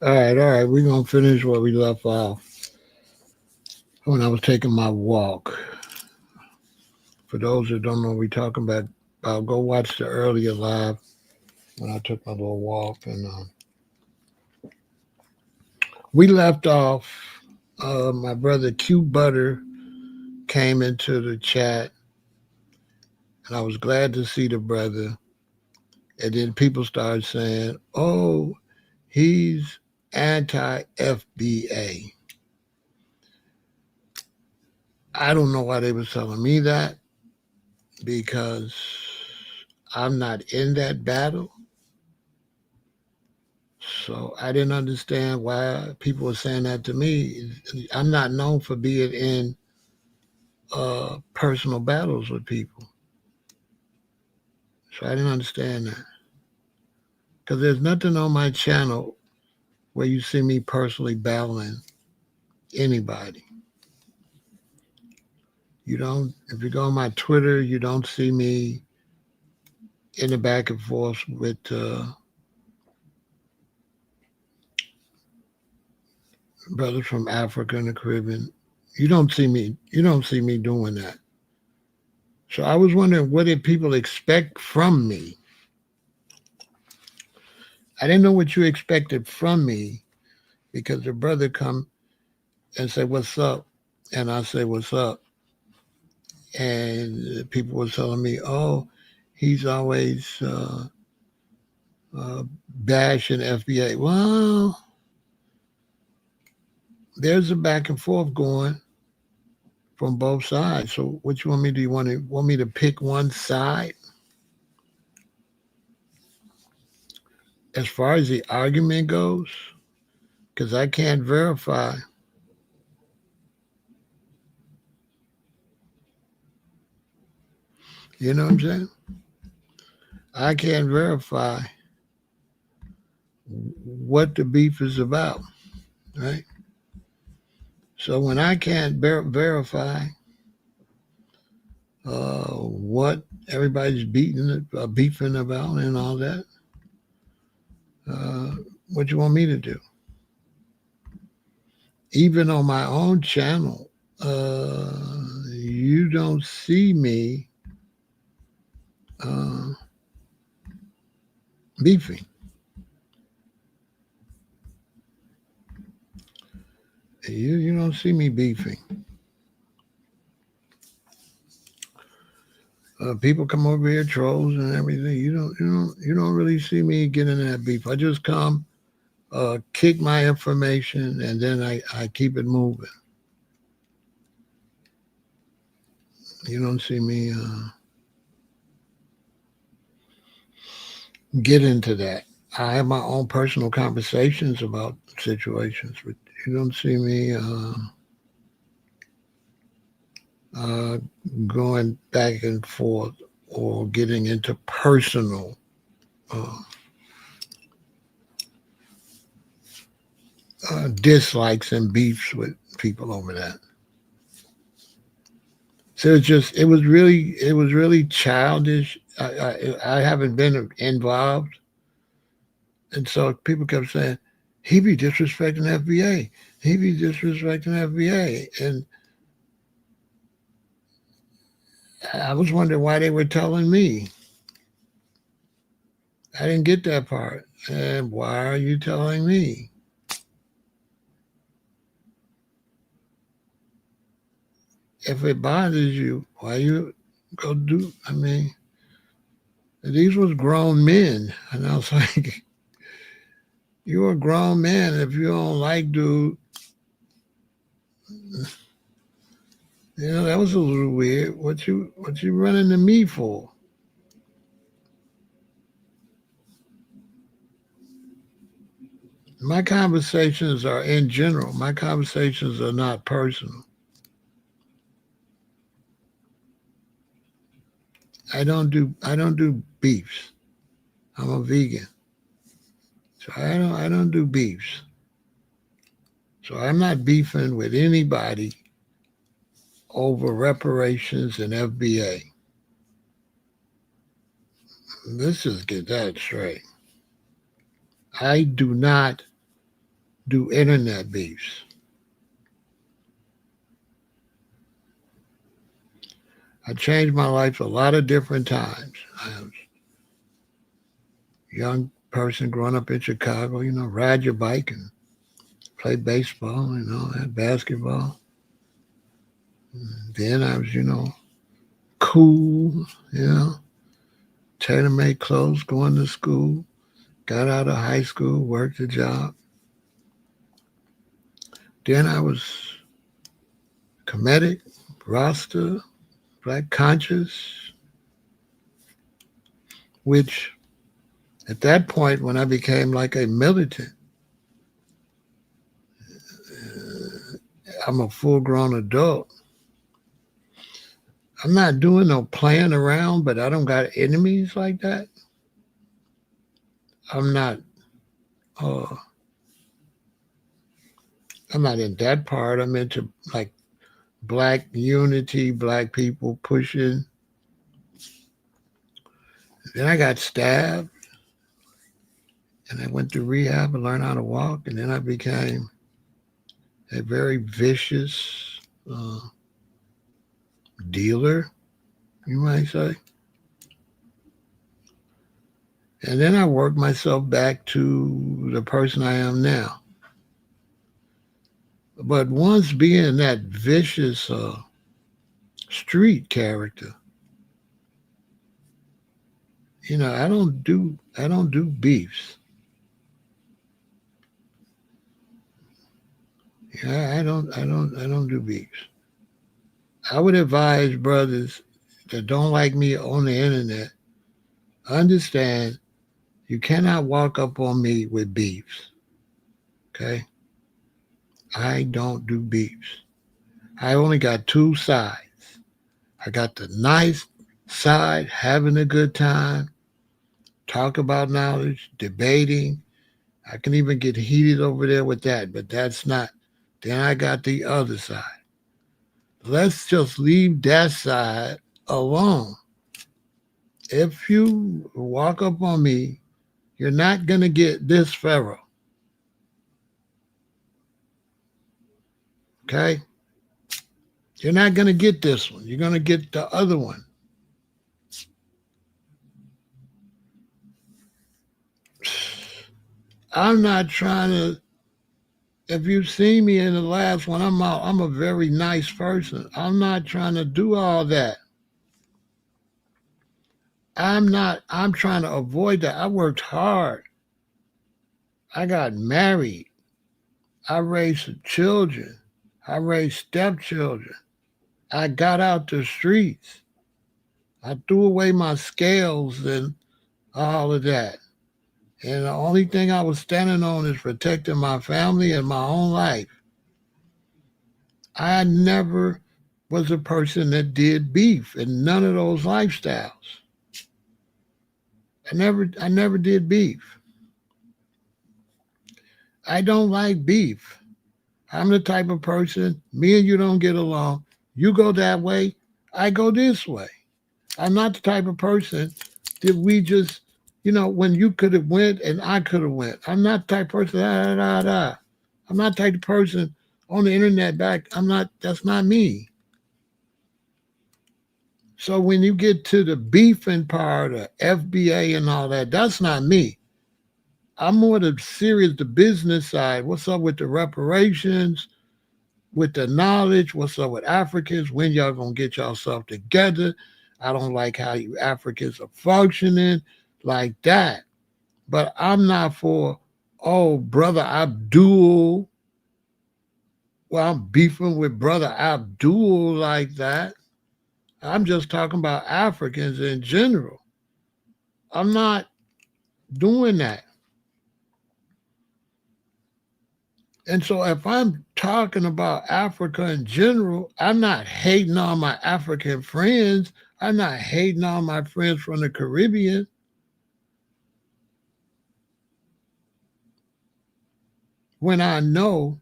All right. We're gonna finish where we left off when I was taking my walk. For those that don't know what we're talking about, go watch the earlier live when I took my little walk. And we left off. My brother Q Butter came into the chat, and I was glad to see the brother. And then people started saying, "Oh, he's anti FBA." I don't know why they were telling me that because I'm not in that battle. So I didn't understand why people were saying that to me. I'm not known for being in personal battles with people. So I didn't understand that. Because there's nothing on my channel where you see me personally battling anybody. You don't, if you go on my Twitter, you don't see me in the back and forth with brothers from Africa and the Caribbean. You don't see me doing that. So I was wondering, what did people expect from me? I didn't know what you expected from me because the brother come and say, "What's up?" And I say, "What's up?" And people were telling me, "Oh, he's always uh, bashing FBA." Well, there's a back and forth going from both sides. So what you want me to do? You want me to pick one side? As far as the argument goes, because I can't verify. You know what I'm saying? I can't verify what the beef is about, right? So when I can't verify what everybody's beefing about and all that, uh, what you want me to do? Even on my own channel, you don't see me uh, beefing. You don't see me beefing. People come over here, trolls and everything. You don't really see me getting in that beef. I just come, kick my information, and then I keep it moving. You don't see me get into that. I have my own personal conversations about situations, but you don't see me uh, going back and forth or getting into personal uh, dislikes and beefs with people over that. So it was really childish. I haven't been involved, and so people kept saying he be disrespecting FBA. He be disrespecting FBA, and I was wondering why they were telling me. I didn't get that part. And why are you telling me? If it bothers you, why you go do? I mean, these was grown men, and I was like, you're a grown man. If you don't like dude, that was a little weird. What you running to me for? My conversations are in general. My conversations are not personal. I don't do beefs. I'm a vegan. So I don't do beefs. So I'm not beefing with anybody over reparations and FBA. Let's just get that straight. I do not do internet beefs. I changed my life a lot of different times. I was a young person growing up in Chicago, ride your bike and play baseball, and basketball. Then I was, cool, tailor-made clothes, going to school, got out of high school, worked a job. Then I was comedic, Rasta, black conscious, which at that point when I became like a militant, I'm a full-grown adult. I'm not doing no playing around, but I don't got enemies like that. I'm not uh I'm not in that part. I'm into like black unity, black people pushing. Then I got stabbed and I went to rehab and learned how to walk. And then I became a very vicious dealer, you might say. And then I worked myself back to the person I am now. But once being that vicious street character, I don't do beefs. I don't do beefs. I would advise brothers that don't like me on the internet, understand you cannot walk up on me with beefs. Okay? I don't do beefs. I only got two sides. I got the nice side, having a good time, talk about knowledge, debating. I can even get heated over there with that, but that's not. Then I got the other side. Let's just leave that side alone. If you walk up on me, you're not going to get this Pharaoh. Okay? You're not going to get this one. You're going to get the other one. I'm not trying to, if you've seen me in the last one, I'm a very nice person. I'm not trying to do all that. I'm trying to avoid that. I worked hard. I got married. I raised children. I raised stepchildren. I got out the streets. I threw away my scales and all of that. And the only thing I was standing on is protecting my family and my own life. I never was a person that did beef in none of those lifestyles. I never did beef. I don't like beef. I'm the type of person, me and you don't get along. You go that way, I go this way. I'm not the type of person that we just, when you could have went and I could have went. I'm not the type of person, I'm not the type of person on the internet that's not me. So when you get to the beefing part of FBA and all that, that's not me. I'm more the serious, the business side. What's up with the reparations, with the knowledge? What's up with Africans? When y'all gonna get yourself together? I don't like how you Africans are functioning like that. But I'm not for, oh, brother Abdul. Well, I'm beefing with brother Abdul like that. I'm just talking about Africans in general. I'm not doing that. And so if I'm talking about Africa in general, I'm not hating on my African friends. I'm not hating on my friends from the Caribbean. When I know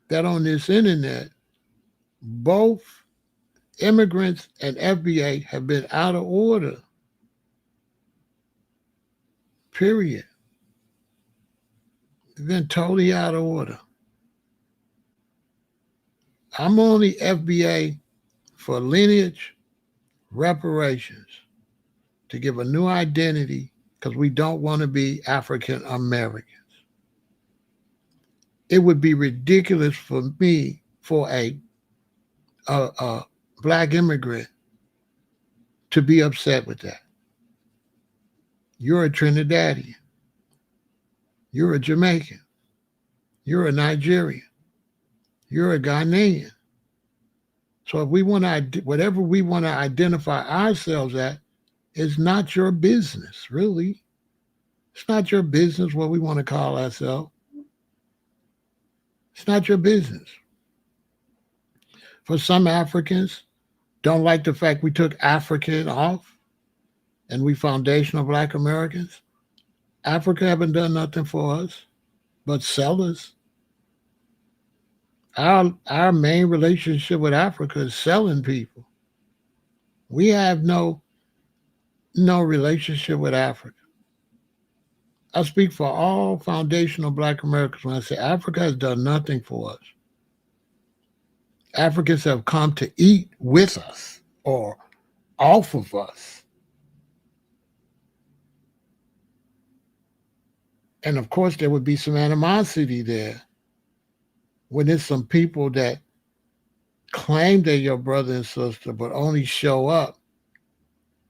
that on this internet, both immigrants and FBA have been out of order. Period. It's been totally out of order. I'm on the FBA for lineage reparations to give a new identity because we don't want to be African Americans. It would be ridiculous for me, for a black immigrant, to be upset with that. You're a Trinidadian. You're a Jamaican. You're a Nigerian. You're a Ghanaian. So if we want to, whatever we want to identify ourselves at, is not your business, really. It's not your business what we want to call ourselves. It's not your business. For some Africans, don't like the fact we took African off and we foundational Black Americans. Africa haven't done nothing for us but sell us. Our main relationship with Africa is selling people. We have no relationship with Africa. I speak for all foundational Black Americans when I say Africa has done nothing for us. Africans have come to eat with us or off of us. And of course, there would be some animosity there when there's some people that claim they're your brother and sister, but only show up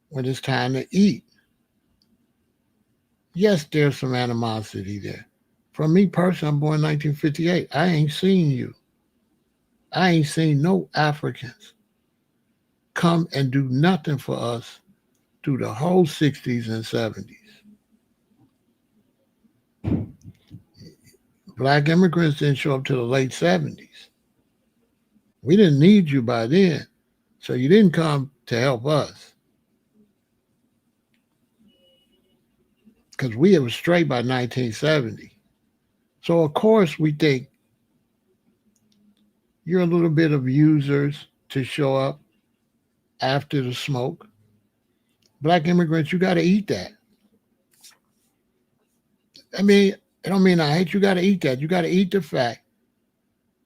when it's time to eat. Yes, there's some animosity there. For me personally, I'm born in 1958. I ain't seen you. I ain't seen no Africans come and do nothing for us through the whole 60s and 70s. Black immigrants didn't show up till the late 70s. We didn't need you by then, so you didn't come to help us. Because we were straight by 1970. So of course we think you're a little bit of users to show up after the smoke. Black immigrants, you got to eat that. I mean, I don't mean I hate you got to eat that. You got to eat the fact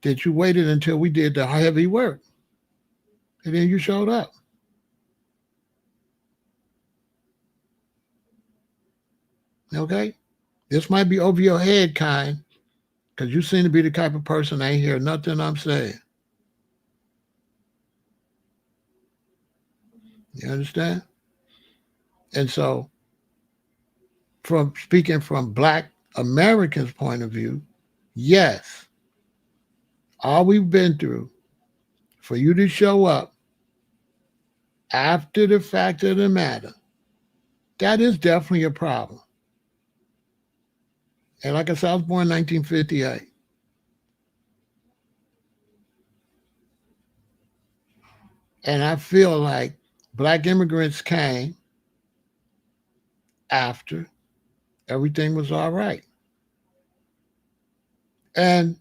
that you waited until we did the heavy work. And then you showed up. Okay? This might be over your head kind, because you seem to be the type of person I ain't hear nothing I'm saying. You understand? And so, from speaking from Black Americans' point of view, yes, all we've been through for you to show up after the fact of the matter, that is definitely a problem. And like I said, I was born in 1958. And I feel like Black immigrants came after everything was all right. And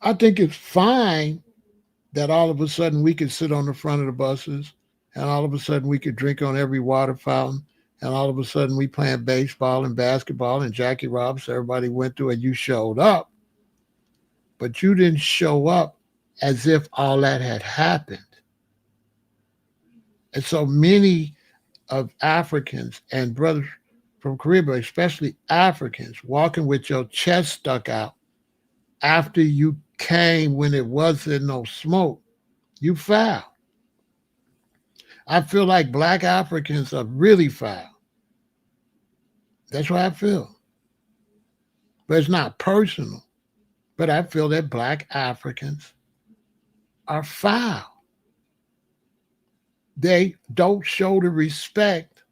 I think it's fine that all of a sudden we could sit on the front of the buses and all of a sudden we could drink on every water fountain and all of a sudden we playing baseball and basketball and Jackie Robinson, everybody went through and you showed up. But you didn't show up as if all that had happened. And so many of Africans and brothers from Caribbean, especially Africans, walking with your chest stuck out after you came when it wasn't no smoke, you foul. I feel like Black Africans are really foul. That's what I feel. But it's not personal. But I feel that Black Africans are foul. They don't show the respect,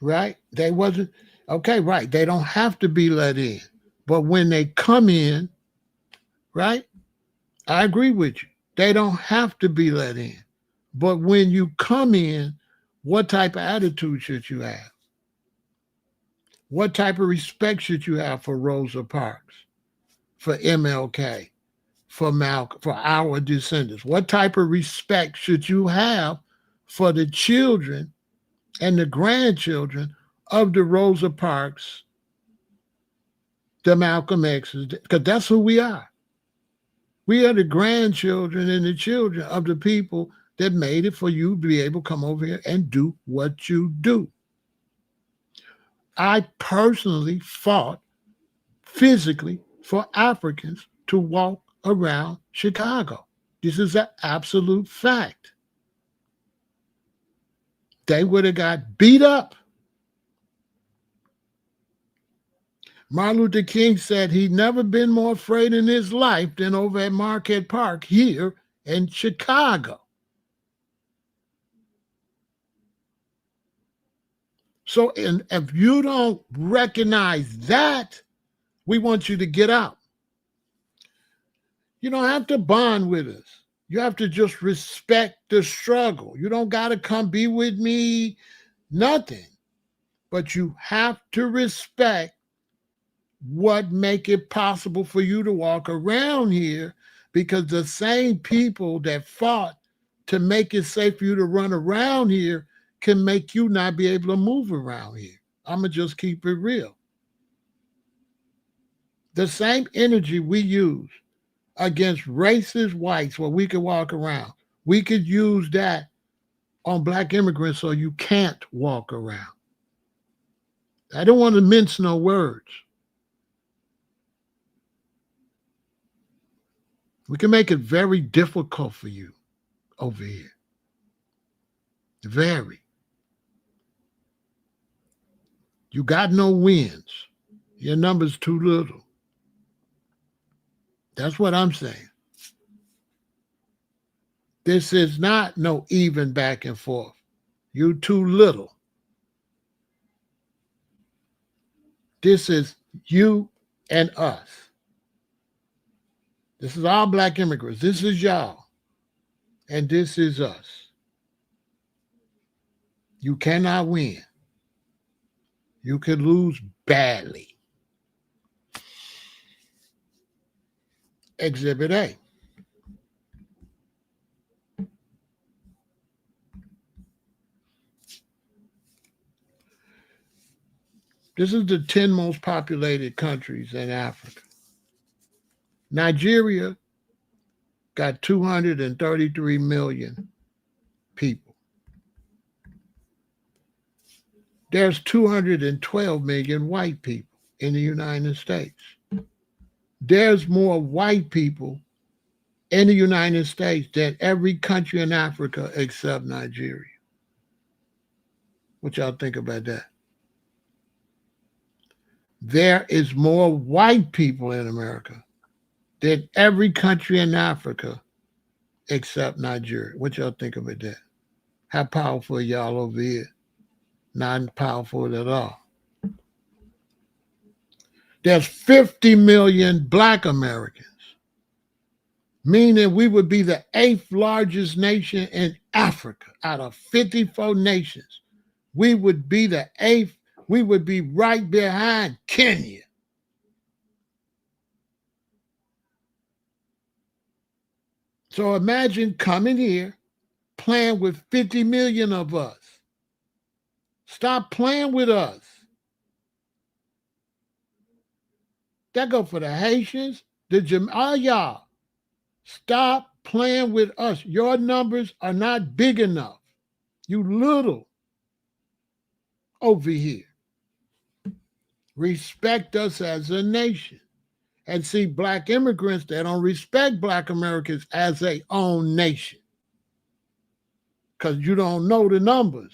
right? They wasn't, okay, right. They don't have to be let in. But when they come in, right? I agree with you. They don't have to be let in. But when you come in, what type of attitude should you have? What type of respect should you have for Rosa Parks, for MLK, for Malcolm, for our descendants? What type of respect should you have for the children and the grandchildren of the Rosa Parks the Malcolm X's, because that's who we are. We are the grandchildren and the children of the people that made it for you to be able to come over here and do what you do. I personally fought physically for Africans to walk around Chicago. This is an absolute fact. They would have got beat up. Martin Luther King said he'd never been more afraid in his life than over at Marquette Park here in Chicago. So if you don't recognize that, we want you to get out. You don't have to bond with us. You have to just respect the struggle. You don't got to come be with me, nothing. But you have to respect what make it possible for you to walk around here, because the same people that fought to make it safe for you to run around here can make you not be able to move around here. I'm going to just keep it real. The same energy we use against racist whites where we could walk around, we could use that on black immigrants so you can't walk around. I don't want to mince no words. We can make it very difficult for you over here. Very. You got no wins. Your number's too little. That's what I'm saying. This is not no even back and forth. You too little. This is you and us. This is all black immigrants. This is y'all. And this is us. You cannot win. You could lose badly. Exhibit A. This is the 10 most populated countries in Africa. Nigeria got 233 million people. There's 212 million white people in the United States. There's more white people in the United States than every country in Africa except Nigeria. What y'all think about that? There is more white people in America than every country in Africa except Nigeria. What y'all think about that? How powerful are y'all over here? Not powerful at all. There's 50 million black Americans, meaning we would be the 8th largest nation in Africa out of 54 nations. We would be the 8th. We would be right behind Kenya. So imagine coming here, playing with 50 million of us. Stop playing with us. That go for the Haitians, all y'all. Stop playing with us. Your numbers are not big enough. You little over here. Respect us as a nation. And see, black immigrants, they don't respect black Americans as their own nation. Because you don't know the numbers.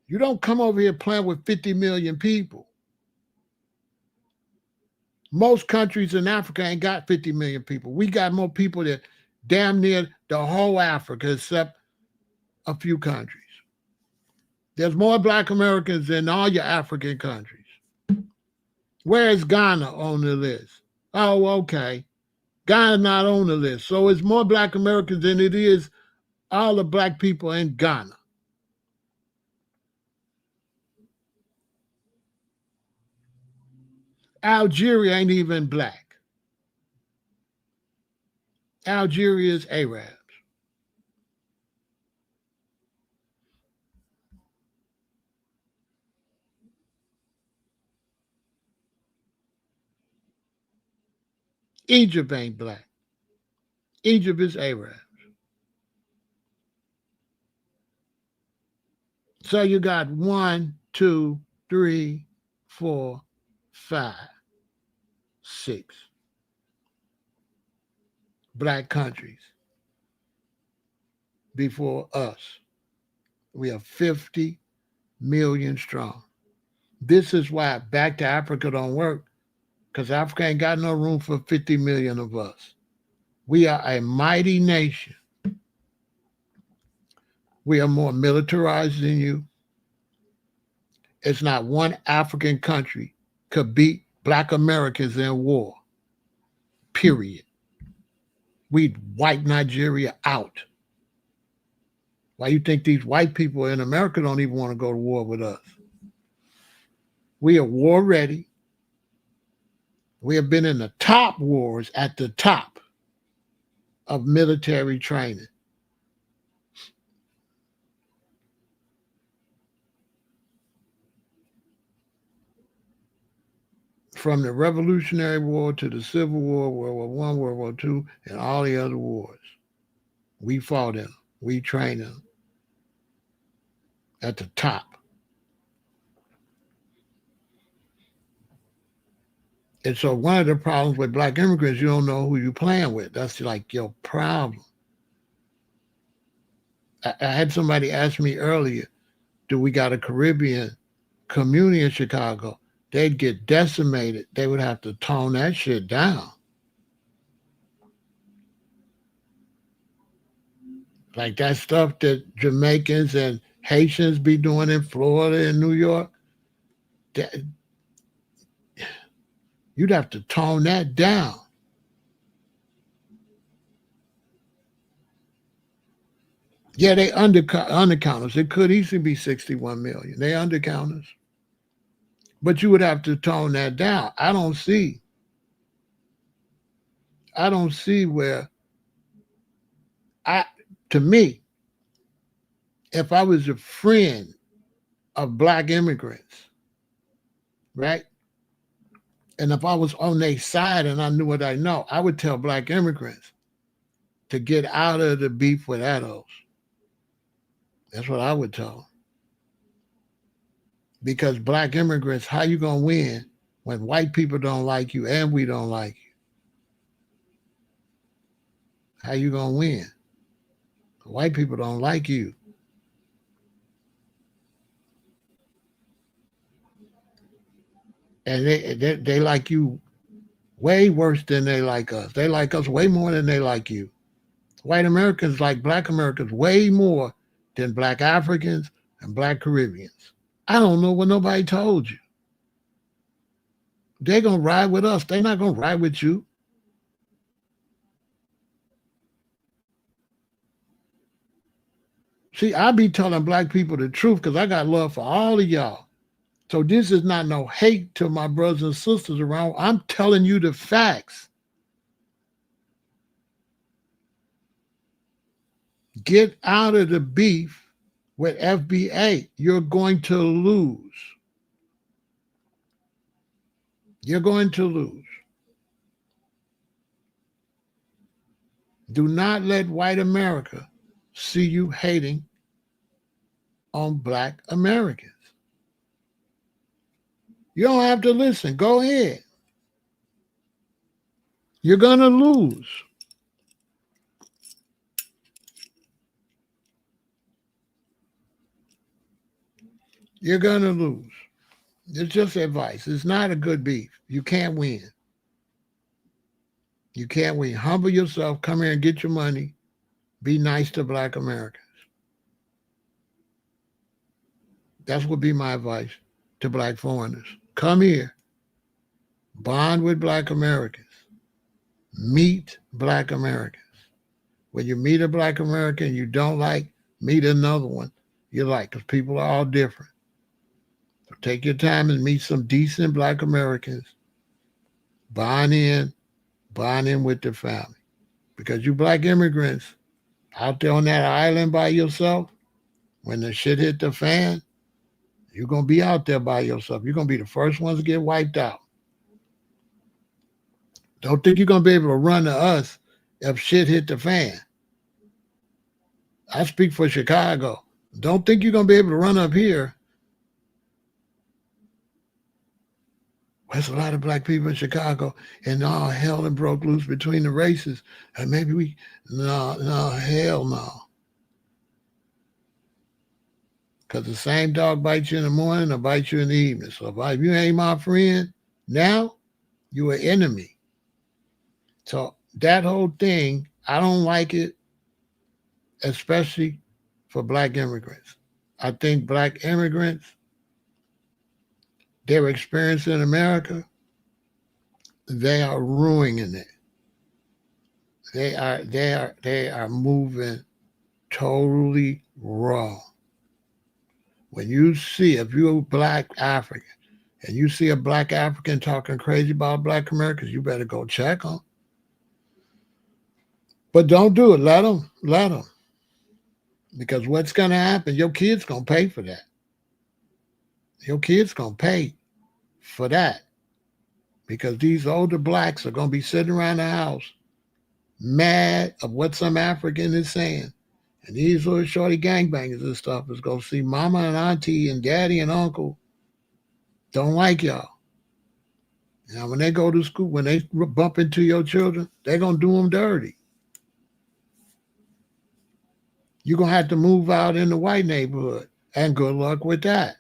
You don't come over here playing with 50 million people. Most countries in Africa ain't got 50 million people. We got more people than damn near the whole Africa, except a few countries. There's more black Americans than all your African countries. Where is Ghana on the list? Oh, okay. Ghana's not on the list. So it's more black Americans than it is all the black people in Ghana. Algeria ain't even black. Algeria is Arabs. Egypt ain't black. Egypt is Arab. So you got 1, 2, 3, 4, 5, 6 black countries before us. We are 50 million strong. This is why back to Africa don't work, because Africa ain't got no room for 50 million of us. We are a mighty nation. We are more militarized than you. It's not one African country could beat black Americans in war. Period. We'd wipe Nigeria out. Why you think these white people in America don't even want to go to war with us? We are war ready. We have been in the top wars at the top of military training. From the Revolutionary War to the Civil War, World War I, World War II, and all the other wars. We fought in them. We trained them at the top. And so one of the problems with black immigrants, you don't know who you're playing with. That's like your problem. I had somebody ask me earlier, do we got a Caribbean community in Chicago? They'd get decimated. They would have to tone that shit down. Like that stuff that Jamaicans and Haitians be doing in Florida and New York, that, you'd have to tone that down. Yeah, they undercount us. It could easily be 61 million. They undercount us. But you would have to tone that down. I don't see where to me, if I was a friend of black immigrants, right? And if I was on their side and I knew what I know, I would tell black immigrants to get out of the beef with adults. That's what I would tell them. Because black immigrants, how you gonna win when white people don't like you and we don't like you? How you gonna win? White people don't like you. And they like you way worse than they like us. They like us way more than they like you. White Americans like black Americans way more than black Africans and black Caribbeans. I don't know what nobody told you. They're going to ride with us. They're not going to ride with you. See, I be telling black people the truth because I got love for all of y'all. So this is not no hate to my brothers and sisters around. I'm telling you the facts. Get out of the beef with FBA. You're going to lose. You're going to lose. Do not let white America see you hating on black Americans. You don't have to listen. Go ahead. You're going to lose. You're going to lose. It's just advice. It's not a good beef. You can't win. You can't win. Humble yourself. Come here and get your money. Be nice to black Americans. That's what be my advice to black foreigners. Come here. Bond with black Americans. Meet black Americans. When you meet a black American you don't like, meet another one you like, because people are all different. So take your time and meet some decent black Americans. Bond in with the family. Because you black immigrants out there on that island by yourself, when the shit hit the fan, you're going to be out there by yourself. You're going to be the first ones to get wiped out. Don't think you're going to be able to run to us if shit hit the fan. I speak for Chicago. Don't think you're going to be able to run up here. There's a lot of black people in Chicago, and all hell and broke loose between the races. And maybe no, hell no. Because the same dog bites you in the morning or bites you in the evening. So if you ain't my friend now, you an enemy. So that whole thing, I don't like it, especially for black immigrants. I think black immigrants, their experience in America, they are ruining it. They are moving totally wrong. When you see, if you're a black African and you see a black African talking crazy about black Americans, you better go check them. But don't do it. Let them. Because what's going to happen, your kid's going to pay for that. Your kid's going to pay for that. Because these older blacks are going to be sitting around the house mad of what some African is saying. And these little shorty gangbangers and stuff is going to see mama and auntie and daddy and uncle don't like y'all. Now, when they go to school, when they bump into your children, they're going to do them dirty. You're going to have to move out in the white neighborhood. And good luck with that.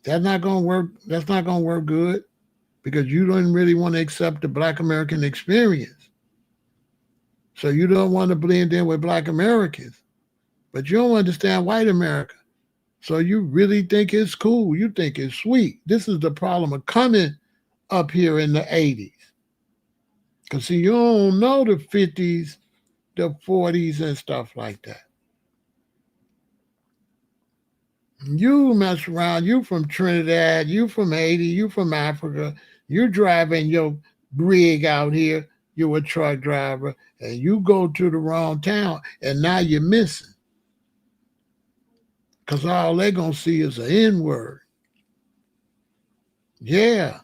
That's not going to work. That's not going to work good because you don't really want to accept the black American experience. So you don't want to blend in with black Americans, but you don't understand white America. So you really think it's cool. You think it's sweet. This is the problem of coming up here in the 80s. Because see, you don't know the 50s, the 40s and stuff like that. You mess around, you from Trinidad, you from Haiti, you from Africa, you're driving your rig out here, you're a truck driver, and you go to the wrong town, and now you're missing. Because all they're going to see is an N-word. Yeah.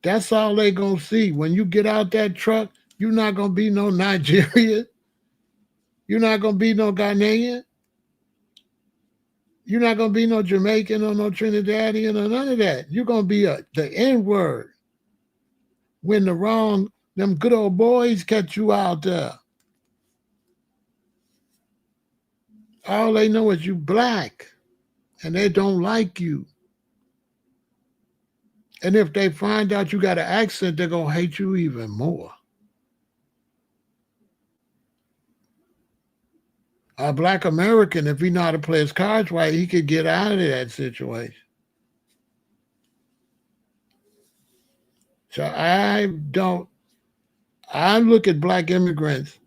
That's all they're going to see. When you get out that truck, you're not going to be no Nigerian. You're not going to be no Ghanaian. You're not going to be no Jamaican or no Trinidadian or none of that. You're going to be the N-word. When them good old boys catch you out there. All they know is you black. And they don't like you. And if they find out you got an accent, they're going to hate you even more. A black American, if he know how to play his cards right, he could get out of that situation. So I look at black immigrants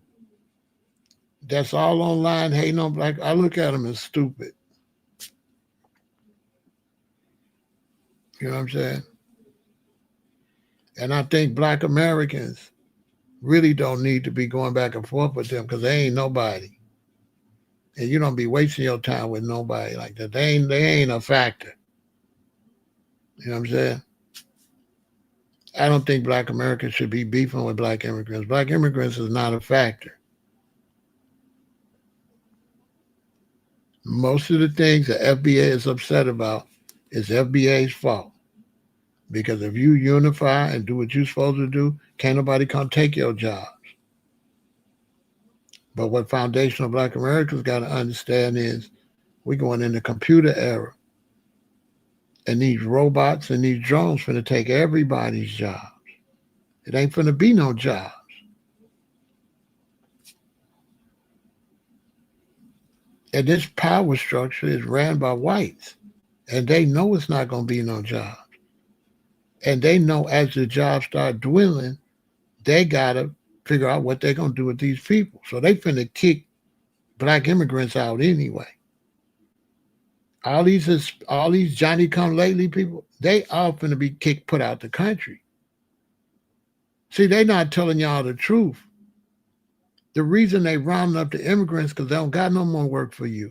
that's all online hating on black. I look at them as stupid. You know what I'm saying? And I think black Americans really don't need to be going back and forth with them because they ain't nobody. And you don't be wasting your time with nobody like that. They ain't a factor. You know what I'm saying? I don't think black Americans should be beefing with black immigrants. Black immigrants is not a factor. Most of the things the FBA is upset about is FBA's fault. Because if you unify and do what you're supposed to do, can't nobody come take your jobs. But what foundational black Americans got to understand is we're going in the computer era. And these robots and these drones finna take everybody's jobs. It ain't finna be no jobs. And this power structure is ran by whites. And they know it's not going to be no jobs. And they know as the jobs start dwindling, they got to figure out what they're going to do with these people. So they finna kick black immigrants out anyway. All these Johnny-come-lately people, they all finna be put out the country. See, they not telling y'all the truth. The reason they rounding up the immigrants because they don't got no more work for you.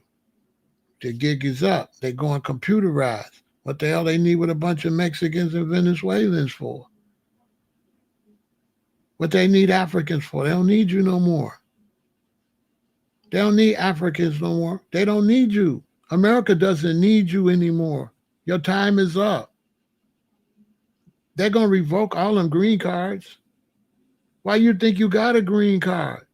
The gig is up. They going computerized. What the hell they need with a bunch of Mexicans and Venezuelans for? What they need Africans for? They don't need you no more. They don't need Africans no more. They don't need you. America doesn't need you anymore. Your time is up. They're going to revoke all them green cards. Why you think you got a green card?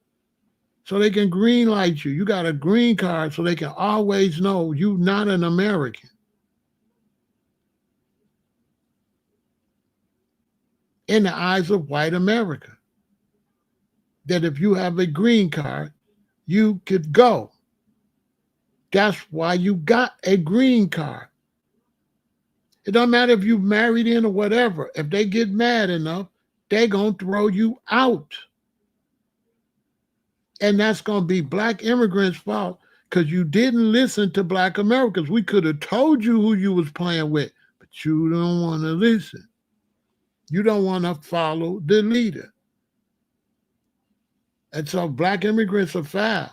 So they can green light you. You got a green card so they can always know you not an American. In the eyes of white America. That if you have a green card, you could go. That's why you got a green card. It don't matter if you married in or whatever. If they get mad enough, they going to throw you out. And that's going to be black immigrants' fault because you didn't listen to black Americans. We could have told you who you was playing with, but you don't want to listen. You don't want to follow the leader. And so black immigrants are foul.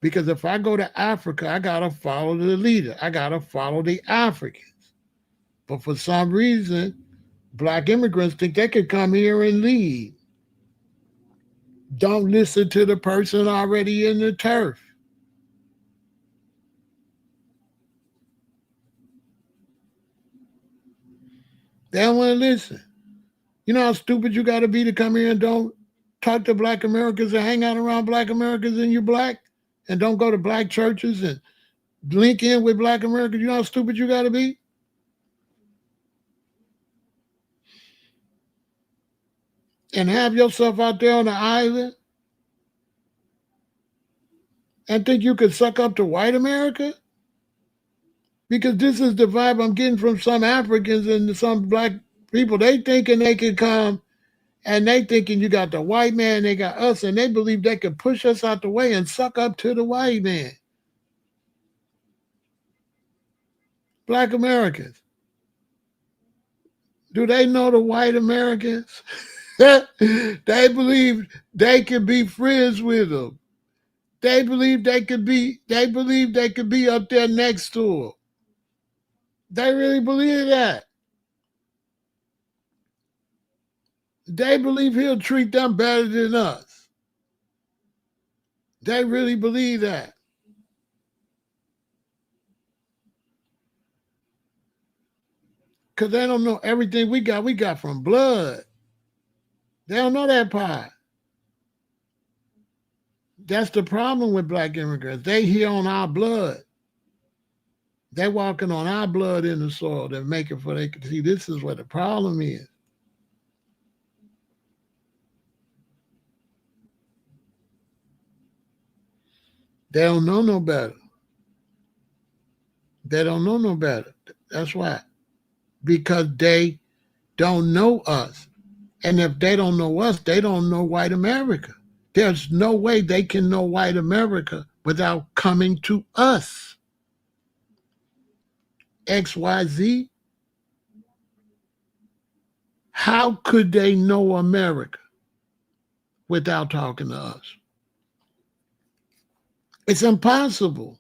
Because if I go to Africa, I got to follow the leader. I got to follow the Africans. But for some reason, black immigrants think they could come here and lead. Don't listen to the person already in the turf. They don't want to listen. You know how stupid you got to be to come here and don't talk to black Americans and hang out around black Americans and you're black? And don't go to black churches and link in with black Americans? You know how stupid you got to be? And have yourself out there on the island and think you could suck up to white America? Because this is the vibe I'm getting from some Africans and some black people. They thinking they can come and they thinking you got the white man, they got us, and they believe they can push us out the way and suck up to the white man. Black Americans. Do they know the white Americans? They believe they can be friends with them. They believe they could be up there next to them. They really believe that. They believe he'll treat them better than us. They really believe that. Because they don't know everything we got from blood. They don't know that part. That's the problem with black immigrants. They here on our blood. They walking on our blood in the soil. They're making for they can see this is what the problem is. They don't know no better. They don't know no better. That's why. Because they don't know us. And if they don't know us, they don't know white America. There's no way they can know white America without coming to us. XYZ. How could they know America without talking to us? It's impossible.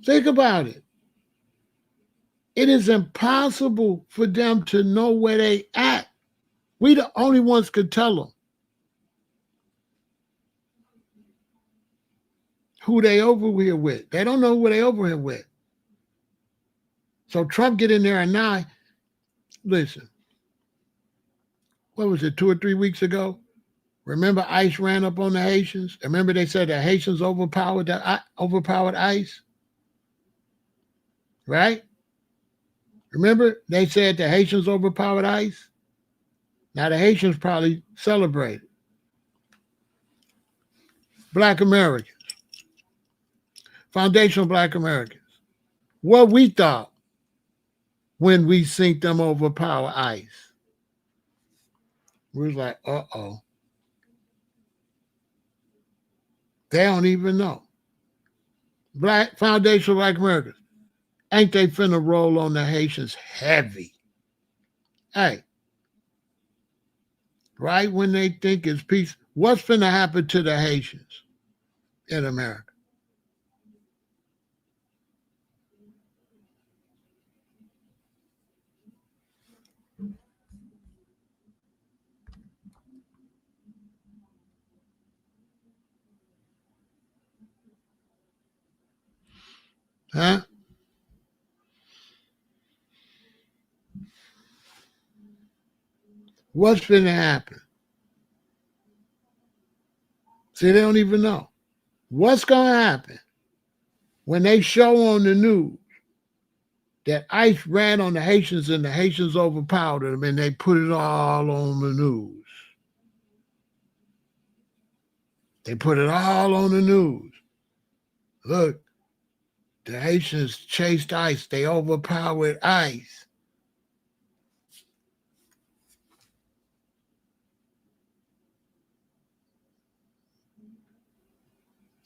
Think about it. It is impossible for them to know where they at. We the only ones could tell them who they over here with. They don't know who they over here with. So Trump get in there and now, listen, what was it, 2 or 3 weeks ago? Remember ICE ran up on the Haitians? Remember they said the Haitians overpowered ICE? Right? Remember they said the Haitians overpowered ICE? Now the Haitians probably celebrated. Black Americans. Foundational Black Americans. What we thought when we seen them overpower ICE. We was like, uh-oh. They don't even know. Black Foundational Black Americans. Ain't they finna roll on the Haitians heavy? Hey, right when they think it's peace, what's finna happen to the Haitians in America? Huh? What's finna happen? See, they don't even know. What's gonna happen when they show on the news that ICE ran on the Haitians and the Haitians overpowered them and they put it all on the news? They put it all on the news. Look, the Haitians chased ICE. They overpowered ICE.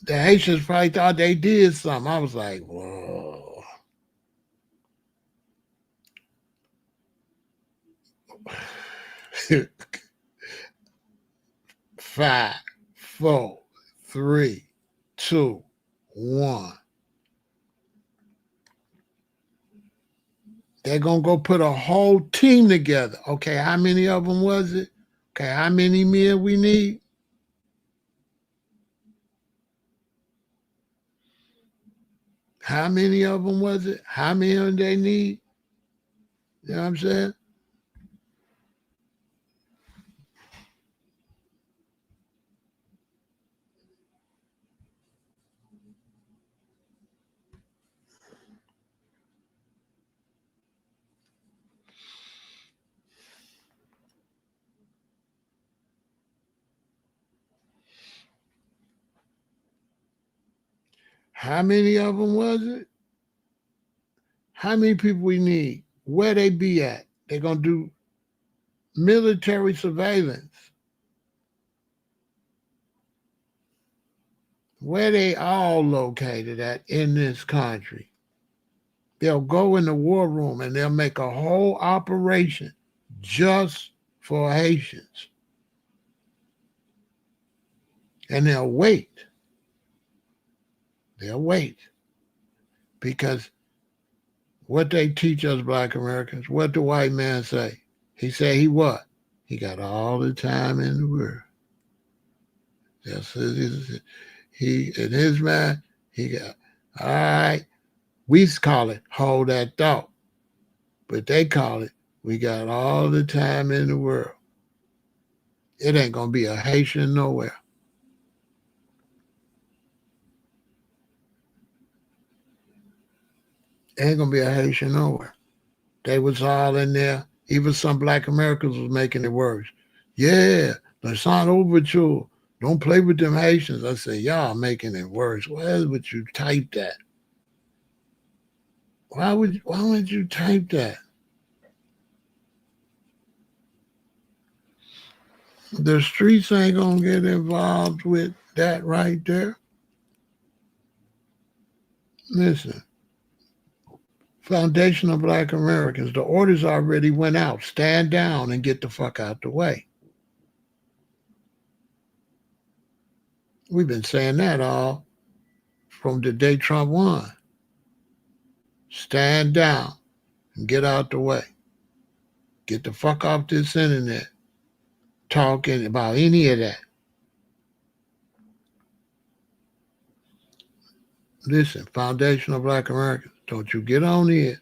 The Haitians probably thought they did something. I was like, whoa. Five, four, three, two, one. They're going to go put a whole team together. Okay, how many of them was it? Okay, how many men we need? How many of them was it? How many of them they need? You know what I'm saying? How many of them was it? How many people we need? Where they be at? They're going to do military surveillance. Where they all located at in this country. They'll go in the war room and they'll make a whole operation just for Haitians. And they'll wait. They'll wait. Because what they teach us black Americans, what the white man say? He said he what? He got all the time in the world. He in his mind, he got, all right, we call it hold that thought. But they call it, we got all the time in the world. It ain't gonna be a Haitian nowhere. Ain't gonna be a Haitian nowhere. They was all in there. Even some black Americans was making it worse. Yeah, the San Overture. Don't play with them Haitians. I said, y'all making it worse. Why would you type that? Why would you type that? The streets ain't gonna get involved with that right there. Listen, Foundation of Black Americans, the orders already went out. Stand down and get the fuck out the way. We've been saying that all from the day Trump won. Stand down and get out the way. Get the fuck off this internet talking about any of that. Listen, Foundation of Black Americans, don't you get on here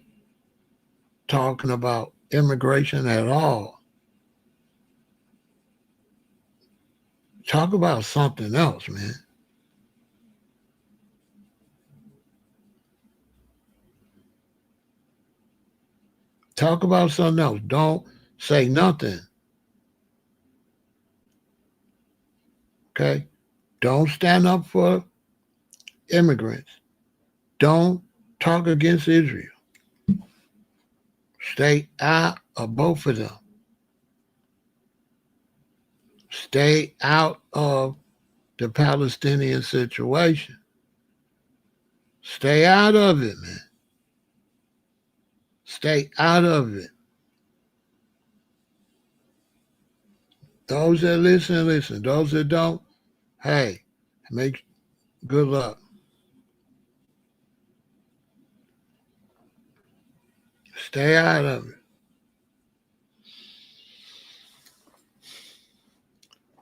talking about immigration at all. Talk about something else, man. Talk about something else. Don't say nothing. Okay? Don't stand up for immigrants. Don't talk against Israel. Stay out of both of them. Stay out of the Palestinian situation. Stay out of it, man. Stay out of it. Those that listen, listen. Those that don't, hey, make good luck. Stay out of it.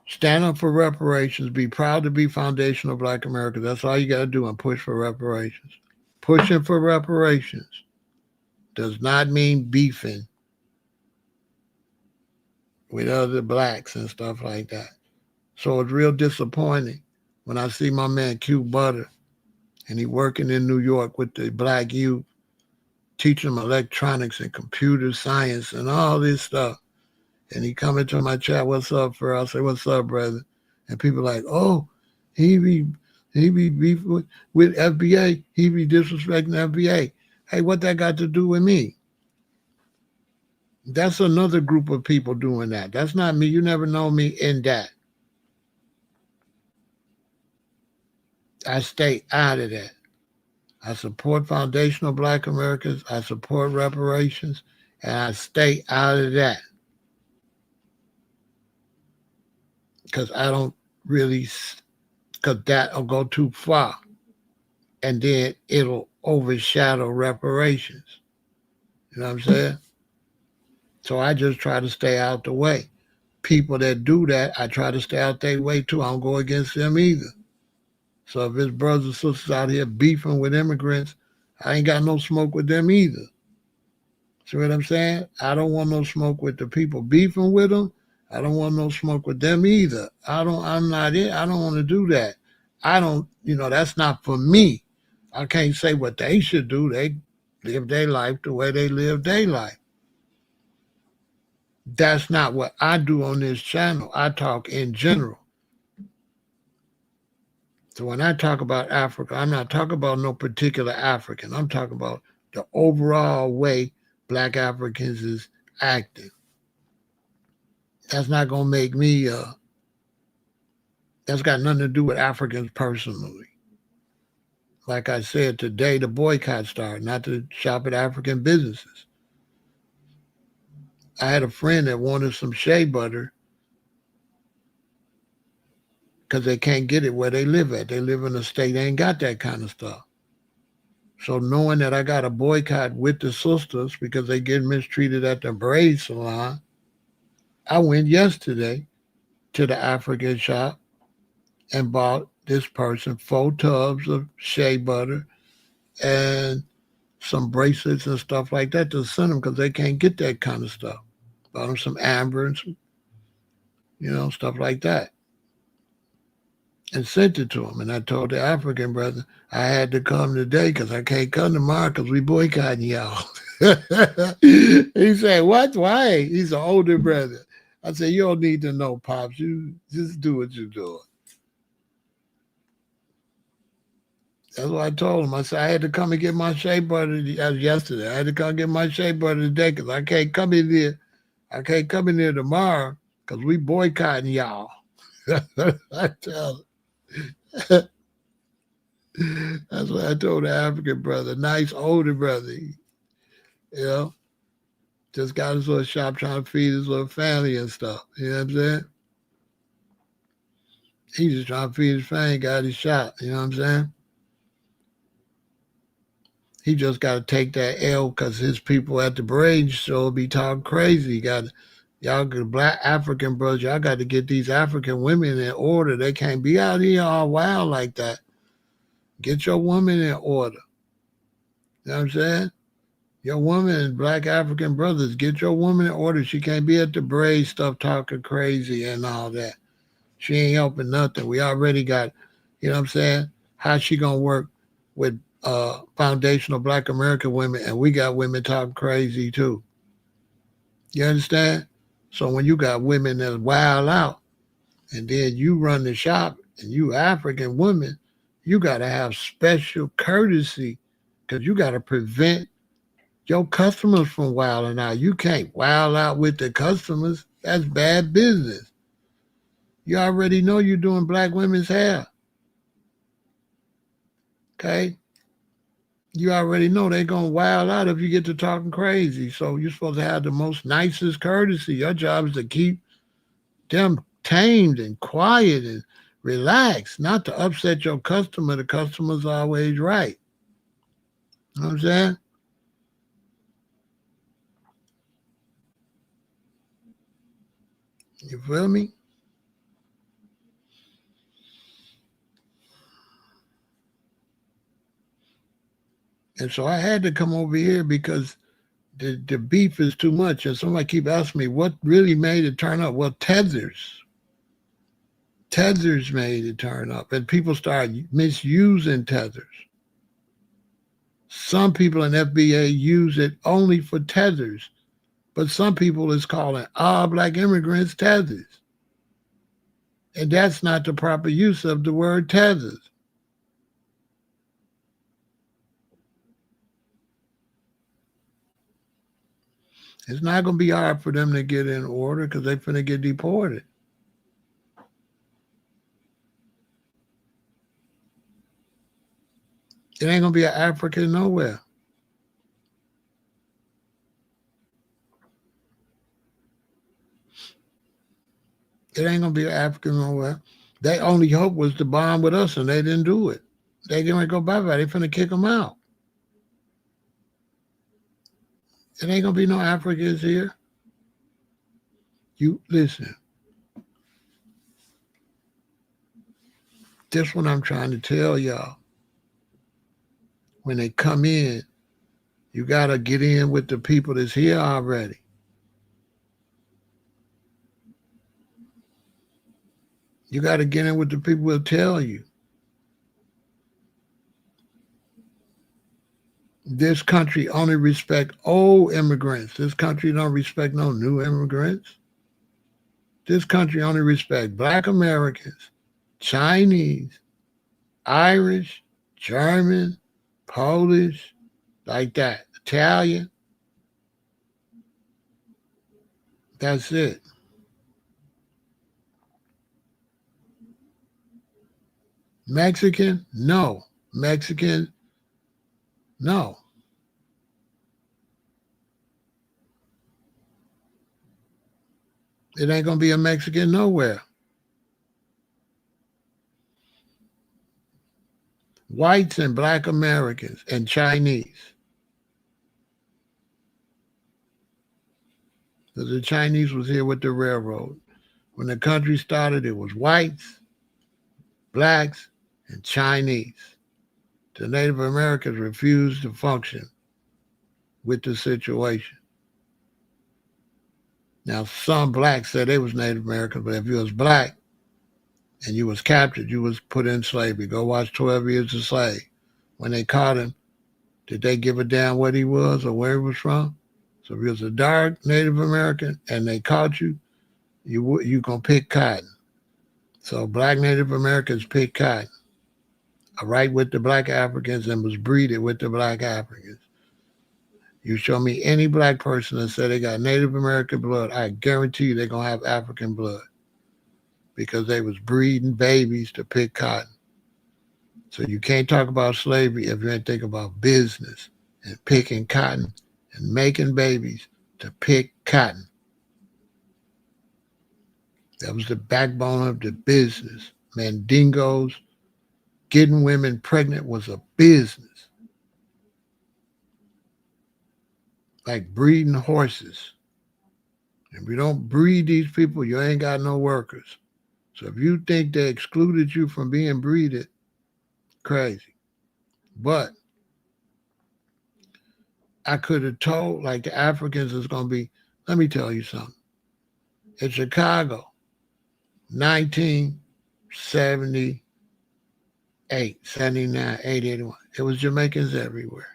Stand up for reparations. Be proud to be foundational Black America. That's all you got to do and push for reparations. pushing for reparations does not mean beefing with other blacks and stuff like that. So it's real disappointing when I see my man Q Butter and he working in New York with the black youth, teaching them electronics and computer science and all this stuff. And he come into my chat, what's up, Pharaoh? I say, what's up, brother? And people like, oh, he be beef with FBA. He be disrespecting FBA. Hey, what that got to do with me? That's another group of people doing that. That's not me. You never know me in that. I stay out of that. I support foundational Black Americans. I support reparations. And I stay out of that. Because I don't really, because that'll go too far. And then it'll overshadow reparations. You know what I'm saying? So I just try to stay out the way. People that do that, I try to stay out their way too. I don't go against them either. So if his brothers and sisters out here beefing with immigrants, I ain't got no smoke with them either. See what I'm saying? I don't want no smoke with the people beefing with them. I don't want no smoke with them either. I'm not it. I don't want to do that. I don't, that's not for me. I can't say what they should do. They live their life the way they live their life. That's not what I do on this channel. I talk in general. So when I talk about Africa, I'm not talking about no particular African. I'm talking about the overall way Black Africans is acting. That's not going to make me, that's got nothing to do with Africans personally. Like I said, today the boycott started, not to shop at African businesses. I had a friend that wanted some shea butter because they can't get it where they live at. They live in a state that ain't got that kind of stuff. So knowing that I got a boycott with the sisters because they get mistreated at the braid salon, I went yesterday to the African shop and bought this person 4 tubs of shea butter and some bracelets and stuff like that to send them because they can't get that kind of stuff. Bought them some amber and some, stuff like that. And sent it to him. And I told the African brother, I had to come today because I can't come tomorrow because we boycotting y'all. He said, what? Why? He's an older brother. I said, you don't need to know, Pops. You just do what you're doing. That's what I told him. I said, I had to come and get my shea butter yesterday. I had to come get my shea butter today because I can't come in here. I can't come in here tomorrow because we boycotting y'all. I tell him. That's what I told the African brother, nice older brother. Just got his little shop trying to feed his little family and stuff. You know what I'm saying? He just trying to feed his family, got his shop. You know what I'm saying? He just got to take that L because his people at the braid show be talking crazy. Y'all Black African brothers, y'all got to get these African women in order. They can't be out here all wild like that. Get your woman in order. You know what I'm saying? Your woman and Black African brothers, get your woman in order. She can't be at the braid stuff talking crazy and all that. She ain't helping nothing. We already got, you know what I'm saying? How's she going to work with foundational Black American women and we got women talking crazy too? You understand? So when you got women that wild out and then you run the shop and you African women, you got to have special courtesy because you got to prevent your customers from wilding out. You can't wild out with the customers. That's bad business. You already know you're doing Black women's hair. Okay? You already know they're going to wild out if you get to talking crazy. So you're supposed to have the most nicest courtesy. Your job is to keep them tamed and quiet and relaxed, not to upset your customer. The customer's always right. You know what I'm saying? You feel me? And so I had to come over here because the beef is too much. And somebody keep asking me, what really made it turn up? Well, Tethers. Tethers made it turn up. And people started misusing Tethers. Some people in FBA use it only for Tethers. But some people is calling all black immigrants Tethers. And that's not the proper use of the word Tethers. It's not going to be hard for them to get in order because they're finna get deported. It ain't going to be an African nowhere. It ain't going to be an African nowhere. Their only hope was to bond with us, and they didn't do it. They didn't go bye-bye. They finna kick them out. It ain't going to be no Africans here. You listen. This what I'm trying to tell y'all. When they come in, you got to get in with the people that's here already. You got to get in with the people who'll tell you. This country only respect old immigrants. This country don't respect no new immigrants. This country only respect black Americans, Chinese, Irish, German, Polish, like that, Italian. That's it. Mexican? No. Mexican? No. It ain't going to be a Mexican nowhere. Whites and black Americans and Chinese. Because the Chinese was here with the railroad. When the country started, it was whites, blacks, and Chinese. The Native Americans refused to function with the situation. Now, some blacks said they was Native Americans, but if you was black and you was captured, you was put in slavery. Go watch 12 Years a Slave. When they caught him, did they give a damn what he was or where he was from? So if you was a dark Native American and they caught you, you gonna pick cotton. So black Native Americans pick cotton. Right with the black Africans and was breeded with the black Africans. You show me any black person that said they got Native American blood, I guarantee you they're going to have African blood because they was breeding babies to pick cotton. So you can't talk about slavery if you ain't think about business and picking cotton and making babies to pick cotton. That was the backbone of the business. Mandingos, getting women pregnant was a business. Like breeding horses. If you don't breed these people, you ain't got no workers. So if you think they excluded you from being breeded, crazy. But I could have told, like the Africans is going to be, let me tell you something. In Chicago, 1978, 79, 80, 81, it was Jamaicans everywhere.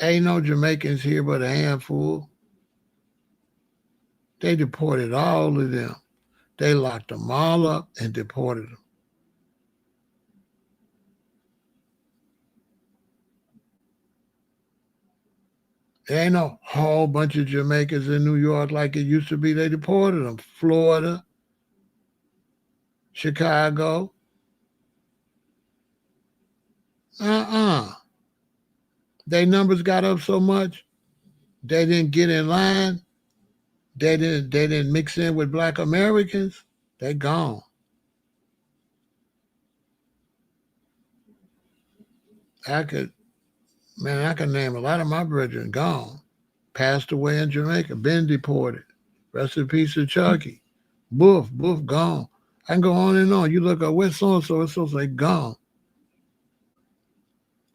Ain't no Jamaicans here but a handful. They deported all of them. They locked them all up and deported them. There ain't no whole bunch of Jamaicans in New York like it used to be. They deported them. Florida, Chicago. Their numbers got up so much, they didn't get in line. They didn't mix in with black Americans. They gone. I could name a lot of my brethren gone. Passed away in Jamaica, been deported. Rest in peace to Chucky. Boof, gone. I can go on and on. You look at where so-and-so, they gone.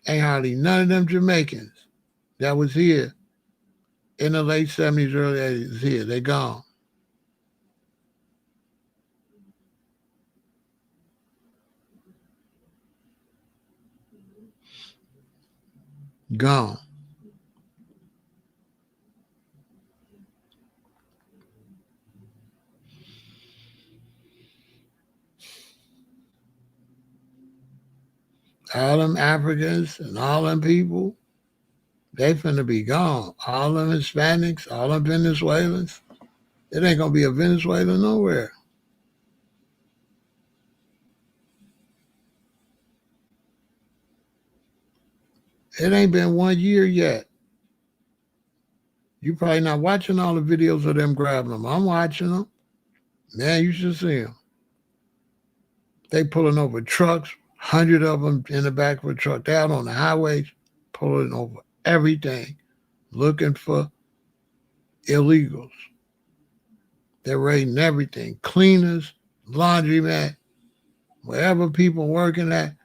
Ain't hardly none of them Jamaicans that was here in the late 70s, early 80s here. They gone. Gone. All them Africans and all them people, they finna be gone. All them Hispanics, all them Venezuelans. It ain't gonna be a Venezuela nowhere. It ain't been 1 year yet. You probably not watching all the videos of them grabbing them. I'm watching them. Man, you should see them. They pulling over trucks, 100 of them in the back of a truck. They out on the highways, pulling over everything, looking for illegals. They're raiding everything. Cleaners, laundromat, wherever people working at,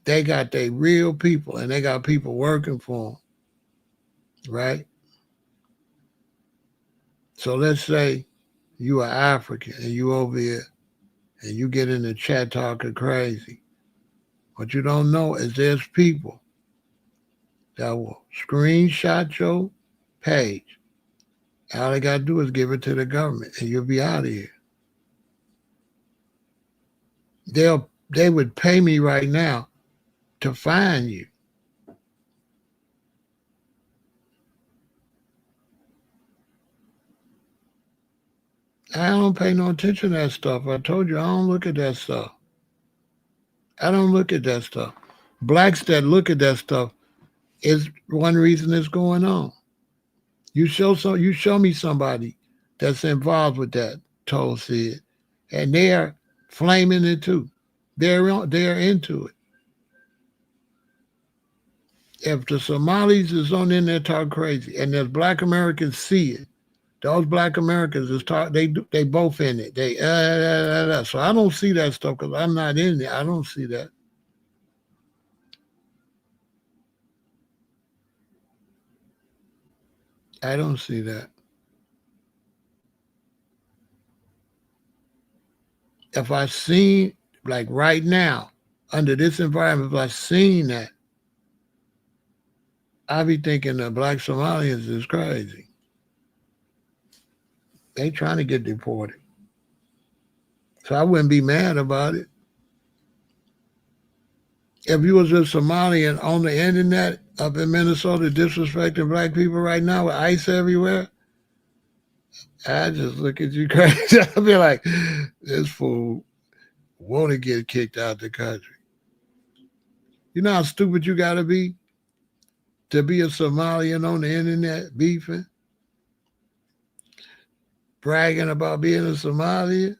they got their real people and they got people working for them, right? So let's say you are African and you over here and you get in the chat talking crazy. What you don't know is there's people that will screenshot your page. All they got to do is give it to the government and you'll be out of here. They would pay me right now to find you. I don't pay no attention to that stuff. I told you I don't look at that stuff. I don't look at that stuff. Blacks that look at that stuff is one reason it's going on. You show me somebody that's involved with that, told Sid, and they're flaming it too. They're into it. If the Somalis is on in there talk crazy, and there's Black Americans see it, those Black Americans is talk. They both in it. They So I don't see that stuff because I'm not in there. I don't see that. I don't see that. If I seen, like right now, under this environment, if I seen that, I be thinking the Black Somalians is crazy. They trying to get deported. So I wouldn't be mad about it. If you was a Somalian on the internet up in Minnesota disrespecting Black people right now with ICE everywhere, I just look at you crazy. I'd be like, this fool want to get kicked out the country. You know how stupid you got to be a Somalian on the internet beefing, bragging about being a Somalian?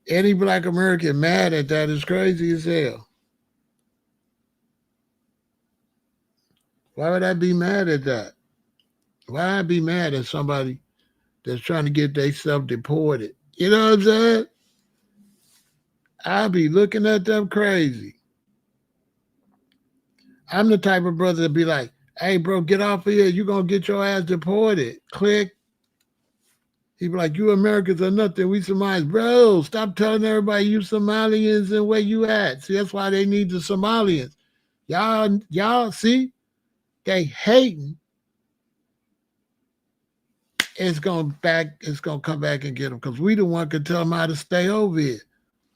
Any Black American mad at that is crazy as hell. Why would I be mad at that? Why would I be mad at somebody that's trying to get themselves deported? You know what I'm saying? I'd be looking at them crazy. I'm the type of brother to be like, hey, bro, get off of here. You're going to get your ass deported. Click. He'd be like, you Americans are nothing. We Somalis. Bro, stop telling everybody you Somalians and where you at. See, that's why they need the Somalians. Y'all see, they hating. It's gonna come back and get them because we the one could tell them how to stay over here.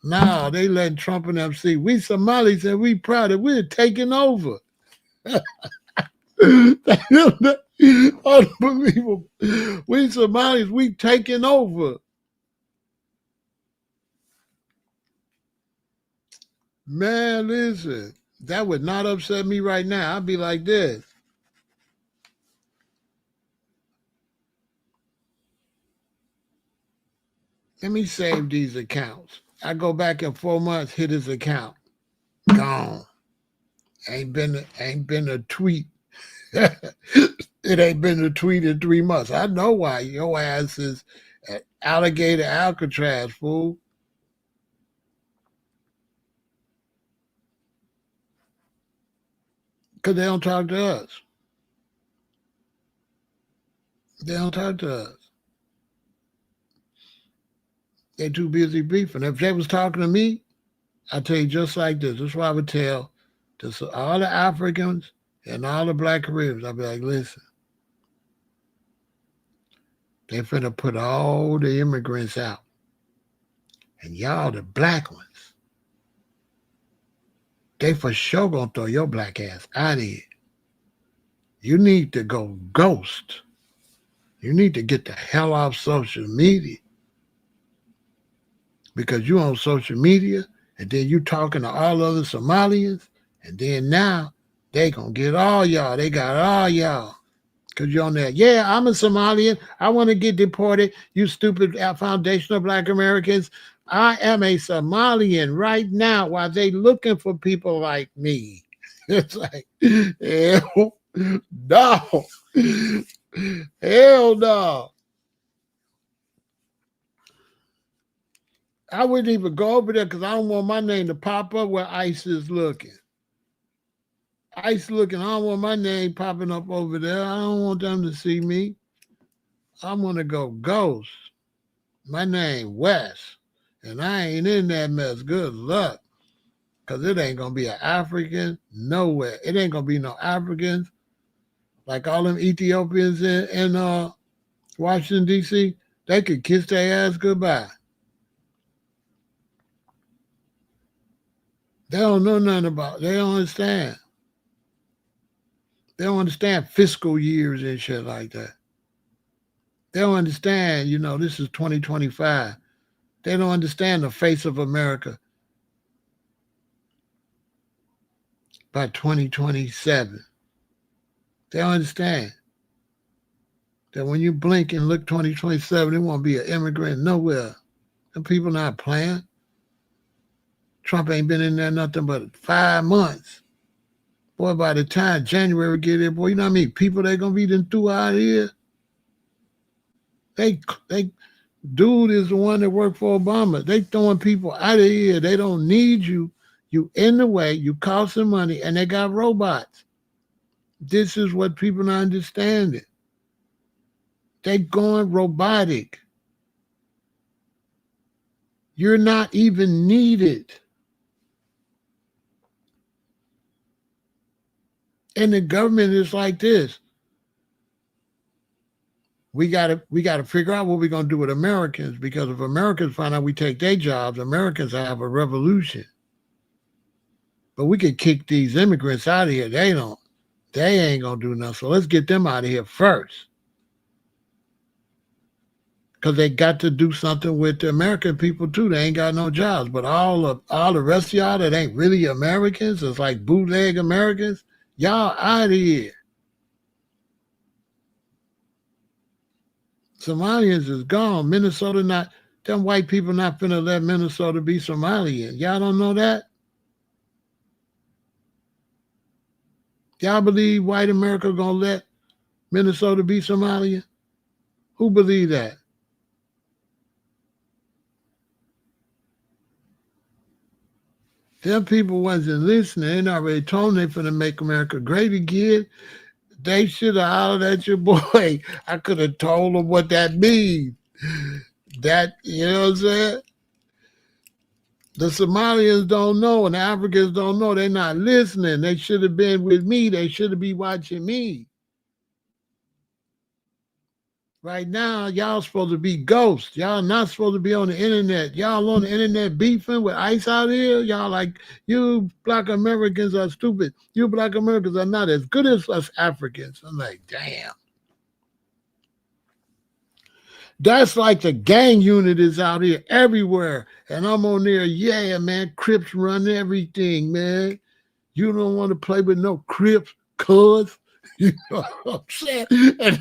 No, they letting Trump and them see we Somalis and we proud that we're taking over. Unbelievable. We Somalis, we taking over. Man, listen, that would not upset me right now. I'd be like this. Let me save these accounts. I go back in 4 months, hit his account. Gone. Ain't been a tweet. It ain't been a tweet in 3 months. I know why. Your ass is at Alligator Alcatraz, fool. Because they don't talk to us. They don't talk to us. They too busy beefing. If they was talking to me, I tell you just like this. This is what I would tell to all the Africans and all the black Caribbeans. I'd be like, listen, they finna put all the immigrants out. And y'all, the black ones, they for sure gonna throw your black ass out of here. You need to go ghost. You need to get the hell off social media. Because you on social media and then you talking to all other Somalians, and then now they gonna get all y'all. They got all y'all. Because you're on there. Yeah, I'm a Somalian. I want to get deported. You stupid foundational black Americans. I am a Somalian right now while they looking for people like me. It's like, hell no. Hell no. I wouldn't even go over there because I don't want my name to pop up where ICE is looking. ICE looking, I don't want my name popping up over there. I don't want them to see me. I want to go ghost. My name West, and I ain't in that mess. Good luck, because it ain't going to be an African nowhere. It ain't going to be no Africans like all them Ethiopians in Washington, D.C. They could kiss their ass goodbye. They don't know nothing about it. They don't understand. They don't understand fiscal years and shit like that. They don't understand, this is 2025. They don't understand the face of America by 2027. They don't understand that when you blink and look 2027, there won't be an immigrant nowhere. And people not playing. Trump ain't been in there nothing but 5 months. Boy, by the time January get here, boy, you know what I mean? People they gonna be done through out here. They dude is the one that worked for Obama. They throwing people out of here. They don't need you. You in the way. You cost some money, and they got robots. This is what people not understanding. They going robotic. You're not even needed. And the government is like this. We gotta figure out what we're gonna do with Americans, because if Americans find out we take their jobs, Americans have a revolution. But we can kick these immigrants out of here. They ain't gonna do nothing. So let's get them out of here first. Because they got to do something with the American people too. They ain't got no jobs. But all the rest of y'all that ain't really Americans, it's like bootleg Americans, y'all out of here. Somalians is gone. Minnesota not, them white people not finna let Minnesota be Somalian. Y'all don't know that? Y'all believe white America gonna let Minnesota be Somalian? Who believe that? Them people wasn't listening. They already told them they finna make America great again. They should have hollered at your boy. I could have told them what that means. That, you know what I'm saying? The Somalians don't know and the Africans don't know. They're not listening. They should have been with me. They should have been watching me. Right now, y'all supposed to be ghosts. Y'all not supposed to be on the internet. Y'all on the internet beefing with ICE out here. Y'all like, you black Americans are stupid. You black Americans are not as good as us Africans. I'm like, damn. That's like the gang unit is out here everywhere. And I'm on there, yeah, man, Crips run everything, man. You don't want to play with no Crips, cuz. You know what I'm saying? And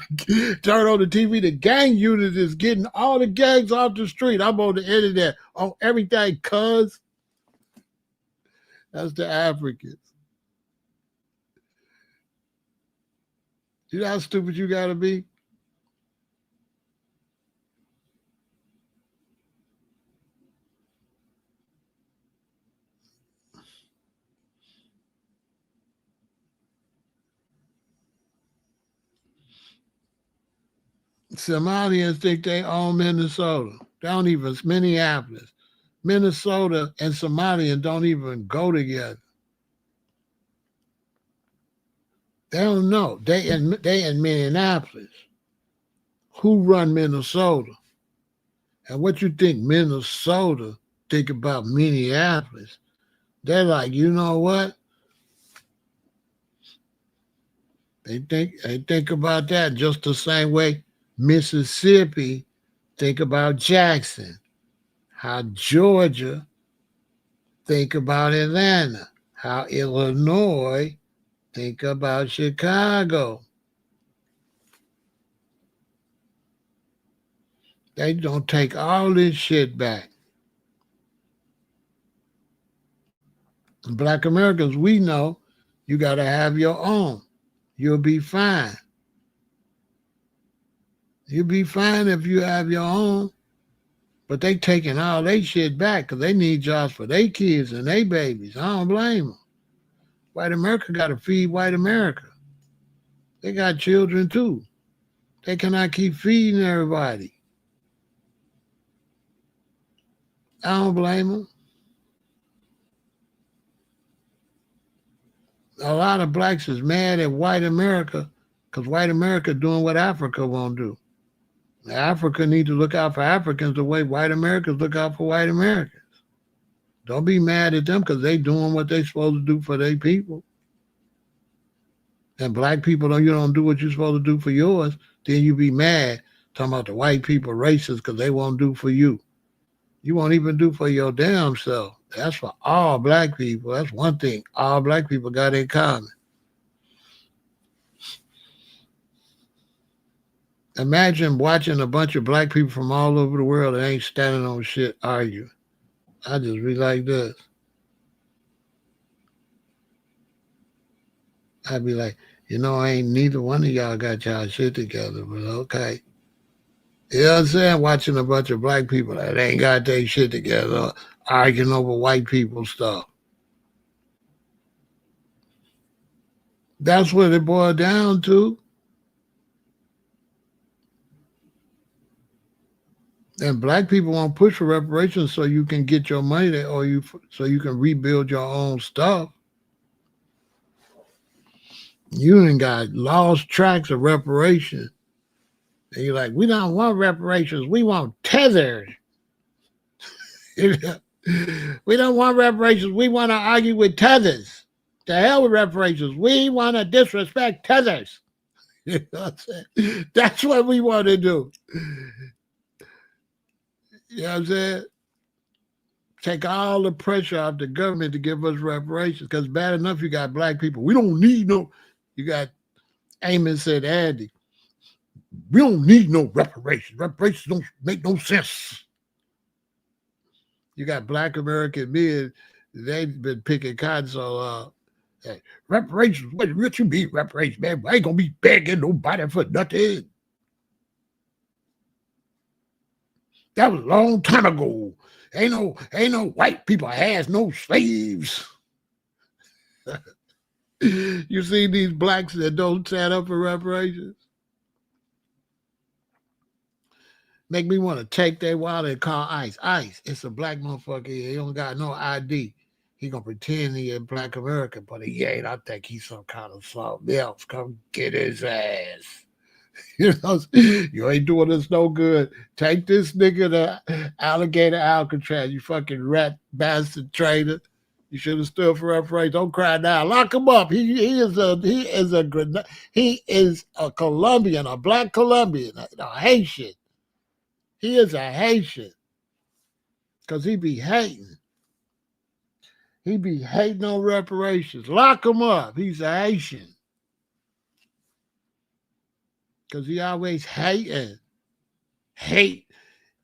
turn on the TV, the gang unit is getting all the gangs off the street. I'm on the internet, on everything, cuz. That's the Africans. You know how stupid you got to be? Somalians think they own Minnesota. They don't even, Minneapolis. Minnesota and Somalia don't even go together. They don't know. They in Minneapolis. Who run Minnesota? And what you think Minnesota think about Minneapolis? They're like, you know what? They think about that just the same way Mississippi think about Jackson. How Georgia think about Atlanta. How Illinois think about Chicago. They don't take all this shit back. Black Americans, we know you got to have your own. You'll be fine. You'll be fine if you have your own. But they taking all they shit back because they need jobs for their kids and their babies. I don't blame them. White America got to feed white America. They got children too. They cannot keep feeding everybody. I don't blame them. A lot of blacks is mad at white America because white America doing what Africa won't do. Africa need to look out for Africans the way white Americans look out for white Americans. Don't be mad at them because they doing what they supposed to do for their people. And black people, you don't do what you're supposed to do for yours, then you be mad talking about the white people racist because they won't do for you. You won't even do for your damn self. That's for all black people. That's one thing all black people got in common. Imagine watching a bunch of black people from all over the world that ain't standing on shit argue. I just be like this. I'd be like, ain't neither one of y'all got y'all shit together, but okay. You know what I'm saying? Watching a bunch of black people that ain't got their shit together arguing over white people stuff. That's what it boiled down to. And black people won't push for reparations so you can get your money so you can rebuild your own stuff. You ain't got lost tracks of reparations. And you're like, we don't want reparations. We want tethers. We don't want reparations. We want to argue with tethers. The hell with reparations. We want to disrespect tethers. You know what I'm saying? That's what we want to do. You know what I'm saying? Take all the pressure off the government to give us reparations. Because bad enough you got black people. We don't need no. You got Amos said, Andy, we don't need no reparations. Reparations don't make no sense. You got black American men, they've been picking cotton, so reparations, what you mean reparations, man? I ain't gonna be begging nobody for nothing. That was a long time ago. Ain't no white people has no slaves. You see these blacks that don't stand up for reparations? Make me want to take their wallet and call ICE. ICE, it's a black motherfucker here. He don't got no ID. He gonna pretend he in Black America, but he ain't. I think he's some kind of something else. Come get his ass. You ain't doing us no good. Take this nigga to Alligator Alcatraz, you fucking rat bastard traitor. You should have stood for reparations. Don't cry now. Lock him up. He is a Colombian, a black Colombian, a Haitian. He is a Haitian. Because he be hating. He be hating on reparations. Lock him up. He's a Haitian. Because he always hating. Hate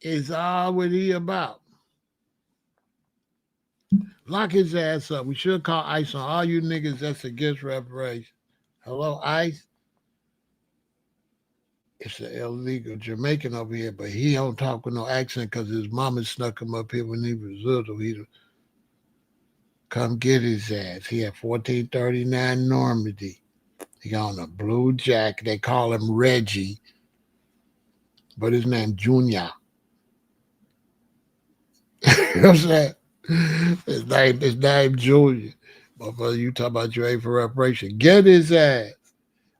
is all what he about. Lock his ass up. We should call ICE on all you niggas that's against reparations. Hello, ICE? It's an illegal Jamaican over here, but he don't talk with no accent because his mama snuck him up here when he was little. He'd come get his ass. He had 1439 Normandy. He got on a blue jacket. They call him Reggie. but his name Junior. You know what I'm saying? His name Junior. Motherfucker, you talk about you ain't for reparation. Get his ass.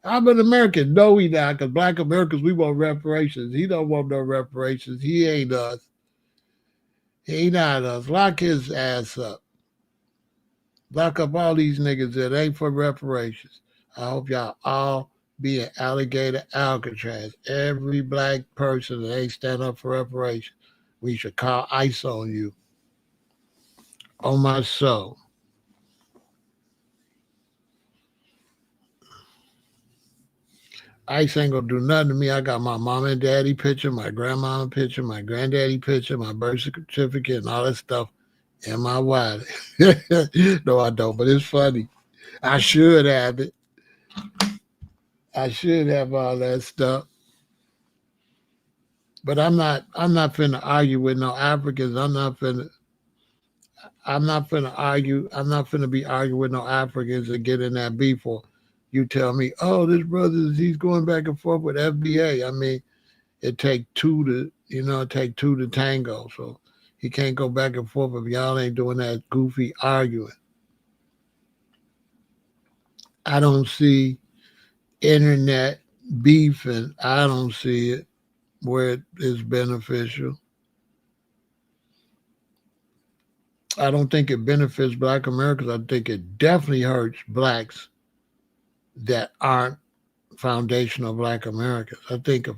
I'm an American. No, he not, because black Americans, we want reparations. He don't want no reparations. He ain't us. He not us. Lock his ass up. Lock up all these niggas that ain't for reparations. I hope y'all all be an alligator Alcatraz. Every black person that ain't stand up for reparations, we should call ICE on you. On my soul. ICE ain't gonna do nothing to me. I got my mom and daddy picture, my grandma picture, my granddaddy picture, my birth certificate, and all that stuff in my wallet. No, I don't, but it's funny. I should have it. I should have all that stuff. But I'm not finna argue with no Africans. I'm not finna argue. I'm not finna be arguing with no Africans and get in that beef for you tell me, oh, this brother he's going back and forth with FBA. I mean, it take two to tango. So he can't go back and forth if y'all ain't doing that goofy arguing. I don't see internet beef, and I don't see it where it is beneficial. I don't think it benefits black Americans. I think it definitely hurts blacks that aren't foundational black Americans. I think if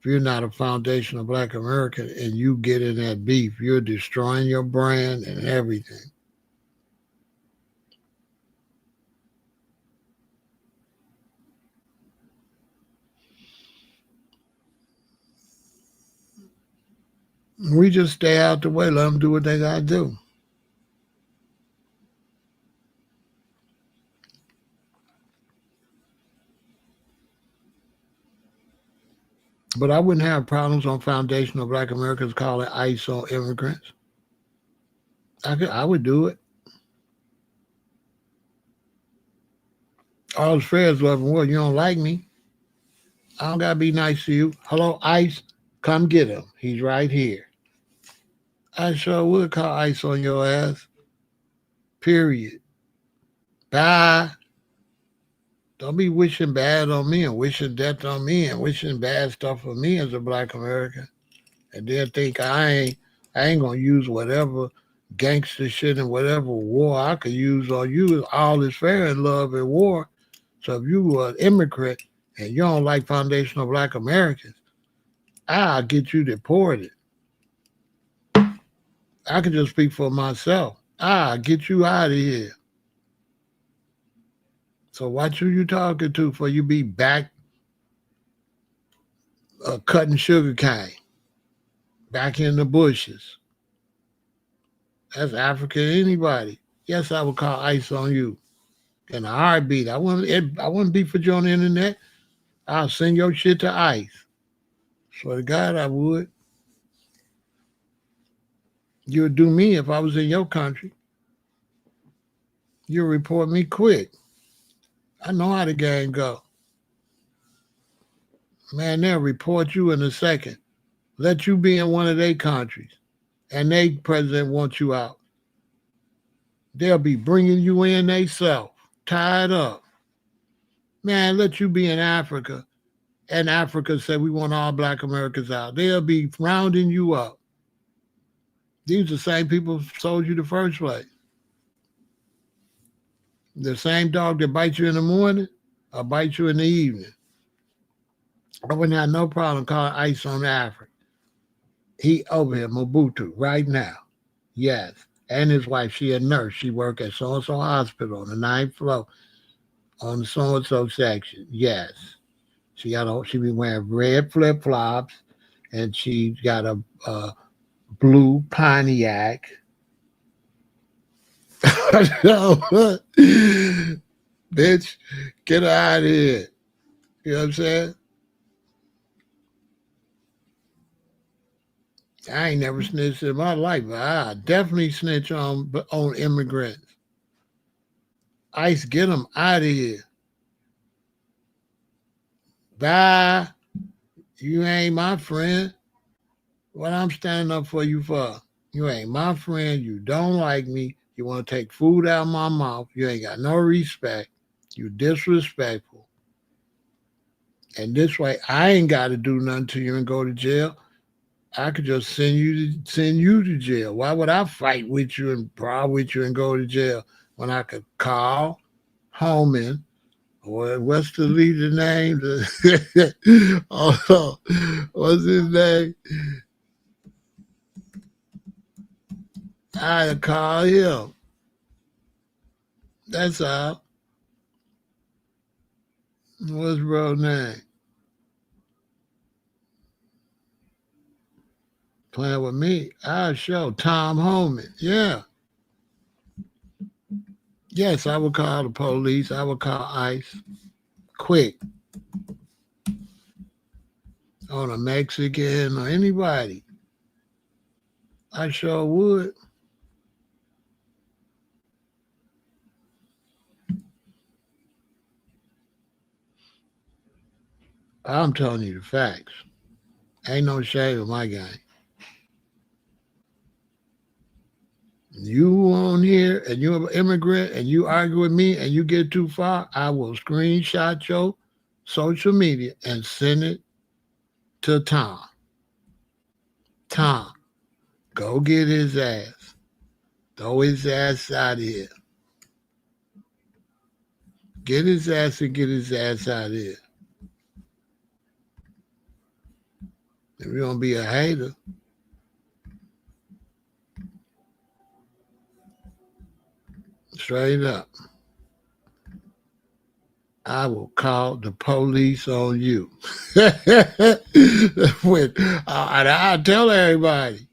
you're not a foundational black American and you get in that beef, you're destroying your brand and everything. We just stay out the way, let them do what they got to do. But I wouldn't have problems on foundational black Americans calling ICE on immigrants. I would do it. All his friends love him. Well, you don't like me. I don't gotta be nice to you. Hello, ICE, come get him. He's right here. I sure would call ICE on your ass. Period. Bye. Don't be wishing bad on me and wishing death on me and wishing bad stuff for me as a black American. And then think I ain't gonna use whatever gangster shit and whatever war I could use on you. All is fair in love and war. So if you were an immigrant and you don't like foundational black Americans, I'll get you deported. I can just speak for myself. I'll get you out of here. So watch who you talking to for you be back cutting sugar cane, back in the bushes. That's African anybody. Yes, I would call ICE on you in a heartbeat. I wouldn't be for you on the internet. I'll send your shit to ICE. Swear to God, I would. You would do me if I was in your country. You'll report me quick. I know how the game go. Man, they'll report you in a second. Let you be in one of their countries, and they president wants you out. They'll be bringing you in themselves, tied up. Man, let you be in Africa, and Africa said we want all black Americans out. They'll be rounding you up. These are the same people who sold you the first place. The same dog that bites you in the morning or bites you in the evening. I wouldn't have no problem calling ICE on Africa. He over here, Mobutu, right now. Yes. And his wife, she a nurse. She work at so-and-so hospital on the ninth floor on the so-and-so section. Yes. She be wearing red flip-flops and she got a blue Pontiac. Bitch, get her out of here. You know what I'm saying? I ain't never snitched in my life, but I definitely snitch on immigrants. ICE, get them out of here. Bye. You ain't my friend. What I'm standing up for you for? You ain't my friend. You don't like me. You want to take food out of my mouth. You ain't got no respect. You disrespectful. And this way, I ain't got to do nothing to you and go to jail. I could just send you to jail. Why would I fight with you and brawl with you and go to jail when I could call Holman or what's the leader name? Oh, what's his name? I call him. That's all. What's bro name? Playing with me. I'll show Tom Holman. Yeah. Yes, I would call the police. I would call ICE. Quick. On a Mexican or anybody. I sure would. I'm telling you the facts. Ain't no shade in my game. You on here and you're an immigrant and you argue with me and you get too far, I will screenshot your social media and send it to Tom. Tom, go get his ass. Throw his ass out of here. Get his ass and get his ass out of here. If you're gonna be a hater, straight up, I will call the police on you. I'll tell everybody.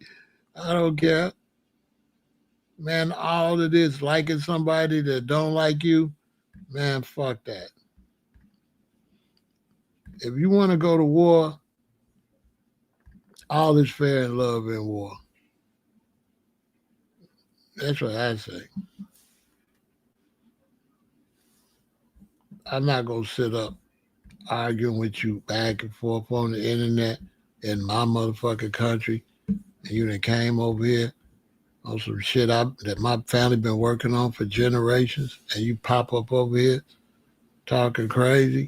I don't care. Man, all of this liking somebody that don't like you, man, fuck that. If you want to go to war, all is fair in love and war. That's what I say. I'm not going to sit up arguing with you back and forth on the internet in my motherfucking country. And you done came over here on some shit that my family been working on for generations. And you pop up over here talking crazy.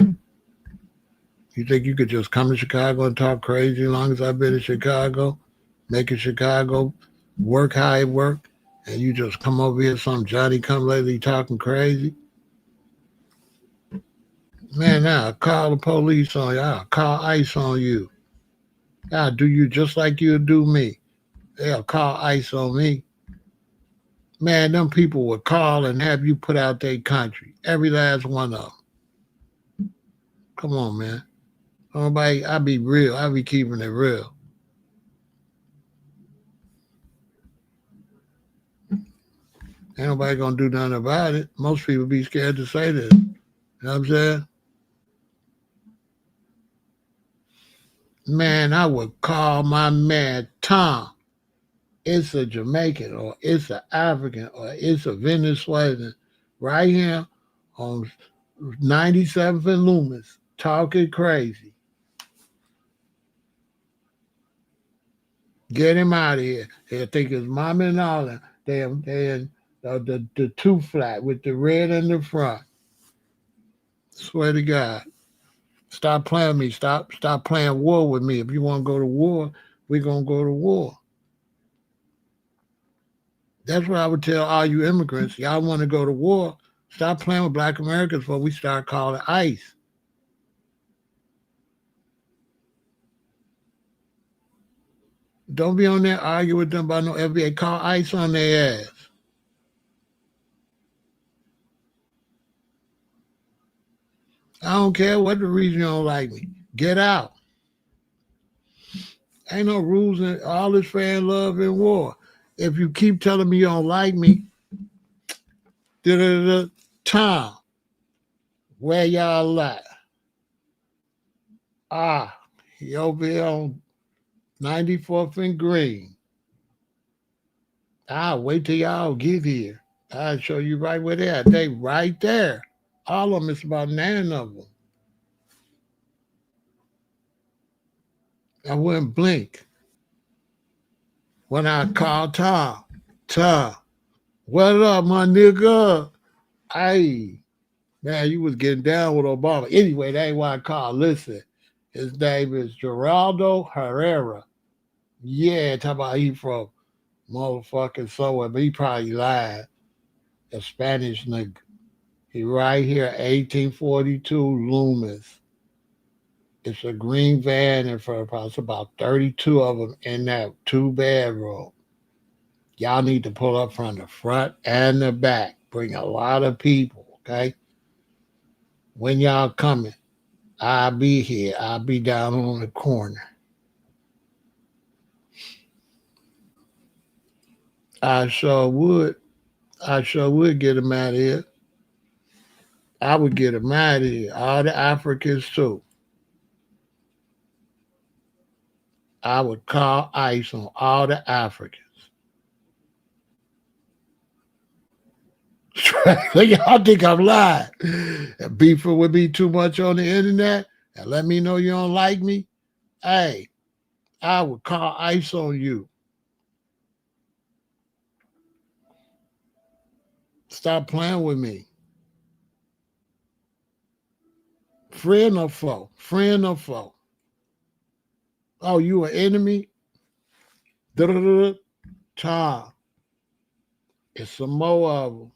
You think you could just come to Chicago and talk crazy as long as I've been in Chicago, making Chicago work how it worked, and you just come over here some Johnny come lately talking crazy? Man, now I'll call the police on you. I'll call ICE on you. I'll do you just like you'll do me. They'll call ICE on me. Man, them people would call and have you put out their country. Every last one of them. Come on, man. Nobody, I be real. I be keeping it real. Ain't nobody gonna do nothing about it. Most people be scared to say this. You know what I'm saying? Man, I would call my man Tom. It's a Jamaican or it's an African or it's a Venezuelan right here on 97th and Loomis talking crazy. Get him out of here. He'll think his mom and all that. The two flat with the red in the front. Swear to God. Stop playing with me. Stop playing war with me. If you want to go to war, we're going to go to war. That's what I would tell all you immigrants. Y'all want to go to war. Stop playing with black Americans before we start calling ICE. Don't be on there arguing with them about no FBA. Call ICE on their ass. I don't care what the reason you don't like me. Get out. Ain't no rules in all this fair and love and war. If you keep telling me you don't like me, Tom, where y'all at? He over here on 94th and Green. I'll wait till y'all get here. I'll show you right where they at. They right there. All of them, it's about 9 of them. I wouldn't blink. When I called Tom, what up, my nigga? Hey, man, you was getting down with Obama. Anyway, that ain't why I called. Listen, his name is Geraldo Herrera. Yeah, talk about he from motherfucking somewhere, but he probably lied. A Spanish nigga. He right here, 1842 Loomis. It's a green van in front of us, about 32 of them in that two-bedroom. Y'all need to pull up from the front and the back. Bring a lot of people, okay? When y'all coming, I'll be here. I'll be down on the corner. I sure would. I sure would get them out of here. I would get them out of here. All the Africans too. I would call ICE on all the Africans. Y'all think I'm lying. And beefing with me too much on the internet and let me know you don't like me. Hey, I would call ICE on you. Stop playing with me. Friend or foe? Friend or foe? Oh, you an enemy? Da-da-da-da. Tom. It's some more of them.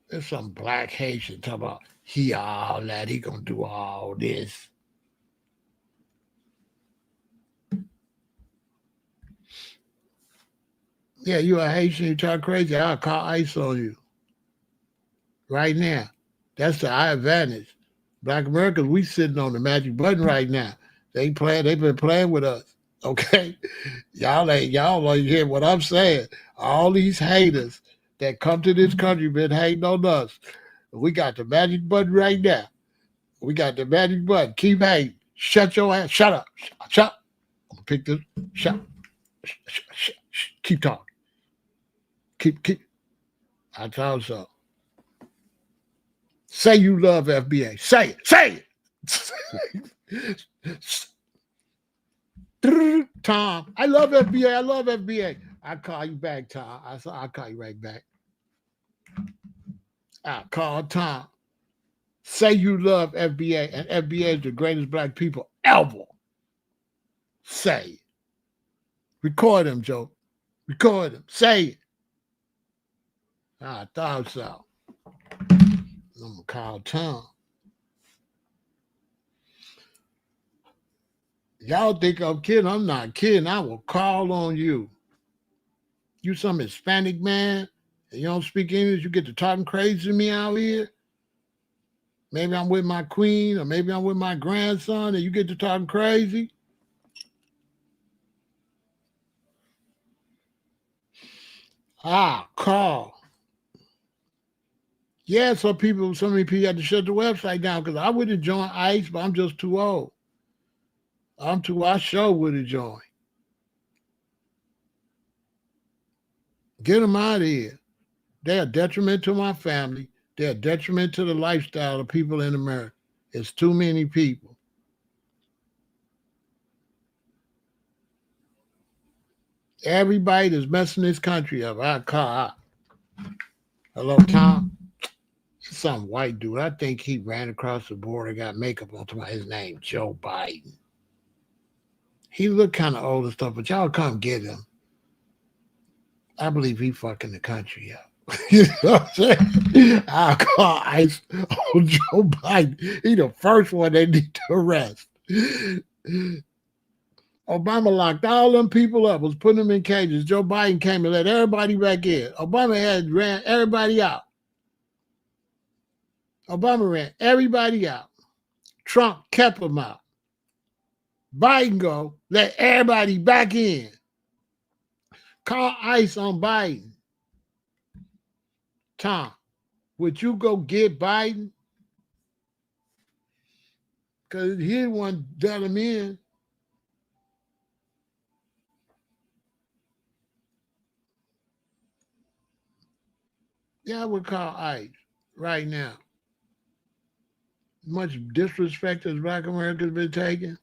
There's some black Haitian talking about he all that, he gonna do all this. Yeah, you a Haitian, you talk crazy, I'll call ICE on you right now. That's the advantage. Black Americans, we sitting on the magic button right now. They've been playing with us. Okay? Y'all ain't hear what I'm saying. All these haters that come to this country been hating on us. We got the magic button right now. We got the magic button. Keep hating. Shut your ass. Shut up. Shut up. I'm gonna pick this. Shut. Keep talking. Keep. I told so. Say you love FBA. Say it. Say it. Tom, I love FBA. I love FBA. I call you back, Tom. I'll call you right back. I call Tom. Say you love FBA, and FBA is the greatest black people ever. Say it. Record him, Joe. Record him. Say it. I thought so. I'm gonna call Tom. Y'all think I'm kidding? I'm not kidding. I will call on you. You some Hispanic man, and you don't speak English, you get to talking crazy to me out here. Maybe I'm with my queen, or maybe I'm with my grandson, and you get to talking crazy. Call. Yeah, so many people had to shut the website down because I would have joined ICE, but I'm just too old. I sure would have joined. Get them out of here. They're a detriment to my family. They're a detriment to the lifestyle of people in America. It's too many people. Everybody that's messing this country up, I call out. Hello, Tom. Some white dude. I think he ran across the border, got makeup on to his name, Joe Biden. He looked kind of old and stuff, but y'all come get him. I believe he fucking the country up. You know what I'm saying? I'll call ICE on Joe Biden. He the first one they need to arrest. Obama locked all them people up, was putting them in cages. Joe Biden came and let everybody back in. Obama had ran everybody out. Obama ran everybody out. Trump kept them out. Biden go, let everybody back in. Call ICE on Biden. Tom, would you go get Biden? Because he didn't want to let him in. Yeah, I would call ICE right now. Much disrespect as Black America's been taken.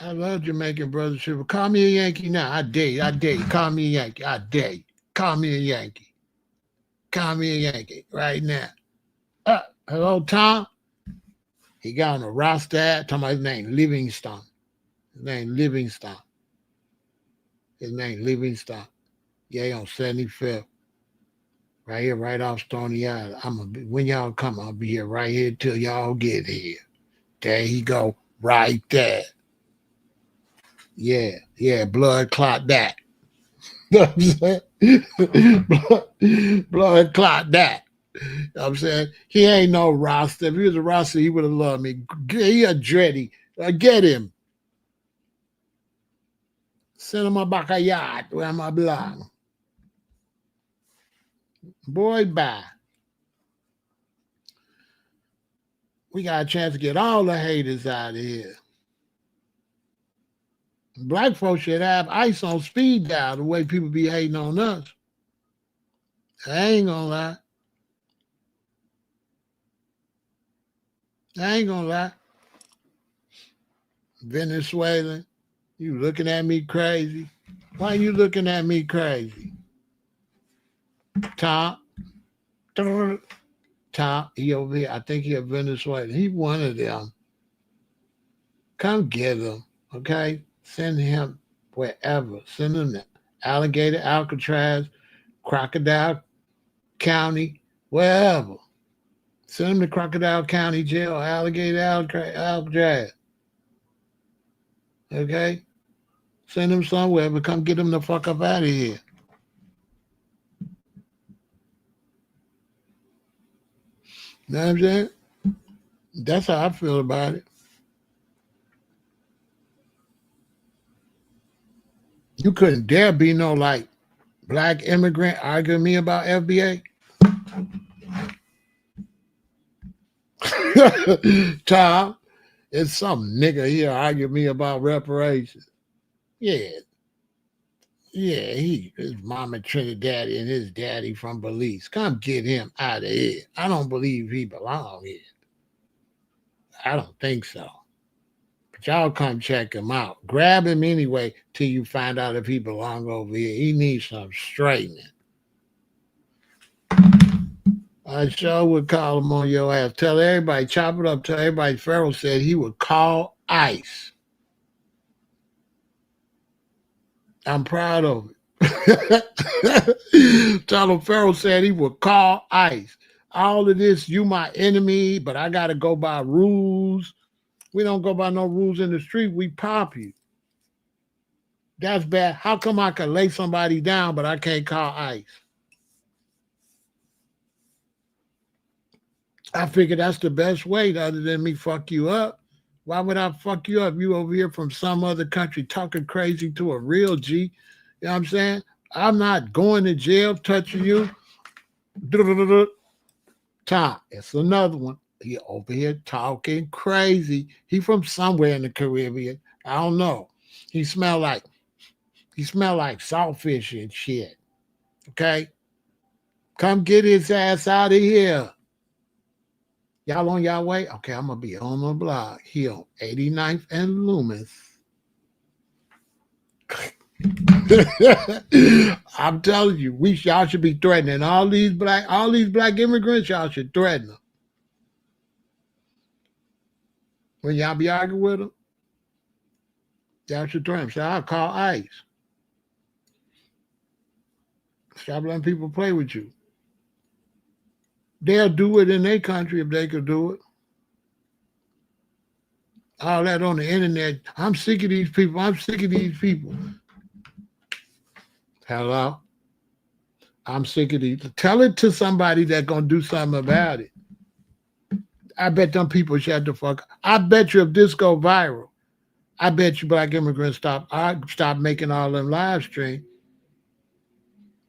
I love Jamaican brothers. Call me a Yankee now. I dare you. I dare you. Call me a Yankee. I dare you. Call me a Yankee. Call me a Yankee right now. Hello, Tom. He got on a roster. Talking about his name, Livingstone. His name, Livingstone. His name, Livingstone. Yeah, he on 75th. Right here, right off Stony Island. When y'all come, I'll be here right here till y'all get here. There he go. Right there. Yeah, blood clot that. blood, blood clot that. You know what I'm saying? He ain't no roster. If he was a roster, he would have loved me. He a dready. Get him. Send him a backyard where I belong. Boy, bye. We got a chance to get all the haters out of here. Black folks should have ice on speed dial the way people be hating on us. I ain't gonna lie. I ain't gonna lie. Venezuelan, you looking at me crazy? Why you looking at me crazy? Tom, he over here. I think he a Venezuelan. He one of them. Come get him, okay? Send him wherever. Send him to Alligator, Alcatraz, Crocodile County, wherever. Send him to Crocodile County Jail, Alligator, Alcatraz. Okay? Send him somewhere, but come get him the fuck up out of here. You know what I'm saying? That's how I feel about it. You couldn't dare be no like black immigrant arguing me about FBA. Tom, it's some nigga here arguing me about reparations. Yeah, his mama Trinidad and his daddy from Belize. Come get him out of here. I don't believe he belongs here. I don't think so. But y'all come check him out. Grab him anyway till you find out if he belongs over here. He needs some straightening. I sure would call him on your ass. Tell everybody, chop it up. Tell everybody Pharaoh said he would call ICE. I'm proud of it. Tell him Pharaoh said he would call ICE. All of this, you my enemy, but I got to go by rules. We don't go by no rules in the street. We pop you. That's bad. How come I can lay somebody down, but I can't call ICE? I figure that's the best way other than me fuck you up. Why would I fuck you up? You over here from some other country talking crazy to a real G. You know what I'm saying? I'm not going to jail touching you. Tom, it's another one. He over here talking crazy. He from somewhere in the Caribbean. I don't know. He smell like saltfish and shit. Okay? Come get his ass out of here. Y'all on y'all way? Okay, I'm going to be on the block. He on 89th and Loomis. I'm telling you, y'all should be threatening all these black immigrants. Y'all should threaten them. When y'all be arguing with them, y'all should threaten them. So I'll call ICE. Stop letting people play with you. They'll do it in their country if they could do it. All that on the internet. I'm sick of these people. Hello? I'm sick of these. Tell it to somebody that's going to do something about it. I bet them people shut the fuck up. I bet you if this go viral, I bet you black immigrants stop making all them live streams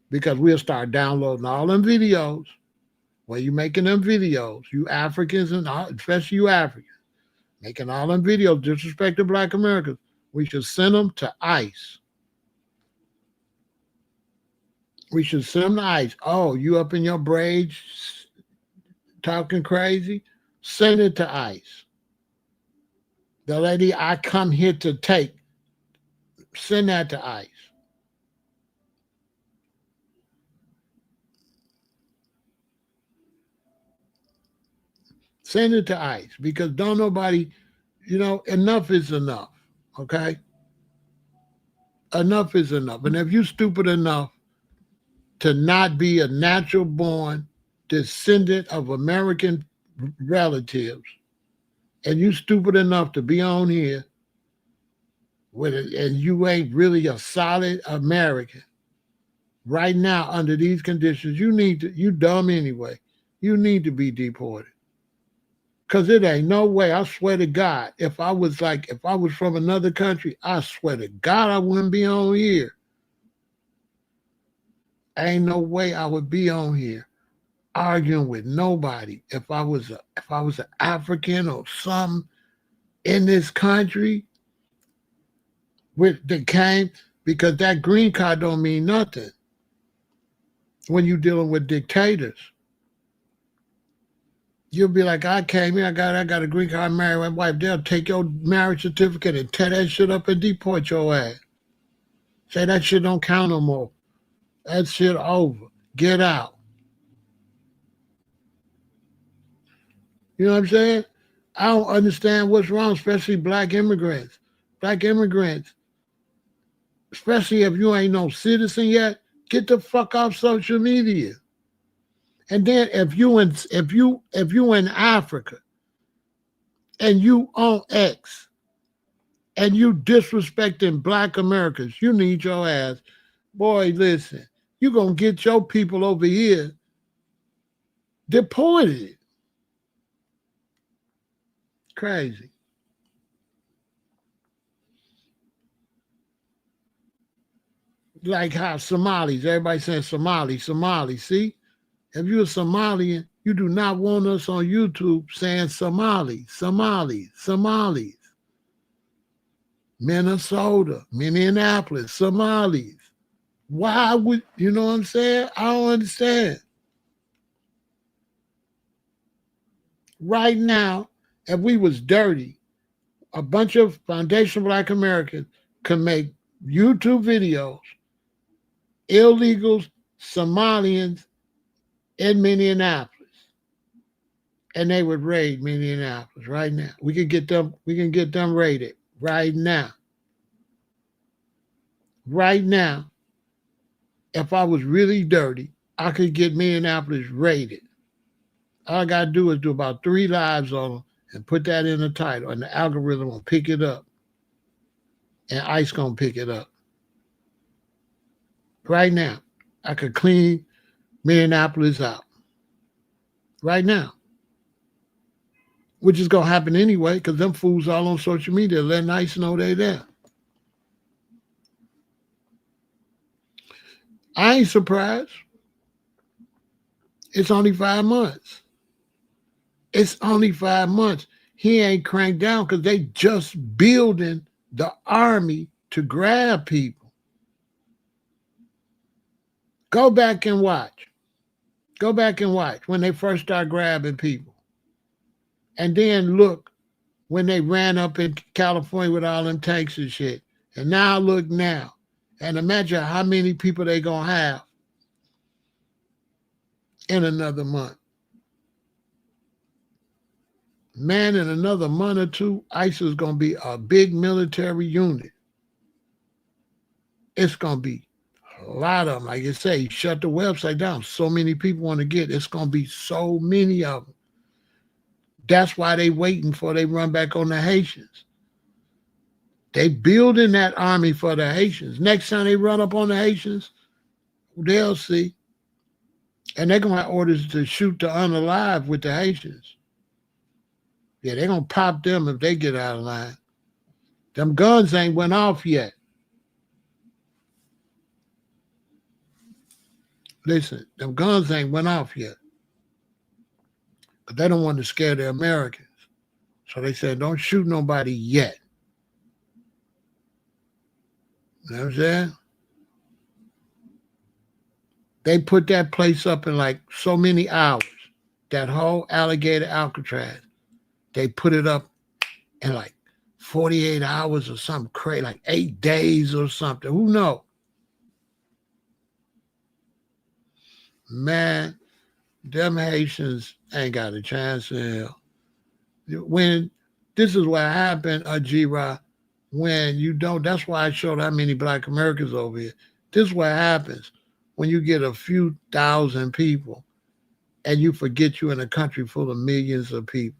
because we'll start downloading all them videos. When you making them videos, you Africans and especially you Africans, making all them videos disrespect to black Americans, we should send them to ICE. We should send them to ICE. Oh, you up in your braids talking crazy? Send it to ICE. The lady I come here to take, send that to ICE. Send it to ICE because don't nobody, enough is enough. Okay? Enough is enough. And if you stupid enough to not be a natural born descendant of American relatives, and you stupid enough to be on here with it, and you ain't really a solid American, right now under these conditions, you dumb anyway. You need to be deported. Cause it ain't no way, I swear to God, if I was from another country, I swear to God I wouldn't be on here. Ain't no way I would be on here arguing with nobody if I was an African or something in this country with that came, because that green card don't mean nothing when you're dealing with dictators. You'll be like, I came here, I got a green card, married my wife. They'll take your marriage certificate and tear that shit up and deport your ass. Say that shit don't count no more. That shit over. Get out. You know what I'm saying? I don't understand what's wrong, especially black immigrants. Black immigrants, especially if you ain't no citizen yet, get the fuck off social media. And then if you in Africa and you own X and you disrespecting black Americans, you need your ass. Boy, listen, you gonna get your people over here deported. Crazy. Like how Somalis, everybody saying Somali. See? If you're a Somalian, you do not want us on YouTube saying Somalis. Minnesota, Minneapolis, Somalis. Why would, you know what I'm saying? I don't understand. Right now, if we was dirty, a bunch of foundational black Americans can make YouTube videos, illegals, Somalians in Minneapolis. And they would raid Minneapolis right now. We can get them raided right now. Right now, if I was really dirty, I could get Minneapolis raided. All I gotta do is do about 3 lives on them and put that in the title, and the algorithm will pick it up. And ICE gonna pick it up. Right now, I could clean Minneapolis out. Right now. Which is gonna happen anyway, because them fools all on social media letting ICE know they there. I ain't surprised. It's only 5 months. It's only 5 months. He ain't cranked down because they just building the army to grab people. Go back and watch. Go back and watch when they first start grabbing people. And then look when they ran up in California with all them tanks and shit. And now look now. And imagine how many people they gonna have in another month. Man, in another month or two, ICE is gonna be a big military unit. It's gonna be a lot of them. Like you say, shut the website down. So many people want to get. It's gonna be so many of them. That's why they waiting for they run back on the Haitians. They building that army for the Haitians. Next time they run up on the Haitians, they'll see. And they're going to have orders to shoot the unalive with the Haitians. Yeah, they're going to pop them if they get out of line. Them guns ain't went off yet. Listen, them guns ain't went off yet. But they don't want to scare the Americans. So they said, don't shoot nobody yet. You know what I'm saying? They put that place up in like so many hours. That whole alligator Alcatraz. They put it up in like 48 hours or something crazy, like 8 days or something. Who knows? Man, them Haitians ain't got a chance in hell. When this is what happened, G-Ra, when you don't, that's why I showed how many Black Americans over here. This is what happens when you get a few thousand people and you forget you're in a country full of millions of people.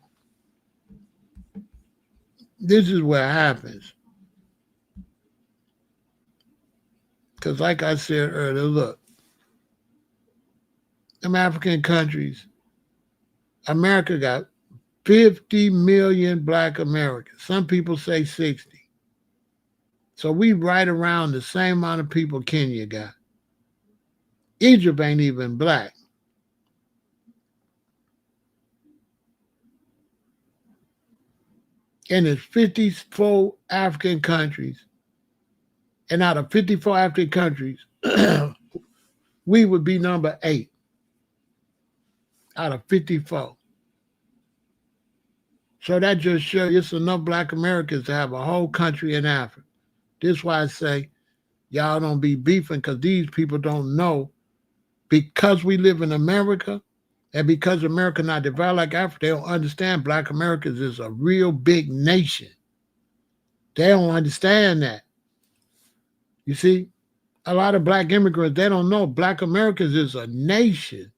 This is what happens. Because like I said earlier, look, them African countries, America got 50 million Black Americans. Some people say 60. So we right around the same amount of people Kenya got. Egypt ain't even Black. And there's 54 African countries. And out of 54 African countries, we would be number 8 out of 54. So that just shows it's enough Black Americans to have a whole country in Africa. This is why I say y'all don't be beefing, because these people don't know. Because we live in America and because America not developed like Africa, they don't understand Black Americans is a real big nation. They don't understand that. You see, a lot of Black immigrants, they don't know Black Americans is a nation.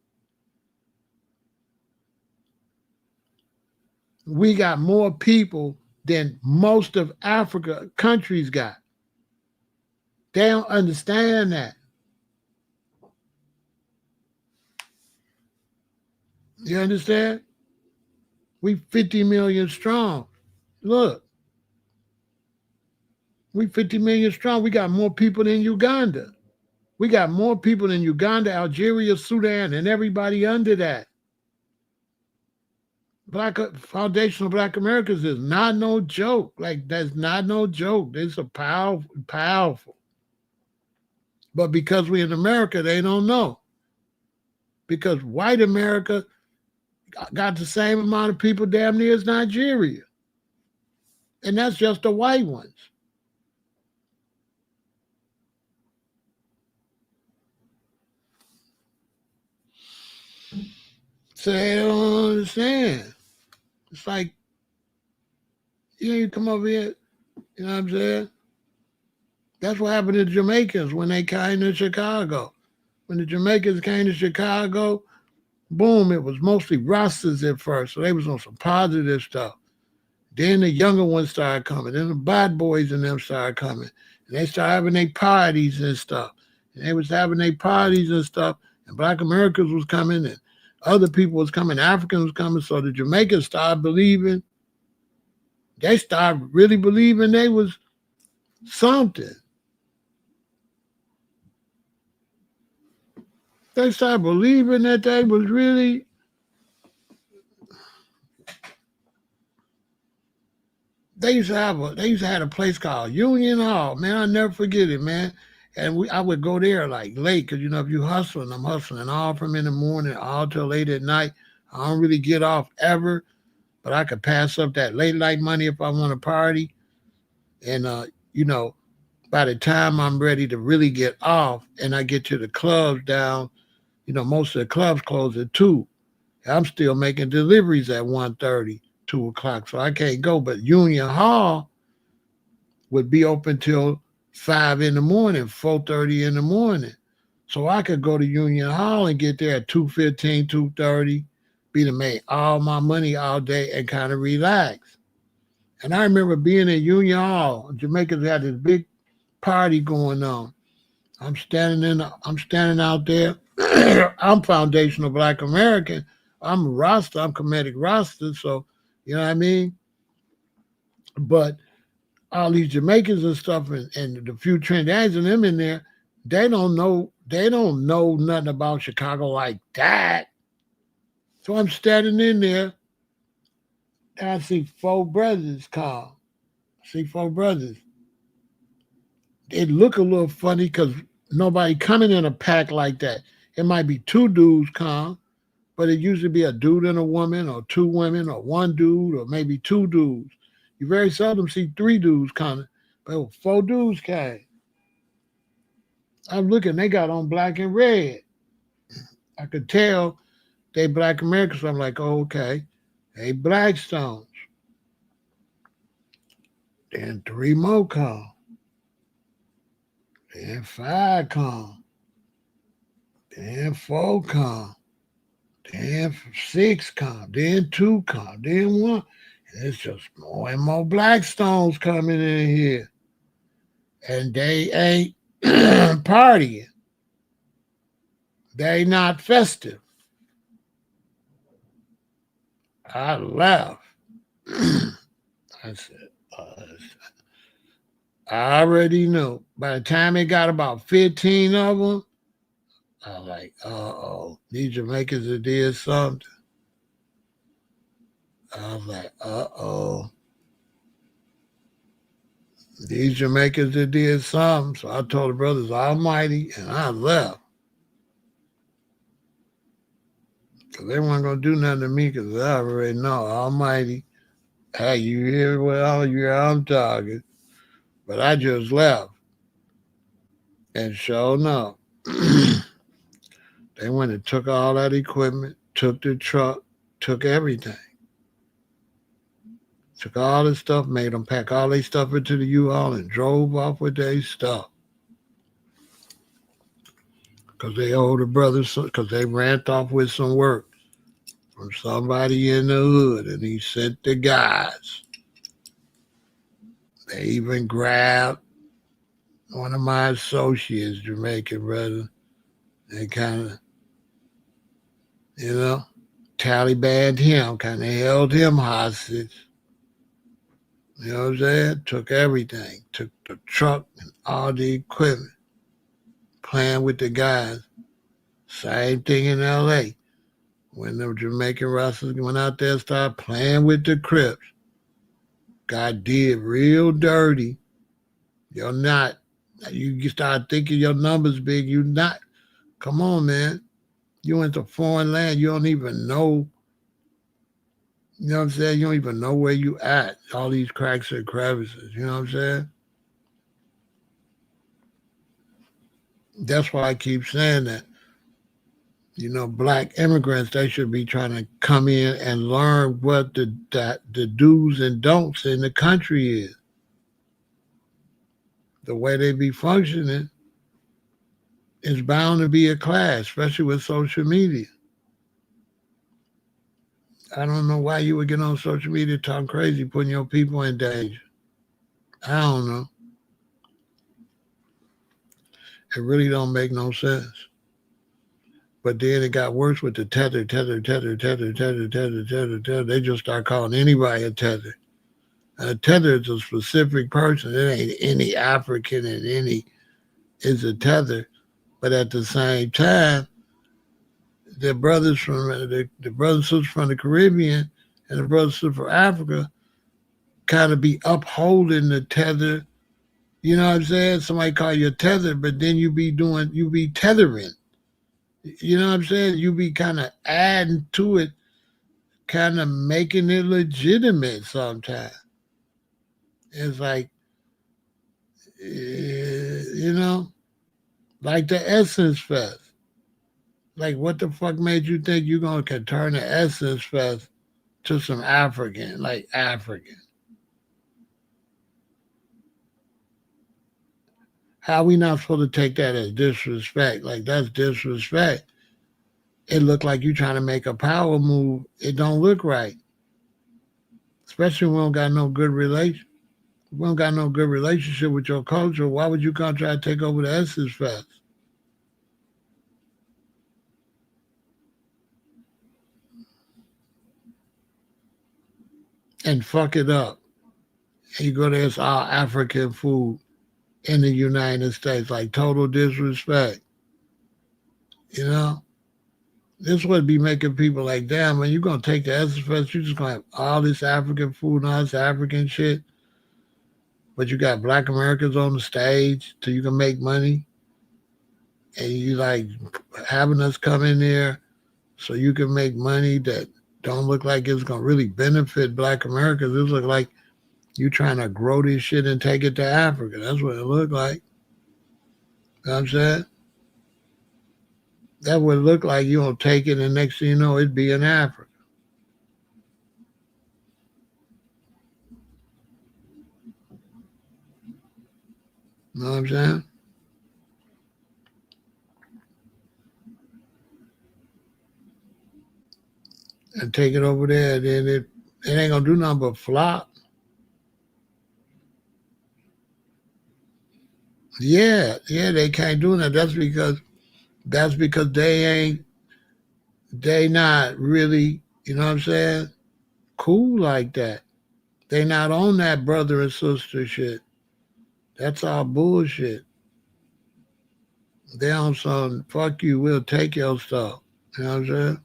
We got more people than most of Africa countries got. They don't understand that. You understand? We 50 million strong. Look, we 50 million strong. We got more people than Uganda. We got more people than Uganda, Algeria, Sudan, and everybody under that. Foundational Black Americans is not no joke. Like, that's not no joke. It's a powerful. But because we in America, they don't know. Because white America got the same amount of people damn near as Nigeria. And that's just the white ones. So they don't understand. It's like, you come over here, you know what I'm saying? That's what happened to Jamaicans when they came to Chicago. When the Jamaicans came to Chicago, boom, it was mostly Rastas at first. So they was on some positive stuff. Then the younger ones started coming. Then the bad boys and them started coming. And they started having their parties and stuff. And they was having their parties and stuff. And Black Americans was coming and other people was coming. Africans was coming. So the Jamaicans started believing. They started really believing they was something. They started believing that they was really. They used to have a place called Union Hall. Man, I'll never forget it, man. And I would go there like late, because, you know, if you hustling, I'm hustling all from in the morning all till late at night. I don't really get off ever, but I could pass up that late night money if I want to party. And, you know, by the time I'm ready to really get off and I get to the clubs down, you know, most of the clubs close at 2. I'm still making deliveries at 1:30, 2 o'clock, so I can't go. But Union Hall would be open till 5 in the morning, 4:30 in the morning. So I could go to Union Hall and get there at 2:15, 2:30, be to make all my money all day and kind of relax. And I remember being in Union Hall. Jamaicans had this big party going on. I'm standing out there. I'm foundational Black American. I'm a Rasta. I'm Kemetic Rasta. So, you know what I mean? But all these Jamaicans and stuff and the few Trinidadians and them in there, they don't know nothing about Chicago like that. So I'm standing in there and I see 4 brothers come. See 4 brothers. It look a little funny because nobody coming in a pack like that. It might be 2 dudes come, but it usually be a dude and a woman, or 2 women, or 1 dude, or maybe 2 dudes. You very seldom see 3 dudes coming, but 4 dudes came. I'm looking, they got on black and red. I could tell they black Americans. I'm like, oh, okay. They Blackstones. Then 3 more come. Then 5 come. Then 4 come. Then 6 come. Then 2 come. Then 1. And it's just more and more Blackstones coming in here. And they ain't partying. They not festive. I laughed. I said, I already knew. By the time it got about 15 of them, I was like, uh-oh, these Jamaicans that did something. I was like, uh-oh. These Jamaicans that did something. So I told the brothers Almighty, and I left. Because they weren't going to do nothing to me because I already know Almighty. Hey, you hear well, you hear I'm talking. But I just left. And sure enough, they went and took all that equipment, took the truck, took everything. Took all this stuff, made them pack all their stuff into the U-Haul and drove off with their stuff. Because they owed the brothers, because they ran off with some work from somebody in the hood, and he sent the guys. They even grabbed one of my associates, Jamaican brother. They kind of, Talibaned him, kind of held him hostage. You know what I'm saying? Took everything. Took the truck and all the equipment. Playing with the guys. Same thing in L.A. When the Jamaican rustlers went out there and started playing with the Crips. Got did real dirty. You're not. You start thinking your numbers big. You not. Come on, man. You went to foreign land. You don't even know. You know what I'm saying? You don't even know where you at. All these cracks and crevices. You know what I'm saying? That's why I keep saying that. Black immigrants, they should be trying to come in and learn what the do's and don'ts in the country is. The way they be functioning is bound to be a clash, especially with social media. I don't know why you would get on social media talking crazy, putting your people in danger. I don't know. It really don't make no sense. But then it got worse with the tether. They just start calling anybody a tether. And a tether is a specific person. It ain't any African and any is a tether. But at the same time, the brothers from the brothers and sisters from the Caribbean and the brothers and sisters from Africa kind of be upholding the tether. You know what I'm saying? Somebody call you a tether, but then you be tethering. You know what I'm saying? You be kind of adding to it, kind of making it legitimate sometimes. It's like, like the Essence Fest. Like, what the fuck made you think you're going to turn the Essence Fest to some African, like African? How we not supposed to take that as disrespect? Like, that's disrespect. It look like you trying to make a power move. It don't look right. Especially when we don't got no good relation. We don't got no good relationship with your culture. Why would you come try to take over the Essence Fest? And fuck it up. And you go there, it's all African food in the United States. Like total disrespect. This would be making people like, damn, man, you're going to take the Essence Fest, you're just going to have all this African food and all this African shit. But you got Black Americans on the stage so you can make money. And you like having us come in there so you can make money that don't look like it's going to really benefit Black Americans. It look like You trying to grow this shit and take it to Africa. That's what it looked like. You know what I'm saying? That would look like you don't take it and next thing you know, it'd be in Africa. You know what I'm saying? And take it over there, then it ain't gonna do nothing but flop. Yeah, they can't do that. That's because they not really, you know what I'm saying, cool like that. They not on that brother and sister shit. That's all bullshit. They on some fuck you, we'll take your stuff. You know what I'm saying?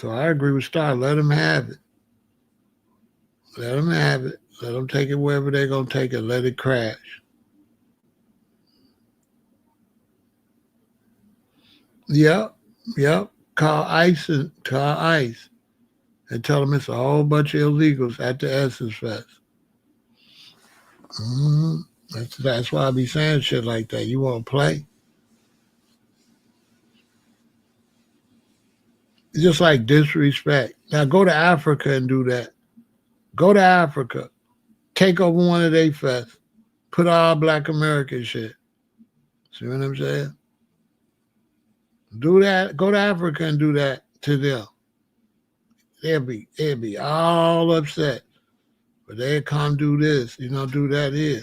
So I agree with Star. Let them have it. Let them have it. Let them take it wherever they're gonna take it. Let it crash. Yep, yep. Call ICE and tell them it's a whole bunch of illegals at the Essence Fest. Mm-hmm. That's why I be saying shit like that. You won't play. It's just like disrespect. Now go to Africa and do that. Go to Africa. Take over one of their fests. Put all black American shit. See what I'm saying? Do that. Go to Africa and do that to them. They'll be all upset. But they come do this, do that here.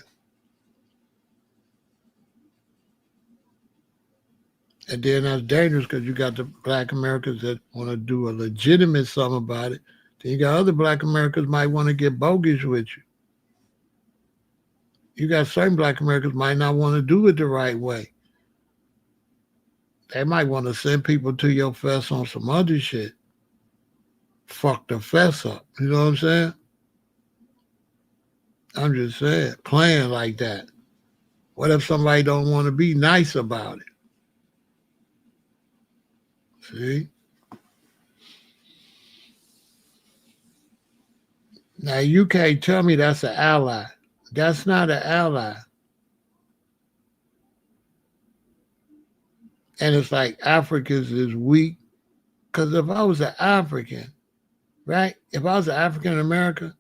And then that's dangerous because you got the black Americans that want to do a legitimate something about it. Then you got other black Americans might want to get bogus with you. You got certain black Americans might not want to do it the right way. They might want to send people to your fest on some other shit. Fuck the fest up. You know what I'm saying? I'm just saying, playing like that. What if somebody don't want to be nice about it? See? Now you can't tell me that's an ally. That's not an ally. And it's like Africans is weak. Because if I was an African, right? If I was an African in America,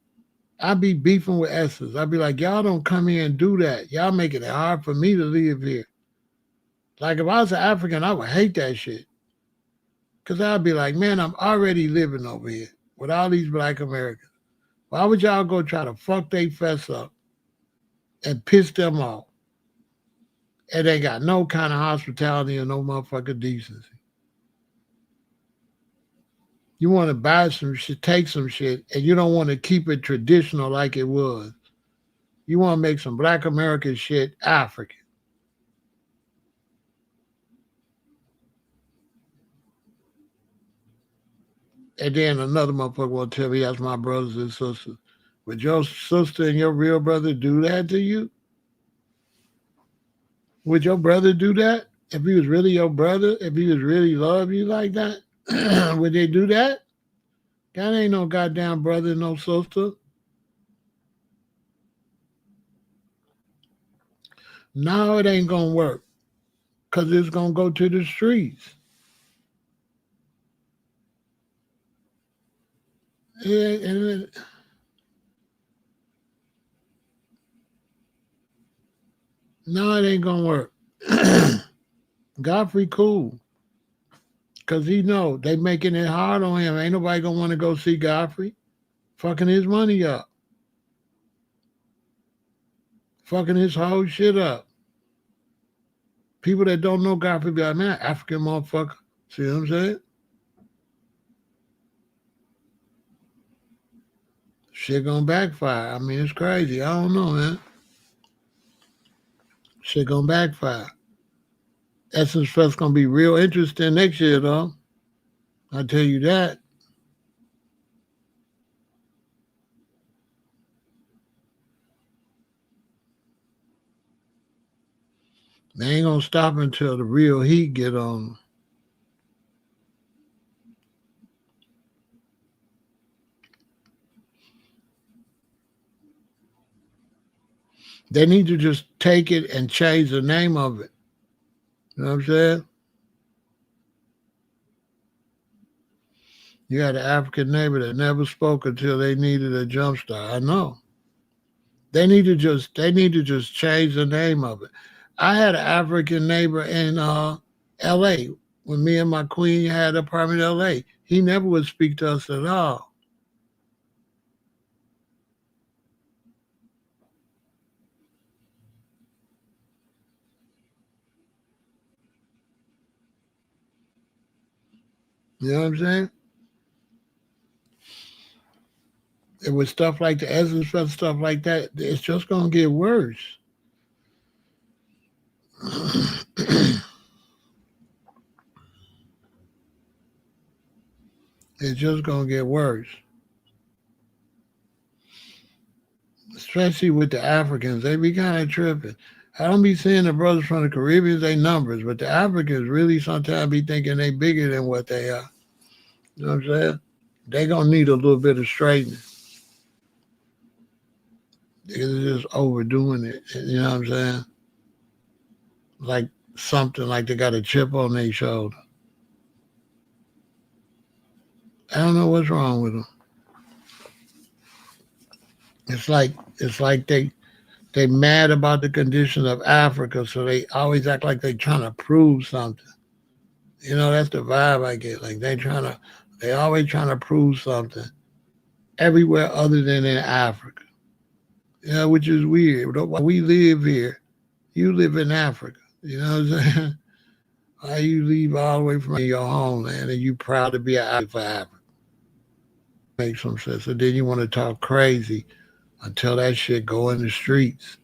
I'd be beefing with Essence. I'd be like, y'all don't come here and do that. Y'all making it hard for me to live here. Like if I was an African, I would hate that shit. Because I'd be like, man, I'm already living over here with all these black Americans. Why would y'all go try to fuck they fess up and piss them off? And they got no kind of hospitality or no motherfucking decency. You want to buy some shit, take some shit, and you don't want to keep it traditional like it was. You want to make some black American shit African. And then another motherfucker will tell me that's my brothers and sisters. Would your sister and your real brother do that to you? Would your brother do that? If he was really your brother, if he was really love you like that, would they do that? That ain't no goddamn brother, no sister. No, it ain't gonna work. Cause it's gonna go to the streets. Yeah, no, it ain't gonna work. Godfrey cool. Cause he know they making it hard on him. Ain't nobody gonna want to go see Godfrey. Fucking his money up. Fucking his whole shit up. People that don't know Godfrey be like, man, African motherfucker. See what I'm saying? Shit gonna backfire. I mean, it's crazy. I don't know, man. Shit gonna backfire. Essence Fest gonna be real interesting next year, though. I tell you that. They ain't gonna stop until the real heat get on. They need to just take it and change the name of it. You know what I'm saying? You had an African neighbor that never spoke until they needed a jump start. I know. They need to just change the name of it. I had an African neighbor in LA when me and my queen had an apartment in LA. He never would speak to us at all. You know what I'm saying? And with stuff like the essence stuff like that, it's just gonna get worse. It's just gonna get worse. Especially with the Africans, they be kind of tripping. I don't be seeing the brothers from the Caribbean, they numbers, but the Africans really sometimes be thinking they bigger than what they are. You know what I'm saying? They gonna need a little bit of straightening. They're just overdoing it. You know what I'm saying? Like something like they got a chip on their shoulder. I don't know what's wrong with them. It's like they mad about the condition of Africa, so they always act like they trying to prove something. You know, that's the vibe I get. Like they always trying to prove something everywhere other than in Africa. You know, which is weird. We live here. You live in Africa. You know what I'm saying? Why you leave all the way from your homeland and you proud to be an African for Africa? Makes some sense. And then you want to talk crazy until that shit go in the streets.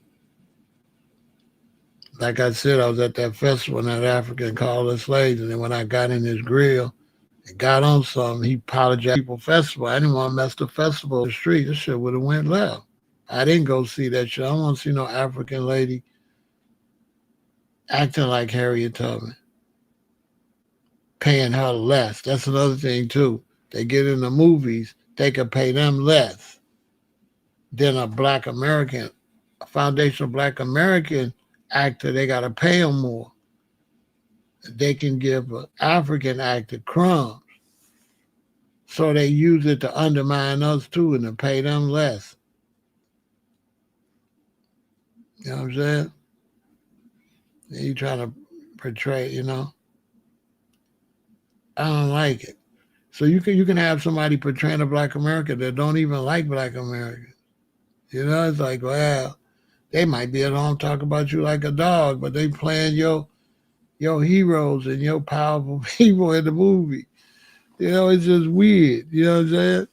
Like I said, I was at that festival and that African called us slaves. And then when I got in his grill and got on something, he apologized people festival. I didn't want to mess the festival in the street. This shit would have went left. I didn't go see that shit. I don't want to see no African lady acting like Harriet Tubman, paying her less. That's another thing too. They get in the movies, they can pay them less than a black American, a foundational black American actor. They got to pay them more. They can give an African actor crumbs. So they use it to undermine us too and to pay them less. You know what I'm saying? And you trying to portray, you know? I don't like it. So you can have somebody portraying a black American that don't even like black Americans. You know, it's like, well, they might be at home talking about you like a dog, but they playing your heroes and your powerful people in the movie. You know, it's just weird. You know what I'm saying?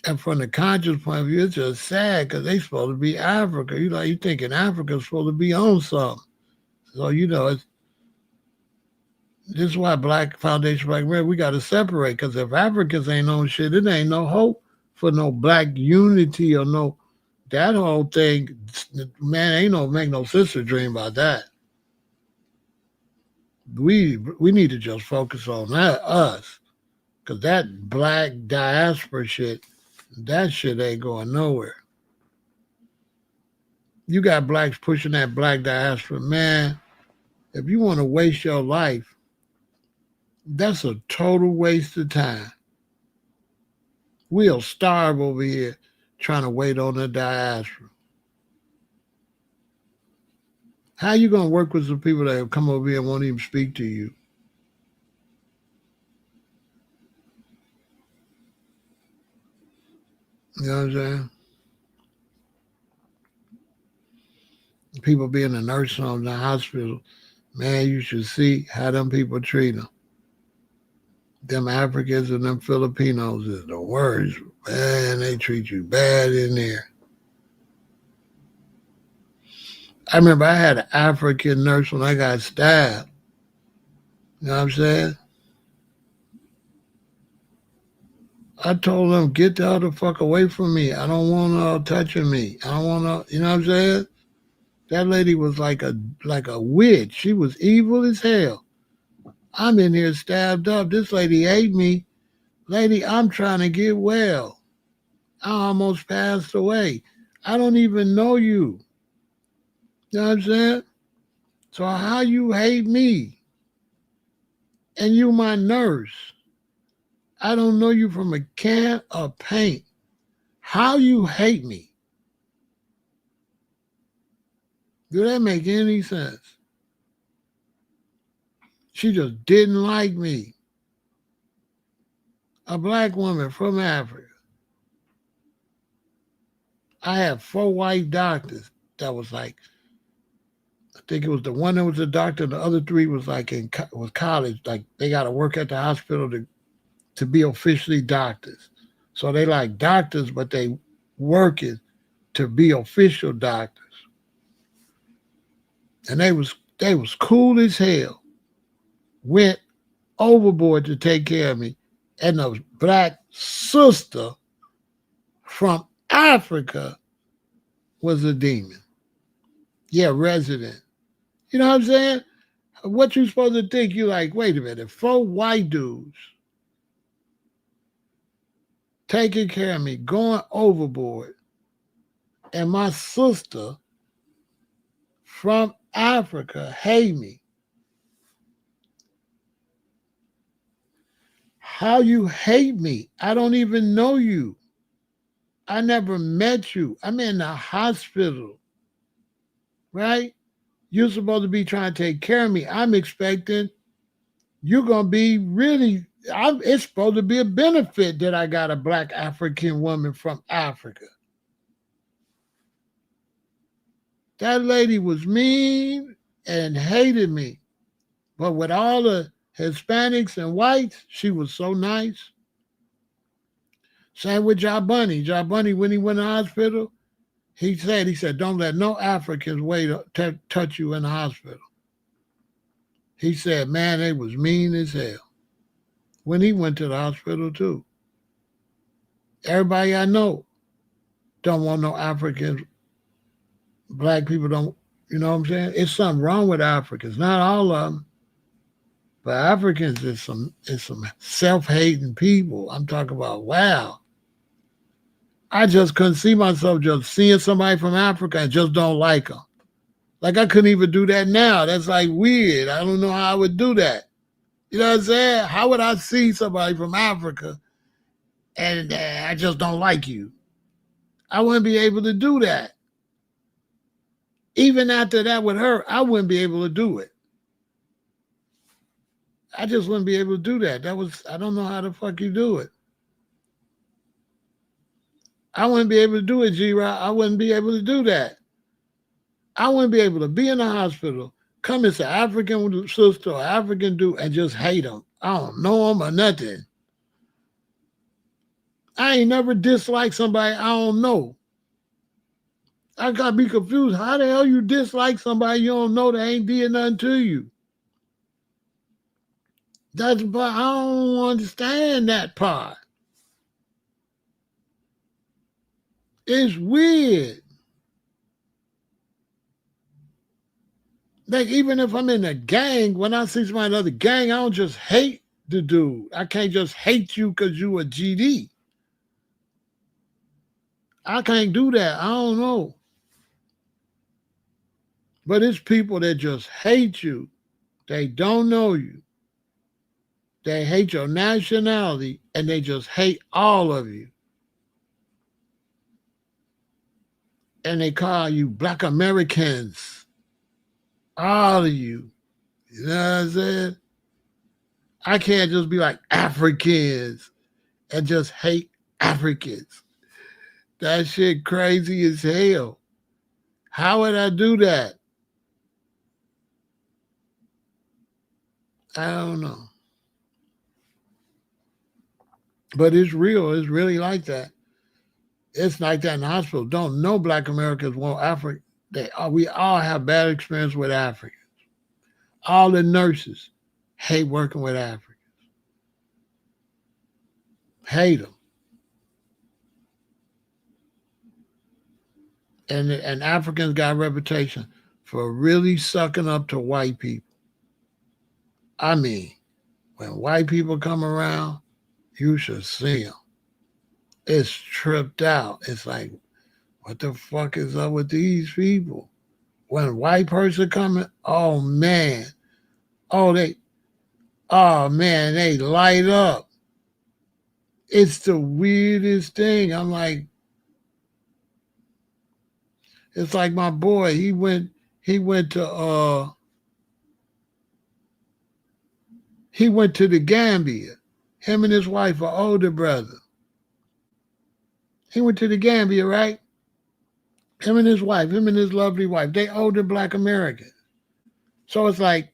And from the conscious point of view, it's just sad because they supposed to be Africa. You thinking Africa's supposed to be on something. So, you know, this is why Black Foundation Black America, we got to separate, because if Africans ain't on shit, it ain't no hope for no black unity or no, that whole thing, man, make no sense to dream about that. We need to just focus on that, us, because that black diaspora shit, that shit ain't going nowhere. You got blacks pushing that black diaspora, man. If you want to waste your life, that's a total waste of time. We'll starve over here trying to wait on the diaspora. How you going to work with some people that come over here and won't even speak to you? You know what I'm saying? People be in the nursing home, the hospital, man, you should see how them people treat them. Them Africans and them Filipinos is the worst. Man, they treat you bad in there. I remember I had an African nurse when I got stabbed. You know what I'm saying? I told them, get the other fuck away from me. I don't want her touching me. I don't want to, you know what I'm saying? That lady was like a witch. She was evil as hell. I'm in here stabbed up. This lady ate me. Lady, I'm trying to get well. I almost passed away. I don't even know you. You know what I'm saying? So how you hate me and you my nurse? I don't know you from a can of paint. How you hate me? Do that make any sense? She just didn't like me. A black woman from Africa. I had 4 white doctors that was like, I think it was the one that was a doctor, the other 3 was like was college. Like they got to work at the hospital to be officially doctors. So they like doctors, but they working to be official doctors. And they was cool as hell. Went overboard to take care of me. And the black sister from Africa was a demon. Yeah, resident. You know what I'm saying? What you supposed to think? You like, wait a minute, 4 white dudes taking care of me, going overboard, and my sister from Africa hate me. How you hate me? I don't even know you. I never met you. I'm in the hospital, right? You're supposed to be trying to take care of me. I'm expecting you're going to be really, it's supposed to be a benefit that I got a black African woman from Africa. That lady was mean and hated me. But with all the Hispanics and whites, she was so nice. Same with Jabunny. Jabunny, when he went to the hospital, he said, don't let no Africans touch you in the hospital. He said, man, they was mean as hell. When he went to the hospital too. Everybody I know don't want no Africans. Black people don't, you know what I'm saying? It's something wrong with Africans. Not all of them. But Africans is some self-hating people. I'm talking about, wow. I just couldn't see myself just seeing somebody from Africa and just don't like them. Like I couldn't even do that now. That's like weird. I don't know how I would do that. You know what I'm saying? How would I see somebody from Africa and I just don't like you? I wouldn't be able to do that. Even after that with her, I wouldn't be able to do it. I just wouldn't be able to do that. I don't know how the fuck you do it. I wouldn't be able to do it, G-Rock. I wouldn't be able to do that. I wouldn't be able to be in the hospital, come as an African sister or African dude and just hate them. I don't know them or nothing. I ain't never disliked somebody I don't know. I got to be confused. How the hell you dislike somebody you don't know that ain't did nothing to you? But I don't understand that part. It's weird. Like, even if I'm in a gang, when I see somebody in another gang, I don't just hate the dude. I can't just hate you because you a GD. I can't do that. I don't know. But it's people that just hate you. They don't know you. They hate your nationality and they just hate all of you. And they call you Black Americans. All of you. You know what I'm saying? I can't just be like Africans and just hate Africans. That shit crazy as hell. How would I do that? I don't know. But it's real. It's really like that. It's like that in the hospital. Don't no black Americans want Africa. We all have bad experience with Africans. All the nurses hate working with Africans. Hate them. And Africans got a reputation for really sucking up to white people. I mean, when white people come around, you should see them. it's tripped out. It's like, what the fuck is up with these people? When a white person coming, oh man, oh they, oh man, they light up. It's the weirdest thing. I'm like, it's like my boy. He went to the Gambia. Him and his wife, an older brother. He went to the Gambia, right? Him and his wife, him and his lovely wife. They older black Americans. So it's like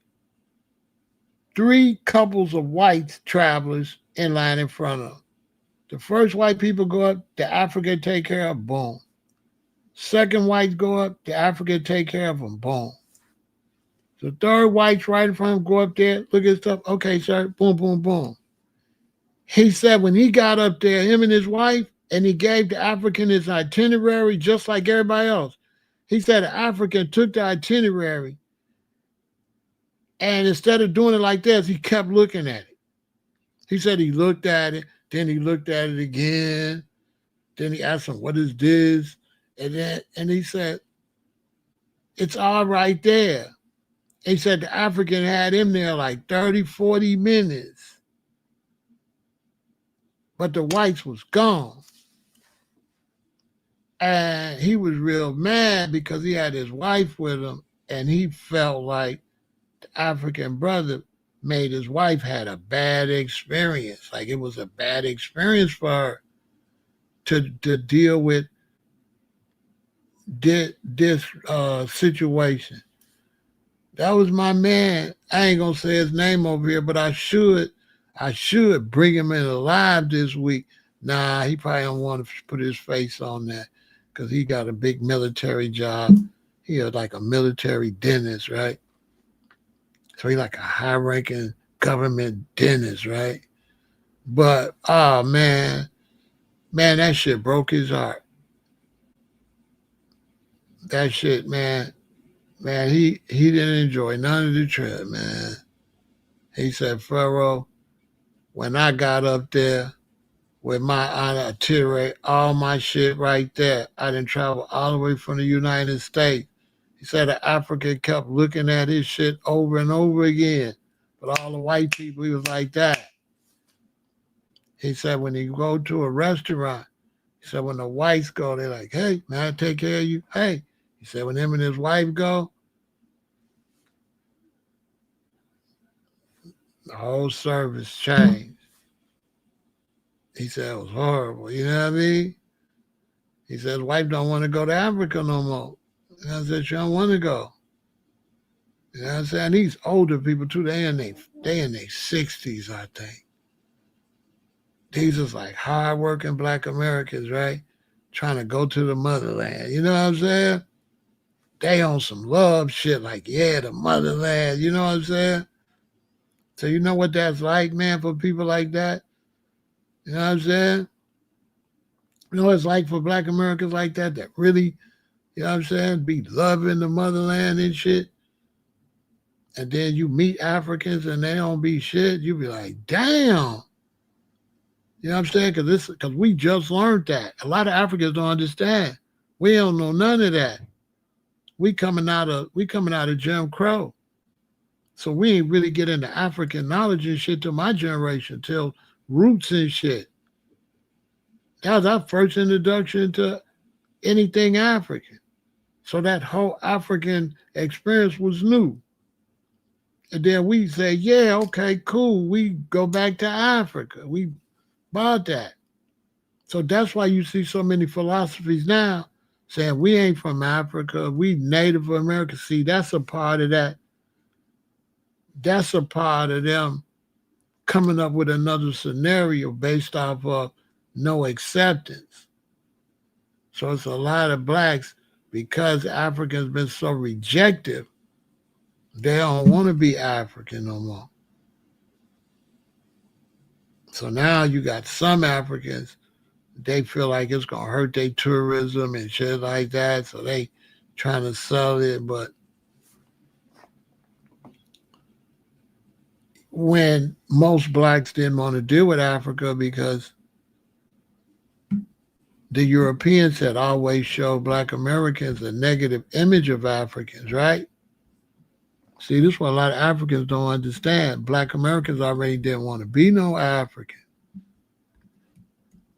three couples of white travelers in line in front of them. The first white people go up, the African take care of, boom. Second whites go up, the African take care of them, boom. The third whites right in front of him go up there, look at stuff, okay, sir, boom, boom, boom. He said when he got up there, him and his wife, and he gave the African his itinerary just like everybody else. He said the African took the itinerary, and instead of doing it like this, he kept looking at it. He said he looked at it, then he looked at it again. Then he asked him, what is this? And he said, it's all right there. He said the African had him there like 30, 40 minutes. But the whites was gone. And he was real mad because he had his wife with him, and he felt like the African brother made his wife had a bad experience. Like it was a bad experience for her to deal with this situation. That was my man. I ain't gonna say his name over here, but I should bring him in alive this week. Nah, he probably don't want to put his face on that because he got a big military job. He is like a military dentist, right? So he like a high-ranking government dentist, right? But oh man, that shit broke his heart. That shit, man, he didn't enjoy none of the trip, man. He said, Pharaoh, when I got up there with my itinerary, all my shit right there, I didn't travel all the way from the United States. He said the African kept looking at his shit over and over again. But all the white people, he was like that. He said when you go to a restaurant, he said when the whites go, they're like, hey, man, I take care of you. Hey. He said when him and his wife go, the whole service changed. He said it was horrible. You know what I mean? He said his wife don't want to go to Africa no more. And I said, she don't want to go. You know what I'm saying? These older people too, they in their 60s, I think. These is like hard-working black Americans, right? Trying to go to the motherland. You know what I'm saying? They on some love shit like, yeah, the motherland. You know what I'm saying? So you know what that's like, man, for people like that? You know what I'm saying? You know what it's like for black Americans like that really, you know what I'm saying, be loving the motherland and shit. And then you meet Africans and they don't be shit. You be like, damn. You know what I'm saying? Because we just learned that. A lot of Africans don't understand. We don't know none of that. We coming out of Jim Crow. So we ain't really get into African knowledge and shit till my generation, till roots and shit. That was our first introduction to anything African. So that whole African experience was new. And then we say, yeah, okay, cool. We go back to Africa. We bought that. So that's why you see so many philosophies now saying we ain't from Africa. We Native Americans. See, that's a part of that. That's a part of them coming up with another scenario based off of no acceptance. So it's a lot of blacks, because Africans been so rejective, they don't want to be African no more. So now you got some Africans, they feel like it's going to hurt their tourism and shit like that, so they trying to sell it. But when most blacks didn't want to deal with Africa because the Europeans had always showed Black Americans a negative image of Africans, right? See, this is what a lot of Africans don't understand. Black Americans already didn't want to be no African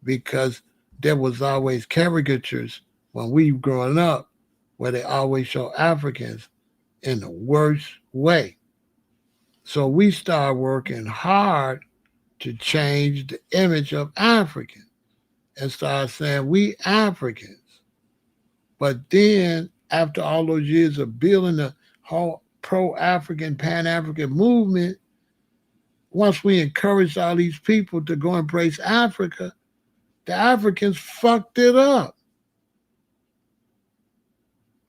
because there was always caricatures when we were growing up where they always show Africans in the worst way. So we started working hard to change the image of African and start saying we Africans. But then after all those years of building the whole pro-African, pan-African movement, once we encouraged all these people to go embrace Africa, the Africans fucked it up.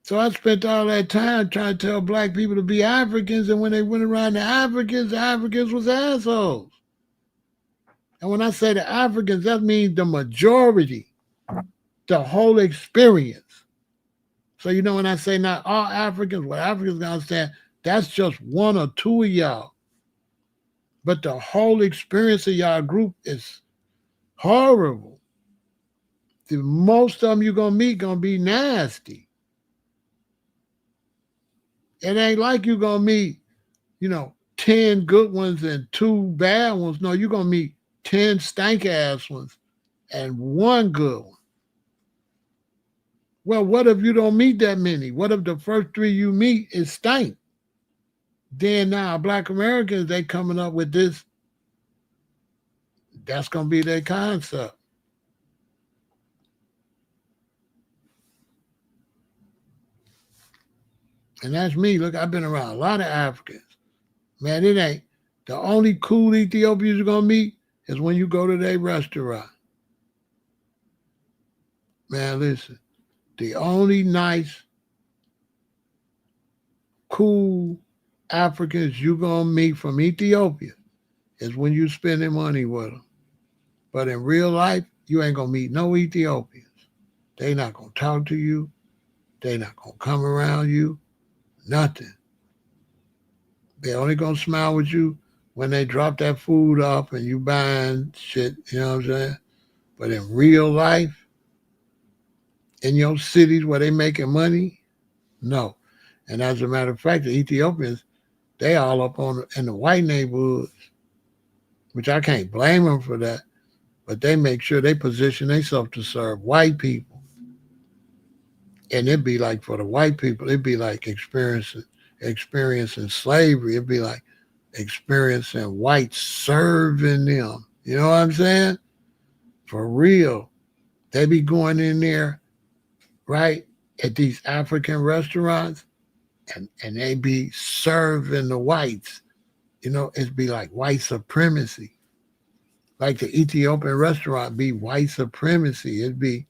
So I spent all that time trying to tell Black people to be Africans, and when they went around the Africans was assholes. And when I say the Africans, that means the majority, the whole experience. So you know when I say not all Africans, what Africans gonna understand, that's just one or two of y'all. But the whole experience of y'all group is horrible. The most of them you're gonna meet gonna be nasty. It ain't like you're gonna meet, 10 good ones and 2 bad ones. No, you're gonna meet 10 stank ass ones and 1 good one. Well, what if you don't meet that many? What if the first 3 you meet is stank? Then now Black Americans, they coming up with this. That's gonna be their concept. And that's me. Look, I've been around a lot of Africans. Man, it ain't. The only cool Ethiopians you're going to meet is when you go to their restaurant. Man, listen. The only nice, cool Africans you're going to meet from Ethiopia is when you spending money with them. But in real life, you ain't going to meet no Ethiopians. They not going to talk to you. They not going to come around you. Nothing. They only gonna smile with you when they drop that food off and you buying shit, you know what I'm saying? But in real life, in your cities where they making money, no. And as a matter of fact, the Ethiopians, they all up in the white neighborhoods, which I can't blame them for that, but they make sure they position themselves to serve white people. And it'd be like for the white people, it'd be like experiencing slavery. It'd be like experiencing whites serving them. You know what I'm saying? For real. They be going in there, right, at these African restaurants, and they be serving the whites. It'd be like white supremacy. Like the Ethiopian restaurant be white supremacy. It'd be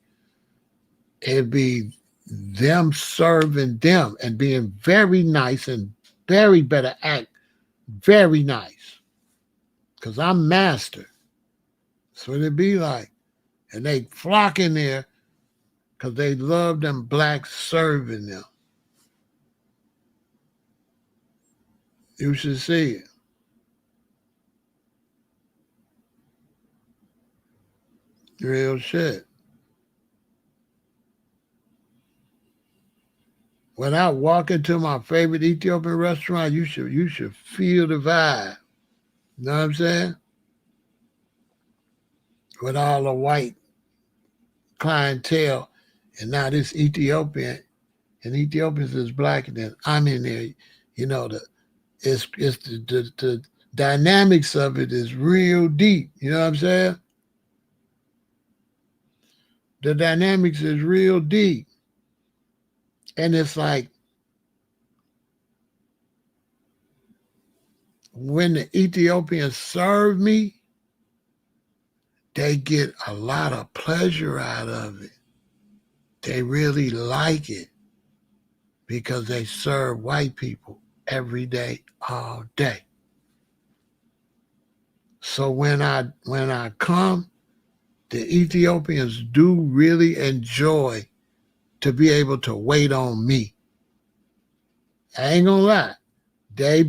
them serving them and being very nice and very better act, very nice. Because I'm master. That's what it be like. And they flock in there because they love them Blacks serving them. You should see it. Real shit. When I walk into my favorite Ethiopian restaurant, you should feel the vibe. You know what I'm saying? With all the white clientele, and now this Ethiopian, and Ethiopians is Black, and then I'm in there. It's the dynamics of it is real deep. You know what I'm saying? The dynamics is real deep. And it's like when the Ethiopians serve me, they get a lot of pleasure out of it. They really like it because they serve white people every day, all day. So when I come, the Ethiopians do really enjoy to be able to wait on me. I ain't gonna lie. They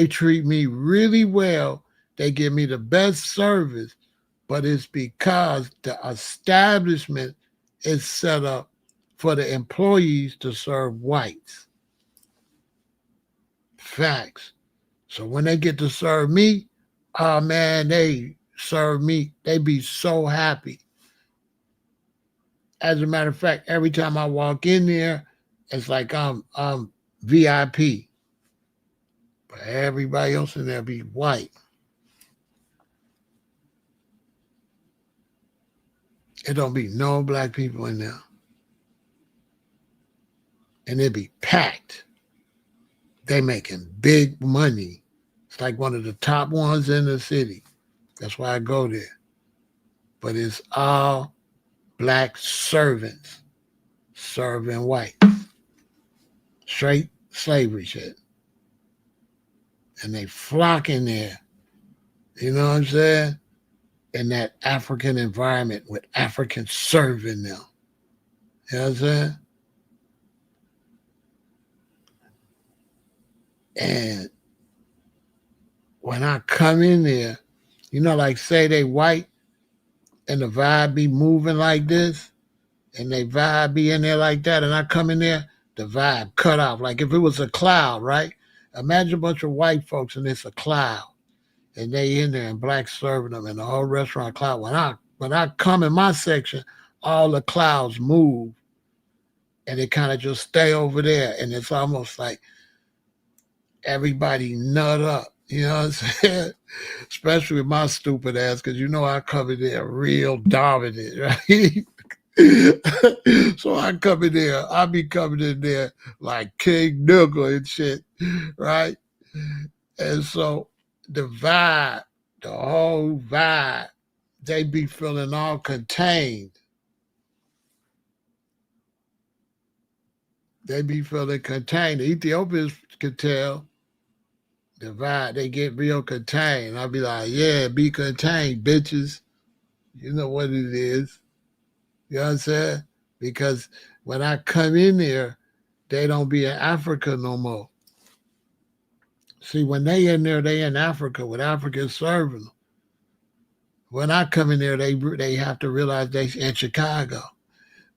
treat me really well. They give me the best service, but it's because the establishment is set up for the employees to serve whites. Facts. So when they get to serve me, oh man, they serve me. They be so happy. As a matter of fact, every time I walk in there, it's like I'm VIP. But everybody else in there be white. It don't be no black people in there. And it be packed. They making big money. It's like one of the top ones in the city. That's why I go there. But it's all black servants serving white. Straight slavery shit. And they flock in there. You know what I'm saying? In that African environment with Africans serving them. You know what I'm saying? And when I come in there, you know, like say they white and the vibe be moving like this and they vibe be in there like that and I come in there, the vibe cut off. Like if it was a cloud, right? Imagine a bunch of white folks and it's a cloud and they in there and black serving them and the whole restaurant cloud. When I come in my section, all the clouds move and they kind of just stay over there and it's almost like everybody nut up, you know what I'm saying? Especially with my stupid ass, because you know I come in there real dominant, right? So I come in there, I be coming in there like King Nickel and shit, right? And so the vibe, the whole vibe, they be feeling all contained. They be feeling contained. The Ethiopians can tell. The vibe, they get real contained. I'll be like, yeah, be contained, bitches. You know what it is. You know what I'm saying? Because when I come in there, they don't be in Africa no more. See, when they in there, they in Africa with Africans serving them. When I come in there, they have to realize they in Chicago.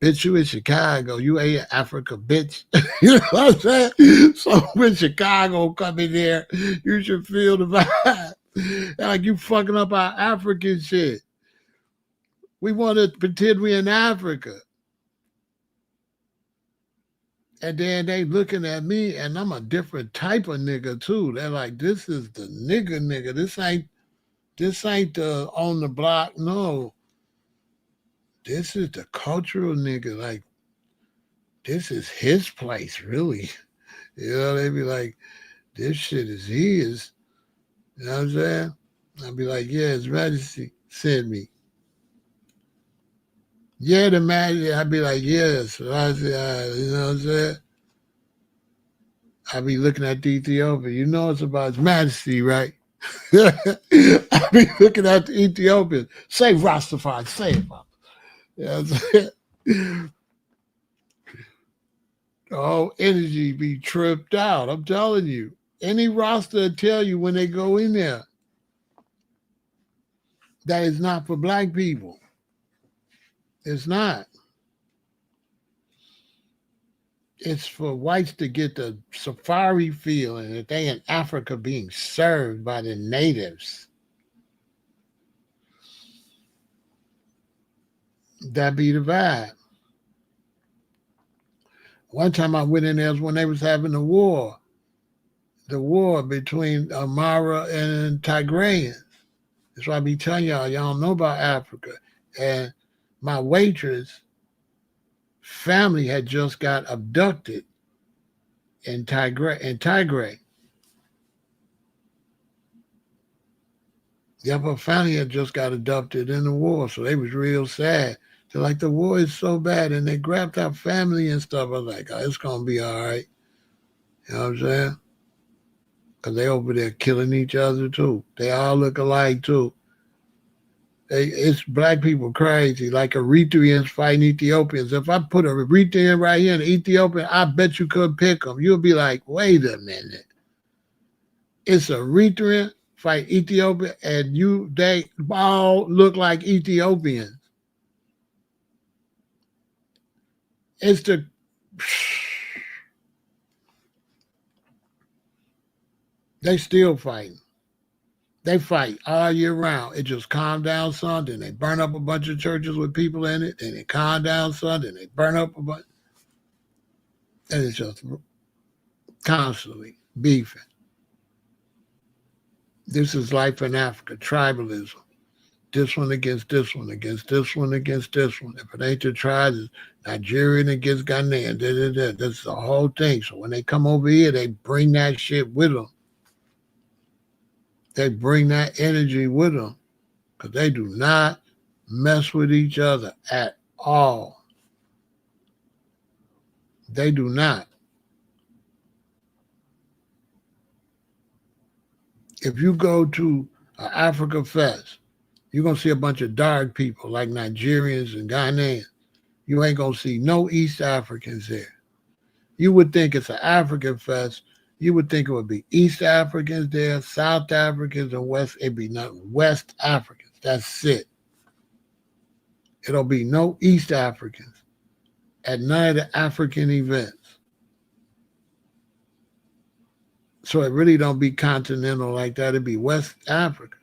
Bitch, you in Chicago. You ain't in Africa, bitch. You know what I'm saying? So when Chicago come in there, you should feel the vibe. Like you fucking up our African shit. We want to pretend we in Africa. And then they looking at me and I'm a different type of nigga too. They're like, this is the nigga. This ain't the on the block. No. This is the cultural nigga. Like, this is his place, really. You know, they be like, this shit is his. You know what I'm saying? I'll be like, yeah, His Majesty sent me. Yeah, the Majesty. I'd be like, yes. So I say, you know what I'm saying? I be looking at the Ethiopia. You know it's about His Majesty, right? I be looking at the Ethiopians. Say Rastafari, say it, Papa. You know what I'm saying? The whole energy be tripped out. I'm telling you. Any roster will tell you when they go in there that is not for black people. It's not. It's for whites to get the safari feeling that they in Africa being served by the natives. That be the vibe. One time I went in there was when they was having the war between Amara and Tigrayans. That's why I be telling y'all don't know about Africa. And my waitress family had just got abducted in Tigray. Yep, her family had just got abducted in the war, so they was real sad. They're like, the war is so bad, and they grabbed our family and stuff. I was like, oh, it's gonna be all right. You know what I'm saying? Because they over there killing each other too. They all look alike too. It's black people crazy, like Eritreans fighting Ethiopians. If I put a Eritrean right here in Ethiopia, I bet you couldn't pick them. You'll be like, wait a minute. It's Eritrean fight Ethiopia, and they all look like Ethiopians. It's they still fighting. They fight all year round. It just calmed down some, then they burn up a bunch of churches with people in it, then it calm down some, then they burn up a bunch. And it's just constantly beefing. This is life in Africa, tribalism. This one against this one, against this one, against this one. If it ain't the tribes, it's Nigerian against Ghanaian. That's the whole thing. So when they come over here, they bring that shit with them. They bring that energy with them because they do not mess with each other at all. They do not. If you go to an Africa Fest, you're going to see a bunch of dark people like Nigerians and Ghanaians. You ain't going to see no East Africans there. You would think it's an African Fest. You would think it would be East Africans there, South Africans, and West. It'd be nothing. West Africans. That's it. It'll be no East Africans at none of the African events. So it really don't be continental like that. It'd be West Africa.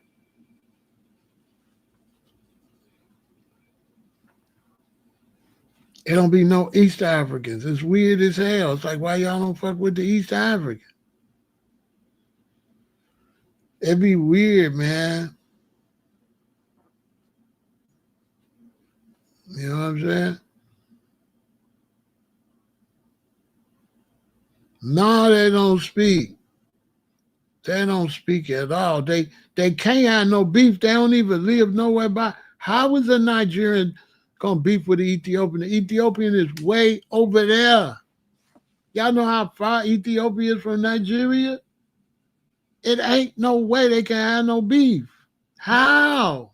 It don't be no East Africans. It's weird as hell. It's like, why y'all don't fuck with the East Africans? It'd be weird, man. You know what I'm saying? No, they don't speak. They don't speak at all. They can't have no beef. They don't even live nowhere by. How is a Nigerian gonna beef with the Ethiopian? The Ethiopian is way over there. Y'all know how far Ethiopia is from Nigeria? It ain't no way they can have no beef. How?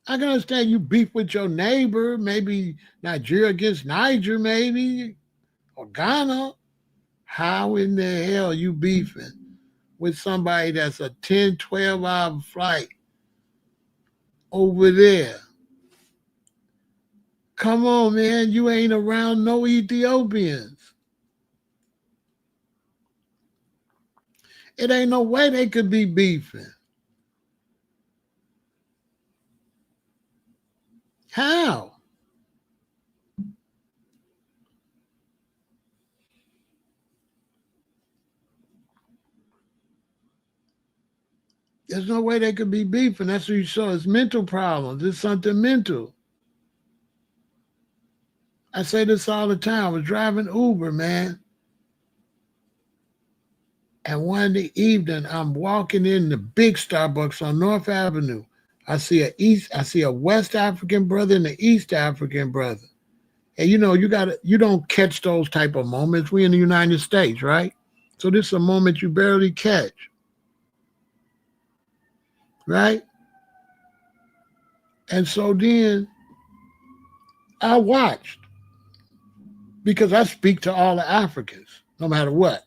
I can understand you beef with your neighbor, maybe Nigeria against Niger, maybe, or Ghana. How in the hell you beefing with somebody that's a 10, 12-hour flight over there? Come on, man. You ain't around no Ethiopians. It ain't no way they could be beefing. How? There's no way they could be beefing. That's what you saw. It's mental problems. It's something mental. I say this all the time. I was driving Uber, man. And one evening, I'm walking in the big Starbucks on North Avenue. I see a West African brother and an East African brother. And you don't catch those type of moments. We in the United States, right? So this is a moment you barely catch. Right? And so then I watched because I speak to all the Africans, no matter what.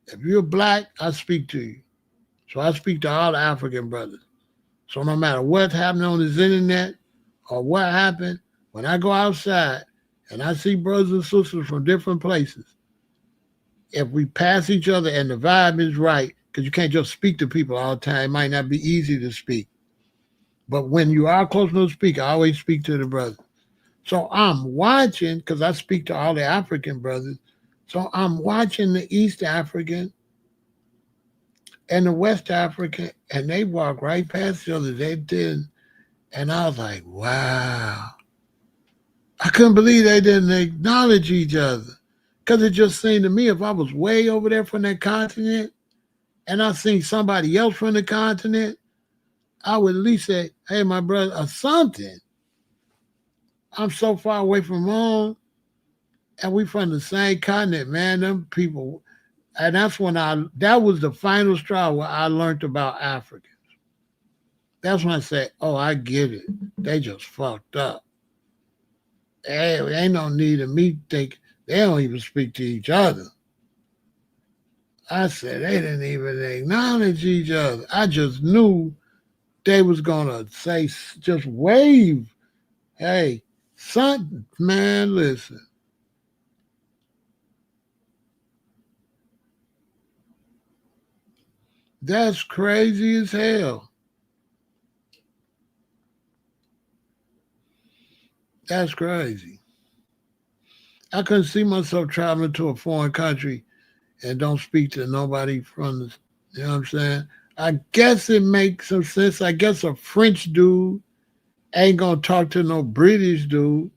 If you're black, I speak to you. So I speak to all the African brothers. So no matter what's happening on this internet or what happened, when I go outside and I see brothers and sisters from different places, if we pass each other and the vibe is right, because you can't just speak to people all the time, it might not be easy to speak. But when you are close enough to speak, I always speak to the brothers. So I'm watching, because I speak to all the African brothers, so I'm watching the East African and the West African, and they walk right past each other. They did. And I was like, wow. I couldn't believe they didn't acknowledge each other. Because it just seemed to me, if I was way over there from that continent and I seen somebody else from the continent, I would at least say, hey, my brother, or something. I'm so far away from home, and we from the same continent, man. Them people, and that was the final straw where I learned about Africans. That's when I said, oh, I get it. They just fucked up. Hey, ain't no need of me think they don't even speak to each other. I said they didn't even acknowledge each other. I just knew they was gonna say, just wave. Hey, son, man, listen. That's crazy as hell. That's crazy. I couldn't see myself traveling to a foreign country and don't speak to nobody from the, you know what I'm saying? I guess it makes some sense. I guess a French dude ain't gonna talk to no British dude.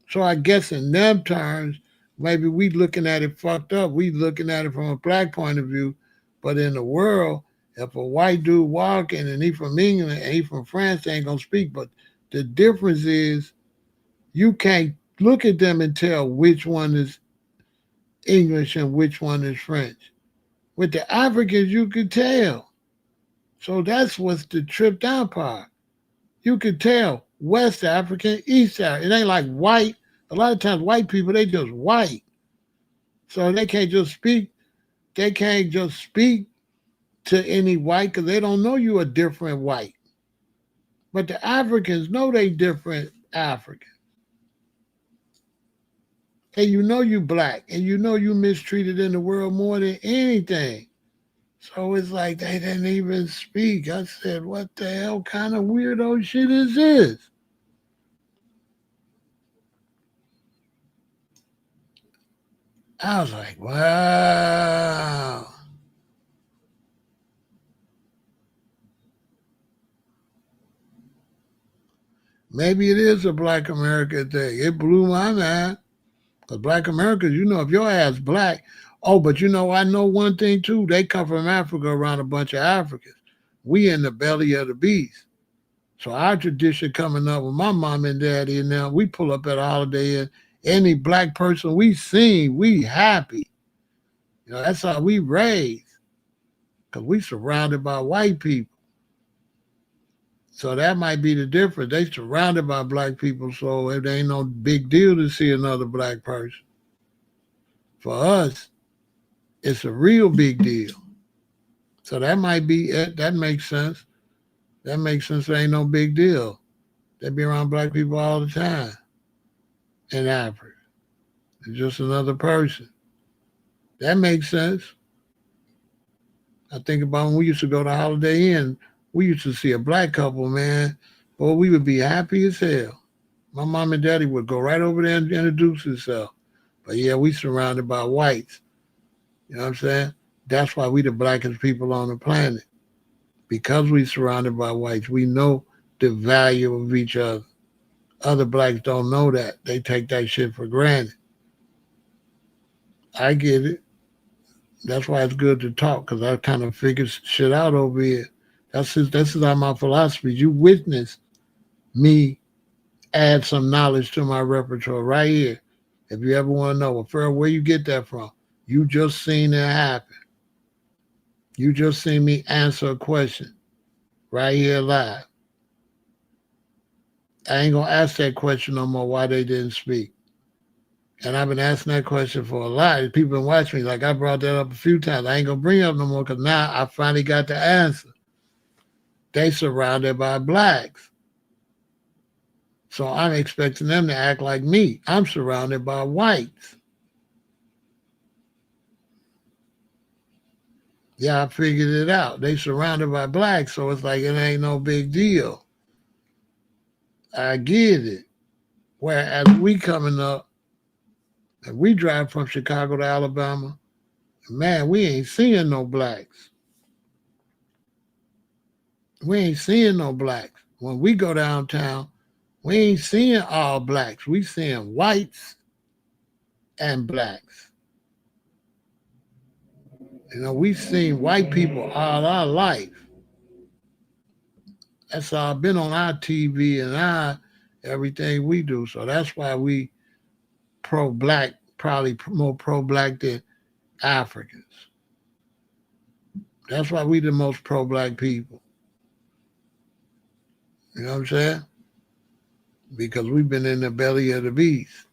So I guess in them terms, maybe we looking at it fucked up. We looking at it from a black point of view. But in the world, if a white dude walking and he from England and he from France, they ain't gonna speak. But the difference is you can't look at them and tell which one is English and which one is French. With the Africans, you could tell. So that's what's the trip down part. You could tell West African, East African. It ain't like white. A lot of times, white people, they just white. So they can't just speak. They can't just speak to any white because they don't know you a different white. But the Africans know they different African. And you know you black. And you know you mistreated in the world more than anything. So it's like they didn't even speak. I said, what the hell kind of weirdo shit is this? I was like, wow. Maybe it is a black America thing. It blew my mind. Because black Americans, you know, if your ass black, oh, but you know, I know one thing too. They come from Africa around a bunch of Africans. We in the belly of the beast. So our tradition coming up with my mom and daddy and now we pull up at a holiday and any black person we seen, we happy. You know, that's how we raised. Because we surrounded by white people. So that might be the difference. They surrounded by black people, so it ain't no big deal to see another black person. For us, it's a real big deal. So that might be it. That makes sense. That makes sense. It ain't no big deal. They be around black people all the time in Africa. It's just another person. That makes sense. I think about when we used to go to Holiday Inn, we used to see a black couple, man. Boy, we would be happy as hell. My mom and daddy would go right over there and introduce themselves. But yeah, we surrounded by whites. You know what I'm saying? That's why we the blackest people on the planet. Because we surrounded by whites, we know the value of each other. Other blacks don't know that. They take that shit for granted. I get it. That's why it's good to talk, because I kind of figured shit out over here. This is how my philosophy. You witness me add some knowledge to my repertoire right here. If you ever want to know, well, Pharaoh, where you get that from? You just seen it happen. You just seen me answer a question right here live. I ain't gonna ask that question no more why they didn't speak. And I've been asking that question for a lot. People been watching me. Like I brought that up a few times. I ain't gonna bring it up no more because now I finally got the answer. They surrounded by blacks. So I'm expecting them to act like me. I'm surrounded by whites. Yeah, I figured it out. They surrounded by blacks, so it's like it ain't no big deal. I get it. Whereas we coming up, and we drive from Chicago to Alabama, man, we ain't seeing no blacks. We ain't seeing no blacks. When we go downtown, we ain't seeing all blacks. We seeing whites and blacks. You know, we seen white people all our life. That's all been on our TV and our everything we do. So that's why we pro-black, probably more pro-black than Africans. That's why we the most pro-black people. You know what I'm saying? Because we've been in the belly of the beast.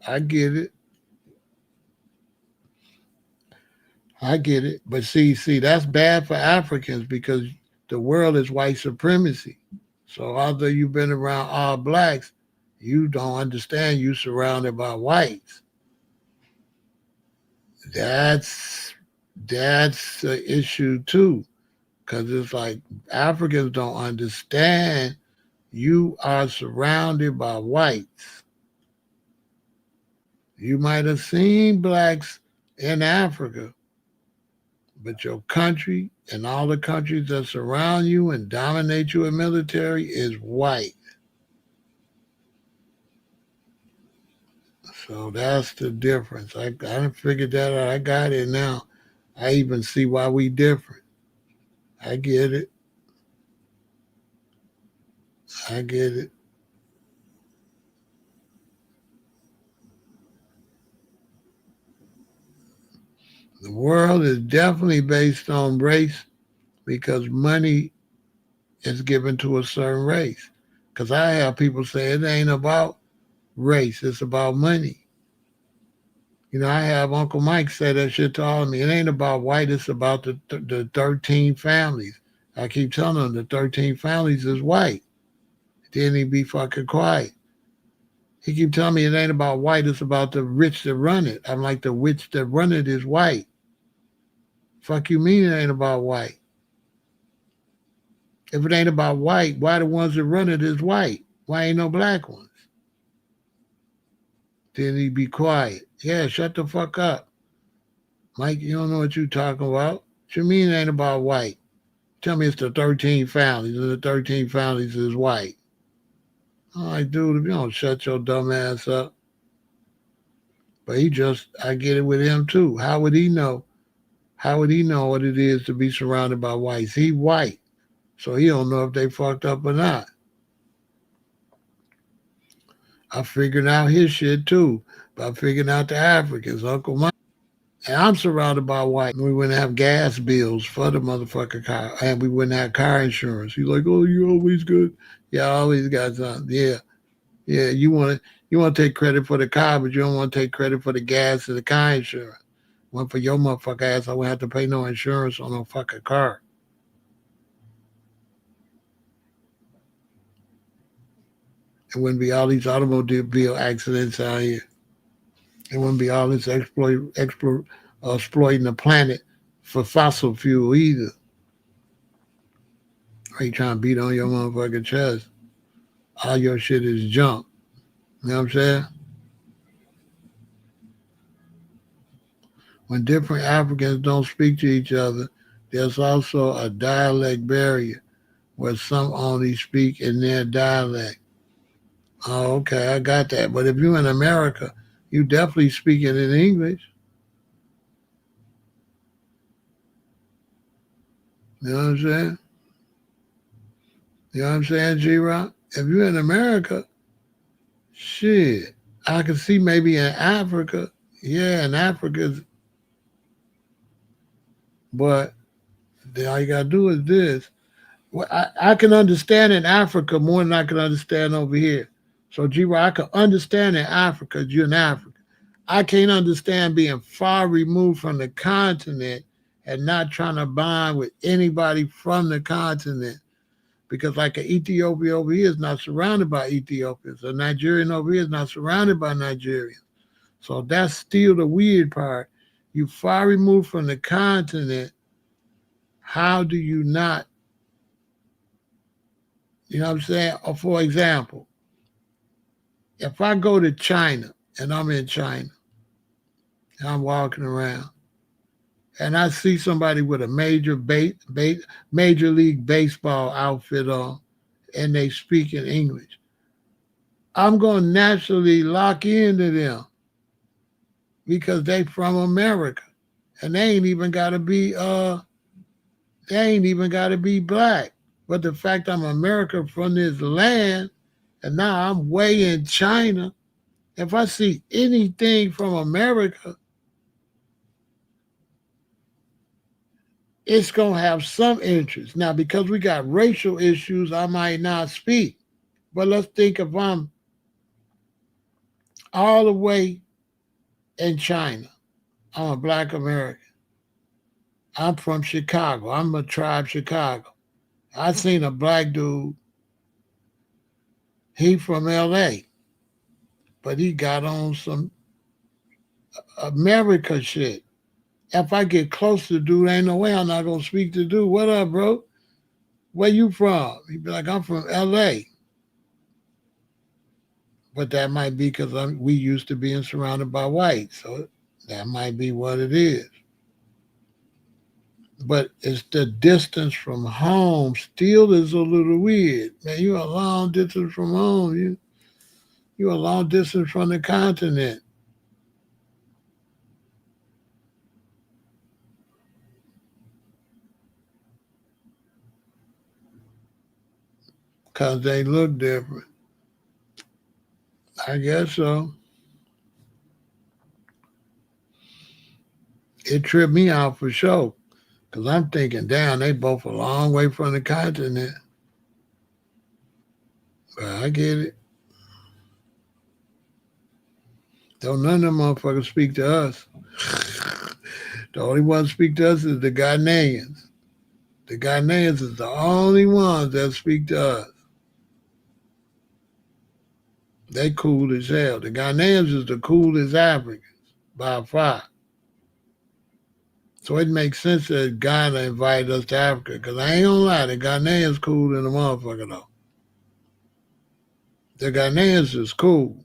I get it. I get it. But see, that's bad for Africans because the world is white supremacy. So although you've been around all blacks, you don't understand you surrounded by whites. That's that's an issue too. Cause it's like Africans don't understand you are surrounded by whites. You might have seen blacks in Africa, but your country and all the countries that surround you and dominate you in military is white. So that's the difference. I done figured that out. I got it now. I even see why we different. I get it. I get it. The world is definitely based on race because money is given to a certain race. Because I have people say it ain't about race, it's about money. You know, I have Uncle Mike say that shit to all of me. It ain't about white, it's about the 13 families. I keep telling them the 13 families is white. Then he be fucking quiet. He keep telling me it ain't about white, it's about the rich that run it. I'm like, the rich that run it is white. Fuck you mean it ain't about white? If it ain't about white, why the ones that run it is white? Why ain't no black ones? Then he be quiet. Yeah, shut the fuck up. Mike, you don't know what you talking about. What you mean it ain't about white? Tell me it's the 13 families, and the 13 families is white. I'm like, dude, if you don't shut your dumb ass up. But I get it with him too. How would he know? How would he know what it is to be surrounded by whites? He white, so he don't know if they fucked up or not. I figured out his shit too by figuring out the Africans, Uncle Mike. And I'm surrounded by white. We wouldn't have gas bills for the motherfucking car, and we wouldn't have car insurance. He's like, "Oh, you always good? Yeah, I always got something. Yeah, yeah. You want to take credit for the car, but you don't want to take credit for the gas and the car insurance. One for your motherfucker ass, I wouldn't have to pay no insurance on no fucking car. It wouldn't be all these automobile accidents out here. It wouldn't be all this exploiting the planet for fossil fuel either. Are you trying to beat on your motherfucking chest? All your shit is junk. You know what I'm saying? When different Africans don't speak to each other, there's also a dialect barrier where some only speak in their dialect. Oh, okay, I got that. But if you're in America, you definitely speak it in English. You know what I'm saying? You know what I'm saying, G Rock? If you're in America, shit. I can see maybe in Africa. Yeah, in Africa, but all you gotta do is this. Well, I can understand in Africa more than I can understand over here. So, G Rock, I can understand in Africa, you're in Africa. I can't understand being far removed from the continent and not trying to bond with anybody from the continent. Because like an Ethiopia over here is not surrounded by Ethiopians. A Nigerian over here is not surrounded by Nigerians. So that's still the weird part. You far removed from the continent. How do you not, you know what I'm saying? Or for example, if I go to China and I'm in China and I'm walking around and I see somebody with a major league baseball outfit on and they speak in English, I'm going to naturally lock into them because they from America and they ain't even got to be black. But the fact I'm America from this land and now I'm way in China, if I see anything from America, it's going to have some interest. Now, because we got racial issues, I might not speak. But let's think if I'm all the way in China, I'm a black American. I'm from Chicago. I'm a tribe Chicago. I seen a black dude. He from L.A., but he got on some America shit. If I get close to dude, ain't no way I'm not gonna speak to dude. What up, bro? Where you from? He'd be like, I'm from L.A. But that might be because we used to being surrounded by whites, so that might be what it is. But it's the distance from home still is a little weird. Man, you a long distance from home. You a long distance from the continent. Because they look different. I guess so. It tripped me out for sure. Because I'm thinking, damn, they both a long way from the continent. But I get it. Don't none of them motherfuckers speak to us. The only ones speak to us is the Ghanaians. The Ghanaians is the only ones that speak to us. They cool as hell. The Ghanaians is the coolest Africans by far. So it makes sense that Ghana invited us to Africa. Because I ain't gonna lie, the Ghanaians cool than the motherfucker though. The Ghanaians is cool.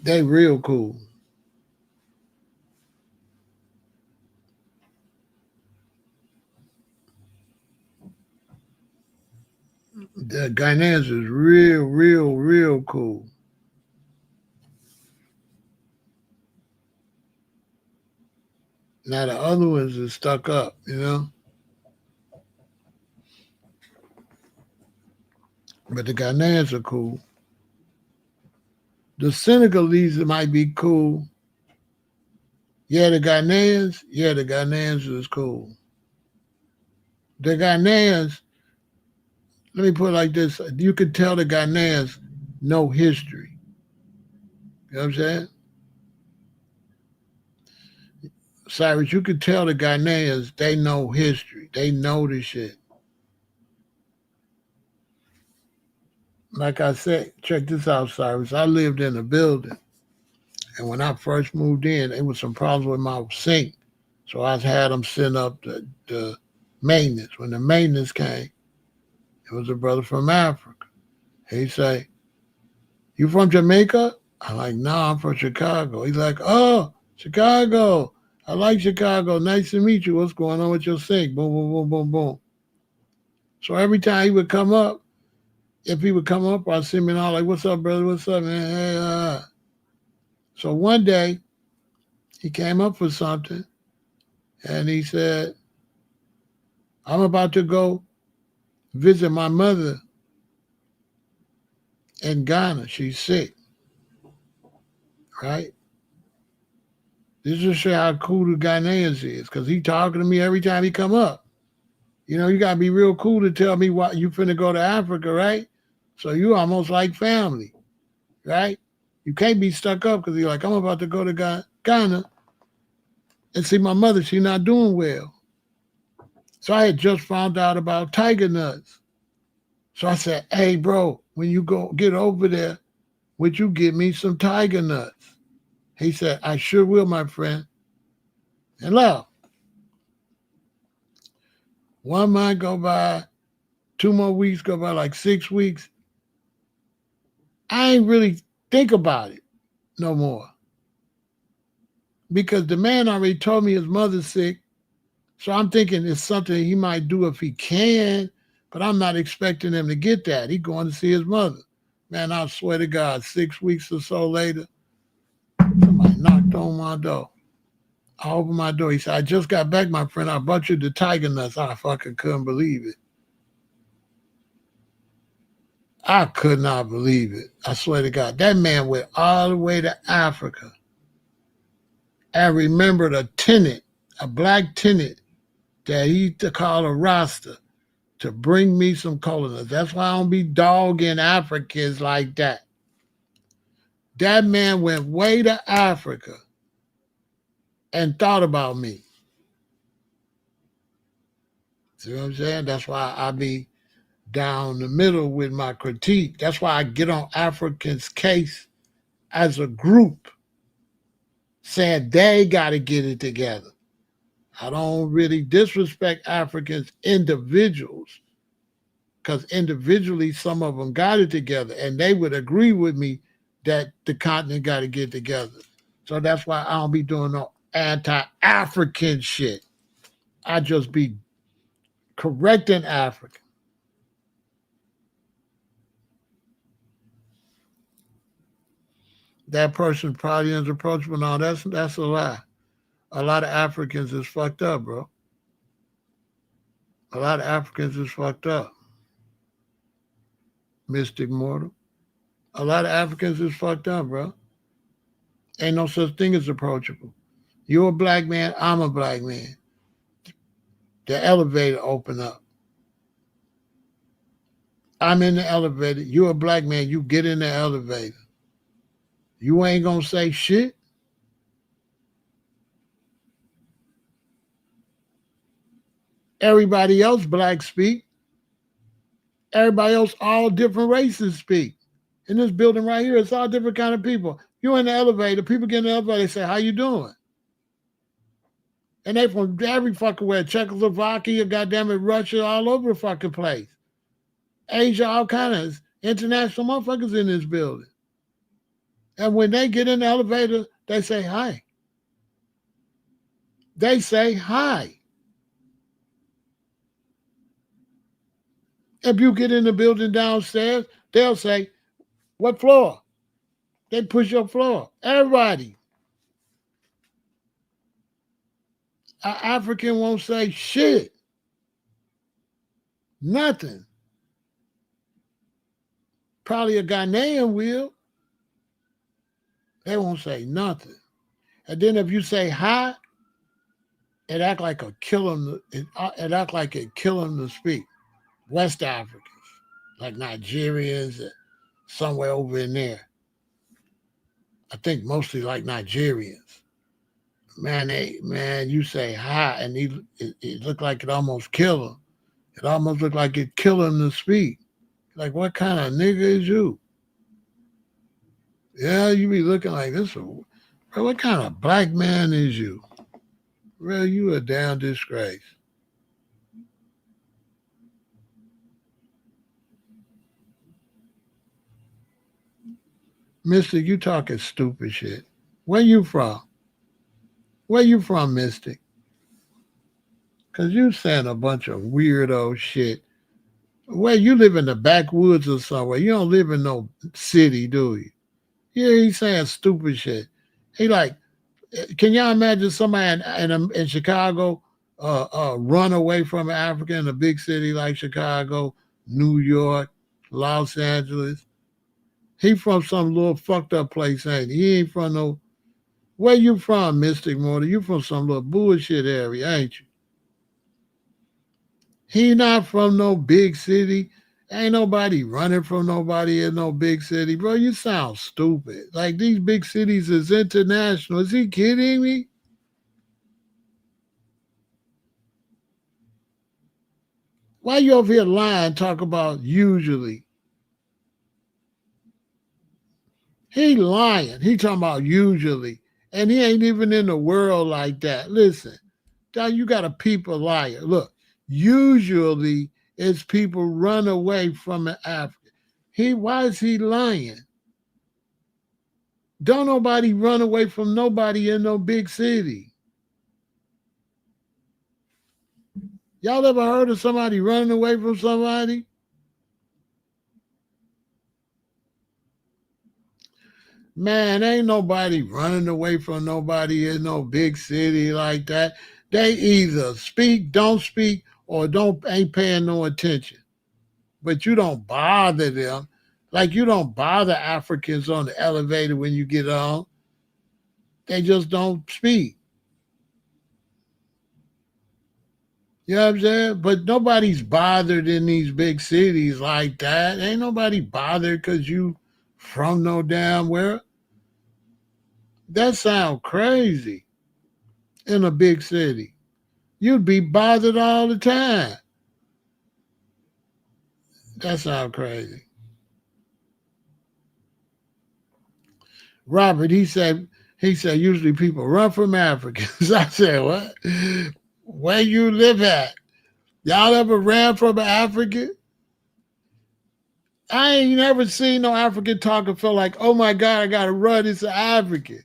They real cool. The Ghanaians is real cool. Now the other ones is stuck up, you know? But the Ghanaians are cool. The Senegalese might be cool. Yeah, the Ghanaians is cool. The Ghanaians, let me put it like this, you could tell the Ghanaians know history. You know what I'm saying? Cyrus, you could tell the Ghanaians they know history. They know the shit. Like I said, check this out, Cyrus. I lived in a building, and when I first moved in, there was some problems with my sink. So I had them send up the maintenance. When the maintenance came, it was a brother from Africa. He say, "You from Jamaica?" I'm like, "No, I'm from Chicago." He's like, "Oh, Chicago. I like Chicago. Nice to meet you. What's going on with your sink?" Boom, boom, boom, boom, boom. So every time he would come up, if he would come up, I'd see him and all like, "What's up, brother? What's up, man?" Hey, So one day he came up for something and he said, "I'm about to go visit my mother in Ghana. She's sick." Right? This just show how cool the Ghanaians is, because he talking to me every time he come up. You know, you gotta be real cool to tell me why you finna go to Africa, right? So you almost like family, right? You can't be stuck up because you're like, I'm about to go to Ghana and see my mother. She's not doing well. So I had just found out about tiger nuts. So I said, hey, bro, when you go get over there, would you give me some tiger nuts? He said, I sure will, my friend. And left. 1 month go by, 2 more weeks go by, like 6 weeks. I ain't really think about it no more. Because the man already told me his mother's sick. So I'm thinking it's something he might do if he can, but I'm not expecting him to get that. He's going to see his mother. Man, I swear to God, 6 weeks or so later, somebody knocked on my door. I opened my door. He said, I just got back, my friend. I brought you the tiger nuts. I fucking couldn't believe it. I could not believe it. I swear to God. That man went all the way to Africa and remembered a tenant, a black tenant that he used to call a Rasta, to bring me some cola nuts. That's why I don't be dogging Africans like that. That man went way to Africa and thought about me. See what I'm saying? That's why I be down the middle with my critique. That's why I get on Africans' case as a group, saying they got to get it together. I don't really disrespect Africans individuals, because individually some of them got it together and they would agree with me that the continent got to get together. So that's why I don't be doing no anti-African shit. I just be correcting Africa. That person probably is approachable. No, that's a lie. A lot of Africans is fucked up, bro. A lot of Africans is fucked up. Mystic Mortal. A lot of Africans is fucked up, bro. Ain't no such thing as approachable. You're a black man, I'm a black man. The elevator open up. I'm in the elevator. You're a black man, you get in the elevator. You ain't gonna say shit. Everybody else black speak. Everybody else, all different races speak. In this building right here, it's all different kind of people. You in the elevator, people get in the elevator, they say, how you doing? And they from every fucking where, Czechoslovakia, goddamn it, Russia, all over the fucking place. Asia, all kinds of international motherfuckers in this building. And when they get in the elevator, they say hi. They say hi. If you get in the building downstairs, they'll say, what floor? They push your floor. Everybody. An African won't say shit. Nothing. Probably a Ghanaian will. They won't say nothing. And then if you say hi, it act like it kill them. It act like it kill them to speak. West Africans, like Nigerians, somewhere over in there. I think mostly like Nigerians. Man, you say hi, and it looked like it almost kill them. It almost looked like it kill them to speak. Like, what kind of nigga is you? Yeah, you be looking like this. Bro, what kind of black man is you? Bro, you a damn disgrace. Mystic, you talking stupid shit. Where you from? Where you from, Mystic? Because you saying a bunch of weirdo shit. Where you live in the backwoods or somewhere. You don't live in no city, do you? Yeah, he's saying stupid shit. He like, can y'all imagine somebody in Chicago run away from Africa in a big city like Chicago, New York, Los Angeles? He from some little fucked up place, ain't he? He ain't from no. Where you from, Mystic Mortar? You from some little bullshit area, ain't you? He not from no big city. Ain't nobody running from nobody in no big city. Bro, you sound stupid. Like, these big cities is international. Is he kidding me? Why you over here lying, talk about usually? He lying. He talking about usually. And he ain't even in the world like that. Listen, you got a people liar. Look, usually it's people run away from Africa. Why is he lying? Don't nobody run away from nobody in no big city. Y'all ever heard of somebody running away from somebody? Man, ain't nobody running away from nobody in no big city like that. They either speak, don't speak, or ain't paying no attention. But you don't bother them. Like, you don't bother Africans on the elevator when you get on. They just don't speak. You know what I'm saying? But nobody's bothered in these big cities like that. Ain't nobody bothered because you from no damn where. That sounds crazy in a big city. You'd be bothered all the time. That sounds crazy. Robert, he said usually people run from Africans. I said, what? Where you live at? Y'all ever ran from an African? I ain't never seen no African talk and feel like, oh my God, I gotta run. It's an African.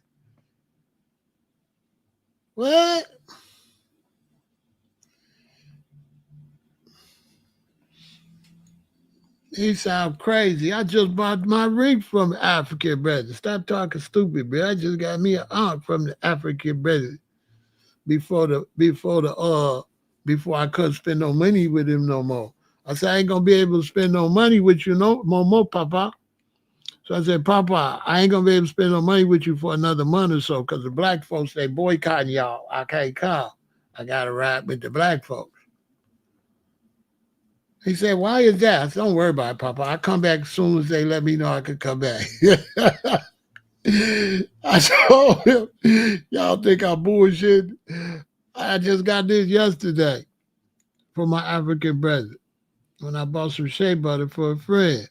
What? He sound crazy. I just bought my ring from African brother. Stop talking stupid, bro. I just got me an aunt from the African brother before I couldn't spend no money with him no more. I said I ain't gonna be able to spend no money with you no more, Papa. So I said, Papa, I ain't gonna be able to spend no money with you for another month or so, because the black folks they boycotting y'all. I can't come. I gotta ride with the black folks. He said, why is that? I said, don't worry about it, Papa. I come back as soon as they let me know I could come back. I told him, y'all think I'm bullshit? I just got this yesterday for my African brother when I bought some shea butter for a friend.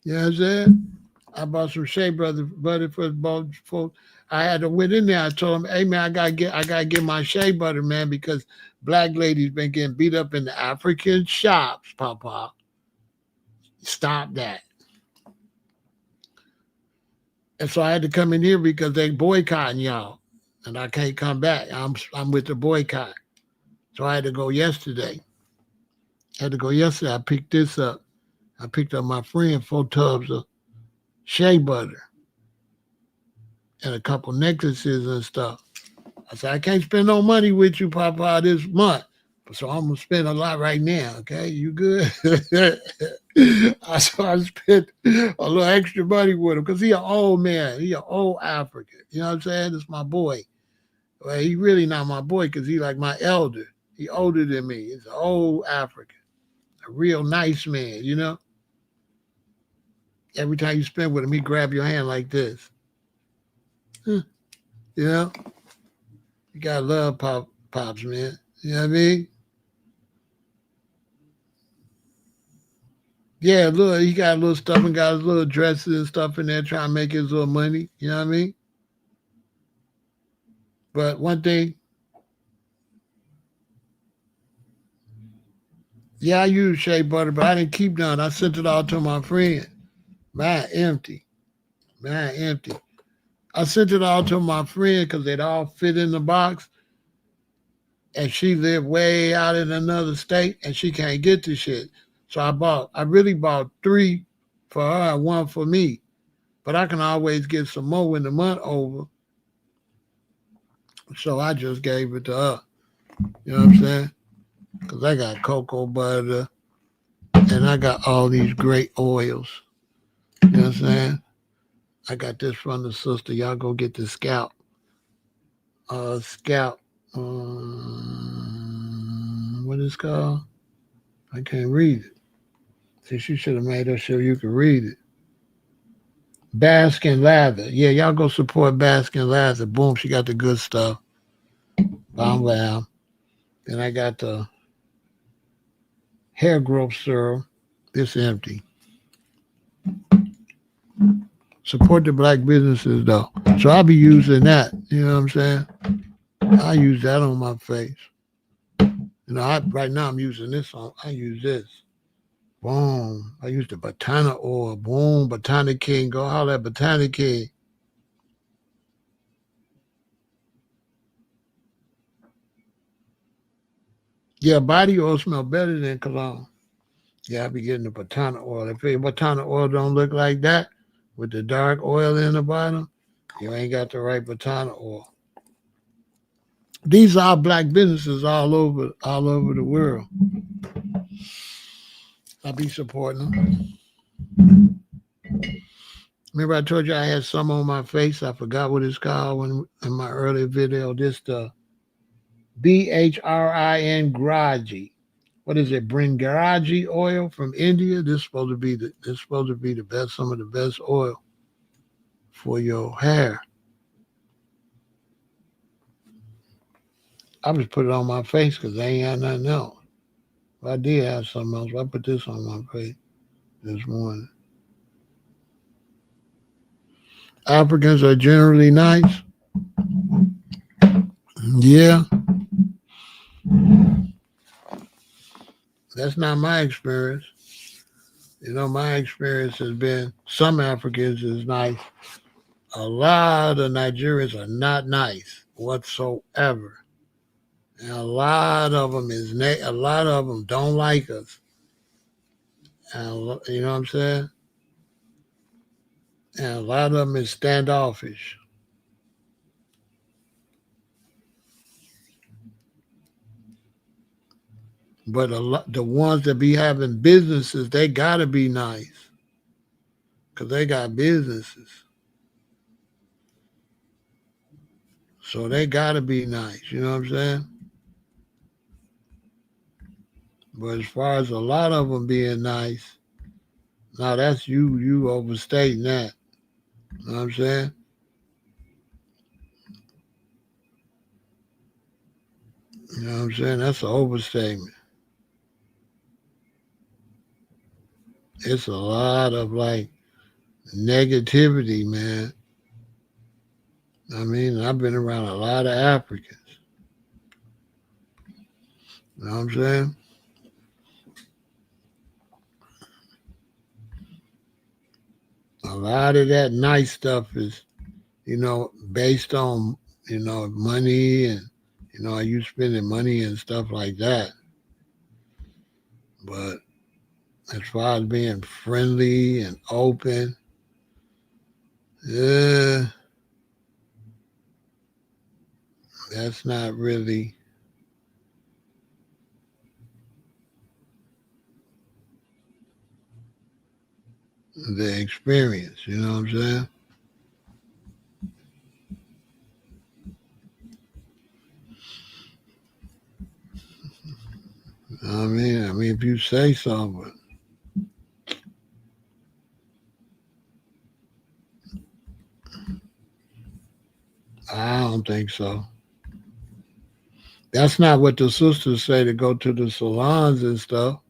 You know what I'm saying? I bought some shea butter for I had to went in there. I told him, hey man, I gotta get my shea butter, man, because black ladies been getting beat up in the African shops, Papa. Stop that. And so I had to come in here because they boycotting y'all. And I can't come back. I'm with the boycott. So I had to go yesterday. I picked this up. I picked up my friend 4 tubs of shea butter and a couple necklaces and stuff. I said, I can't spend no money with you, Papa, this month. So I'm gonna spend a lot right now. Okay, you good? I spent a little extra money with him because he an old man. He an old African. You know what I'm saying? It's my boy. Well, he really not my boy because he like my elder. He older than me. He's an old African, a real nice man. You know. Every time you spend with him, he grab your hand like this. You know. You gotta love pops, man. You know what I mean? Yeah, look, he got a little stuff and got his little dresses and stuff in there trying to make his little money. You know what I mean? But one thing, yeah, I use shea butter, but I didn't keep none. I sent it all to my friend. Mine empty. Mine empty. I sent it all to my friend because they'd all fit in the box. And she lived way out in another state and she can't get the shit. So I really bought 3 for her and 1 for me. But I can always get some more when the month over. So I just gave it to her. You know what I'm saying? Because I got cocoa butter and I got all these great oils. You know what I'm saying? I got this from the sister. Y'all go get the scalp. Scalp. What is it called? I can't read it. See, she should have made her sure you could read it. Baskin Lather. Yeah, y'all go support Baskin Lather. Boom, she got the good stuff. Bam, bam. Then I got the hair growth serum. It's empty. Support the black businesses though. So I'll be using that. You know what I'm saying? I use that on my face. You know, right now I'm using this on. I use this. Boom. I use the Botana oil. Boom. Botana King. Go holler at Botana King. Yeah, body oil smell better than cologne. Yeah, I be getting the Botana oil. If your Botana oil don't look like that with the dark oil in the bottom, you ain't got the right Botana oil. These are black businesses all over the world. I be supporting them. Remember I told you I had some on my face. I forgot what it's called in my earlier video. This the BHRIN Graji. What is it? Bringaraji oil from India. This is supposed to be the best, some of the best oil for your hair. I just put it on my face because they ain't had nothing else. If I did have something else, I put this on my face this morning. Africans are generally nice. Yeah, that's not my experience. My experience has been some Africans is nice. A lot of Nigerians are not nice whatsoever. And a lot of them a lot of them don't like us. And you know what I'm saying? And a lot of them is standoffish. But the ones that be having businesses, they gotta be nice, cause they got businesses, so they gotta be nice. You know what I'm saying? But as far as a lot of them being nice, now that's you overstating that. You know what I'm saying? You know what I'm saying? That's an overstatement. It's a lot of like negativity, man. I mean, I've been around a lot of Africans. You know what I'm saying? A lot of that nice stuff is, based on, money and, are you spending money and stuff like that. But as far as being friendly and open, uh, that's not really the experience. You know what I'm saying? I mean, if you say so, but I don't think so. That's not what the sisters say to go to the salons and stuff.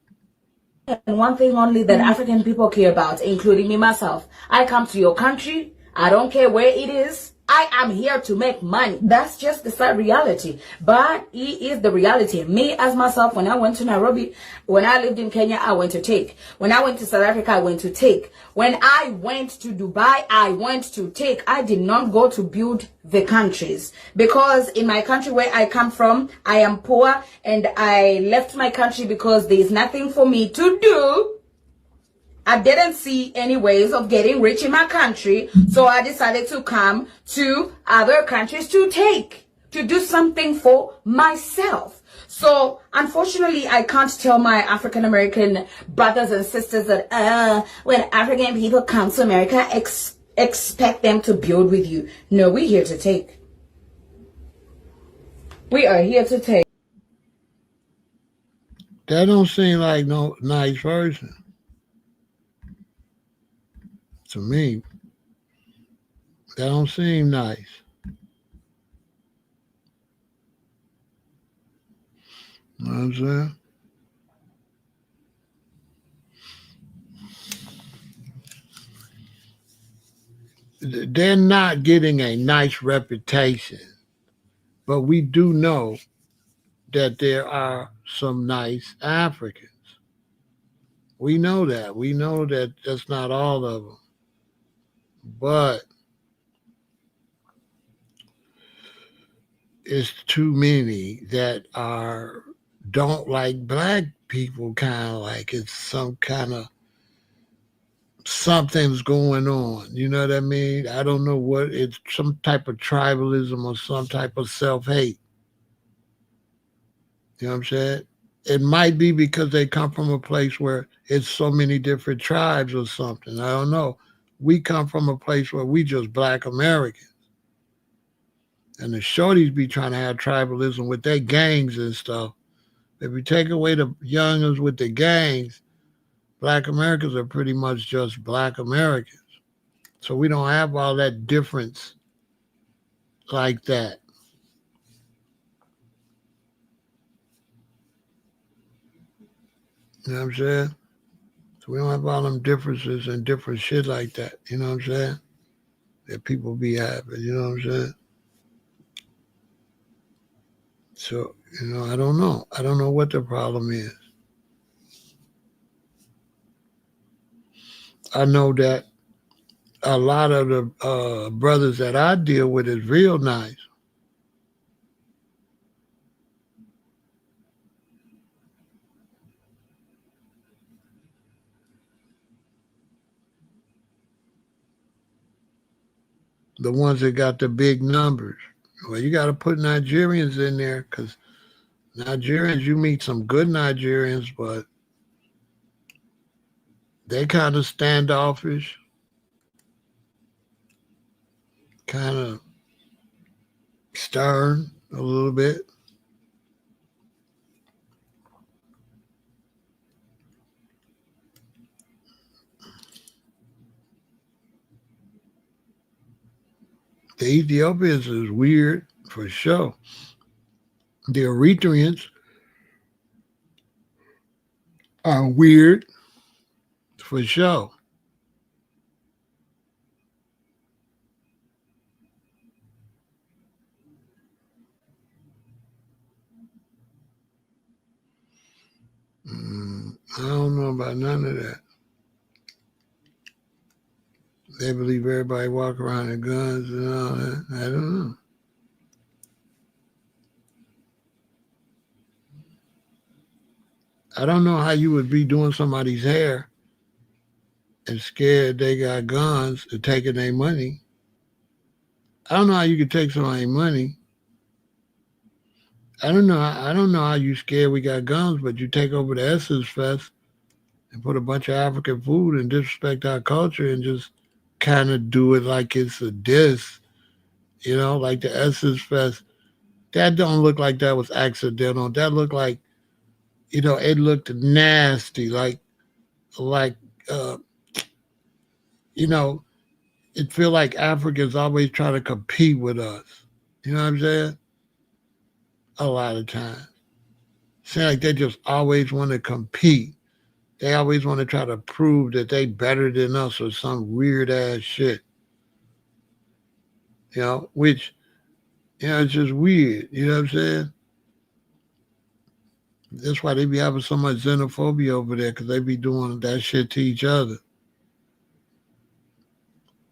And one thing only that African people care about, including me myself. I come to your country. I don't care where it is. I am here to make money. That's just the sad reality. But it is the reality. Me as myself, when I went to Nairobi, when I lived in Kenya, I went to take. When I went to South Africa, I went to take. When I went to Dubai, I went to take. I did not go to build the countries. Because in my country where I come from, I am poor and I left my country because there is nothing for me to do. I didn't see any ways of getting rich in my country, so I decided to come to other countries to do something for myself. So, unfortunately, I can't tell my African American brothers and sisters that when African people come to America, expect them to build with you. No, we're here to take. We are here to take. That don't seem like no nice person to me. That don't seem nice. You know what I'm saying? They're not getting a nice reputation, but we do know that there are some nice Africans. We know that. We know that that's not all of them. But it's too many that don't like black people, kind of like it's some kind of something's going on. You know what I mean? I don't know what it's some type of tribalism or some type of self hate. You know what I'm saying? It might be because they come from a place where it's so many different tribes or something. I don't know. We come from a place where we just black Americans. And the shorties be trying to have tribalism with their gangs and stuff. If you take away the youngers with the gangs, black Americans are pretty much just black Americans. So we don't have all that difference like that. You know what I'm saying? So we don't have all them differences and different shit like that. You know what I'm saying? That people be having. You know what I'm saying? So, I don't know. I don't know what the problem is. I know that a lot of the brothers that I deal with is real nice. The ones that got the big numbers. Well, you got to put Nigerians in there because Nigerians, you meet some good Nigerians, but they kind of standoffish, kind of stern a little bit. The Ethiopians is weird for sure. The Eritreans are weird for sure. I don't know about none of that. They believe everybody walk around with guns and all that. I don't know. I don't know how you would be doing somebody's hair and scared they got guns and taking their money. I don't know how you could take somebody's money. I don't know. I don't know how you scared we got guns, but you take over the Essence Fest and put a bunch of African food and disrespect our culture and just kind of do it like it's a diss, like the Essence Fest. That don't look like that was accidental. That looked like, it looked nasty, like, uh, you know, it feel like Africans always try to compete with us. You know what I'm saying? A lot of times. Seem like they just always want to compete. They always want to try to prove that they better than us or some weird ass shit. Which, it's just weird. You know what I'm saying? That's why they be having so much xenophobia over there because they be doing that shit to each other.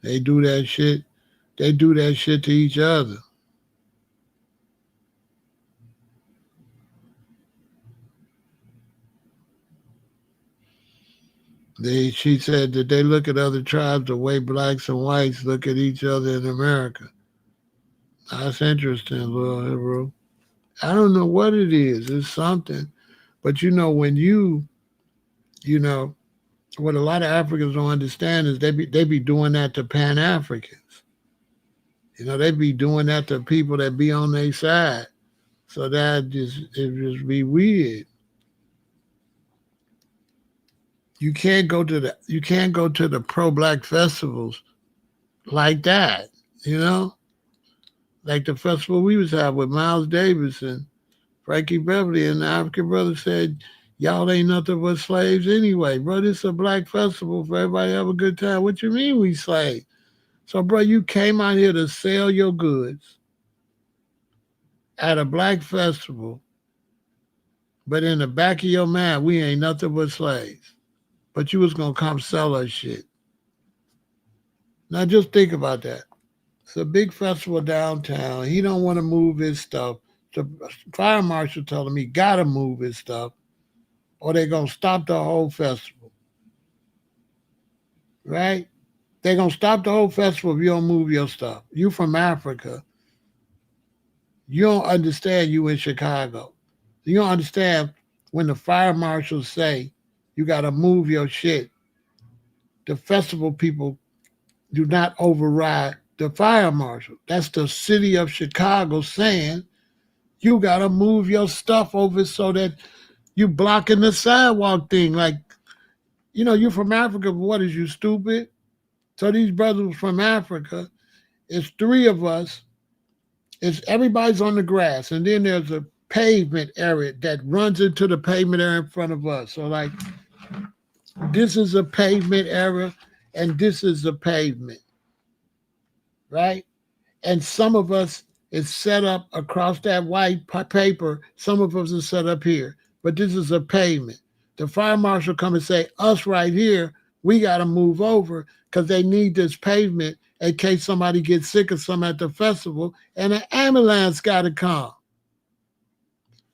They do that shit. They do that shit to each other. She said that they look at other tribes the way blacks and whites look at each other in America. That's interesting, Lil Hebrew. I don't know what it is. It's something. But when what a lot of Africans don't understand is they be doing that to Pan Africans. They be doing that to people that be on their side. So it just be weird. You can't go to the pro black festivals like that, you know? Like the festival we was having with Miles Davis and Frankie Beverly and the African brother said, y'all ain't nothing but slaves anyway. Bro, this is a black festival for everybody to have a good time. What you mean we slaves? So, bro, you came out here to sell your goods at a black festival, but in the back of your mind, we ain't nothing but slaves. But you was going to come sell us shit. Now, just think about that. It's a big festival downtown. He don't want to move his stuff. The fire marshal told him he got to move his stuff or they're going to stop the whole festival. Right? They're going to stop the whole festival if you don't move your stuff. You from Africa. You don't understand you in Chicago. You don't understand when the fire marshals say you got to move your shit. The festival people do not override the fire marshal. That's the city of Chicago saying you got to move your stuff over so that you blocking the sidewalk thing. Like, you're from Africa, but what is you, stupid? So these brothers from Africa, it's three of us. It's everybody's on the grass, and then there's pavement area that runs into the pavement area in front of us. So like this is a pavement area and this is a pavement, right? And some of us is set up across that white paper. Some of us is set up here, but this is a pavement. The fire marshal come and say, us right here, we got to move over because they need this pavement in case somebody gets sick or something at the festival and an ambulance got to come.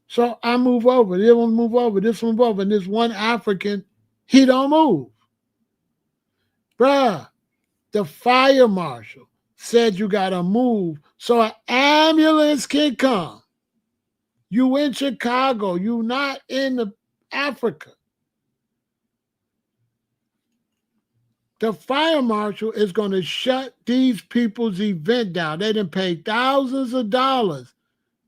So I move over, this one move over, this one move over, and this one African, he don't move. Bruh, the fire marshal said you got to move so an ambulance can come. You in Chicago, you not in Africa. The fire marshal is going to shut these people's event down. They done paid thousands of dollars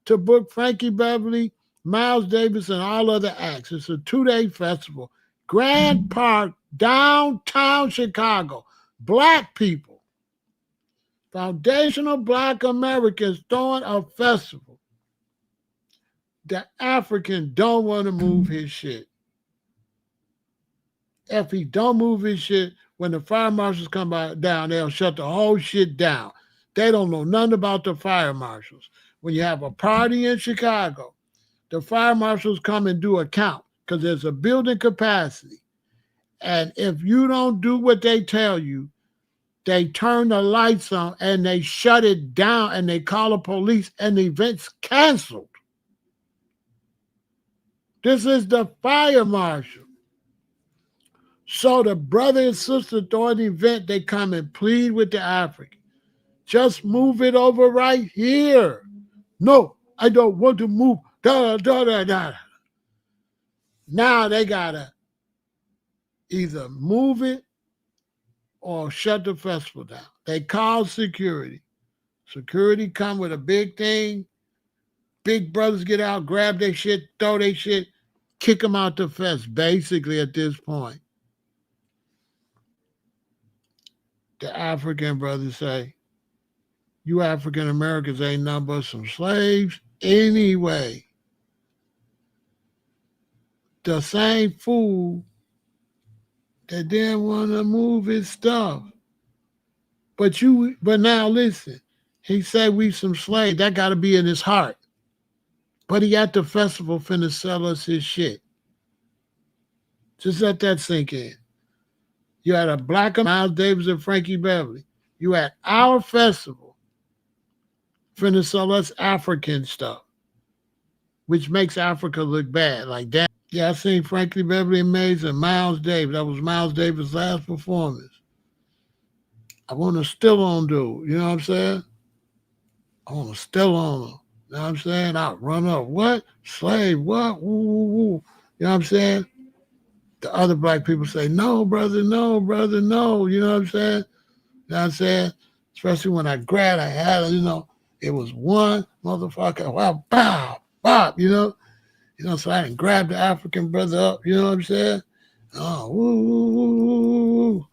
to book Frankie Beverly, Miles Davis, and all other acts. It's a 2-day festival. Grand Park, downtown Chicago. Black people, foundational Black Americans throwing a festival. The African don't want to move his shit. If he don't move his shit, when the fire marshals come down, they'll shut the whole shit down. They don't know nothing about the fire marshals. When you have a party in Chicago, the fire marshals come and do a count because there's a building capacity. And if you don't do what they tell you, they turn the lights on and they shut it down and they call the police and the event's canceled. This is the fire marshal. So the brother and sister during the event, they come and plead with the African. Just move it over right here. No, I don't want to move. Da, da, da, da. Now they got to either move it or shut the festival down. They call security. Security come with a big thing. Big brothers get out, grab their shit, throw their shit, kick them out the fest, basically at this point. The African brothers say, you African Americans ain't nothing but some slaves anyway. The same fool that didn't want to move his stuff. But now listen, he said we some slaves. That got to be in his heart. But he at the festival finna sell us his shit. Just let that sink in. You had a Black Miles Davis and Frankie Beverly. You at our festival finna sell us African stuff, which makes Africa look bad. Like that. Yeah, I seen Frankie Beverly and Miles Davis. That was Miles Davis' last performance. I want to still on dude. You know what I'm saying? I want to still on him. You know what I'm saying? I'll run up. What? Slave? What? Woo, woo, woo. You know what I'm saying? The other black people say, no, brother, no, brother, no. You know what I'm saying? You know what I'm saying? Especially when I grabbed, I had, it was one motherfucker. Wow, bow, bop, so I didn't grab the African brother up, you know what I'm saying? Oh, woo, woo, woo, woo.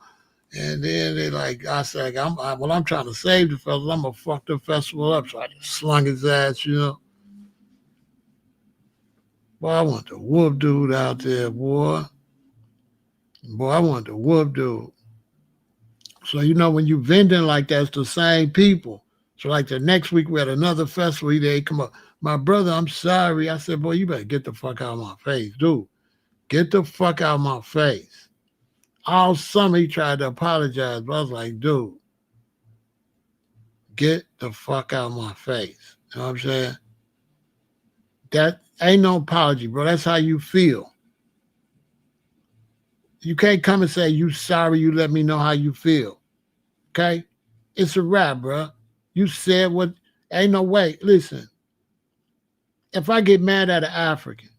And then they I said, I'm trying to save the festival. I'm going to fuck the festival up. So I just slung his ass, Boy, I want to whoop dude out there, boy. Boy, I want to whoop dude. So, when you vending like that, it's the same people. So, like the next week, we had another festival. They come up. My brother, I'm sorry. I said, boy, you better get the fuck out of my face, dude. Get the fuck out of my face. All summer, he tried to apologize, but I was like, dude, get the fuck out of my face. You know what I'm saying? That ain't no apology, bro. That's how you feel. You can't come and say, you sorry, you let me know how you feel. Okay? It's a wrap, bro. You said what, ain't no way. Listen, if I get mad at an African,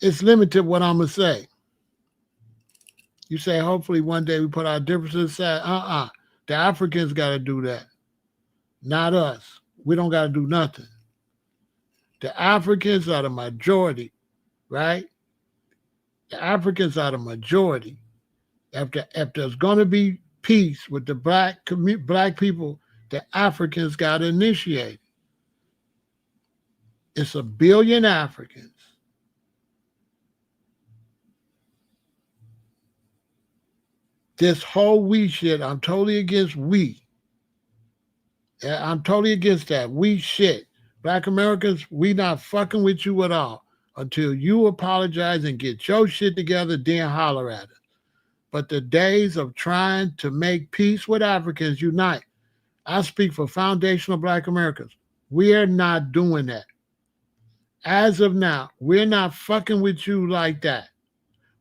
it's limited what I'm going to say. You say, hopefully one day we put our differences aside. The Africans got to do that. Not us. We don't got to do nothing. The Africans are the majority, right? The Africans are the majority. If there's going to be peace with the black people, the Africans got to initiate it. It's 1 billion Africans. This whole we shit, I'm totally against we. I'm totally against that. We shit. Black Americans, we not fucking with you at all. Until you apologize and get your shit together, then holler at us. But the days of trying to make peace with Africans unite. I speak for foundational Black Americans. We are not doing that. As of now, we're not fucking with you like that.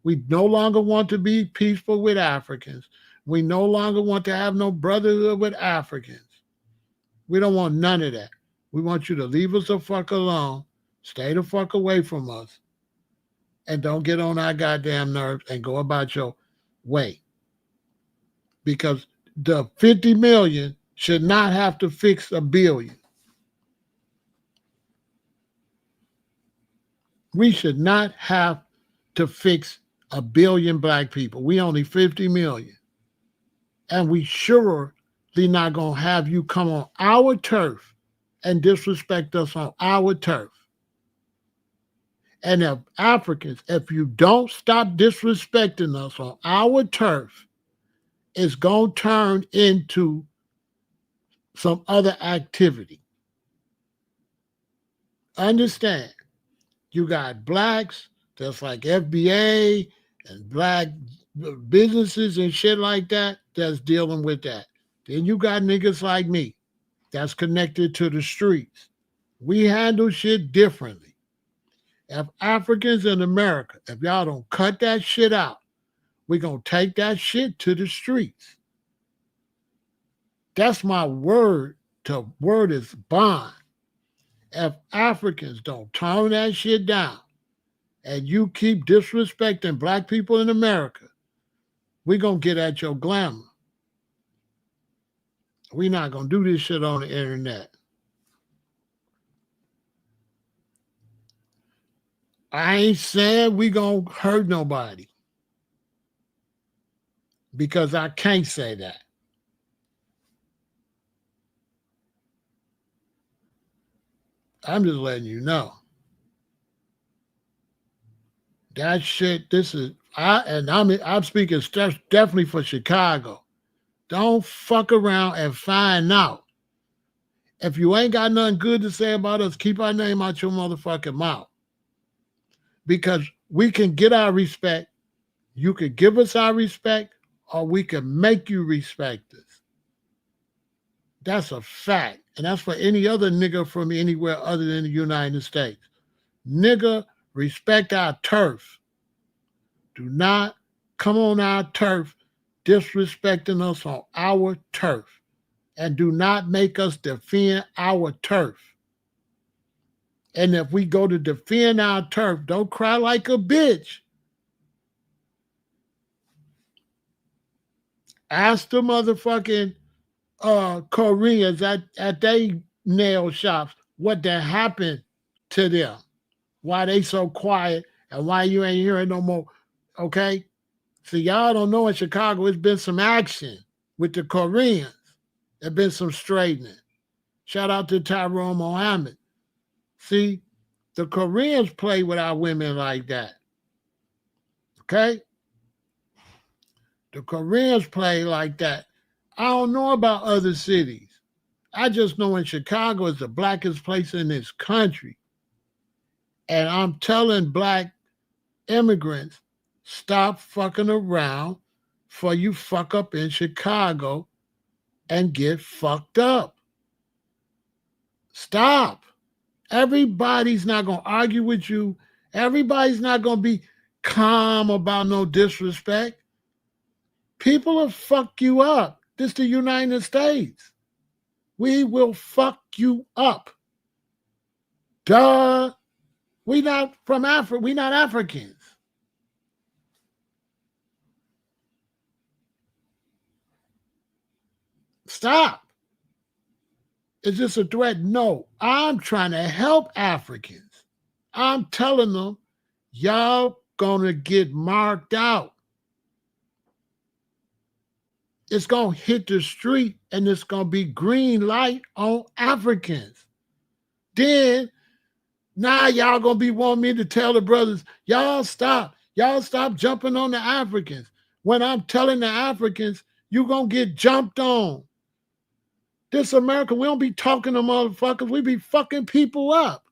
We no longer want to be peaceful with Africans. We no longer want to have no brotherhood with Africans. We don't want none of that. We want you to leave us the fuck alone, stay the fuck away from us, and don't get on our goddamn nerves and go about your way. Because the 50 million should not have to fix 1 billion. We should not have to fix 1 billion Black people. We only 50 million. And we surely not going to have you come on our turf and disrespect us on our turf. And if Africans, if you don't stop disrespecting us on our turf, it's going to turn into some other activity. Understand, you got Blacks that's like FBA and Black businesses and shit like that that's dealing with that. Then you got niggas like me that's connected to the streets. We handle shit differently. If Africans in America, if y'all don't cut that shit out, we're going to take that shit to the streets. That's my word is bond. If Africans don't tone that shit down and you keep disrespecting Black people in America, we're going to get at your glamour. We're not going to do this shit on the internet. I ain't saying we going to hurt nobody, because I can't say that. I'm just letting you know. That shit, I'm speaking definitely for Chicago. Don't fuck around and find out. If you ain't got nothing good to say about us, keep our name out your motherfucking mouth. Because we can get our respect. You could give us our respect, or we can make you respect us. That's a fact. And that's for any other nigga from anywhere other than the United States. Nigga, respect our turf. Do not come on our turf disrespecting us on our turf. And do not make us defend our turf. And if we go to defend our turf, don't cry like a bitch. Ask the motherfucking Koreans at they nail shops what that happened to them. Why they so quiet and why you ain't hearing no more. Okay? See, y'all don't know in Chicago, it's been some action with the Koreans. There's been some straightening. Shout out to Tyrone Mohammed. See, the Koreans play with our women like that. Okay? The Koreans play like that. I don't know about other cities. I just know in Chicago is the blackest place in this country. And I'm telling Black immigrants, stop fucking around before you fuck up in Chicago and get fucked up. Stop. Everybody's not going to argue with you. Everybody's not going to be calm about no disrespect. People will fuck you up. This is the United States. We will fuck you up. Duh. We not from Africa. We not Africans. Stop. Is this a threat? No. I'm trying to help Africans. I'm telling them, y'all gonna get marked out. It's gonna hit the street and it's gonna be green light on Africans. Then Now y'all gonna be wanting me to tell the brothers, y'all stop jumping on the Africans. When I'm telling the Africans, you gonna get jumped on. This America, we don't be talking to motherfuckers, we be fucking people up.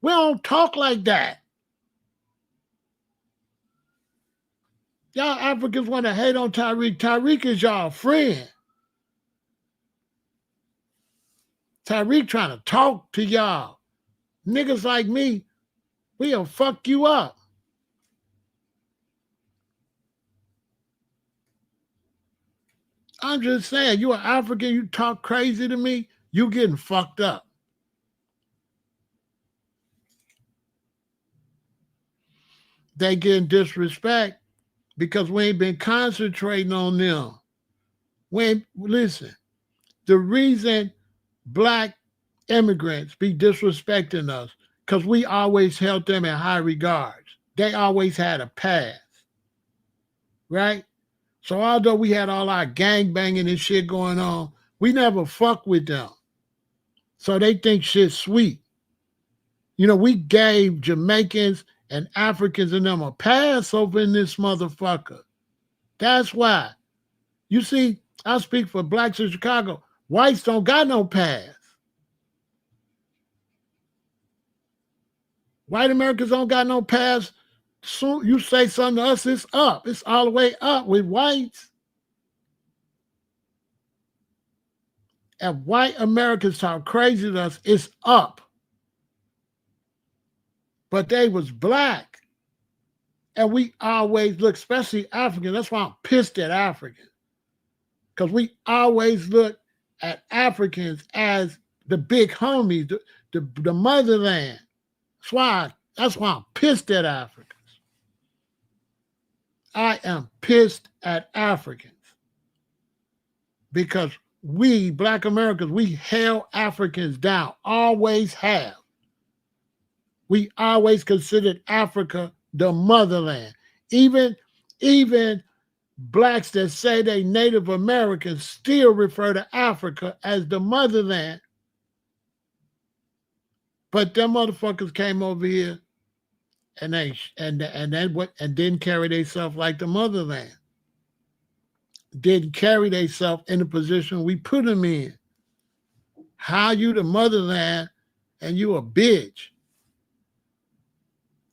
We don't talk like that. Y'all Africans want to hate on Tariq. Tariq is y'all friend. Tariq trying to talk to y'all. Niggas like me, we'll fuck you up. I'm just saying, you an African, you talk crazy to me, you getting fucked up. They getting disrespect because we ain't been concentrating on them. Listen, the reason black immigrants be disrespecting us, because we always held them in high regards. They always had a past, right? So although we had all our gang banging and shit going on, we never fuck with them. So they think shit's sweet. You know, we gave Jamaicans and Africans and them a pass over in this motherfucker. That's why. You see, I speak for blacks in Chicago. Whites don't got no pass. White Americans don't got no pass. So you say something to us, it's up. It's all the way up with whites. If white Americans talk crazy to us, it's up. But they was black. And we always look, especially Africans. That's why I'm pissed at Africans. Because we always look at Africans as the big homies, the motherland. That's why I'm pissed at Africans. I am pissed at Africans. Because we, black Americans, we held Africans down. Always have. We always considered Africa the motherland. Even blacks that say they Native Americans still refer to Africa as the motherland. But them motherfuckers came over here and didn't carry themselves like the motherland. Didn't carry themselves in the position we put them in. How you the motherland and you a bitch?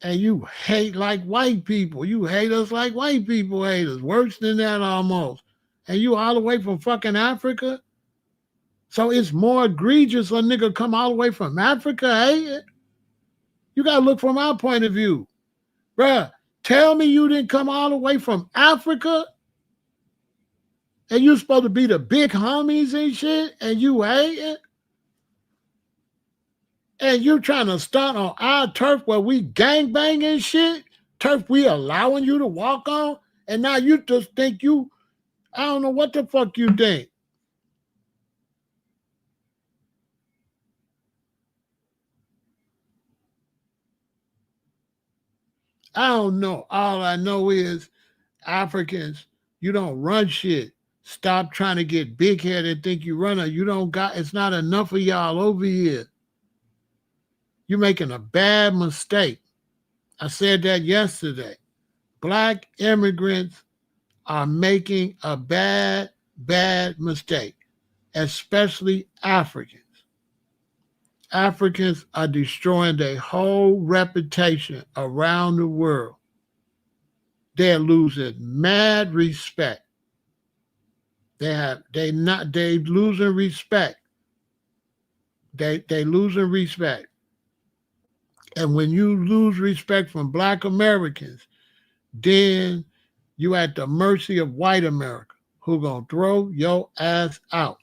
And you hate like white people. You hate us like white people hate us. Worse than that almost. And you all the way from fucking Africa? So it's more egregious a nigga come all the way from Africa, hey? You gotta look from our point of view. Bruh, tell me you didn't come all the way from Africa and you supposed to be the big homies and shit and you hate it? And you trying to stunt on our turf where we gangbang and shit? Turf we allowing you to walk on? And now you just think I don't know what the fuck you think. I don't know. All I know is Africans, you don't run shit. Stop trying to get big headed and think you run it. You don't got, it's not enough of y'all over here. You're making a bad mistake. I said that yesterday. Black immigrants are making a bad mistake, especially Africans. Africans are destroying their whole reputation around the world. They're losing mad respect. They losing respect. They losing respect. And when you lose respect from black Americans, then you at the mercy of white America, who gonna throw your ass out.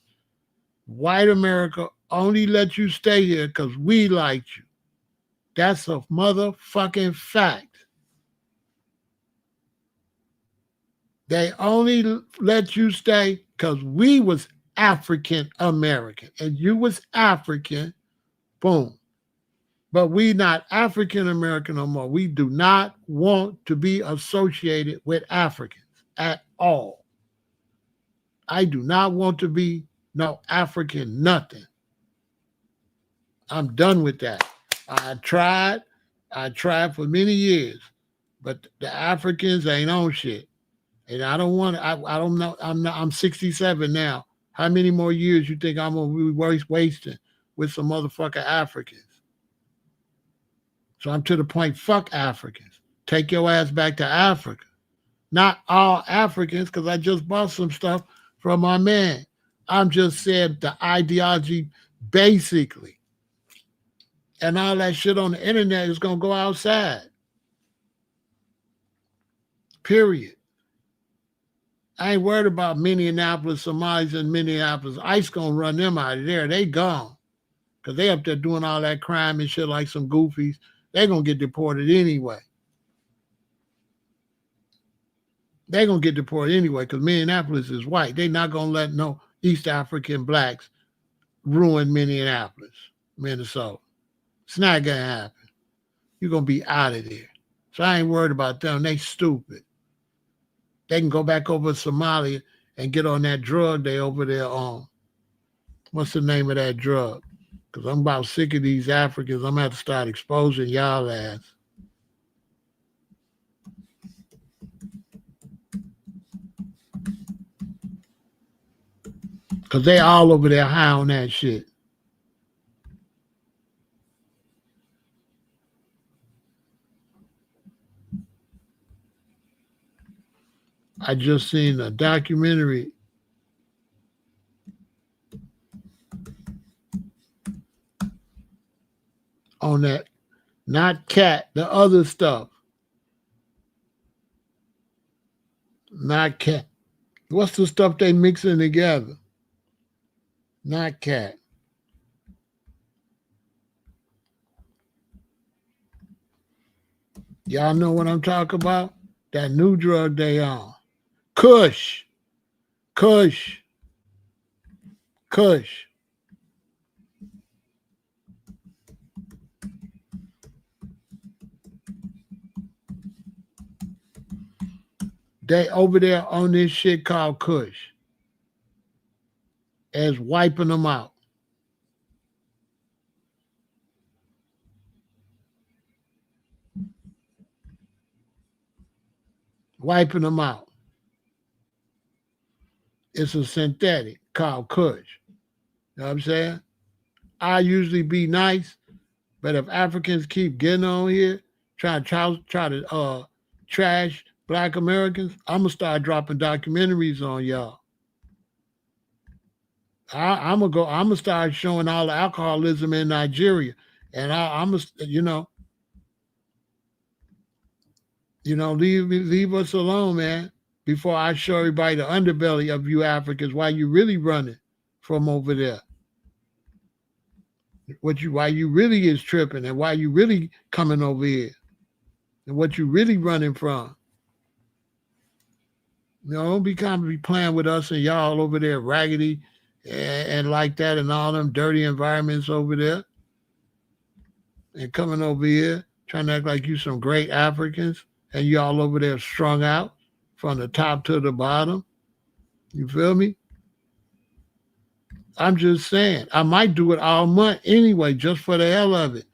White America only let you stay here because we liked you. That's a motherfucking fact. They only let you stay because we was African American and you was African, boom. But we not African American no more. We do not want to be associated with Africans at all. I do not want to be no African nothing. I'm done with that. I tried for many years, but the Africans ain't on shit. And I don't want. I don't know. I'm 67 now. How many more years you think I'm gonna be wasting with some motherfucking Africans? So I'm to the point. Fuck Africans. Take your ass back to Africa. Not all Africans, because I just bought some stuff from my man. I'm just saying the ideology basically, and all that shit on the internet is gonna go outside. Period. I ain't worried about Minneapolis, Somalis in Minneapolis. ICE gonna run them out of there. They gone. Because they up there doing all that crime and shit like some goofies. They gonna get deported anyway. They gonna get deported anyway because Minneapolis is white. They not gonna let no East African blacks ruin Minneapolis, Minnesota. It's not gonna happen. You're gonna be out of there. So I ain't worried about them. They stupid. They can go back over to Somalia and get on that drug they over there on. What's the name of that drug? Because I'm about sick of these Africans. I'm going to have to start exposing y'all ass. Because they all over there high on that shit. I just seen a documentary on that. Not cat, the other stuff. Not cat. What's the stuff they mixing together? Not cat. Y'all know what I'm talking about? That new drug they on. Kush. Kush. Kush. They over there on this shit called Kush. As wiping them out. Wiping them out. It's a synthetic called Kush. You know what I'm saying? I usually be nice, but if Africans keep getting on here, try to trash Black Americans, I'm gonna start dropping documentaries on y'all. I'm gonna start showing all the alcoholism in Nigeria, and I'm gonna, leave us alone, man. Before I show everybody the underbelly of you Africans, why you really running from over there. Why you really is tripping and why you really coming over here and what you really running from. Don't be playing with us and y'all over there raggedy and like that and all them dirty environments over there and coming over here trying to act like you some great Africans and y'all over there strung out from the top to the bottom. You feel me? I'm just saying, I might do it all month anyway, just for the hell of it.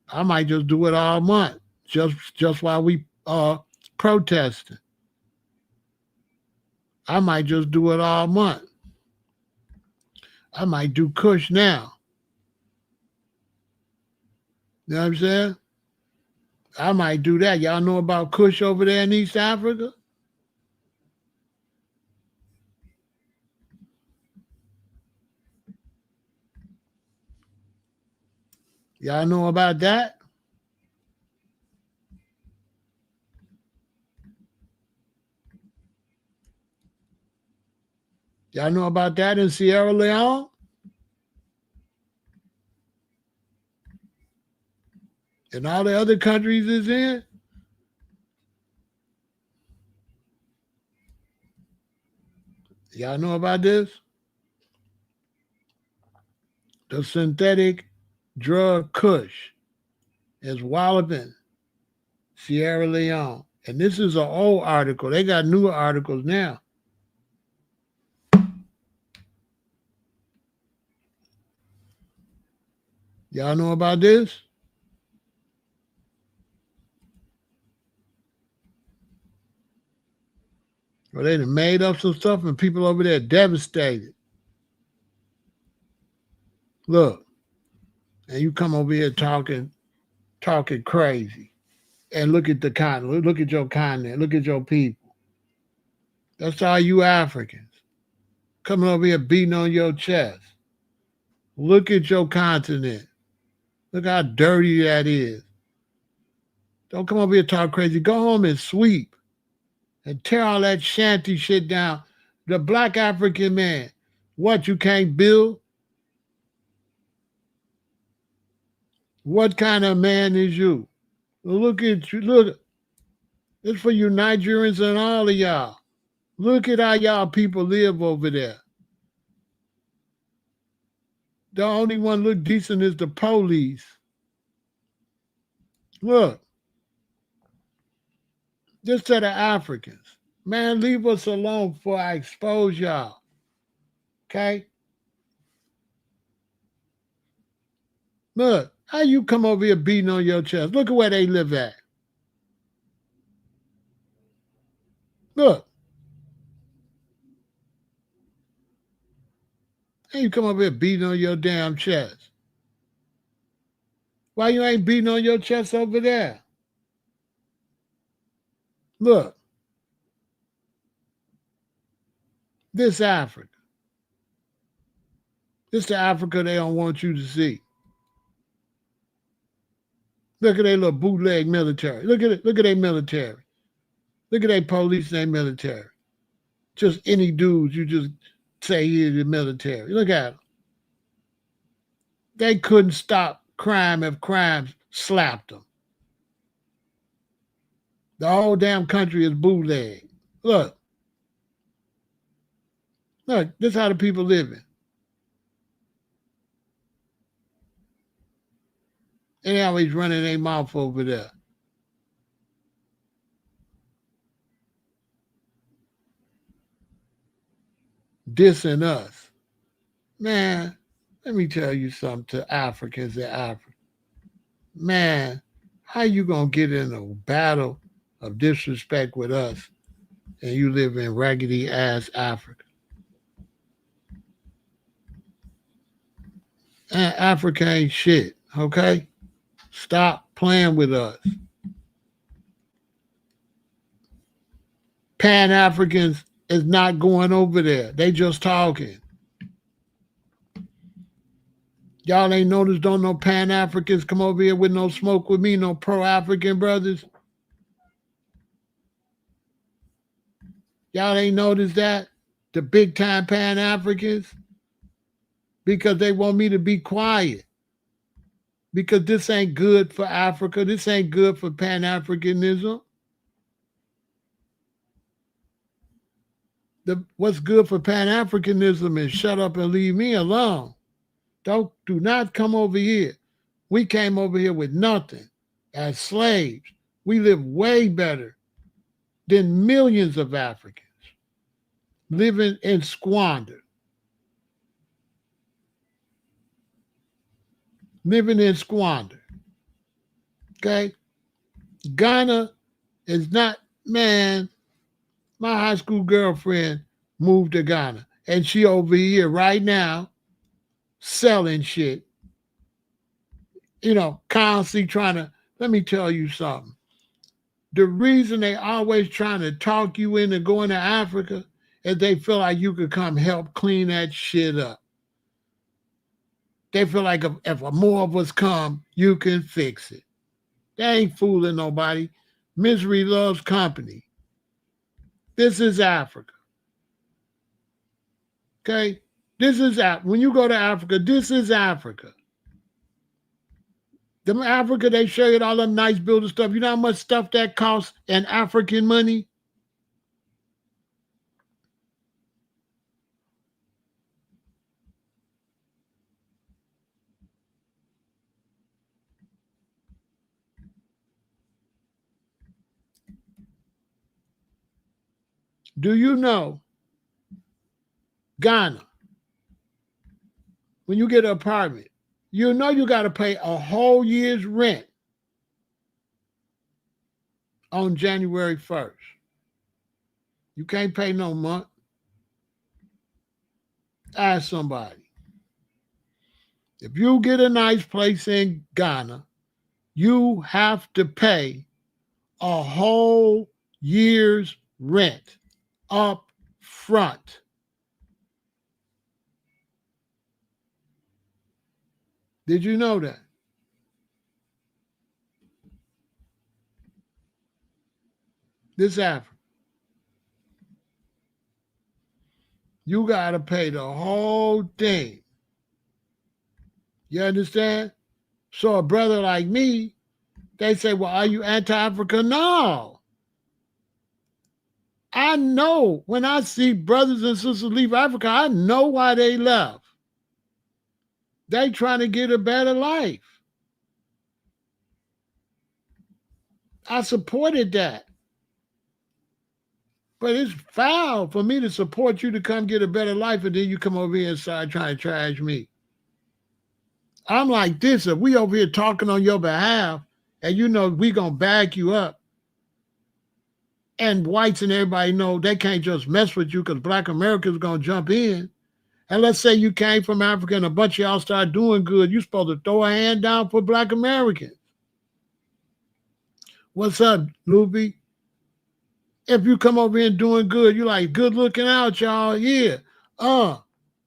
I might just do it all month, just while we protesting. I might just do it all month. I might do Kush now. You know what I'm saying? I might do that. Y'all know about Kush over there in East Africa? Y'all know about that? Y'all know about that in Sierra Leone? And all the other countries is in? Y'all know about this? The synthetic drug Kush is walloping Sierra Leone. And this is an old article. They got newer articles now. Y'all know about this? Well, they done made up some stuff and people over there devastated. Look, and you come over here talking crazy. And look at the continent. Look at your continent. Look at your people. That's all you Africans. Coming over here beating on your chest. Look at your continent. Look how dirty that is. Don't come over here talk crazy. Go home and sweep and tear all that shanty shit down. The black African man. What, you can't build? What kind of man is you? Look at you. Look. It's for you Nigerians and all of y'all. Look at how y'all people live over there. The only one look decent is the police. Look. This set of Africans. Man, leave us alone before I expose y'all. Okay? Look, how you come over here beating on your chest? Look at where they live at. Look. How you come over here beating on your damn chest? Why you ain't beating on your chest over there? Look. This Africa. This the Africa they don't want you to see. Look at their little bootleg military. Look at it. Look at their military. Look at their police and their military. Just any dudes you just say he's the military. Look at them. They couldn't stop crime if crime slapped them. The whole damn country is bootleg. Look. Look, this is how the people living. They always running their mouth over there. Dissing us. Man, let me tell you something to Africans in Africa. Man, how you gonna get in a battle of disrespect with us and you live in raggedy ass Africa? And Africa ain't shit, okay? Stop playing with us. Pan-Africans is not going over there. They just talking. Y'all ain't noticed don't no Pan-Africans come over here with no smoke with me, no pro-African brothers? Y'all ain't noticed that? The big-time Pan-Africans? Because they want me to be quiet. Because this ain't good for Africa. This ain't good for Pan-Africanism. What's good for Pan-Africanism is shut up and leave me alone. Do not come over here. We came over here with nothing as slaves. We live way better than millions of Africans living in squander. Living in squander. Okay? Ghana is not, man, my high school girlfriend moved to Ghana and she over here right now selling shit. You know, constantly trying to, let me tell you something. The reason they always trying to talk you into going to Africa is they feel like you could come help clean that shit up. They feel like if more of us come, you can fix it. They ain't fooling nobody. Misery loves company. This is Africa. Okay? This is Africa. When you go to Africa, this is Africa. Them Africa, they show you all them nice building stuff. You know how much stuff that costs in African money? Do you know Ghana, when you get an apartment, you know you got to pay a whole year's rent on January 1st. You can't pay no month. Ask somebody. If you get a nice place in Ghana, you have to pay a whole year's rent up front. Did you know that? This Africa. You got to pay the whole thing. You understand? So a brother like me, they say, well, are you anti-Africa? No. I know when I see brothers and sisters leave Africa, I know why they left. They trying to get a better life. I supported that. But it's foul for me to support you to come get a better life and then you come over here and start trying to trash me. I'm like this, if we over here talking on your behalf and you know we going to back you up, and whites and everybody know they can't just mess with you because black Americans going to jump in. And let's say you came from Africa and a bunch of y'all start doing good. You're supposed to throw a hand down for black Americans. What's up, Luby? If you come over here doing good, you're like, good looking out, y'all. Yeah.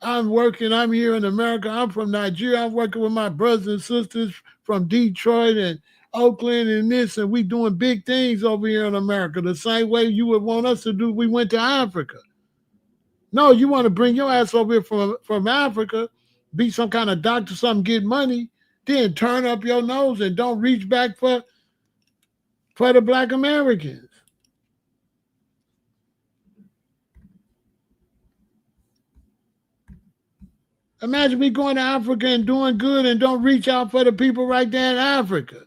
I'm working. I'm here in America. I'm from Nigeria. I'm working with my brothers and sisters from Detroit and Oakland and this, and we doing big things over here in America the same way you would want us to do. We went to Africa. No, you want to bring your ass over here from Africa, be some kind of doctor, something, get money, then turn up your nose and don't reach back for the black Americans. Imagine me going to Africa and doing good and don't reach out for the people right there in Africa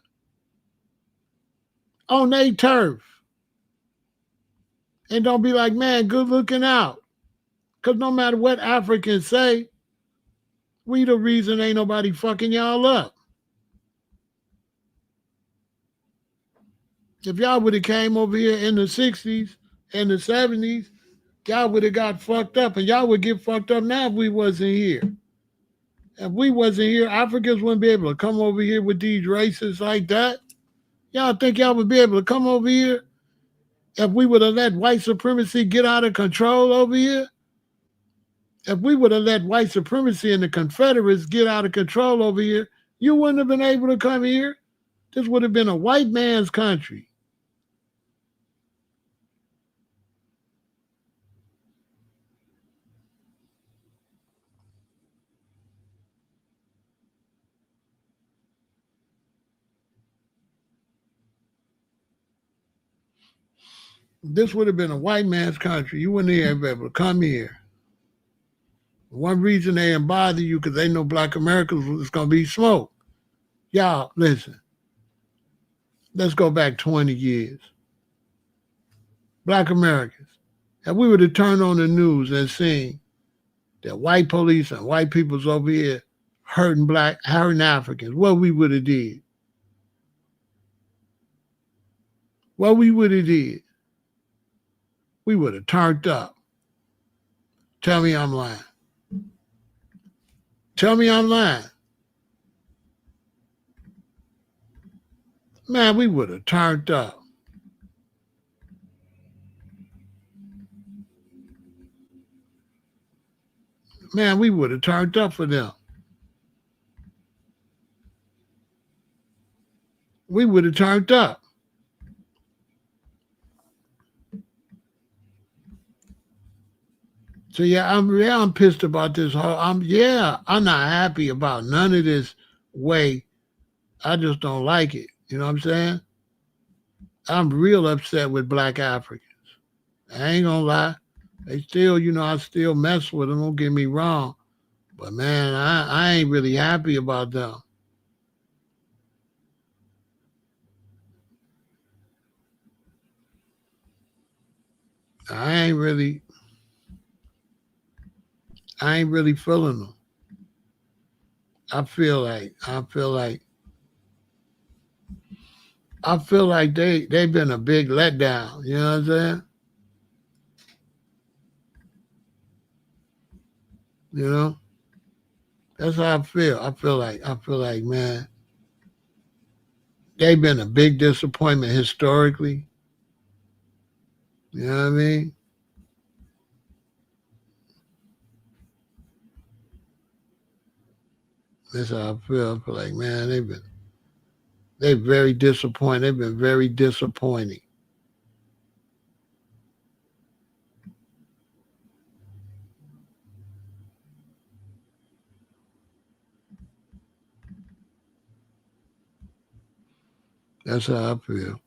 on their turf. And don't be like, man, good looking out. Because no matter what Africans say, we the reason ain't nobody fucking y'all up. If y'all would have came over here in the 60s and the 70s, y'all would have got fucked up. And y'all would get fucked up now if we wasn't here. If we wasn't here, Africans wouldn't be able to come over here with these races like that. Y'all think y'all would be able to come over here if we would have let white supremacy get out of control over here? If we would have let white supremacy and the Confederates get out of control over here, you wouldn't have been able to come here. This would have been a white man's country. This would have been a white man's country. You wouldn't even be able to come here. One reason they didn't bother you because they know black Americans was going to be smoke. Y'all, listen. Let's go back 20 years. Black Americans. If we would have turned on the news and seen that white police and white people's over here hurting Africans, what we would have did? What we would have did? We would have turned up. Tell me I'm lying. Tell me I'm lying. Man, we would have turned up. Man, we would have turned up for them. We would have turned up. So I'm pissed about this whole. I'm not happy about none of this way. I just don't like it. You know what I'm saying? I'm real upset with black Africans. I ain't gonna lie. They still, I still mess with them. Don't get me wrong, but man, I ain't really happy about them. I ain't really feeling them. I feel like they've been a big letdown. You know what I'm saying? You know, that's how I feel. I feel like, man, they've been a big disappointment historically. You know what I mean? That's how I feel. I feel like, man, they're very disappointed. They've been very disappointing. That's how I feel.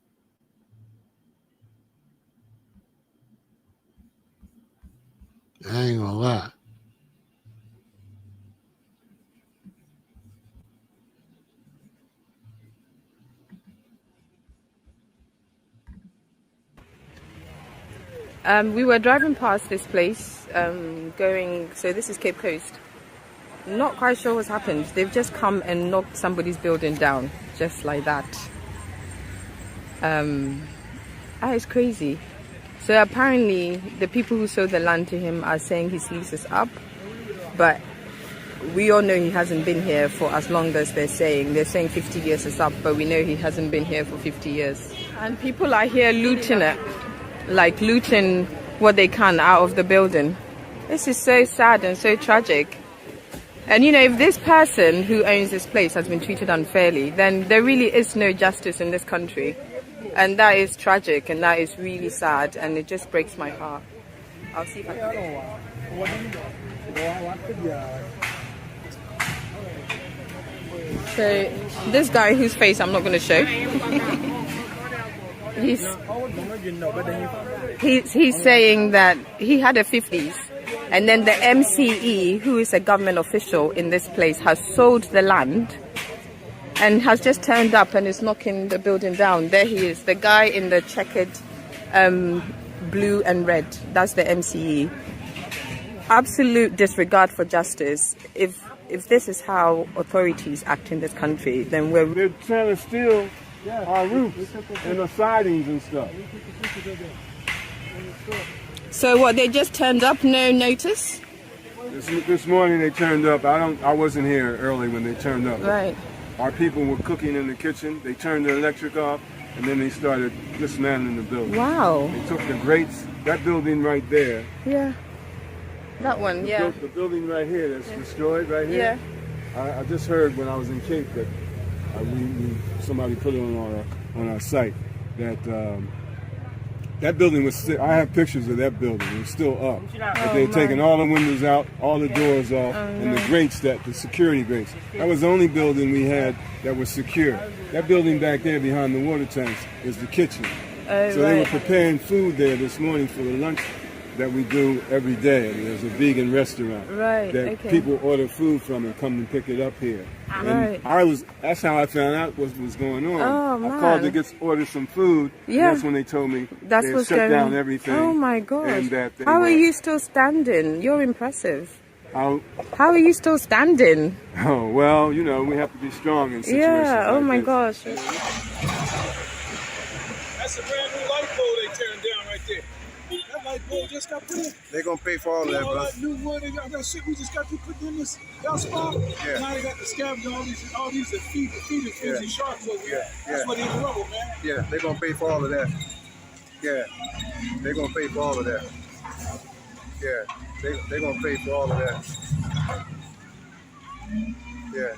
I ain't gonna lie. We were driving past this place, so this is Cape Coast. Not quite sure what's happened. They've just come and knocked somebody's building down, just like that. It's crazy. So apparently the people who sold the land to him are saying his lease is up, but we all know he hasn't been here for as long as they're saying. They're saying 50 years is up, but we know he hasn't been here for 50 years. And people are here looting it, like looting what they can out of the building. This is so sad and so tragic. And you know, if this person who owns this place has been treated unfairly, then there really is no justice in this country. And that is tragic, and that is really sad, and it just breaks my heart. I'll see if I can. So this guy whose face I'm not going to show, he's saying that he had a 50s, and then the MCE, who is a government official in this place, has sold the land and has just turned up and is knocking the building down. There he is, the guy in the checkered blue and red. That's the MCE. Absolute disregard for justice. If this is how authorities act in this country, then they're trying to steal our roofs and the sidings and stuff. So what? They just turned up, no notice? This morning they turned up. I wasn't here early when they turned up. Right. Our people were cooking in the kitchen. They turned the electric off, and then they started dismantling the building. Wow. They took the grates. That building right there. Yeah. That one, yeah. The building right here that's destroyed right here. Yeah. I just heard when I was in Cape that somebody put it on our site that that building was still, I have pictures of that building. It was still up. But they'd taken all the windows out, all the doors off, and the grates, the security grates. That was the only building we had that was secure. That building back there behind the water tanks is the kitchen. So they were preparing food there this morning for the lunch that we do every day. There's a vegan restaurant that people order food from and come and pick it up here. And that's how I found out what was going on. I called to order some food. And that's when they told me they had shut down everything. Oh my gosh. And that how are you still standing? You're impressive. How are you still standing? Oh, well, you know, we have to be strong in situations oh like my this. gosh. That's a brand new light pole they turned down right there. That light pole just got put in. They're gonna pay for all that, bro. All that new wood, they got that shit we just got to put in this spot. Yeah. Now they got the scavenge all these that feed the sharks over here. That's what they in rubble, man. Yeah, they're gonna pay for all of that. Yeah, they're gonna pay for all of that. Yeah, they're gonna pay for all of that. Yeah.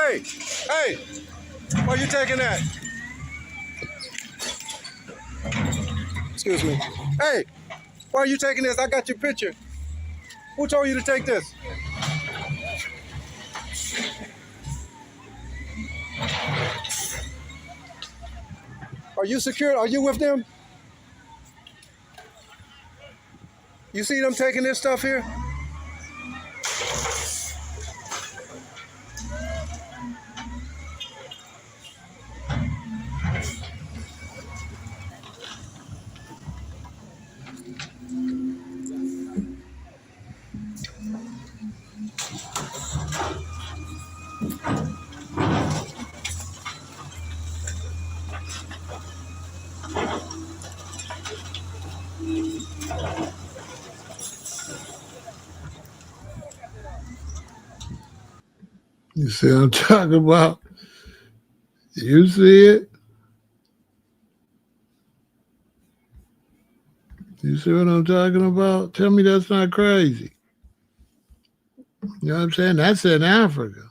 Hey, why are you taking that? Excuse me. Hey, why are you taking this? I got your picture. Who told you to take this? Are you secure? Are you with them? You see them taking this stuff here? You see what I'm talking about? You see it? You see what I'm talking about? Tell me that's not crazy. You know what I'm saying? That's in Africa.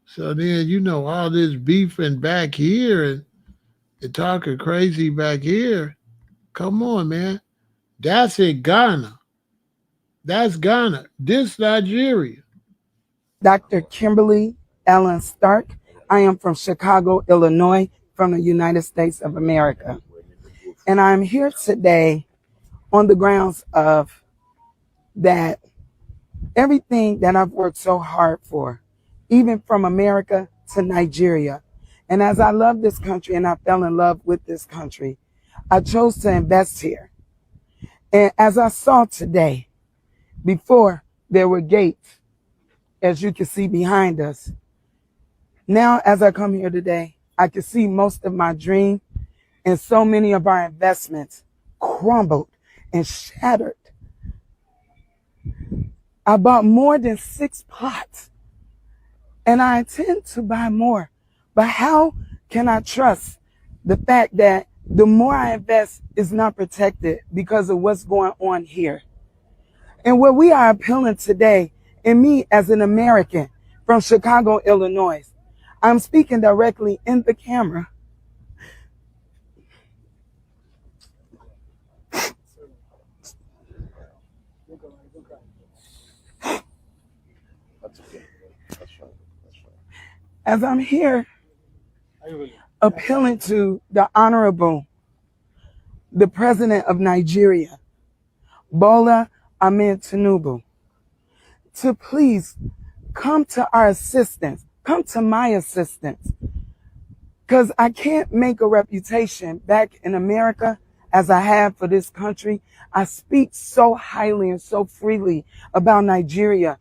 So then, you know, all this beefing back here and talking crazy back here. Come on, man. That's in Ghana. That's Ghana. This Nigeria. Dr. Kimberly Ellen Stark. I am from Chicago, Illinois, from the United States of America. And I'm here today on the grounds of that everything that I've worked so hard for, even from America to Nigeria. And as I love this country and I fell in love with this country, I chose to invest here. And as I saw today, before there were gates, as you can see behind us. Now, as I come here today, I can see most of my dream and so many of our investments crumbled and shattered. I bought more than 6 plots and I intend to buy more. But how can I trust the fact that the more I invest is not protected because of what's going on here? And what we are appealing today, and me as an American from Chicago, Illinois, I'm speaking directly in the camera. As I'm here appealing to the Honorable, the President of Nigeria, Bola Ahmed Tinubu, to please come to our assistance, come to my assistance, because I can't make a reputation back in America as I have for this country. I speak so highly and so freely about Nigeria,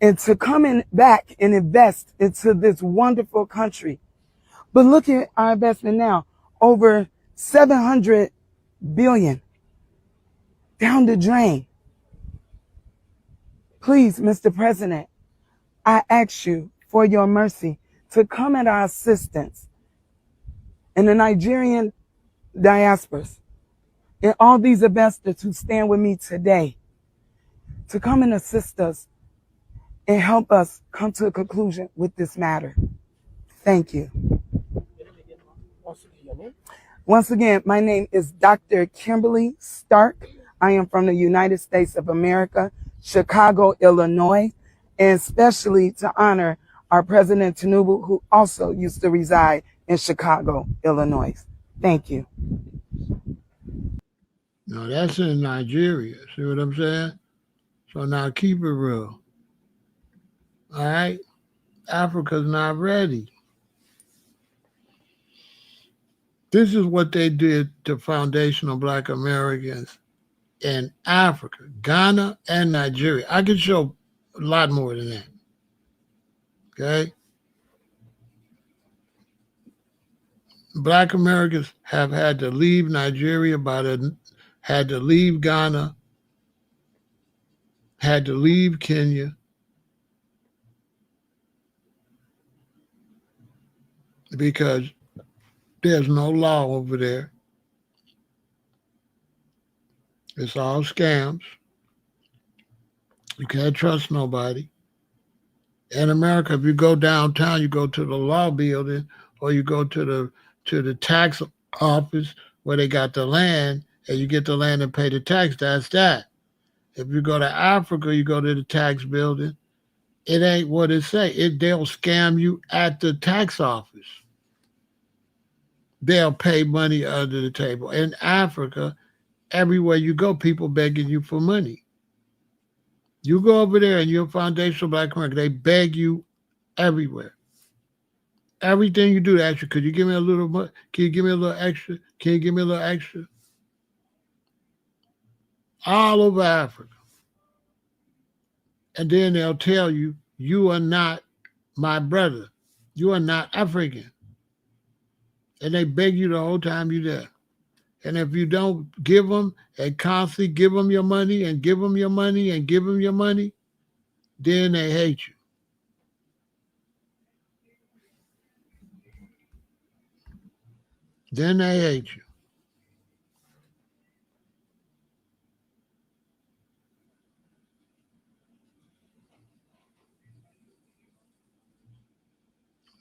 and to come in back and invest into this wonderful country. But look at our investment now, over 700 billion down the drain. Please, Mr. President, I ask you for your mercy to come at our assistance in the Nigerian diasporas and all these investors who stand with me today to come and assist us and help us come to a conclusion with this matter. Thank you. Once again, my name is Dr. Kimberly Stark. I am from the United States of America, Chicago, Illinois, and especially to honor our President Tinubu, who also used to reside in Chicago, Illinois. Thank you. No, that's in Nigeria. See what I'm saying? So now keep it real. All right? Africa's not ready. This is what they did to foundational Black Americans in Africa, Ghana, and Nigeria. I could show a lot more than that. Okay? Black Americans have had to leave Nigeria, had to leave Ghana, had to leave Kenya, because there's no law over there. It's all scams. You can't trust nobody. In America, if you go downtown, you go to the law building, or you go to the tax office where they got the land, and you get the land and pay the tax. That's that. If you go to Africa, you go to the tax building. It ain't what it say. They'll scam you at the tax office. They'll pay money under the table. In Africa, everywhere you go, people begging you for money. You go over there and you're foundational Black America, they beg you everywhere. Everything you do, they ask you, could you give me a little money? Can you give me a little extra? Can you give me a little extra? All over Africa. And then they'll tell you, you are not my brother. You are not African. And they beg you the whole time you're there. And if you don't give them and constantly give them your money and give them your money and give them your money, then they hate you. Then they hate you.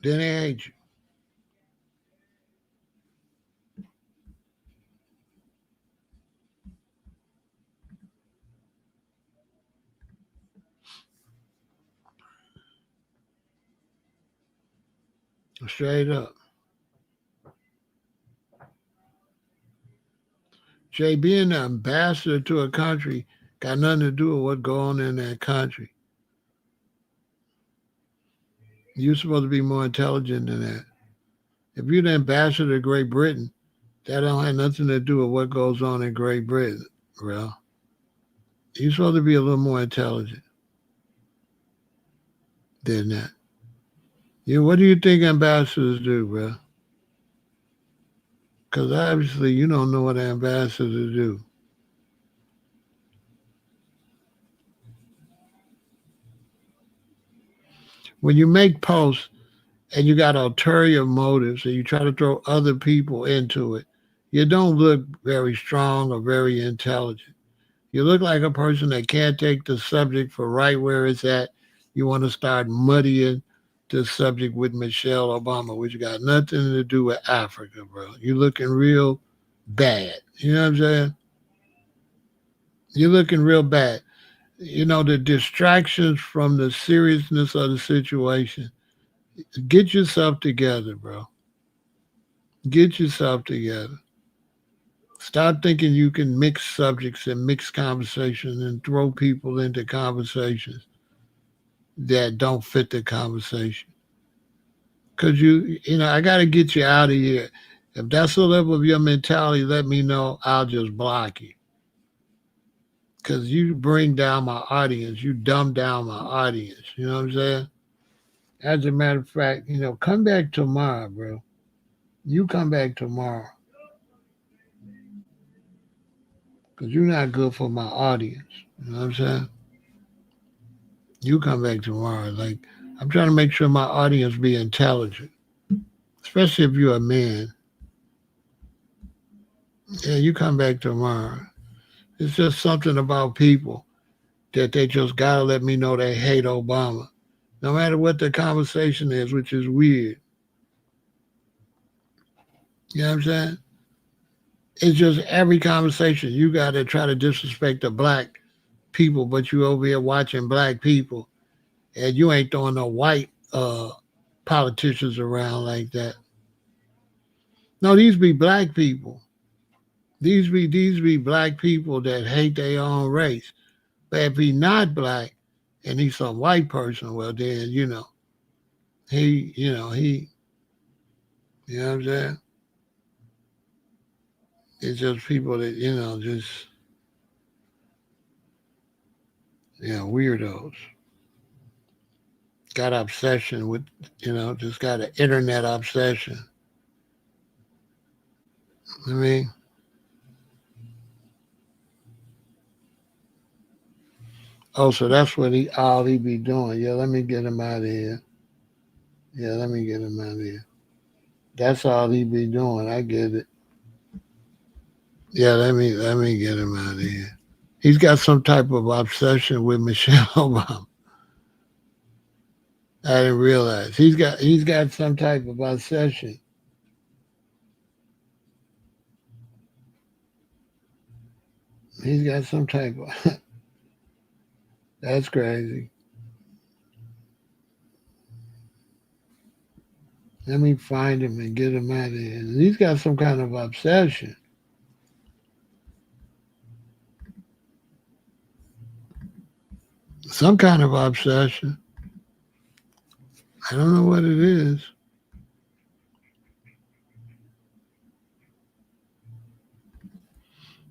Then they hate you. Straight up. Jay, being an ambassador to a country got nothing to do with what goes on in that country. You're supposed to be more intelligent than that. If you're the ambassador to Great Britain, that don't have nothing to do with what goes on in Great Britain, bro. You're supposed to be a little more intelligent than that. What do you think ambassadors do, bro? Because obviously you don't know what ambassadors do. When you make posts and you got ulterior motives and you try to throw other people into it, you don't look very strong or very intelligent. You look like a person that can't take the subject for right where it's at. You want to start muddying the subject with Michelle Obama, which got nothing to do with Africa, bro. You're looking real bad. You know what I'm saying? You're looking real bad. The distractions from the seriousness of the situation. Get yourself together, bro. Get yourself together. Stop thinking you can mix subjects and mix conversations and throw people into conversations that don't fit the conversation. Because I got to get you out of here. If that's the level of your mentality, let me know. I'll just block you. Because you bring down my audience. You dumb down my audience. You know what I'm saying? As a matter of fact, come back tomorrow, bro. You come back tomorrow. Because you're not good for my audience. You know what I'm saying? You come back tomorrow. Like, I'm trying to make sure my audience be intelligent. Especially if you're a man. Yeah, you come back tomorrow. It's just something about people that they just gotta let me know they hate Obama. No matter what the conversation is, which is weird. You know what I'm saying? It's just every conversation you gotta try to disrespect the black people, but you over here watching black people and you ain't throwing no white politicians around like that. No, these be black people. These be black people that hate their own race. But if he not black and he's some white person, well then, he, you know what I'm saying? It's just people that, just, weirdos. Got obsession with, just got an internet obsession. I mean, so that's what all he be doing. Yeah, let me get him out of here. Yeah, let me get him out of here. That's all he be doing. I get it. Yeah, let me get him out of here. He's got some type of obsession with Michelle Obama. I didn't realize. He's got some type of obsession. He's got some type of that's crazy. Let me find him and get him out of here. He's got some kind of obsession. Some kind of obsession. I don't know what it is.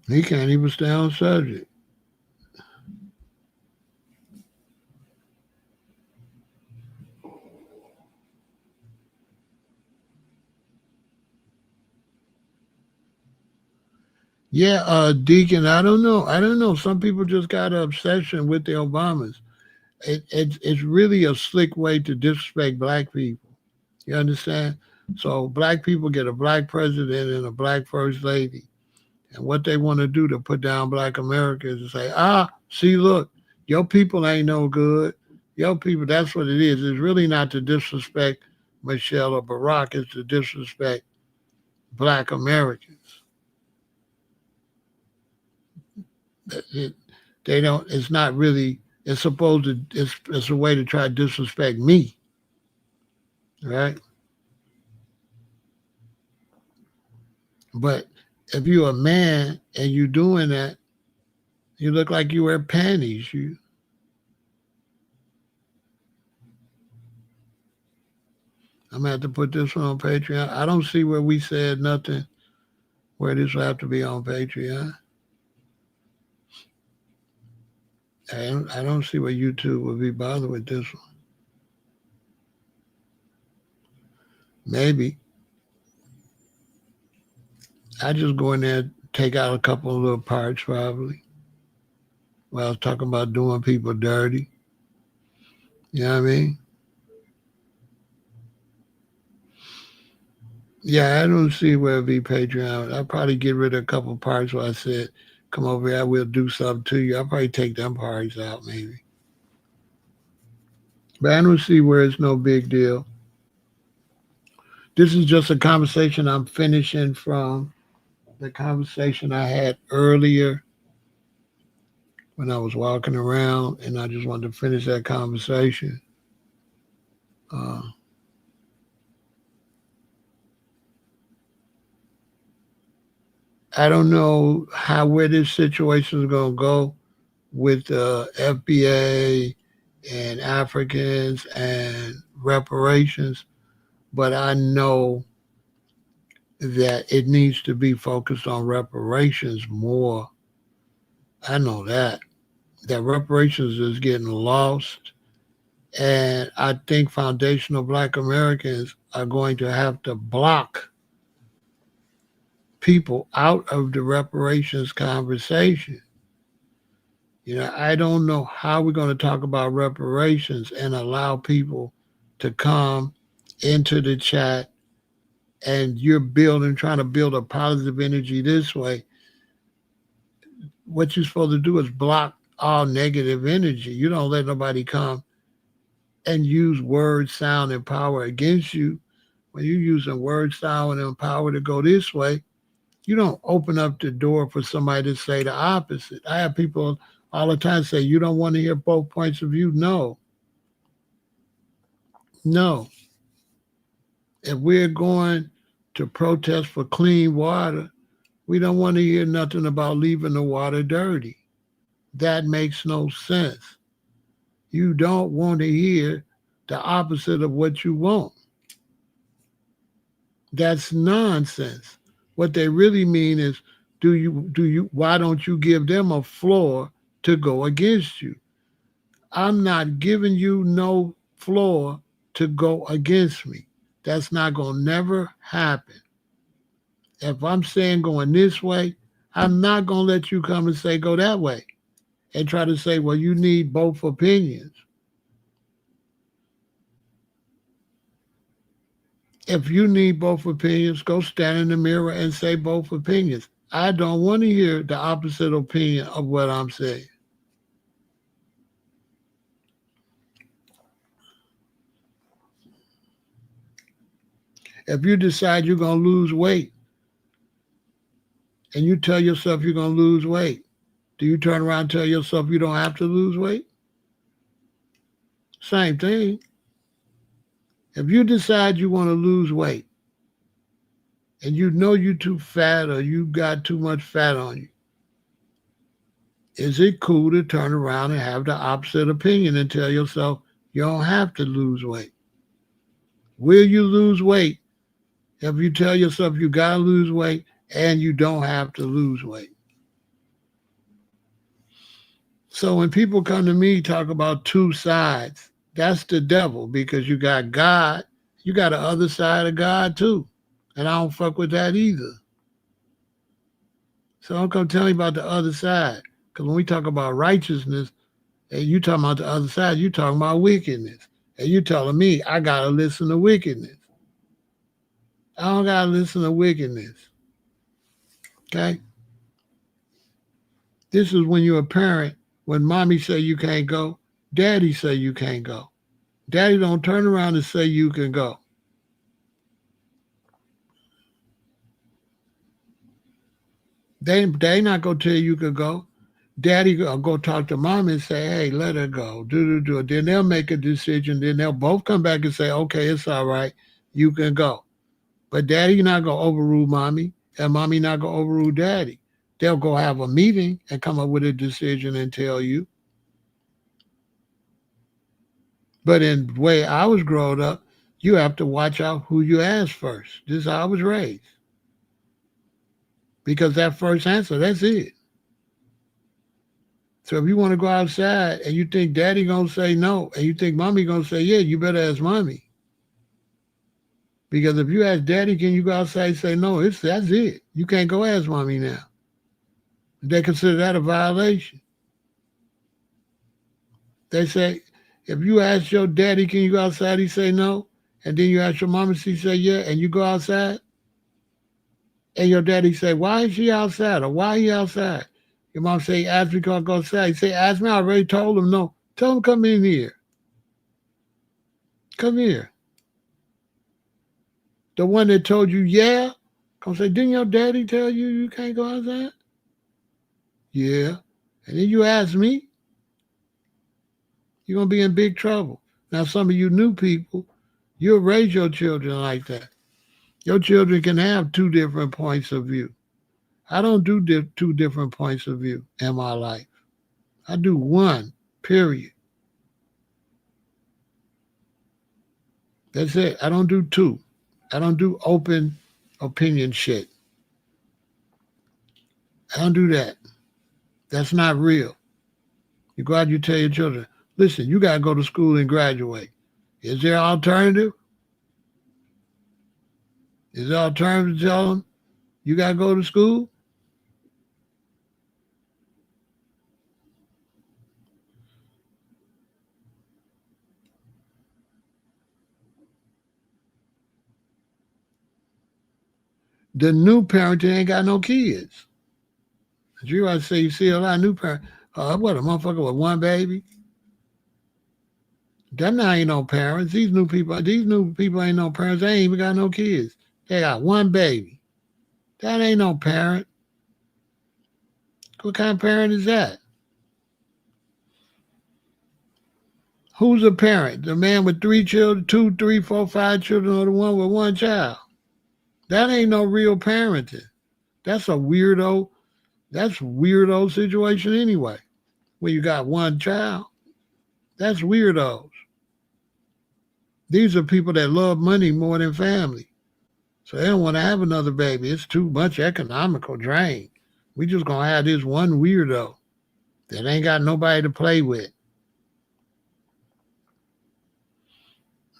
He can't even stay on subject. Yeah, Deacon, I don't know. I don't know. Some people just got an obsession with the Obamas. It's really a slick way to disrespect black people. You understand? So black people get a black president and a black first lady. And what they want to do to put down black Americans is say, see, look, your people ain't no good. Your people, that's what it is. It's really not to disrespect Michelle or Barack. It's to disrespect black Americans. They don't, it's not really, it's supposed to, it's a way to try to disrespect me. Right? But if you're a man and you're doing that, you look like you wear panties. I'm going to have to put this one on Patreon. I don't see where we said nothing where this will have to be on Patreon. I don't see where YouTube would be bothered with this one. Maybe. I just go in there, take out a couple of little parts probably. Well, I was talking about doing people dirty. You know what I mean? Yeah, I don't see where it'd be Patreon. I'll probably get rid of a couple parts where I said, come over here, we'll do something to you. I'll probably take them parts out maybe. But I don't see where it's no big deal. This is just a conversation I'm finishing from the conversation I had earlier when I was walking around, and I just wanted to finish that conversation. I don't know where this situation is going to go with FBA and Africans and reparations, but I know that it needs to be focused on reparations more. I know that reparations is getting lost, and I think foundational Black Americans are going to have to block people out of the reparations conversation. You know, I don't know how we're going to talk about reparations and allow people to come into the chat and you're trying to build a positive energy this way. What you're supposed to do is block all negative energy. You don't let nobody come and use word, sound, and power against you. When you're using word, sound, and power to go this way, you don't open up the door for somebody to say the opposite. I have people all the time say, you don't want to hear both points of view? No. If we're going to protest for clean water, we don't want to hear nothing about leaving the water dirty. That makes no sense. You don't want to hear the opposite of what you want. That's nonsense. What they really mean is, why don't you give them a floor to go against you? I'm not giving you no floor to go against me. That's not going to never happen. If I'm saying going this way, I'm not going to let you come and say go that way and try to say, well, you need both opinions. If you need both opinions, go stand in the mirror and say both opinions. I don't want to hear the opposite opinion of what I'm saying. If you decide you're going to lose weight and you tell yourself you're going to lose weight, do you turn around and tell yourself you don't have to lose weight? Same thing. If you decide you want to lose weight and you know you're too fat or you got too much fat on you, is it cool to turn around and have the opposite opinion and tell yourself you don't have to lose weight? Will you lose weight if you tell yourself you got to lose weight and you don't have to lose weight? So when people come to me talk about two sides, that's the devil, because you got God, you got the other side of God too. And I don't fuck with that either. So don't come tell me about the other side. Because when we talk about righteousness, and you talking about the other side, you talking about wickedness. And you telling me I gotta listen to wickedness. I don't gotta listen to wickedness. Okay? This is when you're a parent, when mommy say you can't go, daddy say you can't go. Daddy don't turn around and say you can go. They not gonna tell you can go. Daddy go talk to mom and say, hey, let her go. Do. Then they'll make a decision. Then they'll both come back and say, okay, it's all right. You can go. But daddy not going to overrule mommy, and mommy not going to overrule daddy. They'll go have a meeting and come up with a decision and tell you. But in the way I was growing up, you have to watch out who you ask first. This is how I was raised. Because that first answer, that's it. So if you want to go outside and you think daddy going to say no, and you think mommy going to say, yeah, you better ask mommy. Because if you ask daddy, can you go outside and say no, that's it. You can't go ask mommy now. They consider that a violation. They say, if you ask your daddy, can you go outside? He say no. And then you ask your mama, she say yeah, and you go outside. And your daddy say, why is she outside? Or why he outside? Your mom say, ask me, can I go outside? You say, ask me, I already told him no. Tell him come in here. Come here. The one that told you, yeah, come say, didn't your daddy tell you you can't go outside? Yeah. And then you ask me, you're going to be in big trouble. Now, some of you new people, you'll raise your children like that. Your children can have two different points of view. I don't do two different points of view in my life. I do one, period. That's it. I don't do two. I don't do open opinion shit. I don't do that. That's not real. You go out, you tell your children, listen, you got to go to school and graduate. Is there an alternative? Is there an alternative to tell them you got to go to school? The new parent ain't got no kids. You ought to say you see a lot of new parents. What, a motherfucker with one baby? Them now ain't no parents. These new people ain't no parents. They ain't even got no kids. They got one baby. That ain't no parent. What kind of parent is that? Who's a parent? The man with 3 children, 2, 3, 4, 5 children, or the one with one child? That ain't no real parenting. That's a weirdo. That's a weirdo situation anyway. When you got one child, that's weirdos. These are people that love money more than family. So they don't want to have another baby. It's too much economical drain. We just gonna have this one weirdo that ain't got nobody to play with.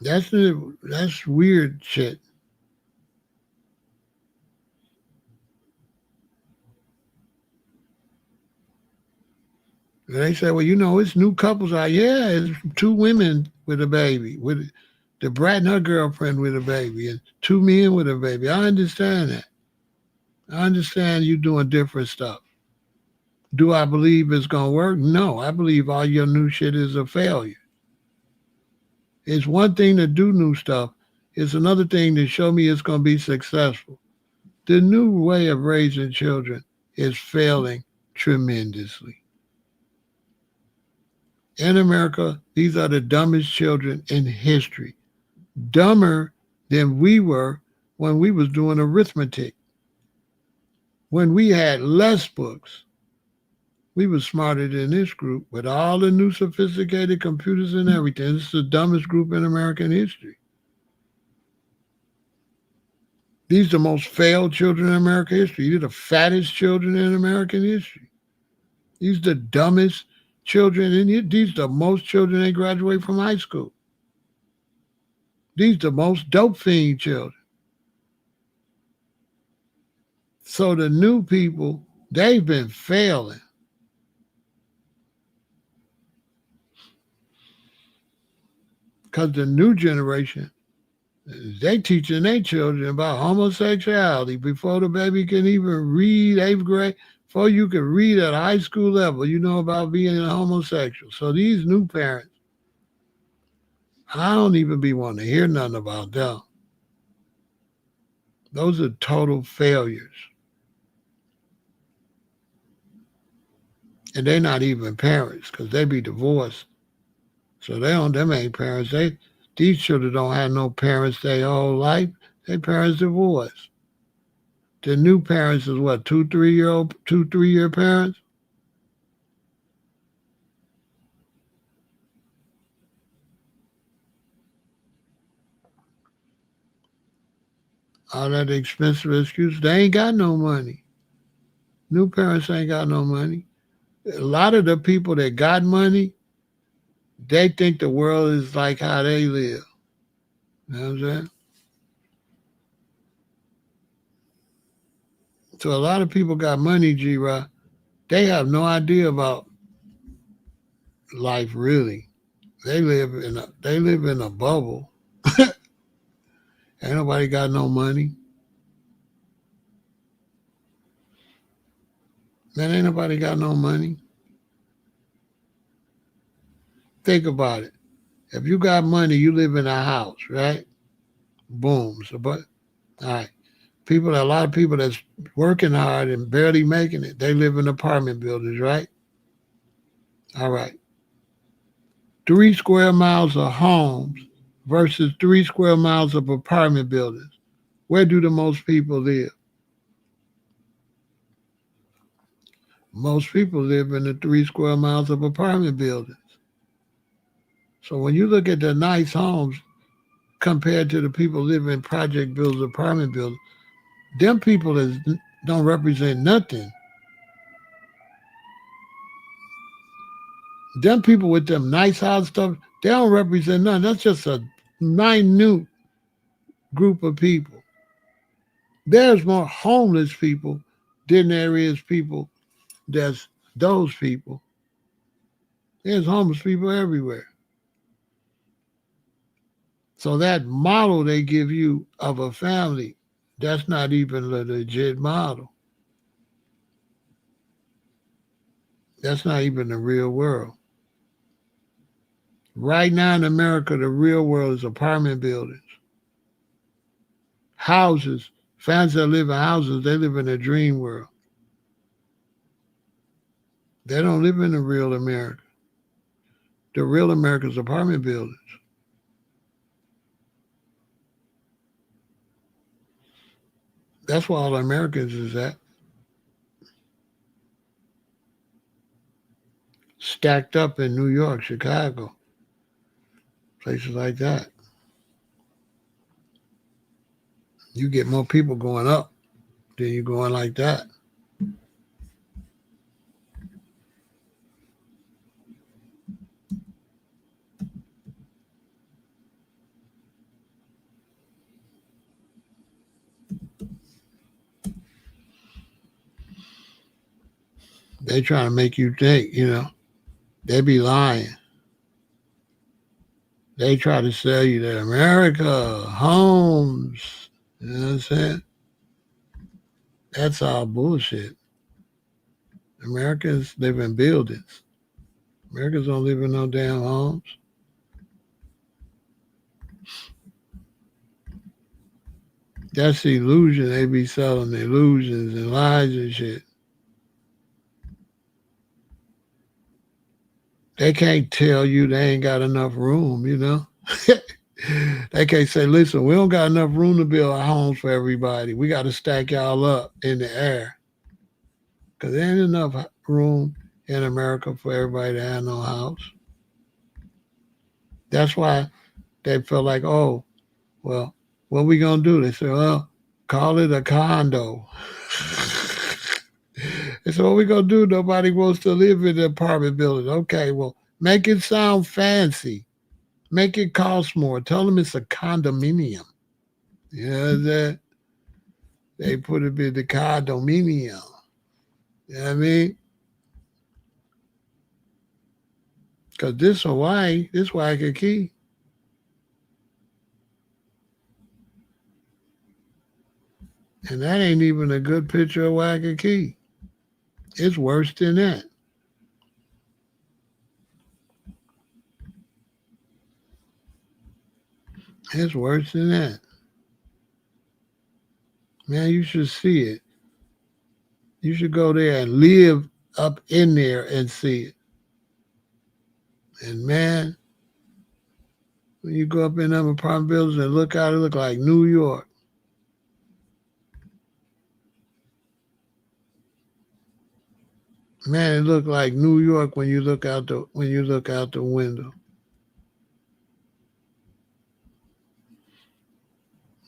That's weird shit. They say, well, it's new couples out. Yeah, it's 2 women with a baby, with the brat and her girlfriend with a baby, and 2 men with a baby. I understand that. I understand you doing different stuff. Do I believe it's going to work? No, I believe all your new shit is a failure. It's one thing to do new stuff. It's another thing to show me it's going to be successful. The new way of raising children is failing tremendously. In America, these are the dumbest children in history. Dumber than we were when we was doing arithmetic. When we had less books, we were smarter than this group with all the new sophisticated computers and everything. This is the dumbest group in American history. These are the most failed children in American history. These are the fattest children in American history. These are the dumbest children in these are the most children that graduate from high school. These are the most dope fiend children. So the new people They've been failing. Because the new generation, they teaching their children about homosexuality before the baby can even read 8th grade. Before you can read at high school level, you know about being a homosexual. So these new parents, I don't even be wanting to hear nothing about them. Those are total failures. And they're not even parents because they be divorced. So them ain't parents. These children don't have no parents their whole life. Their parents divorced. The new parents is what, 3 year parents? All that expensive excuse. They ain't got no money. New parents ain't got no money. A lot of the people that got money, they think the world is like how they live. You know what I'm saying? So a lot of people got money, G-Rock. They have no idea about life really. They live in a bubble. Ain't nobody got no money. Man, ain't nobody got no money. Think about it. If you got money, you live in a house, right? Boom. All right. A lot of people that's working hard and barely making it, they live in apartment buildings, right? All right. 3 square miles of homes versus 3 square miles of apartment buildings. Where do the most people live? Most people live in the 3 square miles of apartment buildings. So when you look at the nice homes compared to the people living in project buildings, apartment buildings, them people don't represent nothing. Them people with them nice house stuff, they don't represent nothing. That's just a minute group of people. There's more homeless people than there is people that's those people. There's homeless people everywhere. So that model they give you of a family, that's not even a legit model. That's not even the real world. Right now in America, the real world is apartment buildings. Houses. Fans that live in houses, they live in a dream world. They don't live in the real America. The real America is apartment buildings. That's where all Americans is at. Stacked up in New York, Chicago, places like that. You get more people going up than you going like that. They trying to make you think, They be lying. They try to sell you that America, homes, you know what I'm saying? That's all bullshit. Americans live in buildings. Americans don't live in no damn homes. That's the illusion. They be selling illusions and lies and shit. They can't tell you they ain't got enough room, They can't say, listen, we don't got enough room to build homes for everybody. We got to stack y'all up in the air. Because there ain't enough room in America for everybody to have no house. That's why they feel like, oh, well, what we going to do? They say, well, call it a condo. They said, what we going to do? Nobody wants to live in the apartment building. Okay, well, make it sound fancy. Make it cost more. Tell them it's a condominium. You know that? They put it in the condominium. You know what I mean? Because this Hawaii, this Waikiki, and that ain't even a good picture of Waikiki. It's worse than that. It's worse than that. Man, you should see it. You should go there and live up in there and see it. And man, when you go up in them apartment buildings and look out, it look like New York. Man, it look like New York when you look out the window.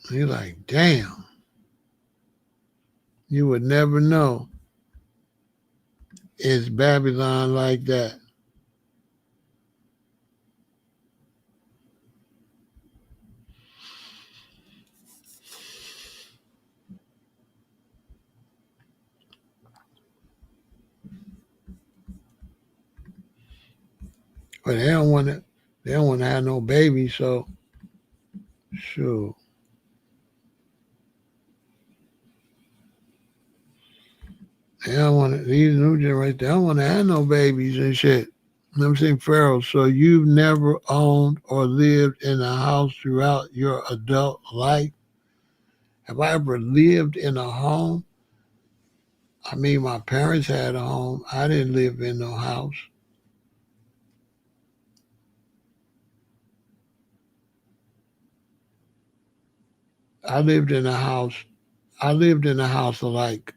And you're like, damn. You would never know it's Babylon like that. But they don't want to have no baby, so sure. They don't want to, these new generation, they don't want to have no babies and shit. You know what I'm saying, Pharaoh? So you've never owned or lived in a house throughout your adult life? Have I ever lived in a home? I mean, my parents had a home. I didn't live in no house. I lived in a house. I lived in a house like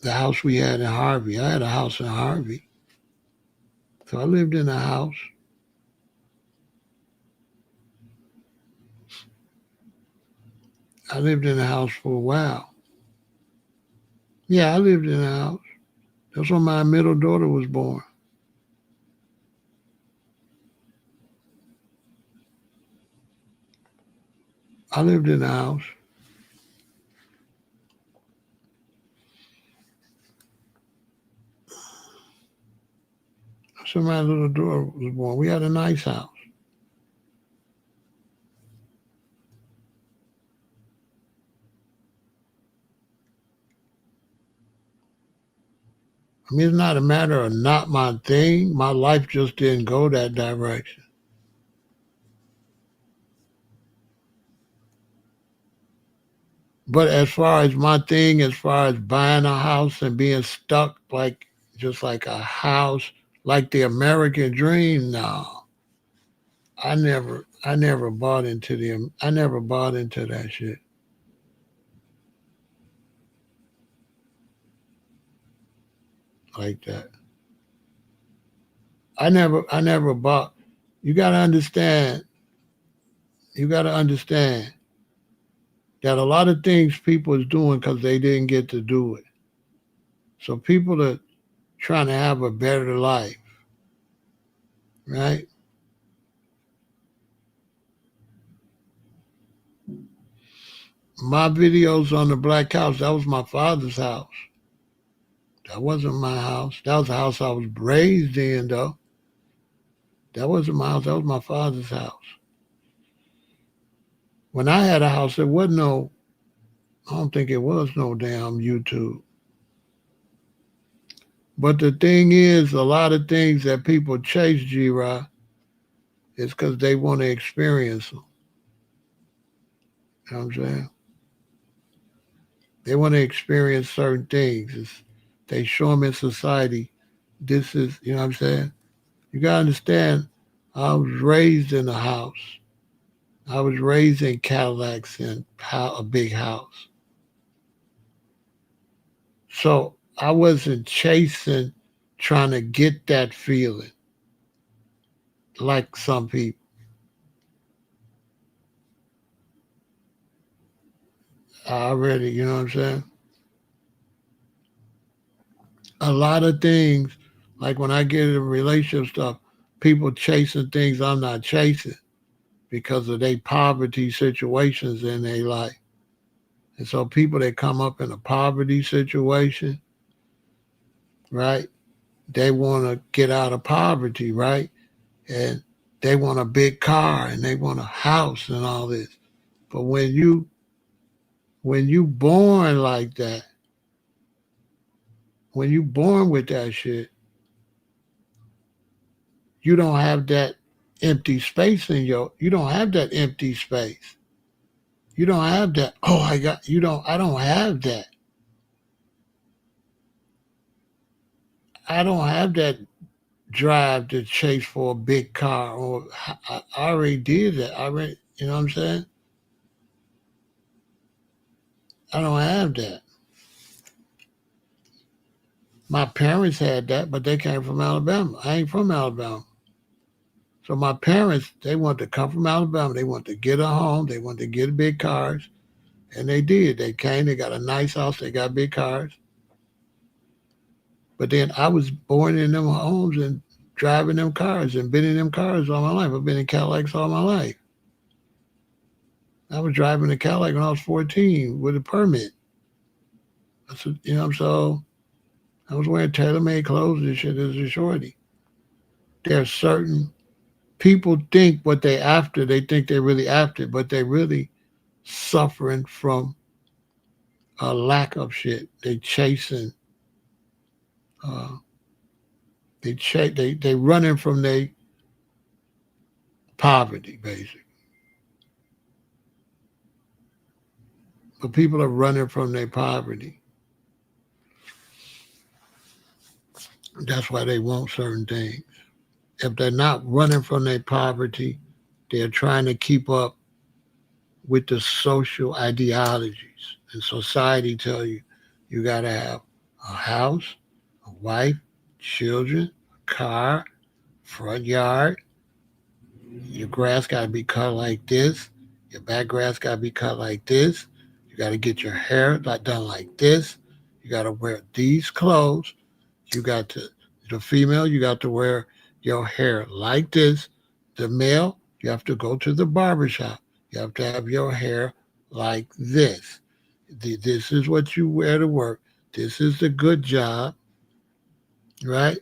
the house we had in Harvey. I had a house in Harvey. So I lived in a house. I lived in a house for a while. Yeah, I lived in a house. That's when my middle daughter was born. I lived in a house. So my little daughter was born. We had a nice house. I mean, it's not a matter of not my thing. My life just didn't go that direction. But as far as my thing, as far as buying a house and being stuck like just like a house, like the American dream, no. I never bought into that shit like that. I never bought. You gotta understand that a lot of things people is doing because they didn't get to do it. So people are trying to have a better life, right? My videos on the Black House, that was my father's house. That wasn't my house. That was the house I was raised in, though. That wasn't my house. That was my father's house. When I had a house, there wasn't no, I don't think it was no damn YouTube. But the thing is, a lot of things that people chase, G-Rod, is because they want to experience them. You know what I'm saying? They want to experience certain things. They show them in society. This is, you know what I'm saying? You got to understand, I was raised in a house. I was raised in Cadillacs and a big house. So I wasn't chasing, trying to get that feeling like some people. I already, you know what I'm saying? A lot of things, like when I get into relationship stuff, people chasing things I'm not chasing because of their poverty situations in their life. And so people that come up in a poverty situation, right, they want to get out of poverty, right? And they want a big car and they want a house and all this. But when you born like that, when you born with that shit, you don't have that empty space in you don't have that empty space. You don't have that, I don't have that. I don't have that drive to chase for a big car, or I already did that. You know what I'm saying? I don't have that. My parents had that, but they came from Alabama. I ain't from Alabama. So my parents, they wanted to come from Alabama. They wanted to get a home. They wanted to get big cars. And they did. They came, they got a nice house, they got big cars. But then I was born in them homes and driving them cars and been in them cars all my life. I've been in Cadillacs all my life. I was driving a Cadillac when I was 14 with a permit. So I was wearing tailor-made clothes and shit as a shorty. There are certain people think what they after, they think they're really after, but they really suffering from a lack of shit. They chasing, they running from their poverty, basically. But people are running from their poverty. That's why they want certain things. If they're not running from their poverty, they're trying to keep up with the social ideologies. And society tell you, you got to have a house, a wife, children, a car, front yard. Your grass got to be cut like this. Your back grass got to be cut like this. You got to get your hair done like this. You got to wear these clothes. The female, you got to wear your hair like this. The male, you have to go to the barbershop. You have to have your hair like this. This is what you wear to work. This is the good job, right?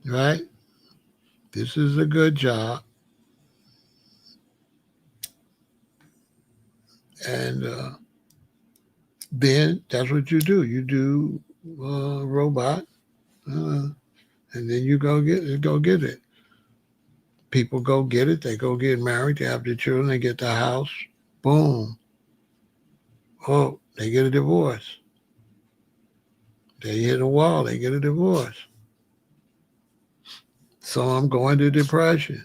Right? This is a good job. And then that's what you do. You do robot, and then you go get it. People go get it. They go get married. They have the children. They get the house. Boom. Oh, they get a divorce. They hit a wall. They get a divorce. Some going to depression.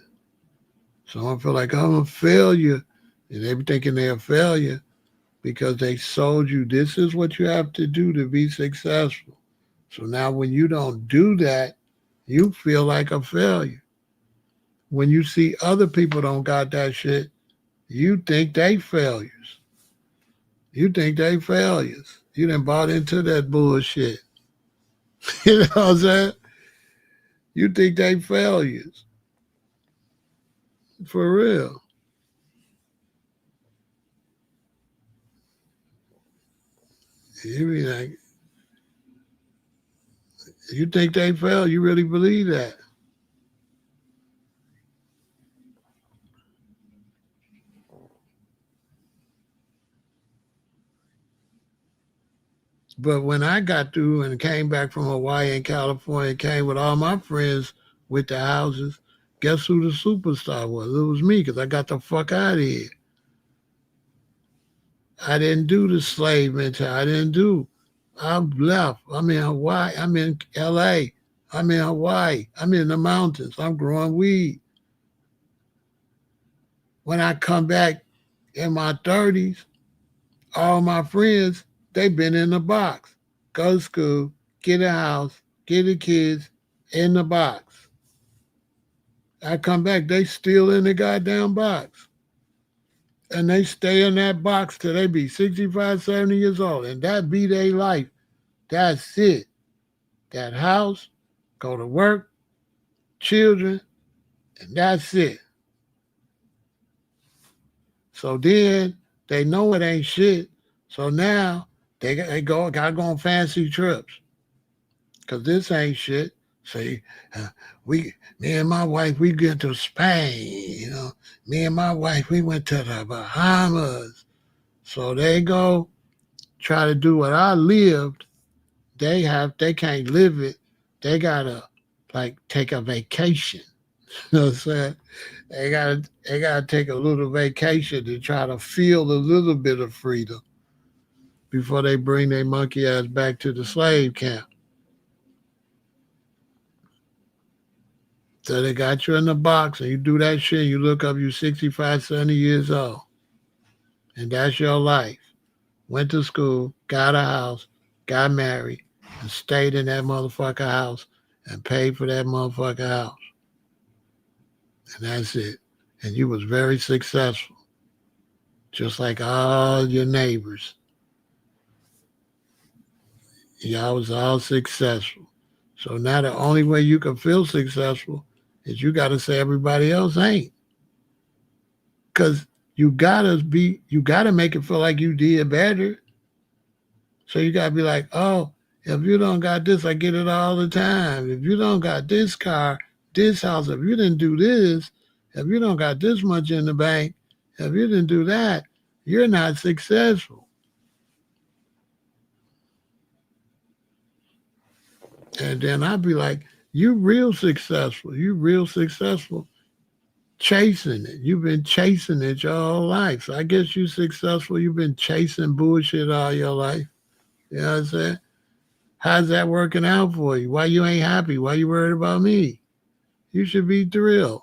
Some feel like I'm a failure, and they be thinking they're a failure because they sold you. This is what you have to do to be successful. So now when you don't do that, you feel like a failure. When you see other people don't got that shit, you think they failures. You think they failures. You done bought into that bullshit. You know what I'm saying? You think they failures. For real. You be like, you think they fail? You really believe that? But when I got through and came back from Hawaii and California, came with all my friends with the houses, guess who the superstar was? It was me, because I got the fuck out of here. I didn't do the slave mentality. I left. I'm in Hawaii. I'm in LA. I'm in Hawaii. I'm in the mountains. I'm growing weed. When I come back in my 30s, all my friends, they've been in the box. Go to school, get a house, get the kids in the box. I come back, they still in the goddamn box. And they stay in that box till they be 65, 70 years old. And that be their life. That's it. That house, go to work, children, and that's it. So then They know it ain't shit. So now they gotta go on fancy trips. Cause this ain't shit. See, me and my wife, we get to Spain, you know. Me and my wife, we went to the Bahamas. So they go try to do what I lived. They can't live it. They gotta like take a vacation. You know what I'm saying? They gotta take a little vacation to try to feel a little bit of freedom before they bring their monkey ass back to the slave camp. So they got you in the box and you do that shit, you look up, you 65, 70 years old. And that's your life. Went to school, got a house, got married, and stayed in that motherfucker house and paid for that motherfucker house. And that's it. And you was very successful. Just like all your neighbors. Y'all was all successful. So now the only way you can feel successful is you got to say everybody else ain't. Because you got to make it feel like you did better. So you got to be like, oh, if you don't got this, I get it all the time. If you don't got this car, this house, if you didn't do this, if you don't got this much in the bank, if you didn't do that, you're not successful. And then I'd be like, you real successful. You real successful chasing it. You've been chasing it your whole life. So I guess you successful. You've been chasing bullshit all your life. You know what I'm saying? How's that working out for you? Why you ain't happy? Why you worried about me? You should be thrilled.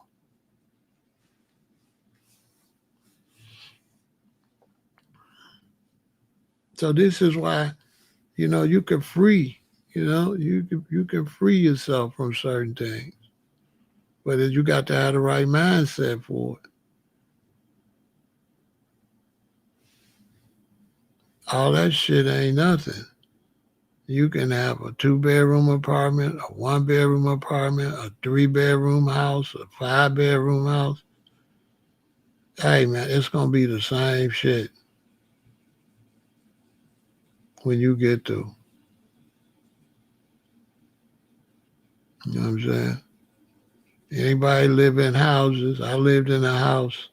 So this is why, you can free, you can free yourself from certain things. But you got to have the right mindset for it. All that shit ain't nothing. You can have a 2-bedroom apartment, a 1-bedroom apartment, a 3-bedroom house, a 5-bedroom house. Hey, man, it's going to be the same shit when you get to. You know what I'm saying? Anybody live in houses? I lived in a house.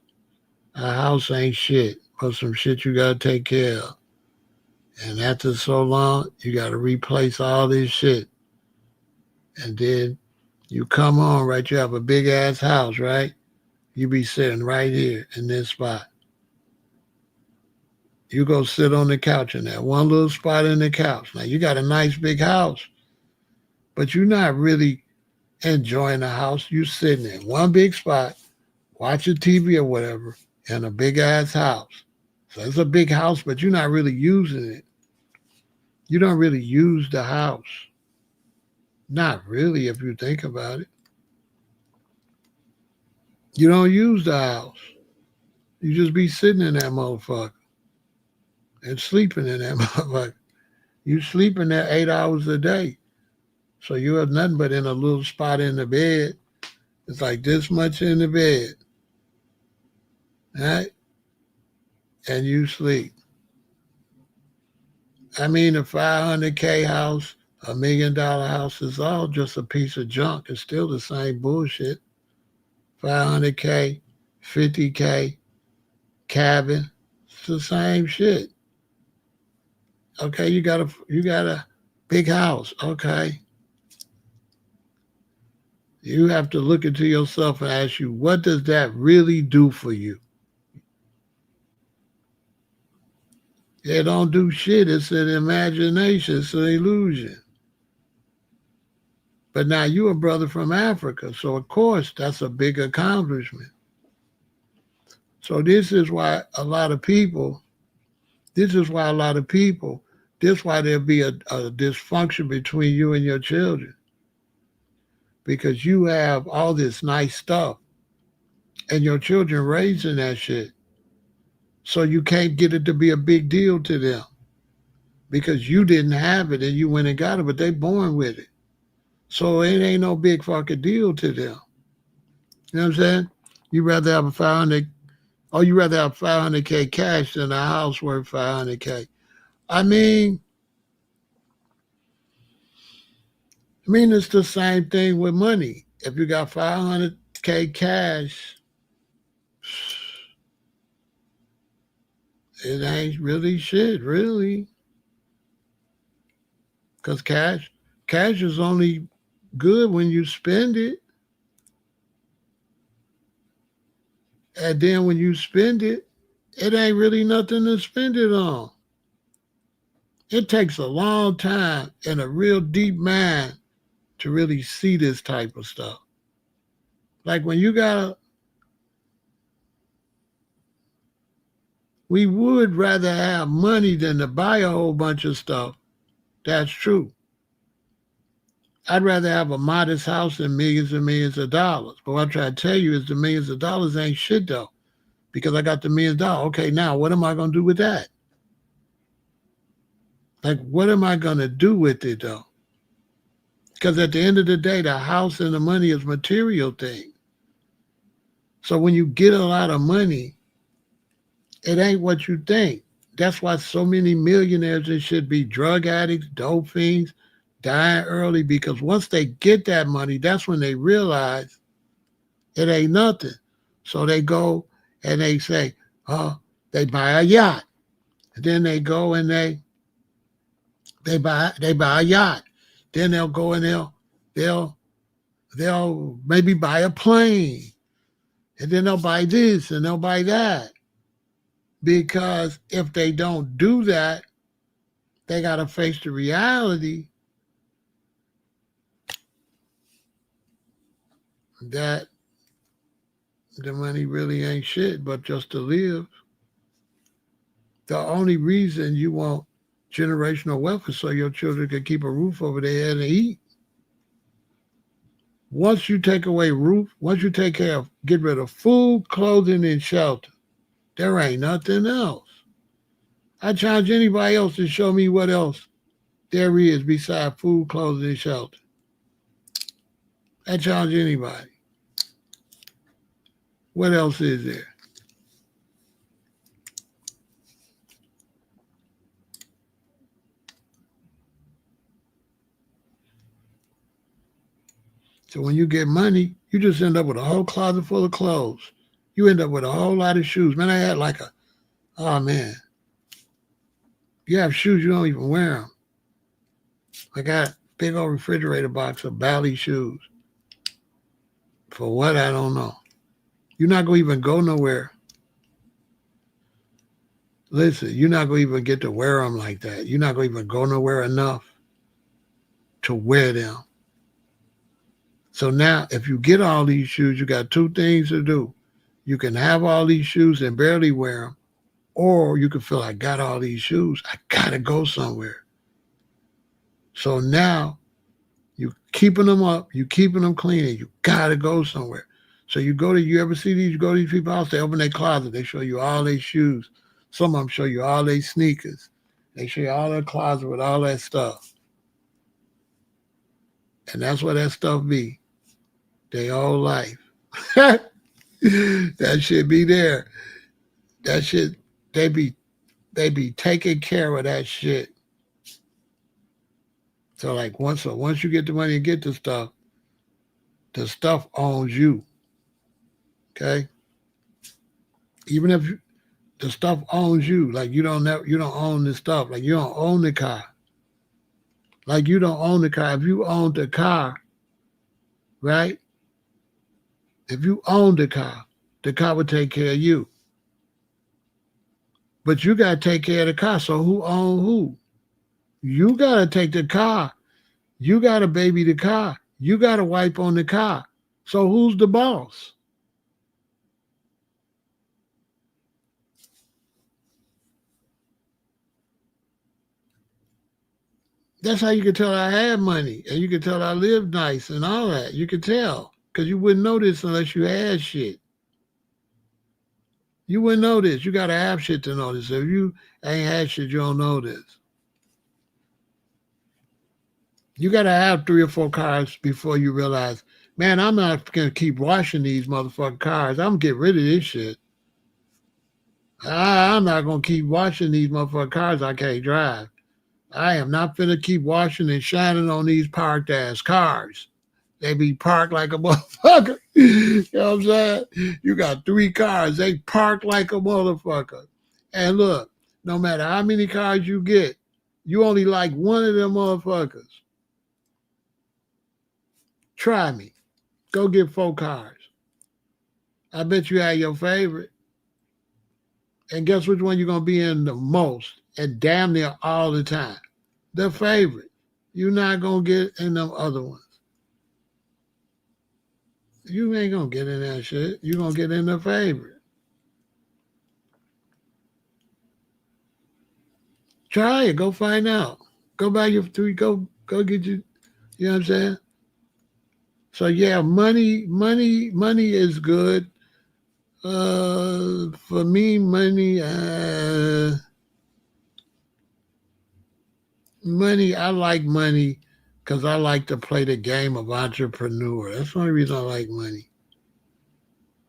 A house ain't shit, but some shit you got to take care of. And after so long, you got to replace all this shit. And then you come on, right? You have a big-ass house, right? You be sitting right here in this spot. You go sit on the couch in that one little spot in the couch. Now, you got a nice big house, but you're not really enjoying the house. You sitting in one big spot, watching TV or whatever, in a big-ass house. So it's a big house, but you're not really using it. You don't really use the house. Not really, if you think about it. You don't use the house. You just be sitting in that motherfucker and sleeping in that motherfucker. You sleep in there 8 hours a day. So you have nothing but in a little spot in the bed. It's like this much in the bed. Right? And you sleep. I mean, a $500K house, $1 million house is all just a piece of junk. It's still the same bullshit. $500K, $50K, cabin, it's the same shit. Okay, you got a big house. Okay. You have to look into yourself and ask you, what does that really do for you? It don't do shit. It's an imagination. It's an illusion. But now you're a brother from Africa, so of course that's a big accomplishment. So this is why a lot of people, this is why there'll be a dysfunction between you and your children. Because you have all this nice stuff and your children raising that shit. So you can't get it to be a big deal to them because you didn't have it and you went and got it, but they born with it. So it ain't no big fucking deal to them. You know what I'm saying? You'd rather have a $500K Oh, you rather have 500K cash than a house worth 500K. I mean, it's the same thing with money. If you got 500K cash, it ain't really shit, really. Because cash is only good when you spend it. And then when you spend it, it ain't really nothing to spend it on. It takes a long time and a real deep mind to really see this type of stuff. Like when you we would rather have money than to buy a whole bunch of stuff. That's true. I'd rather have a modest house than millions and millions of dollars. But what I try to tell you is the millions of dollars ain't shit though. Because I got the $1 million. Okay, now what am I going to do with that? Like, what am I going to do with it though? Because at the end of the day, the house and the money is material thing. So when you get a lot of money, it ain't what you think. That's why so many millionaires and shit be drug addicts, dope fiends, dying early, because once they get that money, that's when they realize it ain't nothing. So they go and they say, oh, they buy a yacht. And then they go and they buy a yacht. Then they'll go and they'll maybe buy a plane. And then they'll buy this and they'll buy that. Because if they don't do that, they got to face the reality that the money really ain't shit but just to live. The only reason you want generational wealth is so your children can keep a roof over their head and eat. Once you take away roof, once you take care of, get rid of food, clothing, and shelter, there ain't nothing else. I challenge anybody else to show me what else there is besides food, clothing, and shelter. I challenge anybody. What else is there? So when you get money, you just end up with a whole closet full of clothes. You end up with a whole lot of shoes. Man, I had oh man. You have shoes, you don't even wear them. I got a big old refrigerator box of Bally shoes. For what, I don't know. You're not going to even go nowhere. Listen, you're not going to even get to wear them like that. You're not going to even go nowhere enough to wear them. So now, if you get all these shoes, you got two things to do. You can have all these shoes and barely wear them, or you can feel, I got all these shoes, I got to go somewhere. So now, you keeping them up, you keeping them clean, and you got to go somewhere. So you ever see these, you go to these people's house, they open their closet, they show you all their shoes. Some of them show you all their sneakers. They show you all their closet with all that stuff. And that's what that stuff be. Their whole life. That shit be there. That shit, they be taking care of that shit. So like once you get the money and get the stuff owns you. Okay? Even if the stuff owns you, like you don't own the stuff, like you don't own the car. Like you don't own the car. If you owned the car, right? If you owned the car would take care of you. But you got to take care of the car. So who owns who? You got to take the car. You got to baby the car. You got to wipe on the car. So who's the boss? That's how you can tell I had money. And you can tell I lived nice and all that. You can tell. Because you wouldn't know this unless you had shit. You wouldn't know this. You got to have shit to know this. If you ain't had shit, you don't know this. You got to have 3 or 4 cars before you realize, man, I'm not going to keep washing these motherfucking cars. I'm going to get rid of this shit. I'm not gonna keep washing these motherfucking cars I can't drive. I am not finna keep washing and shining on these parked ass cars. They be parked like a motherfucker. You know what I'm saying? You got 3 cars, they parked like a motherfucker. And look, no matter how many cars you get, you only like one of them motherfuckers. Try me. Go get 4 cars. I bet you have your favorite. And guess which one you're going to be in the most and damn near all the time? The favorite. You're not going to get in them other ones. You ain't going to get in that shit. You're going to get in the favorite. Try it. Go find out. Go buy your 3. Go get you. You know what I'm saying? So yeah, money is good. For me, money, I like money because I like to play the game of entrepreneur. That's the only reason I like money.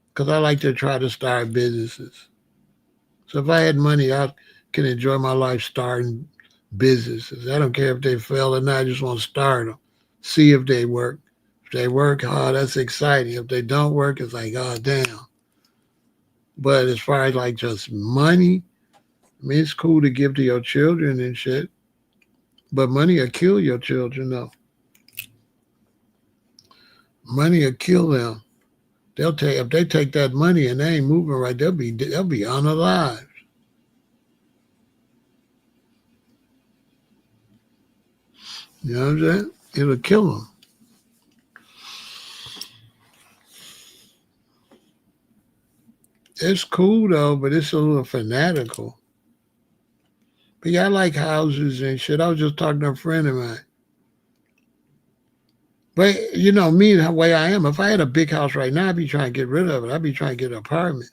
Because I like to try to start businesses. So if I had money, I can enjoy my life starting businesses. I don't care if they fail or not. I just want to start them. See if they work. If they work, oh, that's exciting. If they don't work, it's like, oh, damn. But as far as like just money, I mean, it's cool to give to your children and shit. But money will kill your children, though. Money will kill them. If they take that money and they ain't moving right, they'll be unalive. You know what I'm saying? It'll kill them. It's cool though, but it's a little fanatical. But yeah, I like houses and shit. I was just talking to a friend of mine. But you know me, the way I am, if I had a big house right now, I'd be trying to get rid of it. I'd be trying to get an apartment.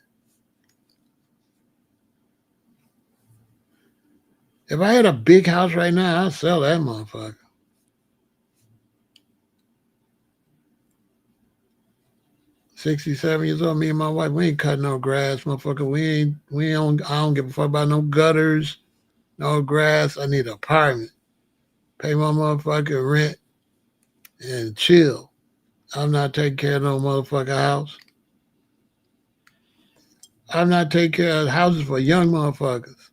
If I had a big house right now, I'd sell that motherfucker. $67 years old, me and my wife, we ain't cutting no grass, motherfucker. I don't give a fuck about no gutters, no grass. I need an apartment. Pay my motherfucking rent and chill. I'm not taking care of no motherfucking house. I'm not taking care of houses for young motherfuckers.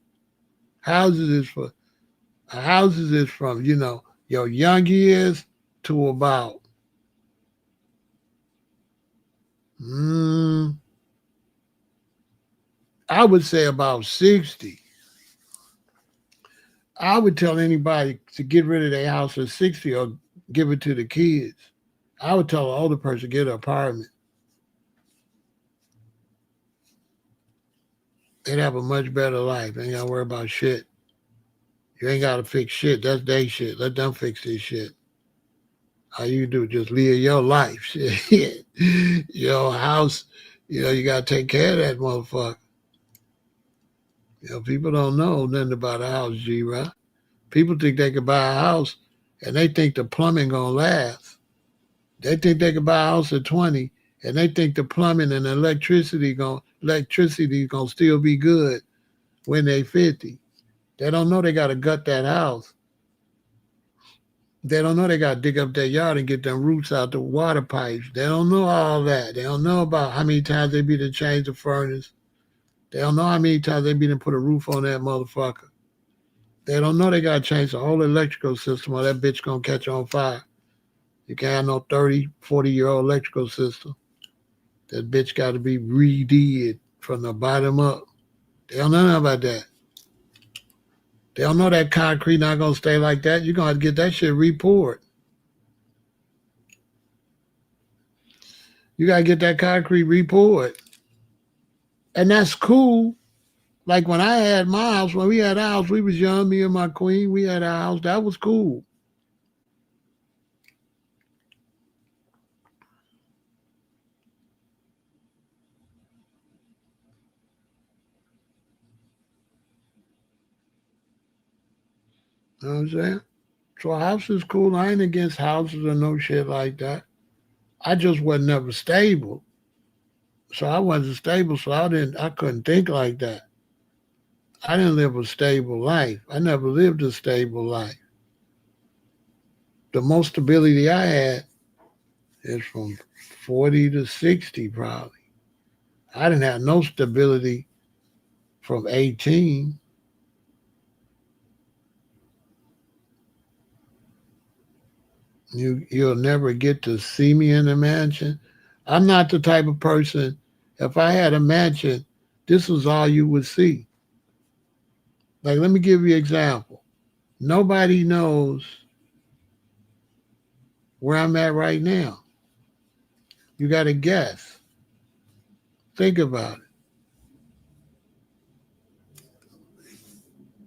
Houses is from, you know, your young years to about I would say about 60. I would tell anybody to get rid of their house at 60 or give it to the kids. I would tell an older person, get an apartment. They'd have a much better life. They ain't got to worry about shit. You ain't got to fix shit. That's their shit. Let them fix this shit. All you do is just live your life. Shit. Your house, you know, you got to take care of that motherfucker. You know, people don't know nothing about a house, G-Rock. People think they can buy a house and they think the plumbing gonna last. They think they can buy a house at 20 and they think the plumbing and the electricity gonna still be good when they 50. They don't know they gotta gut that house. They don't know they gotta dig up their yard and get them roots out the water pipes. They don't know all that. They don't know about how many times they be to change the furnace. They don't know how many times they be to put a roof on that motherfucker. They don't know they got to change the whole electrical system or that bitch going to catch on fire. You can't have no 30, 40-year-old electrical system. That bitch got to be redid from the bottom up. They don't know nothing about that. They don't know that concrete not going to stay like that. You're going to have to get that shit repoured. You got to get that concrete repoured. And that's cool. Like when I had my house, when we had our house, we was young, me and my queen, we had our house. That was cool. You know what I'm saying? So a house is cool. I ain't against houses or no shit like that. I just wasn't never stable. So I wasn't stable, so I couldn't think like that. I didn't live a stable life. I never lived a stable life. The most stability I had is from 40 to 60 probably. I didn't have no stability from 18. You'll never get to see me in a mansion. I'm not the type of person, if I had a mansion, this was all you would see. Like, let me give you an example. Nobody knows where I'm at right now. You got to guess. Think about it.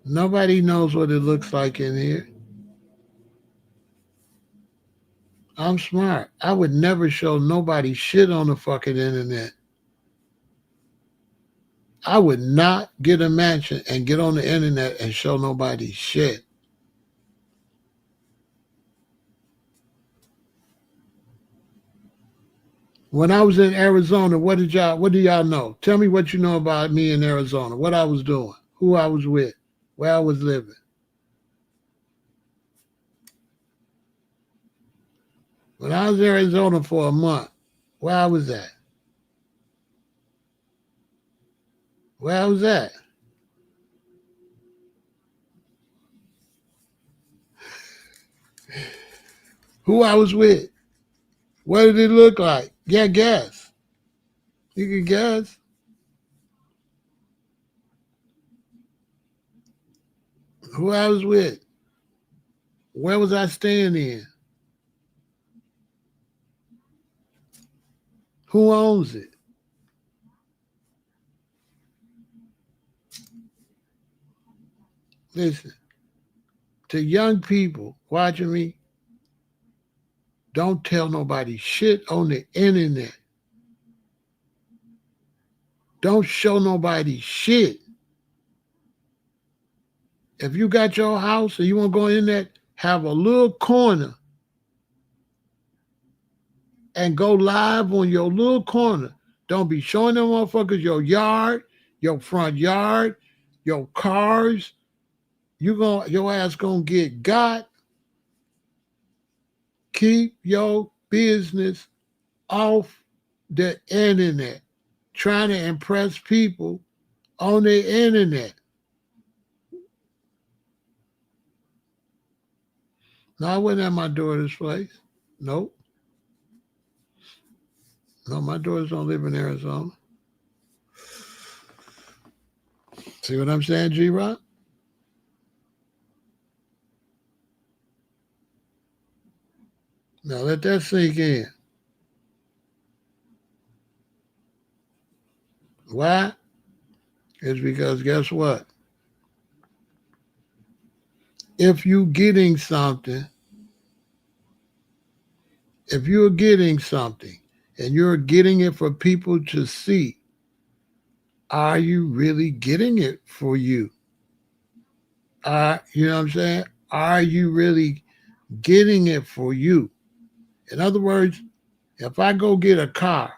Nobody knows what it looks like in here. I'm smart. I would never show nobody shit on the fucking internet. I would not get a mansion and get on the internet and show nobody shit. When I was in Arizona, what do y'all know? Tell me what you know about me in Arizona, what I was doing, who I was with, where I was living. When I was in Arizona for a month, where I was at? Where I was at? Who I was with? What did it look like? Yeah, guess. You can guess. Who I was with? Where was I staying in? Who owns it? Listen, to young people watching me, don't tell nobody shit on the internet. Don't show nobody shit. If you got your house and you want to go in there, have a little corner and go live on your little corner. Don't be showing them motherfuckers your yard, your front yard, your cars. Your ass gonna get got. Keep your business off the internet. Trying to impress people on the internet. No, I wasn't at my daughter's place. Nope. No, my daughters don't live in Arizona. See what I'm saying, G-Rock? Now let that sink in. Why? It's because guess what? If you're getting something and you're getting it for people to see, are you really getting it for you? You know what I'm saying? Are you really getting it for you? In other words, if I go get a car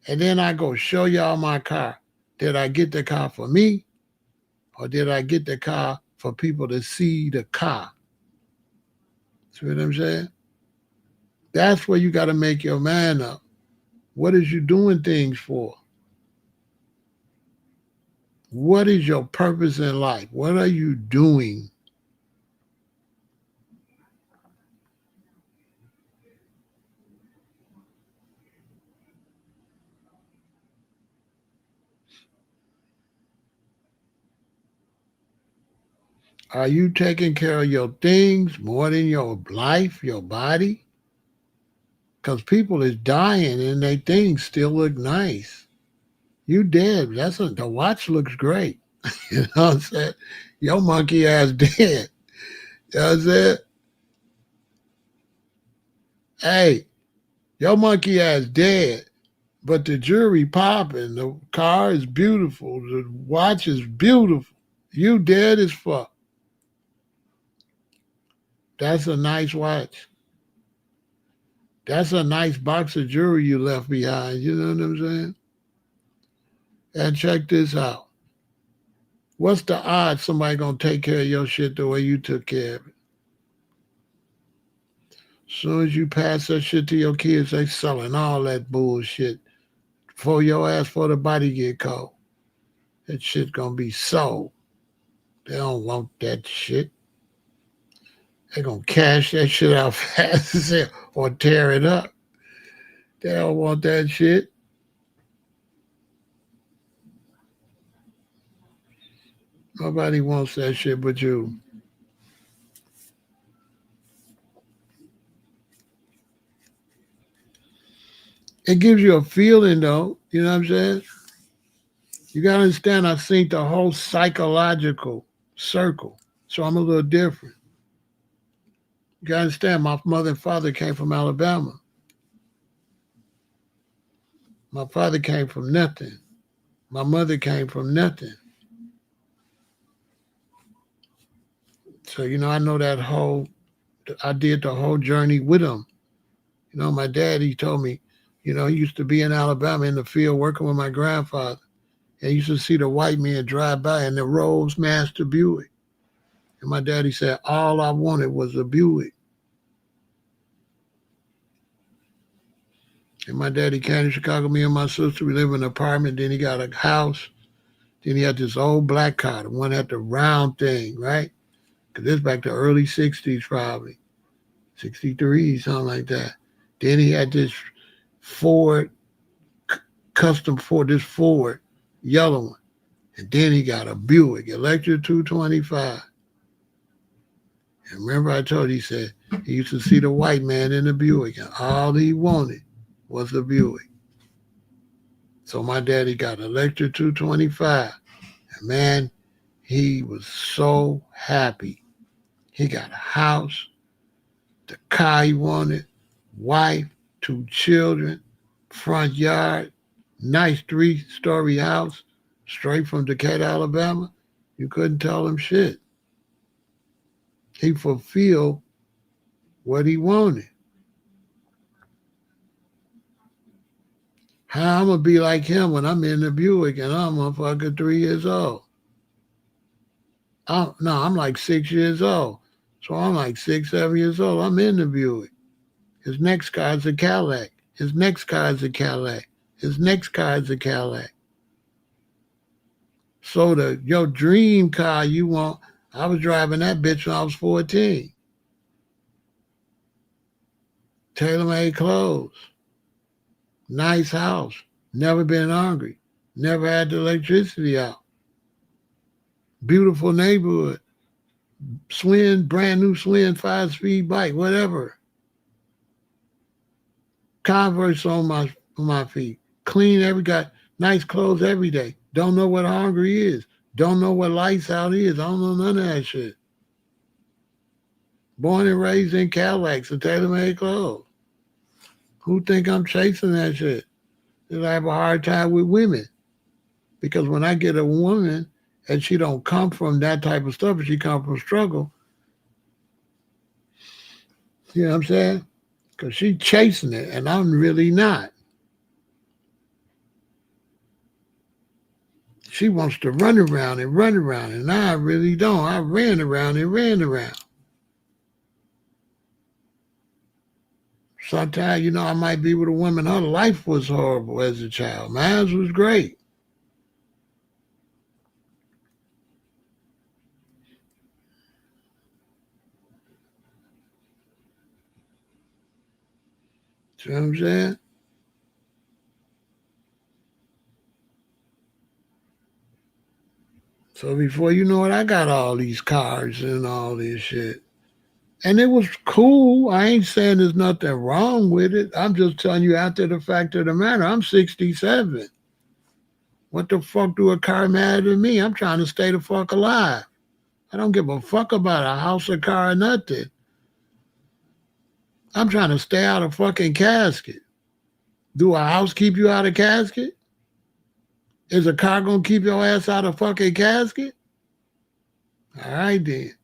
and then I go show y'all my car, did I get the car for me or did I get the car for people to see the car? See what I'm saying? That's where you got to make your mind up. What is you doing things for? What is your purpose in life? What are you doing? Are you taking care of your things more than your life, your body? Because people is dying and they things still look nice. You dead. The watch looks great. You know what I'm saying? Your monkey ass dead. You know what I'm saying? Hey, your monkey ass dead. But the jewelry popping. The car is beautiful. The watch is beautiful. You dead as fuck. That's a nice watch. That's a nice box of jewelry you left behind. You know what I'm saying? And check this out. What's the odds somebody gonna take care of your shit the way you took care of it? As soon as you pass that shit to your kids, they selling all that bullshit before your ass, for the body get cold. That shit gonna be sold. They don't want that shit. They gonna cash that shit out fast as hell or tear it up. They don't want that shit. Nobody wants that shit but you. It gives you a feeling though, you know what I'm saying? You gotta understand, I've seen the whole psychological circle, so I'm a little different. You gotta understand, my mother and father came from Alabama. My father came from nothing. My mother came from nothing. So, you know, I know that I did the whole journey with them. You know, my dad, he told me, you know, he used to be in Alabama in the field working with my grandfather. And he used to see the white men drive by in the Rolls Master Buick. And my daddy said, all I wanted was a Buick. And my daddy came to Chicago, me and my sister, we lived in an apartment, then he got a house. Then he had this old black car, the one had the round thing, right? Because this back to early 60s probably, 63, something like that. Then he had this Ford, custom Ford, this Ford, yellow one. And then he got a Buick, electric 225. And remember I told you, he said he used to see the white man in the Buick, and all he wanted was a Buick. So my daddy got electric 225. And man, he was so happy. He got a house, the car he wanted, wife, 2 children, front yard, nice 3-story house, straight from Decatur, Alabama. You couldn't tell him shit. He fulfilled what he wanted. How I'm going to be like him when I'm in the Buick and I'm motherfucking 3 years old? I'm like 6 years old. So I'm like 6, 7 years old. I'm in the Buick. His next car is a Cadillac. His next car is a Cadillac. His next car is a Cadillac. So your dream car you want, I was driving that bitch when I was 14. Tailor-made clothes. Nice house. Never been hungry. Never had the electricity out. Beautiful neighborhood. Brand new Swin 5-speed bike, whatever. Converse on my feet. Clean, got nice clothes every day. Don't know what hungry is. Don't know what lights out is. I don't know none of that shit. Born and raised in Cadillacs and tailor-made clothes. Who think I'm chasing that shit? I have a hard time with women. Because when I get a woman and she don't come from that type of stuff, but she come from struggle, you know what I'm saying? Because she chasing it and I'm really not. She wants to run around, and I really don't. I ran around. Sometimes, you know, I might be with a woman, her life was horrible as a child. Mine was great. See what I'm saying? So before you know it, I got all these cars and all this shit. And it was cool. I ain't saying there's nothing wrong with it. I'm just telling you out there the fact of the matter. I'm 67. What the fuck do a car matter to me? I'm trying to stay the fuck alive. I don't give a fuck about a house, a car, or nothing. I'm trying to stay out of fucking casket. Do a house keep you out of casket? Is a car gonna keep your ass out of fucking casket? All right then.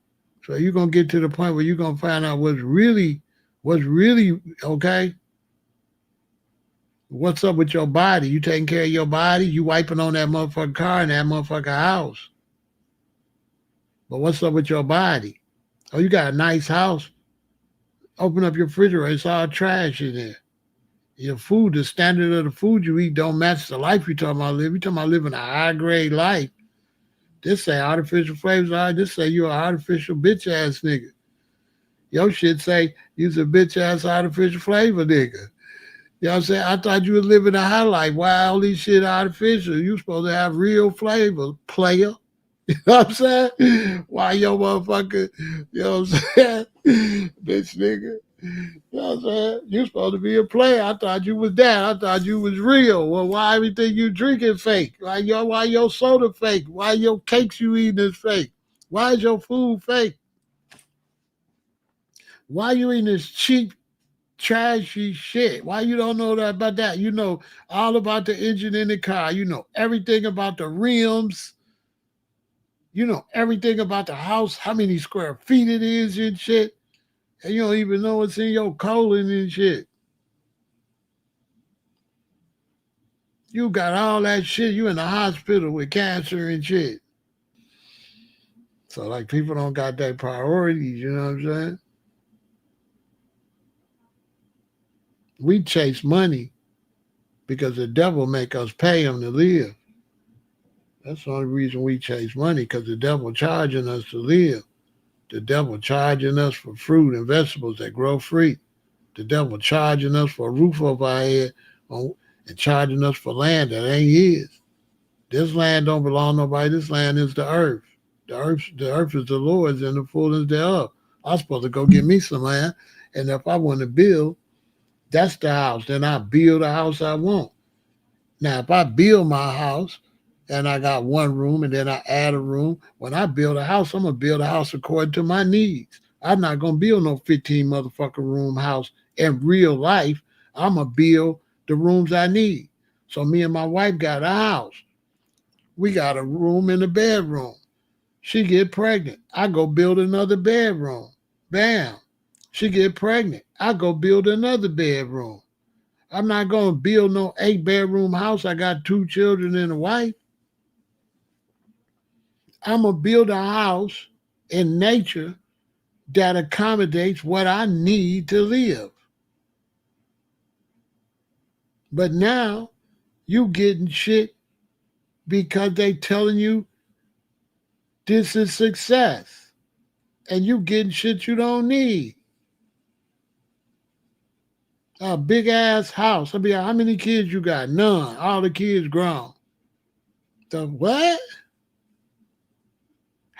So you're gonna get to the point where you're gonna find out what's really okay. What's up with your body? You taking care of your body? You wiping on that motherfucking car and that motherfucking house. But what's up with your body? Oh, you got a nice house. Open up your refrigerator, it's all trash in there. Your food, the standard of the food you eat don't match the life you're talking about living. You're talking about living a high grade life. This say artificial flavors. This say you're an artificial bitch ass nigga. Your shit say you's a bitch ass artificial flavor nigga. You know what I'm saying? I thought you was living a high life. Why all these shit artificial? You supposed to have real flavor, player. You know what I'm saying? Why your motherfucker, you know what I'm saying? Bitch nigga. You know what I'm saying? You supposed to be a player. I thought you was that. I thought you was real. Well, why everything you drinking fake? Why your soda fake? Why your cakes you eating is fake? Why is your food fake? Why you eating this cheap, trashy shit? Why you don't know that about that? You know all about the engine in the car. You know everything about the rims. You know everything about the house, how many square feet it is and shit. And you don't even know what's in your colon and shit. You got all that shit. You in the hospital with cancer and shit. So like people don't got their priorities, you know what I'm saying? We chase money because the devil make us pay him to live. That's the only reason we chase money, because the devil charging us to live. The devil charging us for fruit and vegetables that grow free. The devil charging us for a roof over our head and charging us for land that ain't his. This land don't belong to nobody. This land is the earth. The earth is the Lord's and the fullness thereof. I'm supposed to go get me some land, and if I want to build, that's the house. Then I build the house I want. Now, if I build my house and I got one room and then I add a room, when I build a house, I'm going to build a house according to my needs. I'm not going to build no 15 motherfucking room house in real life. I'm going to build the rooms I need. So me and my wife got a house. We got a room and a bedroom. She get pregnant. I go build another bedroom. Bam. She get pregnant. I go build another bedroom. I'm not going to build no 8-bedroom house. I got 2 children and a wife. I'm going to build a house in nature that accommodates what I need to live. But now you getting shit because they telling you this is success. And you getting shit you don't need. A big ass house. I mean, how many kids you got? None. All the kids grown. The what?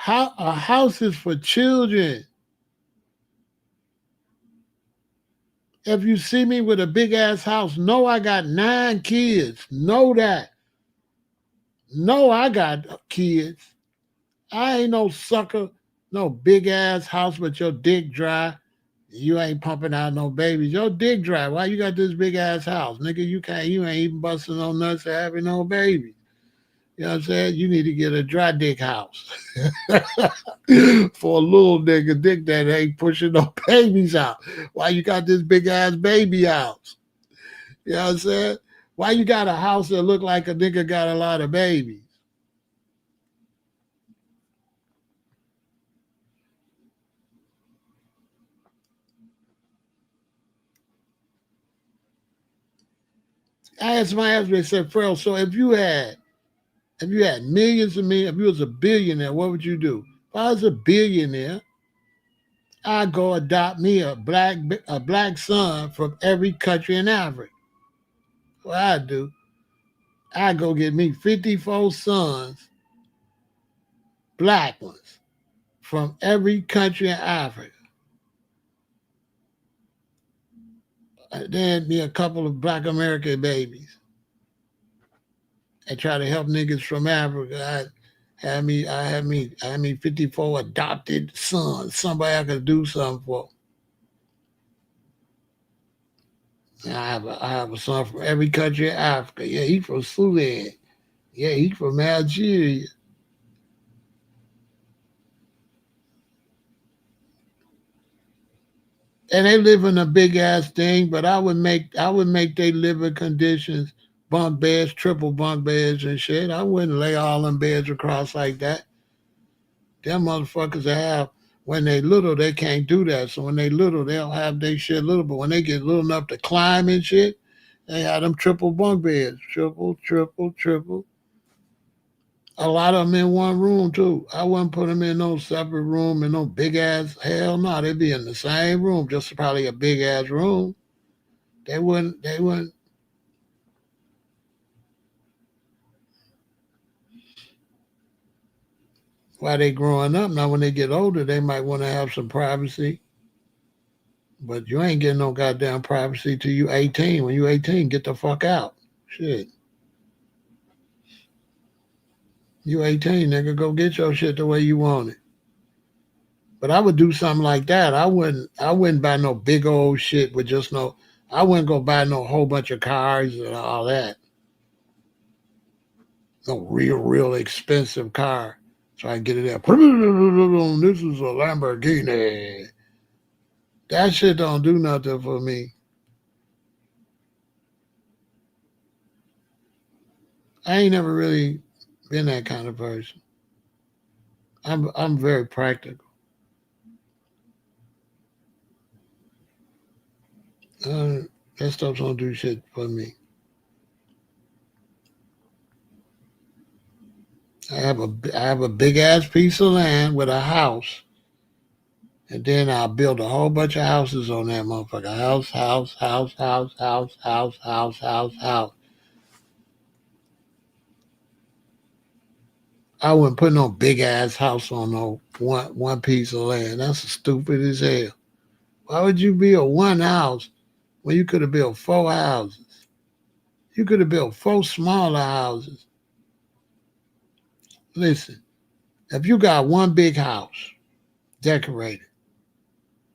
A house is for children. If you see me with a big ass house, know I got 9 kids. Know that. Know I got kids. I ain't no sucker. No big ass house with your dick dry. You ain't pumping out no babies. Your dick dry. Why you got this big ass house? Nigga, you ain't even busting no nuts or having no babies. You know what I'm saying? You need to get a dry dick house. For a little nigga dick that ain't pushing no babies out. Why you got this big ass baby house? You know what I'm saying? Why you got a house that look like a nigga got a lot of babies? I asked my husband, I said, Pharaoh, so if you had millions of millions, if you was a billionaire, what would you do? If I was a billionaire, I'd go adopt me a black son from every country in Africa. What I'd do, I'd go get me 54 sons, black ones, from every country in Africa. Then be a couple of black American babies. And try to help niggas from Africa. I had me 54 adopted sons, somebody I could do something for. And I have a son from every country in Africa. Yeah, he from Sudan. Yeah, he from Algeria. And they live in a big ass thing, but I would make their living conditions bunk beds, triple bunk beds and shit. I wouldn't lay all them beds across like that. Them motherfuckers that have, when they little, they can't do that. So when they little, they'll have their shit little. But when they get little enough to climb and shit, they have them triple bunk beds. Triple, triple, triple. A lot of them in one room, too. I wouldn't put them in no separate room in no big-ass, hell no. They'd be in the same room, just probably a big-ass room. They wouldn't. While they growing up, now when they get older, they might want to have some privacy. But you ain't getting no goddamn privacy till you 18. When you 18, get the fuck out. Shit. You 18, nigga, go get your shit the way you want it. But I would do something like that. I wouldn't buy no big old shit with just no, I wouldn't go buy no whole bunch of cars and all that. No real expensive car. So I get it there. This is a Lamborghini. That shit don't do nothing for me. I ain't never really been that kind of person. I'm very practical. That stuff don't do shit for me. I have a big ass piece of land with a house, and then I'll build a whole bunch of houses on that motherfucker. House, house, house, house, house, house, house, house, house. I wouldn't put no big ass house on no one piece of land. That's stupid as hell. Why would you build one house when you could have built 4 houses? You could have built 4 smaller houses. Listen, if you got one big house decorated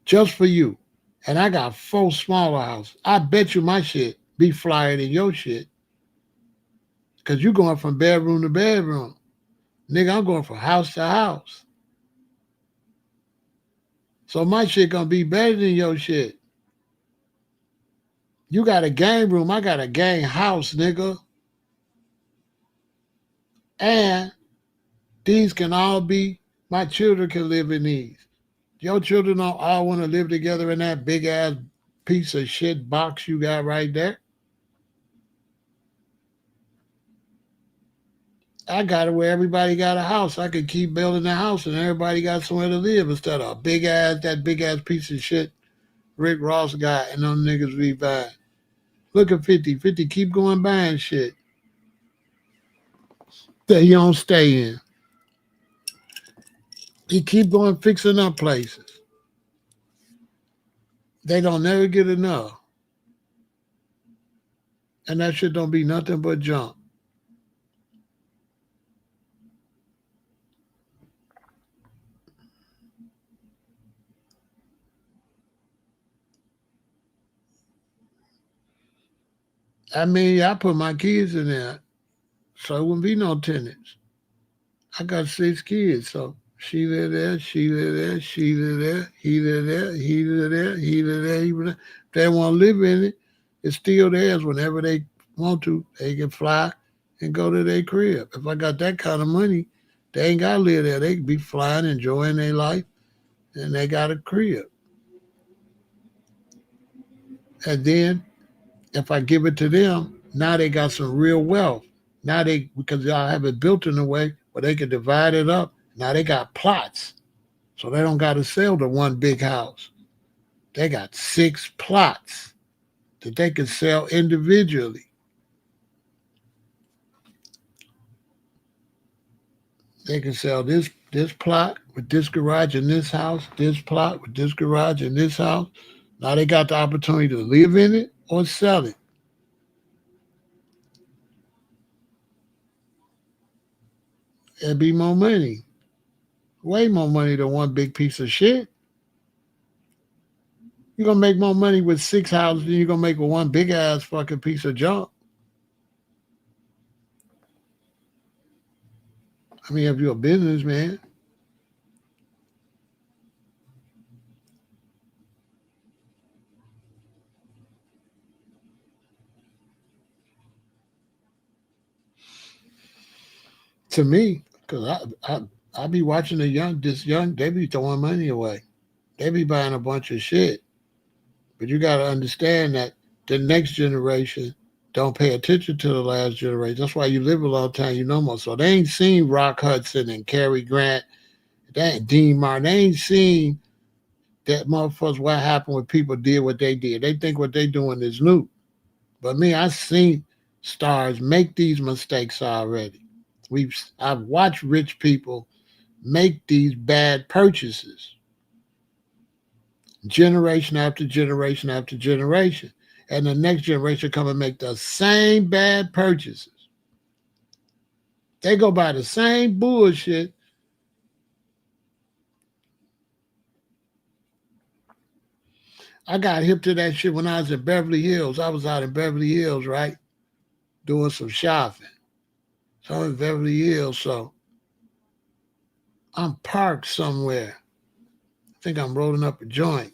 just for you, and I got 4 smaller houses, I bet you my shit be flyer than your shit. Because you going from bedroom to bedroom. Nigga, I'm going from house to house. So my shit gonna be better than your shit. You got a game room, I got a game house, nigga. And these can all be, my children can live in these. Your children don't all want to live together in that big ass piece of shit box you got right there. I got it where everybody got a house. I could keep building a house and everybody got somewhere to live instead of that big ass piece of shit Rick Ross got and them niggas be buying. Look at 50. 50 keep going buying shit that he don't stay in. He keep going fixing up places. They don't never get enough. And that shit don't be nothing but junk. I mean, I put my kids in there, so it wouldn't be no tenants. I got 6 kids, so she live there, she live there, she live there, he live there, he live there, he live there, he live there. If they want to live in it, it's still theirs. Whenever they want to, they can fly and go to their crib. If I got that kind of money, they ain't got to live there. They can be flying, enjoying their life, and they got a crib. And then, if I give it to them, now they got some real wealth. Now because I have it built in a way where they can divide it up. Now they got plots. So they don't got to sell the one big house. They got 6 plots that they can sell individually. They can sell this plot with this garage in this house, this plot with this garage in this house. Now they got the opportunity to live in it or sell it. It'd be more money. Way more money than one big piece of shit. You're going to make more money with 6 houses than you're going to make with one big ass fucking piece of junk. I mean, if you're a businessman. To me, because I be watching they be throwing money away. They be buying a bunch of shit. But you got to understand that the next generation don't pay attention to the last generation. That's why you live a long time, you know more. So they ain't seen Rock Hudson and Cary Grant, they ain't Dean Martin. They ain't seen that motherfuckers what happened when people did what they did. They think what they doing is new. But me, I seen stars make these mistakes already. I've watched rich people make these bad purchases, generation after generation after generation, and the next generation come and make the same bad purchases. They go buy the same bullshit. I got hip to that shit when I was in Beverly Hills. I was out in Beverly Hills, right, doing some shopping. So I'm in Beverly Hills, so I'm parked somewhere. I think I'm rolling up a joint,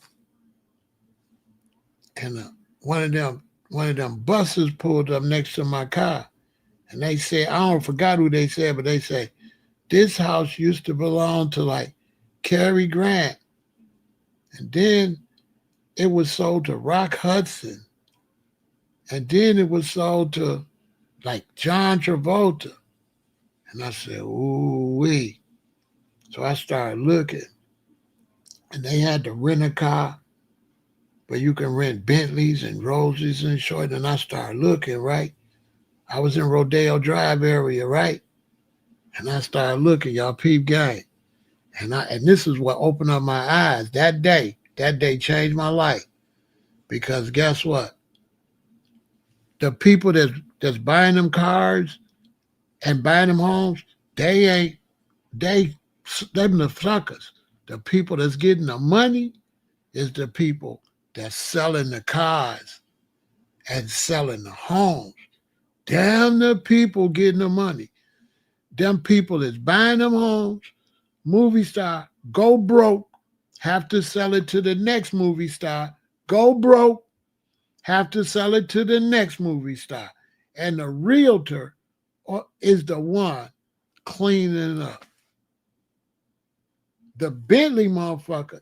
and one of them buses pulled up next to my car, and they said, I don't forgot who they said, but they say, this house used to belong to like Cary Grant, and then it was sold to Rock Hudson, and then it was sold to like John Travolta. And I said, ooh wee. So I started looking, and they had to rent a car, but you can rent Bentleys and Rolls-Royces and short. And I started looking, right? I was in Rodeo Drive area, right? And I started looking, y'all peep gang. And this is what opened up my eyes. That day changed my life. Because guess what? The people that's buying them cars and buying them homes, them the suckers. The people that's getting the money is the people that's selling the cars and selling the homes. Damn the people getting the money. Them people that's buying them homes, movie star, go broke, have to sell it to the next movie star, go broke, have to sell it to the next movie star. And the realtor is the one cleaning up. The Bentley motherfucker,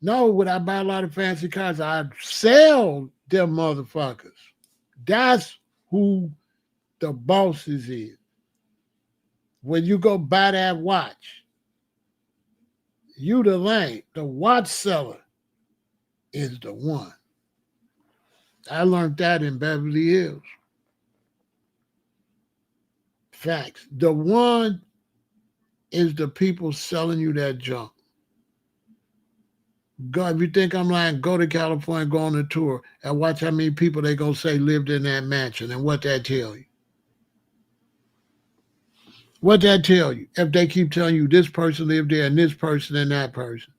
no, would I buy a lot of fancy cars? I sell them motherfuckers. That's who the bosses is. When you go buy that watch, you the lane. The watch seller is the one. I learned that in Beverly Hills. Facts. The one is the people selling you that junk. Go, if you think I'm lying, go to California, go on a tour, and watch how many people they gonna say lived in that mansion and what that tell you. What that tell you? If they keep telling you this person lived there and this person and that person,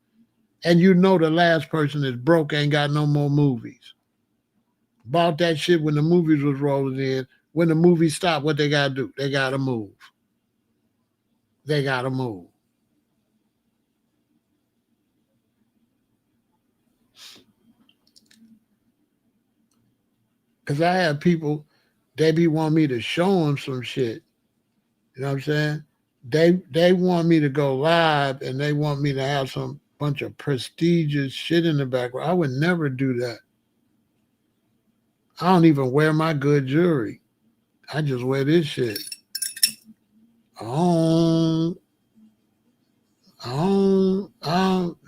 and you know the last person is broke, ain't got no more movies. Bought that shit when the movies was rolling in. When the movies stopped, what they gotta do? They gotta move. They gotta move. Because I have people, they be want me to show them some shit. You know what I'm saying? They want me to go live and they want me to have some bunch of prestigious shit in the background. I would never do that. I don't even wear my good jewelry. I just wear this shit.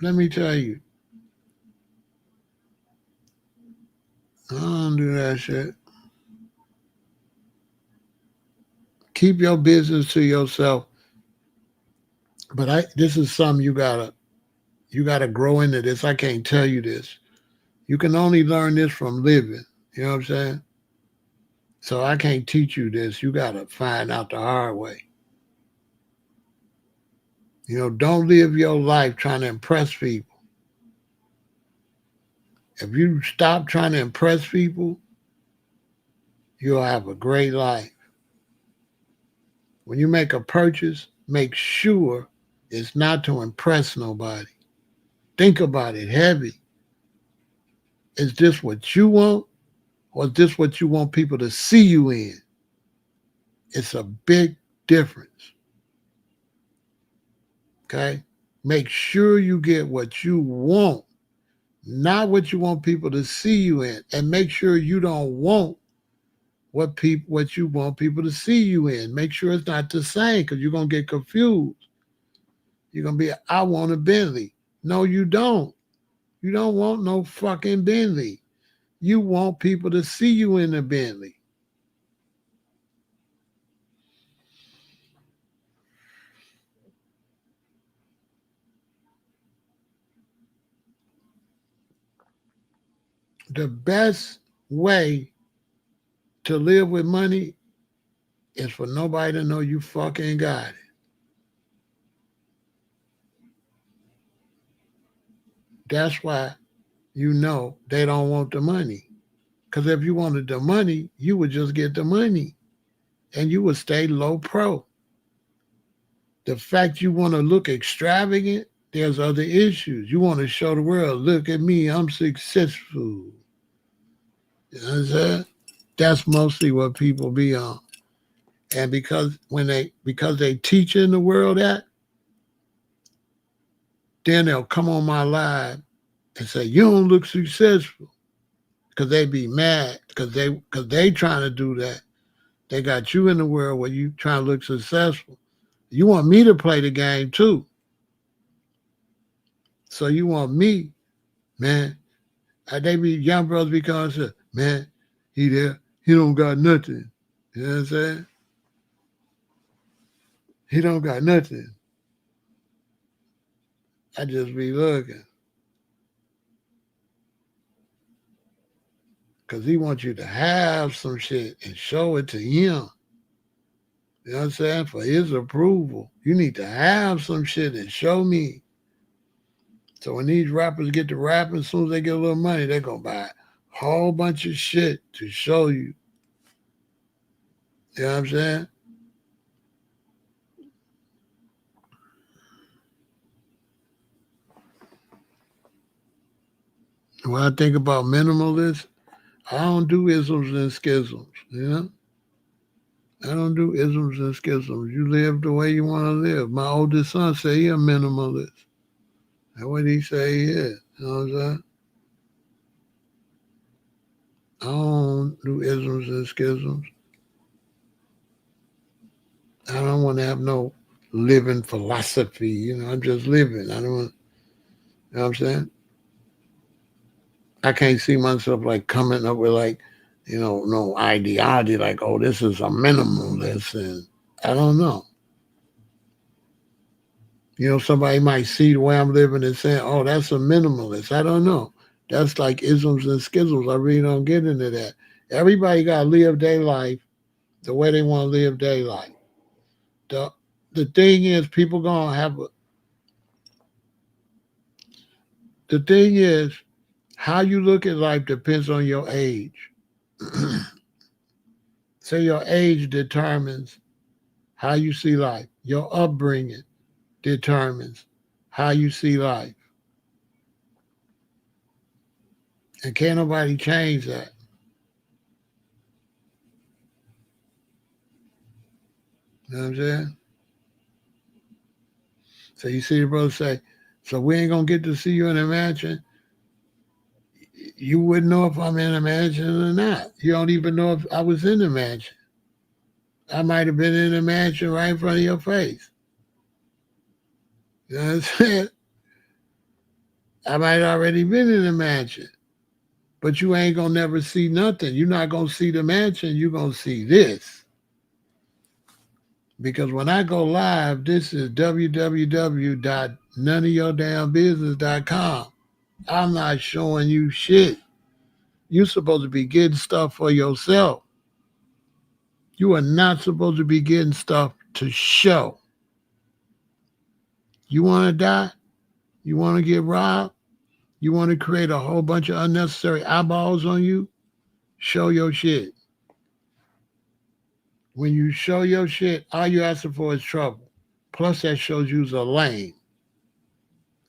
Let me tell you. I don't do that shit. Keep your business to yourself. But this is something you gotta grow into this. I can't tell you this. You can only learn this from living. You know what I'm saying? So I can't teach you this. You gotta find out the hard way. You know, don't live your life trying to impress people. If you stop trying to impress people, you'll have a great life. When you make a purchase, make sure it's not to impress nobody. Think about it heavy. Is this what you want, or is this what you want people to see you in? It's a big difference. Okay? Make sure you get what you want, not what you want people to see you in. And make sure you don't want what you want people to see you in. Make sure it's not the same, because you're going to get confused. You're going to be, I want a Bentley. No, you don't. You don't want no fucking Bentley. You want people to see you in a Bentley. The best way to live with money is for nobody to know you fucking got it. That's why you know they don't want the money. Because if you wanted the money, you would just get the money and you would stay low pro. The fact you want to look extravagant, there's other issues. You want to show the world, look at me, I'm successful. You know what I'm saying? That's mostly what people be on. And because they teach in the world that, then they'll come on my live and say, you don't look successful. Because they be mad, because they trying to do that. They got you in the world where you trying to look successful. You want me to play the game too. So you want me, man. They be young brothers be calling and say, man, he there, he don't got nothing. You know what I'm saying? He don't got nothing. I just be looking. Because he wants you to have some shit and show it to him. You know what I'm saying? For his approval. You need to have some shit and show me. So when these rappers get to rapping, as soon as they get a little money, they're going to buy a whole bunch of shit to show you. You know what I'm saying? When I think about minimalists, I don't do isms and schisms, you know? I don't do isms and schisms. You live the way you want to live. My oldest son say he a minimalist. That's what he say he is. You know what I'm saying? I don't do isms and schisms. I don't want to have no living philosophy. You know, I'm just living. I don't want, you know what I'm saying? I can't see myself like coming up with like, you know, no ideology like, oh, this is a minimalist. And I don't know. You know, somebody might see the way I'm living and say, oh, that's a minimalist. I don't know. That's like isms and schisms. I really don't get into that. Everybody got to live their life the way they want to live their life. The thing is, people going to have the thing is, how you look at life depends on your age. So your age determines how you see life. Your upbringing determines how you see life. And can't nobody change that. You know what I'm saying? So you see the brother say, so we ain't going to get to see you in a mansion. You wouldn't know if I'm in a mansion or not. You don't even know if I was in the mansion. I might have been in the mansion right in front of your face. You know what I'm saying? I might already been in the mansion. But you ain't going to never see nothing. You're not going to see the mansion. You're going to see this. Because when I go live, this is www.noneofyourdamnbusiness.com. I'm not showing you shit. You're supposed to be getting stuff for yourself. You are not supposed to be getting stuff to show. You want to die? You want to get robbed? You want to create a whole bunch of unnecessary eyeballs on you? Show your shit. When you show your shit, all you asking for is trouble. Plus that shows you's a lame.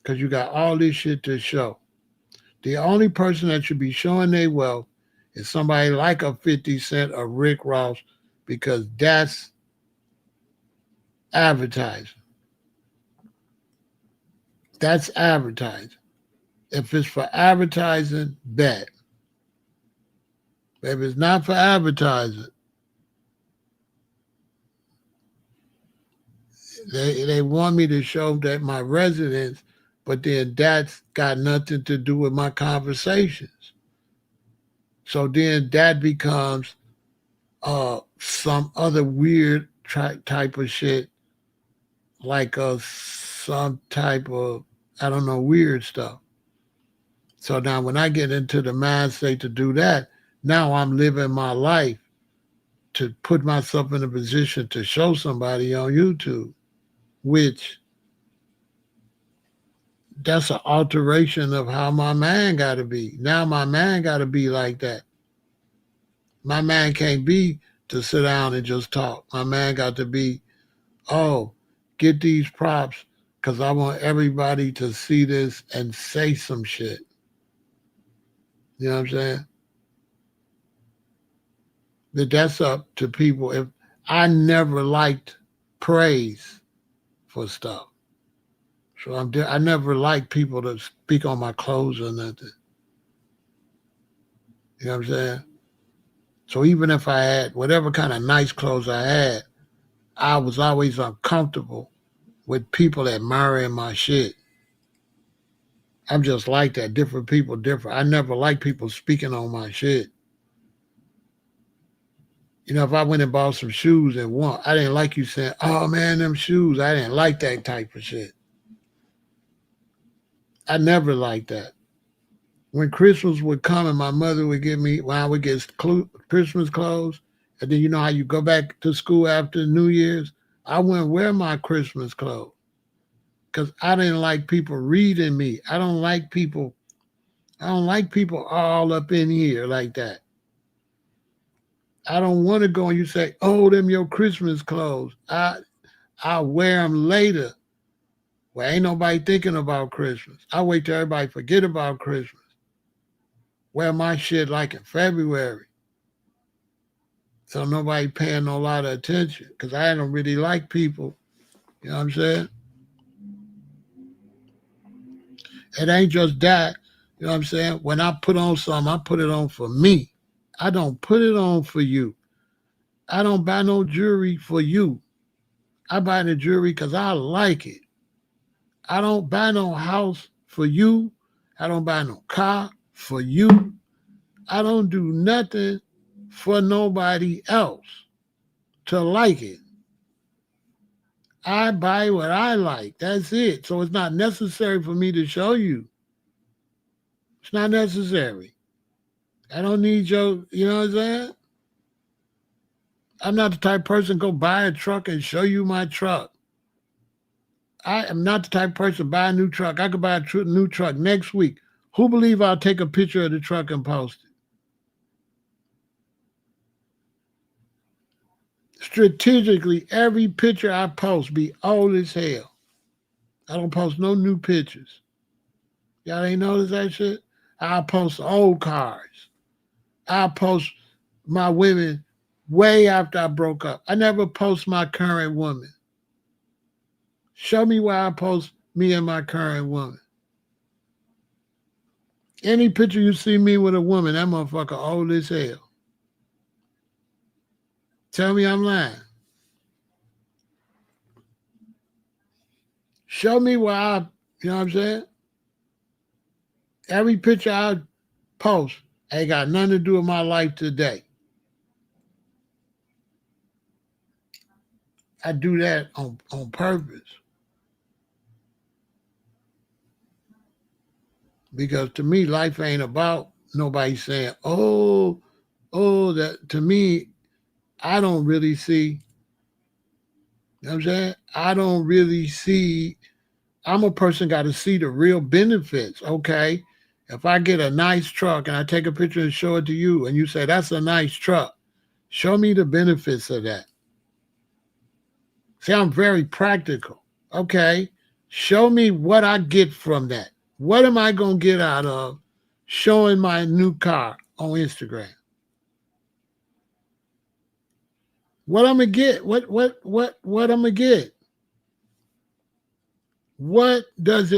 Because you got all this shit to show. The only person that should be showing their wealth is somebody like a 50 Cent or Rick Ross, because that's advertising. That's advertising. If it's for advertising, bet. If it's not for advertising, they want me to show that my residence, but then that's got nothing to do with my conversations. So then that becomes some other weird type of shit, like some type of, I don't know, weird stuff. So now when I get into the mind state to do that, now I'm living my life to put myself in a position to show somebody on YouTube, which that's an alteration of how my mind got to be. Now my mind got to be like that. My mind can't be to sit down and just talk. My mind got to be, oh, get these props because I want everybody to see this and say some shit. You know what I'm saying? But that's up to people. If I never liked praise for stuff. So I never liked people to speak on my clothes or nothing. You know what I'm saying? So even if I had whatever kind of nice clothes I had, I was always uncomfortable with people admiring my shit. I'm just like that. Different people, different. I never liked people speaking on my shit. You know, if I went and bought some shoes and won, I didn't like you saying, oh man, them shoes. I didn't like that type of shit. I never liked that. When Christmas would come and my mother would give me, when I would get Christmas clothes, and then you know how you go back to school after New Year's, I wouldn't wear my Christmas clothes because I didn't like people reading me. I don't like people all up in here like that. I don't want to go and you say, oh, them your Christmas clothes. I'll wear them later. Well, ain't nobody thinking about Christmas. I wait till everybody forget about Christmas. Wear my shit like in February. So nobody paying no lot of attention because I don't really like people. You know what I'm saying? It ain't just that. You know what I'm saying? When I put on something, I put it on for me. I don't put it on for you. I don't buy no jewelry for you. I buy the jewelry because I like it. I don't buy no house for you. I don't buy no car for you. I don't do nothing for nobody else to like it. I buy what I like. That's it. So it's not necessary for me to show you. It's not necessary. I don't need your, you know what I'm saying? I'm not the type of person go buy a truck and show you my truck. I am not the type of person to buy a new truck. I could buy a new truck next week. Who believe I'll take a picture of the truck and post it? Strategically, every picture I post be old as hell. I don't post no new pictures. Y'all ain't notice that shit? I'll post old cars. I'll post my women way after I broke up. I never post my current woman. Show me where I post me and my current woman. Any picture you see me with a woman, that motherfucker old as hell. Tell me I'm lying. Show me where you know what I'm saying? Every picture I post ain't got nothing to do with my life today. I do that on purpose. Because to me, life ain't about nobody saying, oh, that to me, I don't really see, you know what I'm saying? I don't really see, I'm a person got to see the real benefits. Okay. If I get a nice truck and I take a picture and show it to you and you say, that's a nice truck, show me the benefits of that. See, I'm very practical. Okay. Show me what I get from that. What am I going to get out of showing my new car on Instagram? What I'm going to get? What I'm going to get? What is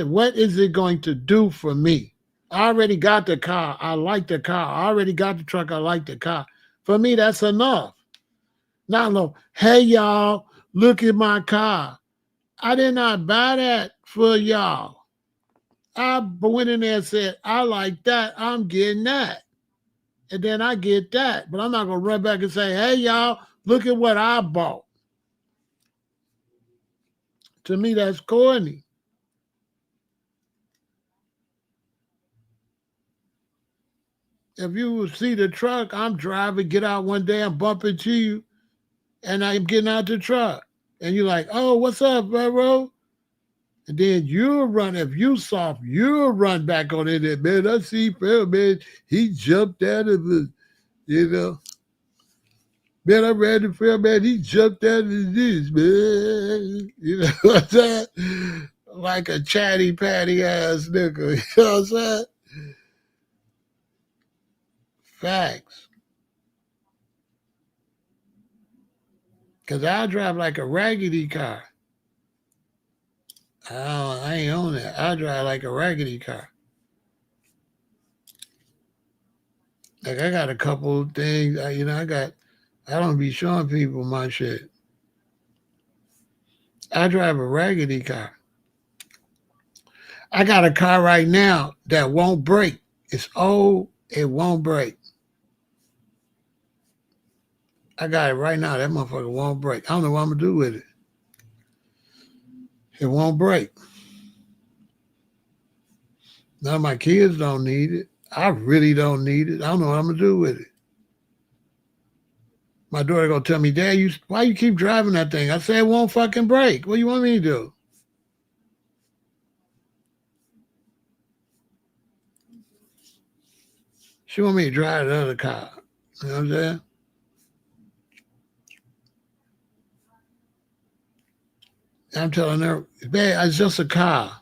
it going to do for me? I already got the car. I like the car. I already got the truck. I like the car. For me, that's enough. Not no, hey y'all, look at my car. I did not buy that for y'all. I went in there and said, I like that. I'm getting that. And then I get that. But I'm not going to run back and say, hey y'all, look at what I bought. To me, that's corny. If you see the truck, I'm driving, get out one day, I'm bumping into you, and I'm getting out the truck. And you're like, oh, what's up, Pharaoh? And then you'll run, if you soft, you'll run back on it. And, man, I see Pharaoh, man, he jumped out of it, you know. Man, I ran the Pharaoh, man, he jumped out of this, man. You know what I'm saying? Like a chatty patty ass nigga, you know what I'm saying? Facts. Because I'll drive like a raggedy car. I ain't on that. I drive like a raggedy car. Like I got a couple of things, I don't be showing people my shit. I drive a raggedy car. I got a car right now that won't break. It's old, it won't break. I got it right now. That motherfucker won't break. I don't know what I'm gonna do with it. It won't break. None of my kids don't need it. I really don't need it. I don't know what I'm gonna do with it. My daughter gonna tell me, Dad, why you keep driving that thing? I say it won't fucking break. What do you want me to do? She want me to drive the other car. You know what I'm saying? I'm telling her, Dad, it's just a car.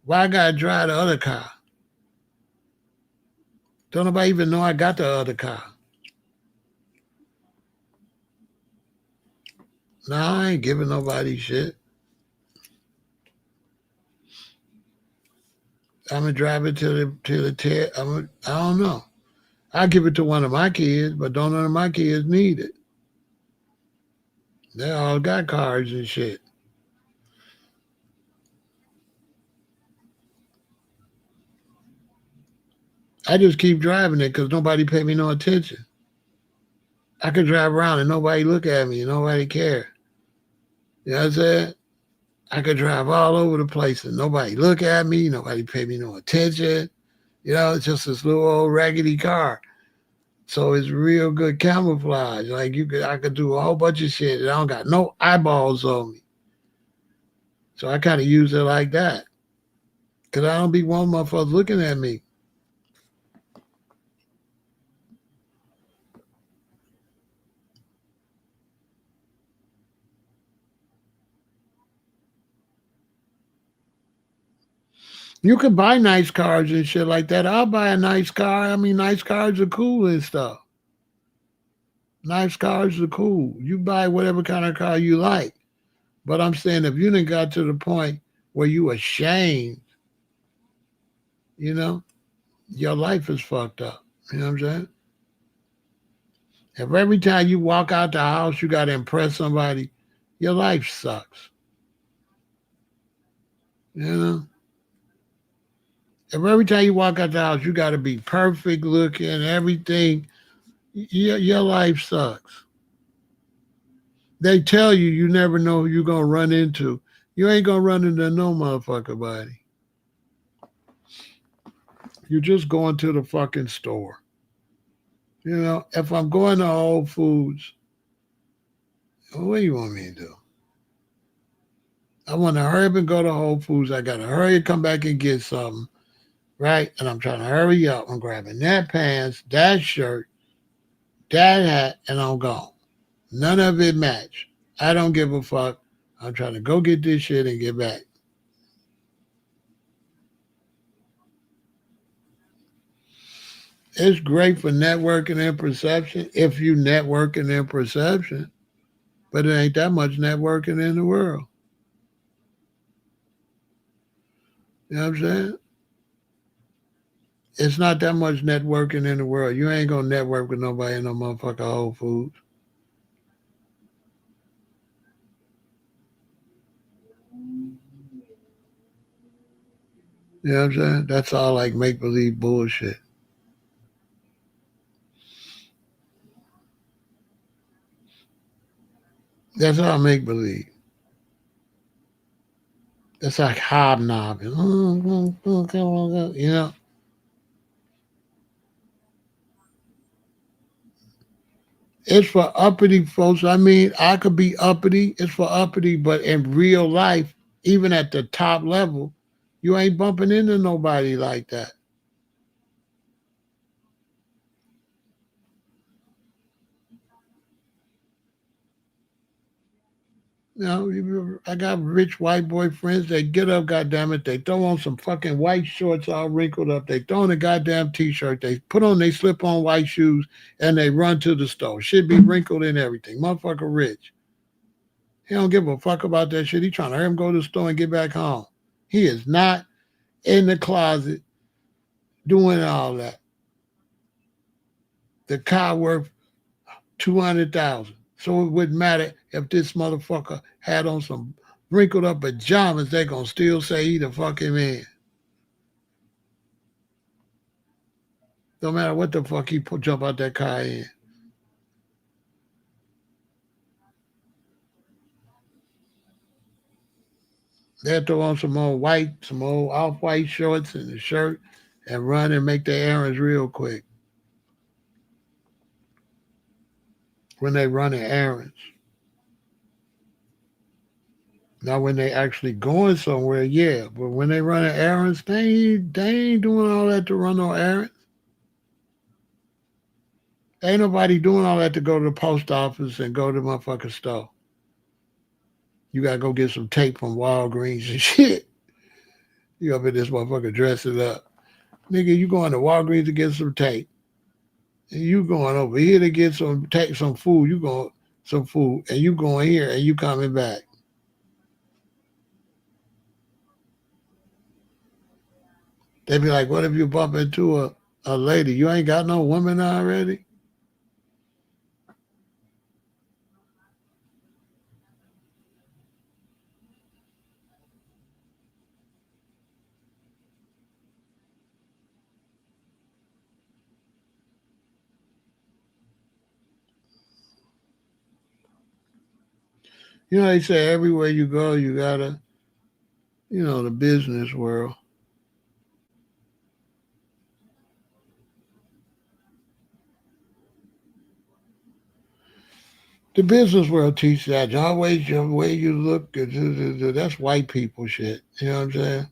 Why I gotta drive the other car? Don't nobody even know I got the other car. No, I ain't giving nobody shit. I'm gonna drive it till the I don't know. I'll give it to one of my kids, but don't none of my kids need it. They all got cars and shit. I just keep driving it because nobody pay me no attention. I could drive around and nobody look at me, nobody care. You know what I'm saying? I could drive all over the place and nobody look at me, nobody pay me no attention. You know, it's just this little old raggedy car. So it's real good camouflage. Like I could do a whole bunch of shit and I don't got no eyeballs on me. So I kind of use it like that. Cause I don't be one motherfuckers looking at me. You can buy nice cars and shit like that. I'll buy a nice car. I mean, nice cars are cool and stuff. Nice cars are cool. You buy whatever kind of car you like. But I'm saying if you done got to the point where you ashamed, you know, your life is fucked up. You know what I'm saying? If every time you walk out the house you got to impress somebody, your life sucks. You know? If every time you walk out the house you got to be perfect looking, everything, your life sucks. They tell you you never know who you're going to run into. You ain't going to run into no motherfucker body. You're just going to the fucking store. You know, if I'm going to Whole Foods, what do you want me to do? I want to hurry up and go to Whole Foods. I got to hurry and come back and get something, right? And I'm trying to hurry up. I'm grabbing that pants, that shirt, that hat, and I'm gone. None of it match. I don't give a fuck. I'm trying to go get this shit and get back. It's great for networking and perception if you networking and perception, but it ain't that much networking in the world. You know what I'm saying? It's not that much networking in the world. You ain't gonna network with nobody in no motherfucking Whole Foods. You know what I'm saying? That's all like make believe bullshit. That's all make believe. That's like hobnobbing. You know? It's for uppity folks. I mean, I could be uppity. It's for uppity, but in real life, even at the top level, you ain't bumping into nobody like that. You know, I got rich white boy friends. They get up, goddamn it. They throw on some fucking white shorts all wrinkled up. They throw on a goddamn t-shirt. They put on they slip on white shoes and they run to the store. Shit be wrinkled and everything. Motherfucker rich. He don't give a fuck about that shit. He trying to hurry him go to the store and get back home. He is not in the closet doing all that. The car worth 200,000. So it wouldn't matter if this motherfucker had on some wrinkled up pajamas. They gonna still say he the fucking man. No matter what the fuck he jump out that car in. They'll throw on some old off-white shorts and a shirt and run and make their errands real quick. When they running errands. Now, when they actually going somewhere, yeah. But when they running errands, they ain't doing all that to run no errands. Ain't nobody doing all that to go to the post office and go to the motherfucking store. You gotta go get some tape from Walgreens and shit. You up in this motherfucker dress it up. Nigga, you going to Walgreens to get some tape. And you going over here to get some food. You going some food. And you going here and you coming back. They be like, what if you bump into a lady? You ain't got no woman already? You know, they say everywhere you go, you gotta, the business world. The business world teaches that. Always the way you look, that's white people shit. You know what I'm saying?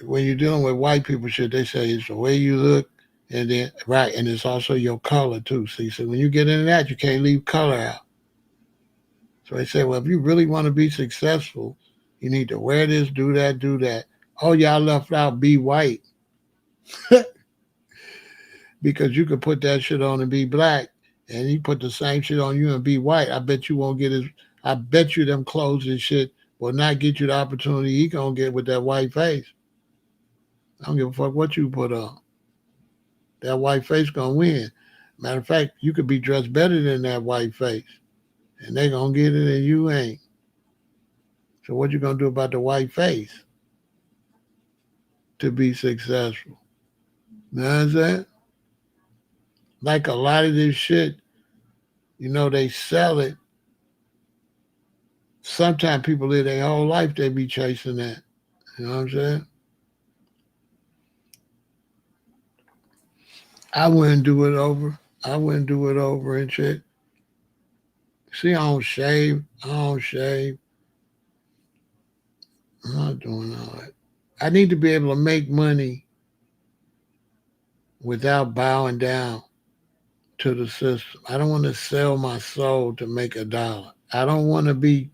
When you're dealing with white people shit, they say it's the way you look, and then right, and it's also your color too. See, so when you get into that, you can't leave color out. So they say, well, if you really want to be successful, you need to wear this, do that, do that. Oh, y'all left out be white. Because you could put that shit on and be black, and he put the same shit on you and be white. I bet you won't get his. I bet you them clothes and shit will not get you the opportunity he gonna get with that white face. I don't give a fuck what you put on. That white face gonna win. Matter of fact, you could be dressed better than that white face, and they gonna get it and you ain't. So what you gonna do about the white face to be successful? You know what I'm saying? Like a lot of this shit, they sell it. Sometimes people live their whole life, they be chasing that. You know what I'm saying? I wouldn't do it over. And shit. See, I don't shave. I'm not doing all that. I need to be able to make money without bowing down to the system. I don't want to sell my soul to make $1. I don't want to be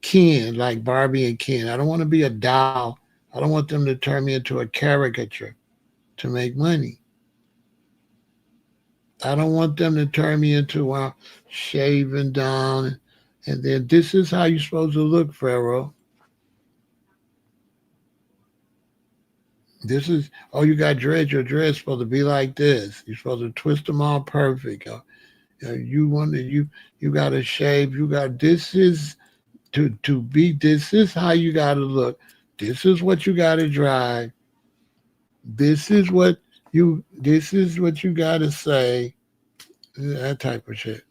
Ken, like Barbie and Ken. I don't want to be a doll. I don't want them to turn me into a caricature to make money. I don't want them to turn me into shaving down and then this is how you're supposed to look, Pharaoh. This is, oh, you got dreads. Your dreads supposed to be like this. You're supposed to twist them all perfect. You want to, you got to shave. You got, this is to be, this is how you got to look. This is what you got to drive. This is what you got to say. That type of shit.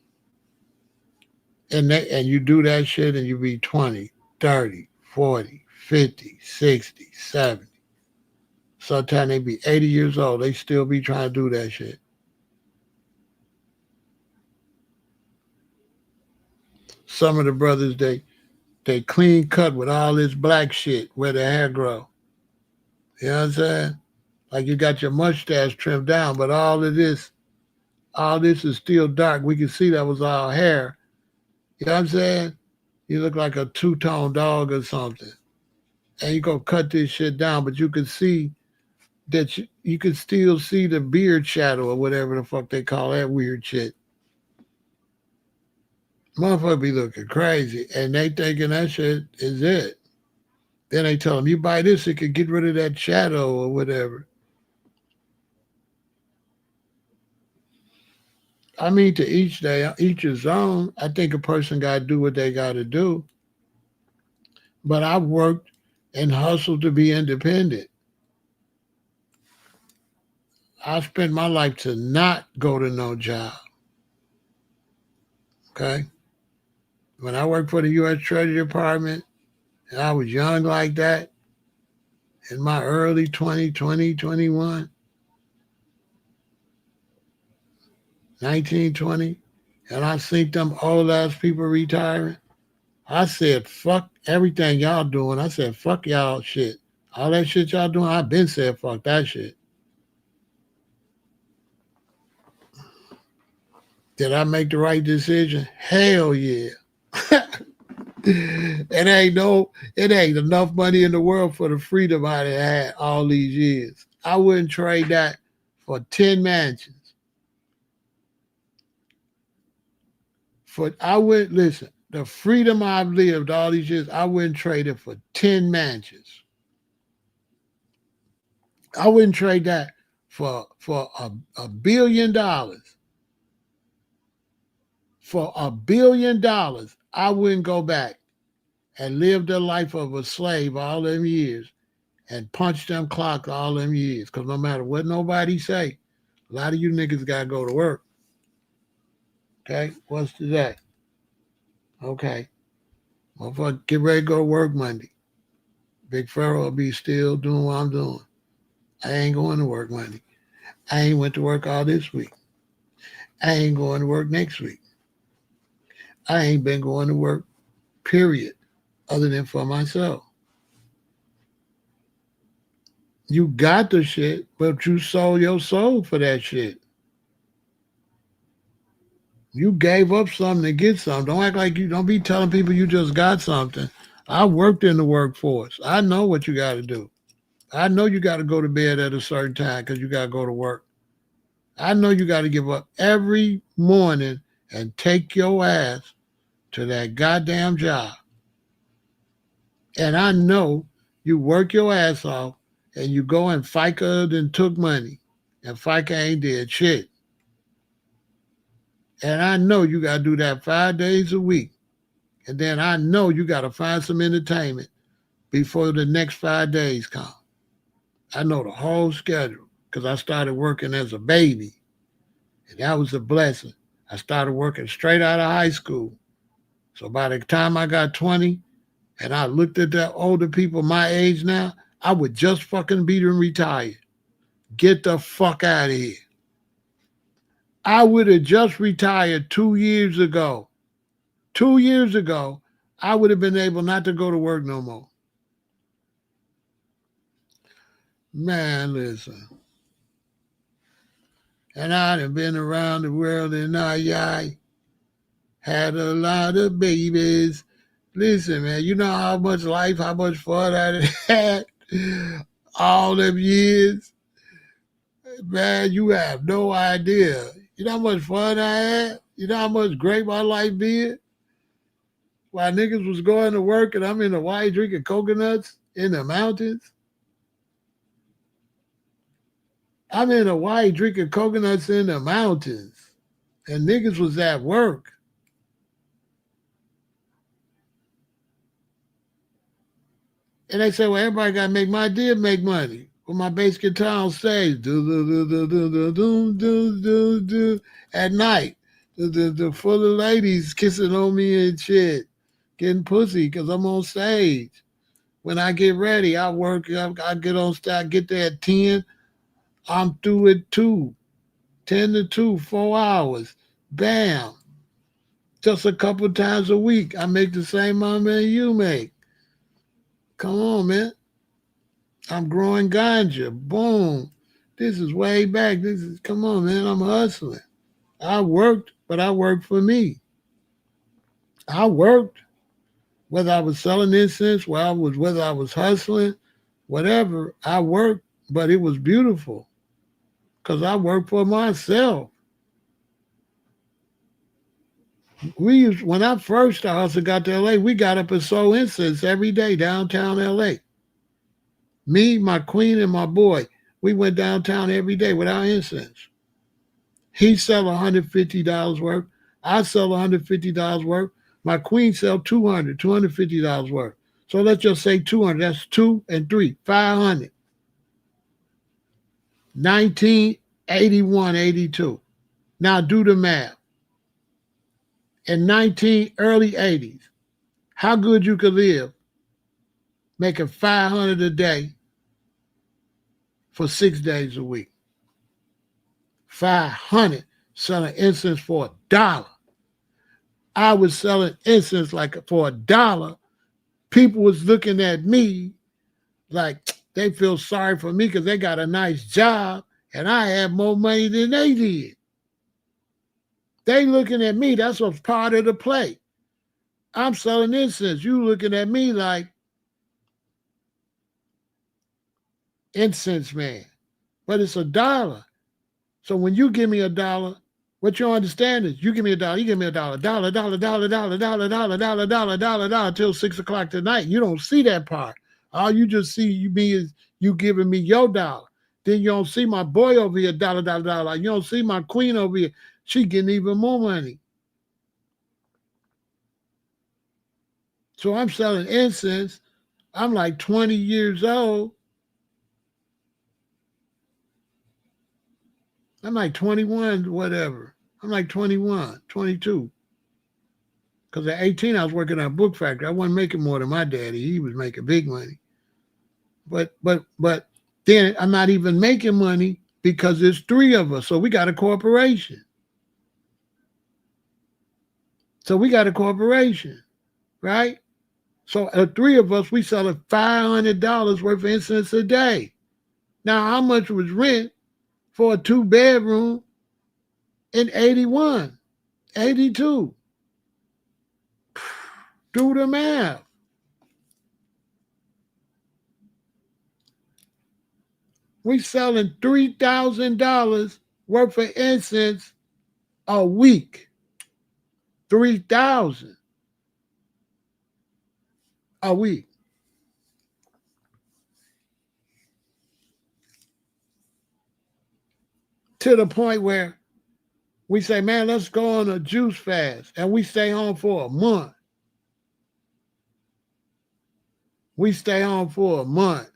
And you do that shit and you be 20, 30, 40, 50, 60, 70. Sometimes they be 80 years old. They still be trying to do that shit. Some of the brothers, they clean cut with all this black shit where their hair grow. You know what I'm saying? Like you got your mustache trimmed down, but all this is still dark. We can see that was all hair. You know what I'm saying? You look like a two-tone dog or something. And you go cut this shit down, but you can see that you can still see the beard shadow or whatever the fuck they call that weird shit. Motherfucker be looking crazy, and they thinking that shit is it. Then they tell them, you buy this, it can get rid of that shadow or whatever. I mean, to each his own. I think a person got to do what they got to do. But I worked and hustled to be independent. I spent my life to not go to no job. Okay? When I worked for the U.S. Treasury Department, and I was young like that, in my early 20, 21, 19, 20, and I seen them old-ass people retiring, I said, fuck everything y'all doing. I said, fuck y'all shit. All that shit y'all doing, I've been said fuck that shit. Did I make the right decision? Hell yeah. It ain't enough money in the world for the freedom I had all these years. I wouldn't trade that for 10 mansions. Listen, the freedom I've lived all these years, I wouldn't trade it for 10 mansions. I wouldn't trade that for $1 billion. For $1 billion, I wouldn't go back and live the life of a slave all them years and punch them clocks all them years. Because no matter what nobody say, a lot of you niggas got to go to work. Okay? What's today? Okay. Motherfucker, get ready to go to work Monday. Big Pharaoh will be still doing what I'm doing. I ain't going to work Monday. I ain't went to work all this week. I ain't going to work next week. I ain't been going to work, period, other than for myself. You got the shit, but you sold your soul for that shit. You gave up something to get something. Don't act like don't be telling people you just got something. I worked in the workforce. I know what you got to do. I know you got to go to bed at a certain time because you got to go to work. I know you got to give up every morning and take your ass to that goddamn job. And I know you work your ass off and you go and FICA and took money. And FICA ain't did shit. And I know you got to do that 5 days a week. And then I know you got to find some entertainment before the next 5 days come. I know the whole schedule because I started working as a baby. And that was a blessing. I started working straight out of high school. So by the time I got 20 and I looked at the older people my age now, I would just fucking be them retired. Get the fuck out of here. I would have just retired 2 years ago. 2 years ago, I would have been able not to go to work no more. Man, listen. And I'd have been around the world and I had a lot of babies. Listen, man, you know how much life, how much fun I had all them years? Man, you have no idea. You know how much fun I had? You know how much great my life been? While niggas was going to work and I'm in Hawaii drinking coconuts in the mountains. I'm in Hawaii drinking coconuts in the mountains, and niggas was at work. And they said, well, everybody got to make money. I did make money with my bass guitar on stage. Do, do, do, do, do, do, do, do, do, at night. Full of ladies kissing on me and shit, getting pussy because I'm on stage. When I get ready, I work. I get on stage. I get there at 10. I'm through at 2. 10 to 2, 4 hours. Bam. Just a couple times a week. I make the same amount you make. Come on, man. I'm growing ganja. Boom. This is way back. Come on, man. I'm hustling. I worked, but I worked for me. I worked, whether I was selling incense, whether I was hustling, whatever. I worked, but it was beautiful because I worked for myself. When I first started got to LA, we got up and sold incense every day downtown LA. Me, my queen, and my boy, we went downtown every day with our incense. He sell $150 worth. I sell $150 worth. My queen sell $250 worth. So let's just say 200. That's 2 and 3, 500. 1981, 82. Now do the math. In early 80s, how good you could live making $500 a day for 6 days a week. 500 selling incense for $1. I was selling incense like for $1. People was looking at me like they feel sorry for me because they got a nice job and I had more money than they did. They looking at me, that's what's part of the play. I'm selling incense. You looking at me like incense man. But it's $1. So when you give me $1, what you understand is you give me $1, you give me $1, dollar, till 6 o'clock tonight. You don't see that part. All you just see me is you giving me your $1. Then you don't see my boy over here, $. You don't see my queen over here. She getting even more money. So I'm selling incense. I'm like 20 years old. I'm like 21, whatever. I'm like 21, 22. Because at 18, I was working at a book factory. I wasn't making more than my daddy. He was making big money. But then I'm not even making money because there's 3 of us. So we got a corporation. Right? So 3 of us, we selling $500 worth of incense a day. Now, how much was rent for a 2-bedroom in 81, 82? Do the math. We selling $3,000 worth of incense a week. 3,000 a week. To the point where we say, man, let's go on a juice fast. And we stay home for a month. We stay home for a month.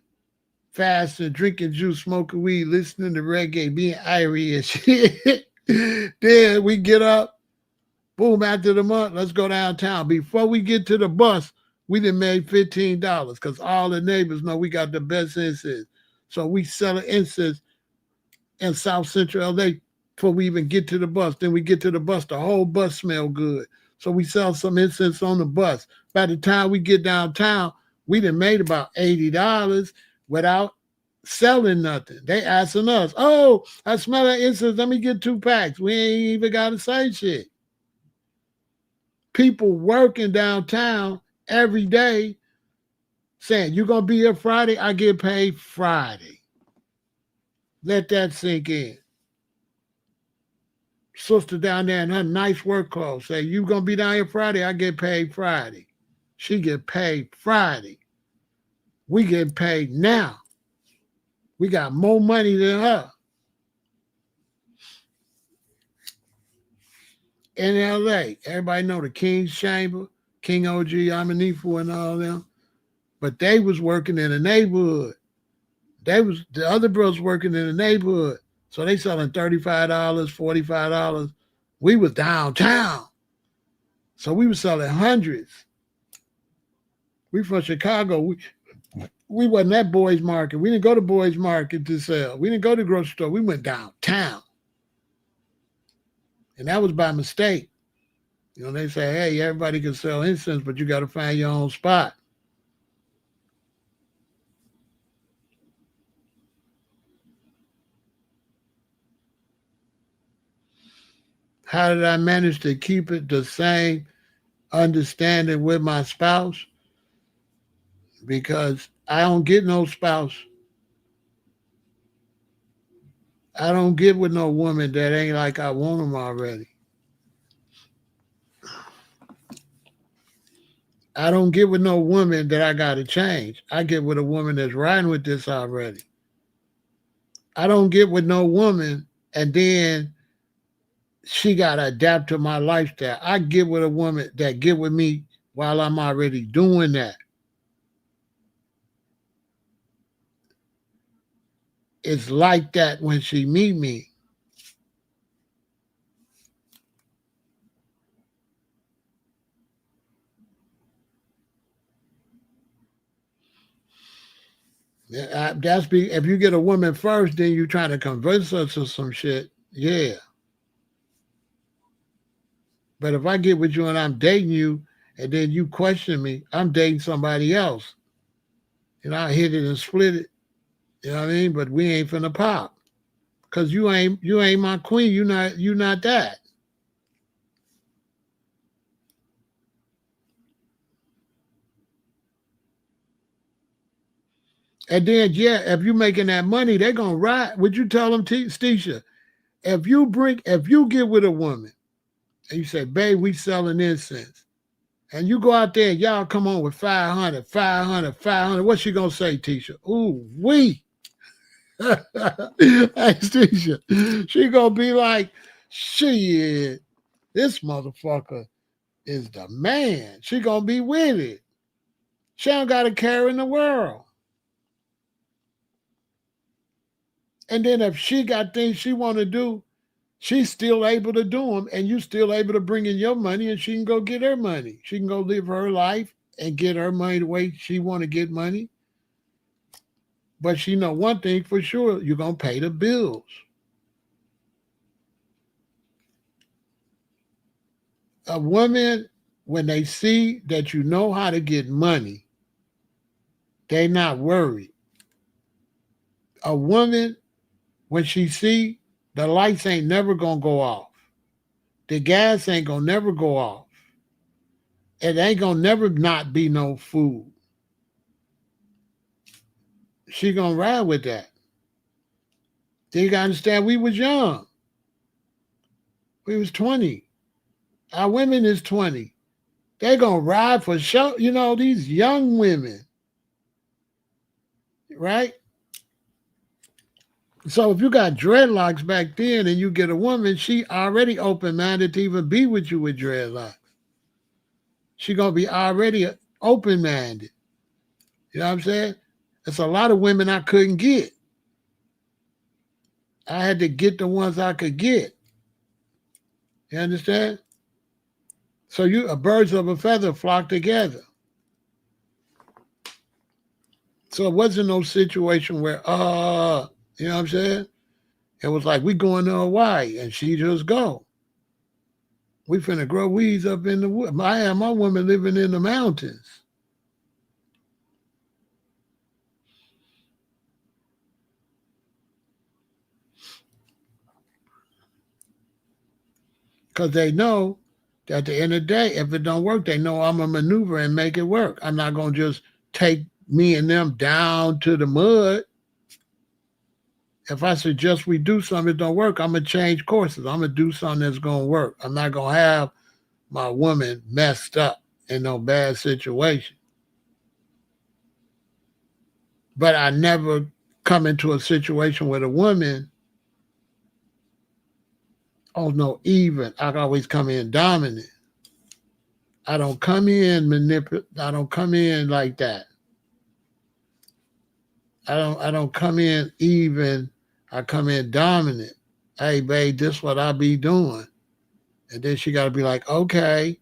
Fasting, drinking juice, smoking weed, listening to reggae, being Irie and shit. Then we get up, boom, after the month, let's go downtown. Before we get to the bus, we done made $15 because all the neighbors know we got the best incense. So we sell incense in South Central LA before we even get to the bus. Then we get to the bus, the whole bus smell good. So we sell some incense on the bus. By the time we get downtown, we done made about $80 without selling nothing. They asking us, oh, I smell that incense. Let me get 2 packs. We ain't even got to say shit. People working downtown every day saying, you going to be here Friday? I get paid Friday. Let that sink in. Sister down there in her nice work clothes say, you going to be down here Friday? I get paid Friday. She get paid Friday. We get paid now. We got more money than her. in LA. Everybody know the King's Chamber, King OG, Amanifu, and all them. But they was working in the neighborhood. The other bros working in the neighborhood. So they selling $35, $45. We was downtown. So we was selling hundreds. We from Chicago. We wasn't at Boys Market. We didn't go to Boys Market to sell. We didn't go to the grocery store. We went downtown. And that was by mistake. You know, they say, hey, everybody can sell incense, but you got to find your own spot. How did I manage to keep it the same understanding with my spouse? Because I don't get no spouse. I don't get with no woman that ain't like I want them already. I don't get with no woman that I got to change. I get with a woman that's riding with this already. I don't get with no woman and then she got to adapt to my lifestyle. I get with a woman that get with me while I'm already doing that. It's like that when she meet me. If you get a woman first, then you trying to convince her to some shit. Yeah. But if I get with you and I'm dating you, and then you question me, I'm dating somebody else. And I hit it and split it. You know what I mean? But we ain't finna pop. Cause you ain't my queen. You not that. And then, yeah, if you making that money, they're gonna ride. Would you tell them, Stisha, if you get with a woman and you say, babe, we selling incense, and you go out there and y'all come on with 500, 500, 500, what's she gonna say, Tisha? Ooh, we. Hey, Stisha, she gonna be like, shit, this motherfucker is the man. She gonna be with it. She don't got a care in the world. And then if she got things she want to do, she's still able to do them, and you still able to bring in your money, and she can go get her money. She can go live her life and get her money the way she want to get money. But she know one thing for sure, you're going to pay the bills. A woman, when they see that you know how to get money, they not worried. A woman, when she see the lights ain't never going to go off, the gas ain't going to never go off, it ain't going to never not be no food, she going to ride with that. Then you got to understand, we was young. We was 20. Our women is 20. They going to ride for sure. You know, these young women, right? So if you got dreadlocks back then and you get a woman, she already open-minded to even be with you with dreadlocks. She going to be already open-minded. You know what I'm saying? There's a lot of women I couldn't get. I had to get the ones I could get. You understand? So birds of a feather flock together. So it wasn't no situation where, you know what I'm saying? It was like, we going to Hawaii, and she just go. We finna grow weeds up in the wood. I have my woman living in the mountains. Because they know that at the end of the day, if it don't work, they know I'm a maneuver and make it work. I'm not going to just take me and them down to the mud. If I suggest we do something that don't work, I'm going to change courses. I'm going to do something that's going to work. I'm not going to have my woman messed up in no bad situation. But I never come into a situation with a woman Oh no, even. I always come in dominant. I don't come in I don't come in like that. I don't come in even. I come in dominant. Hey babe, this what I be doing. And then she gotta be like, okay.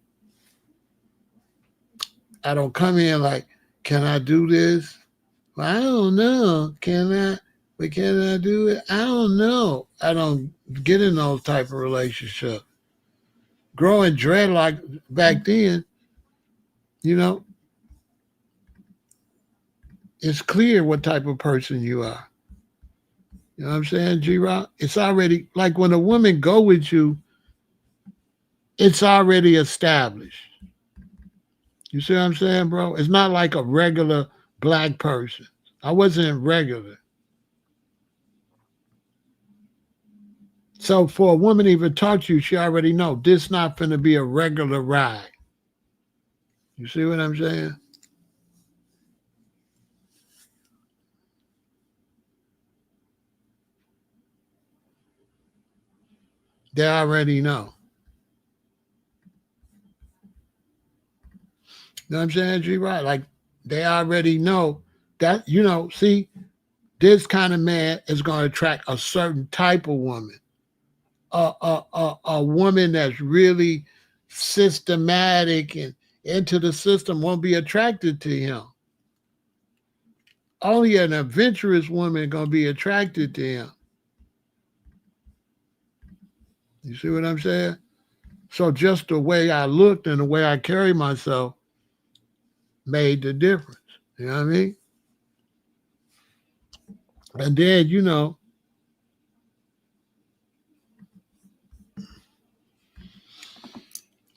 I don't come in like, can I do this? Well, I don't know. Can I? But can I do it? I don't know. I don't get in those type of relationships. Growing dreadlock back then, you know, it's clear what type of person you are. You know what I'm saying, G-Rock? It's already, like when a woman go with you, it's already established. You see what I'm saying, bro? It's not like a regular black person. I wasn't regular. So for a woman to even talk to you, she already know this not finna be a regular ride. You see what I'm saying? They already know. You know what I'm saying, G-Rock? Like, they already know that, you know, see, this kind of man is going to attract a certain type of woman. A woman that's really systematic and into the system won't be attracted to him. Only an adventurous woman going to be attracted to him. You see what I'm saying? So just the way I looked and the way I carried myself made the difference. You know what I mean? And then, you know,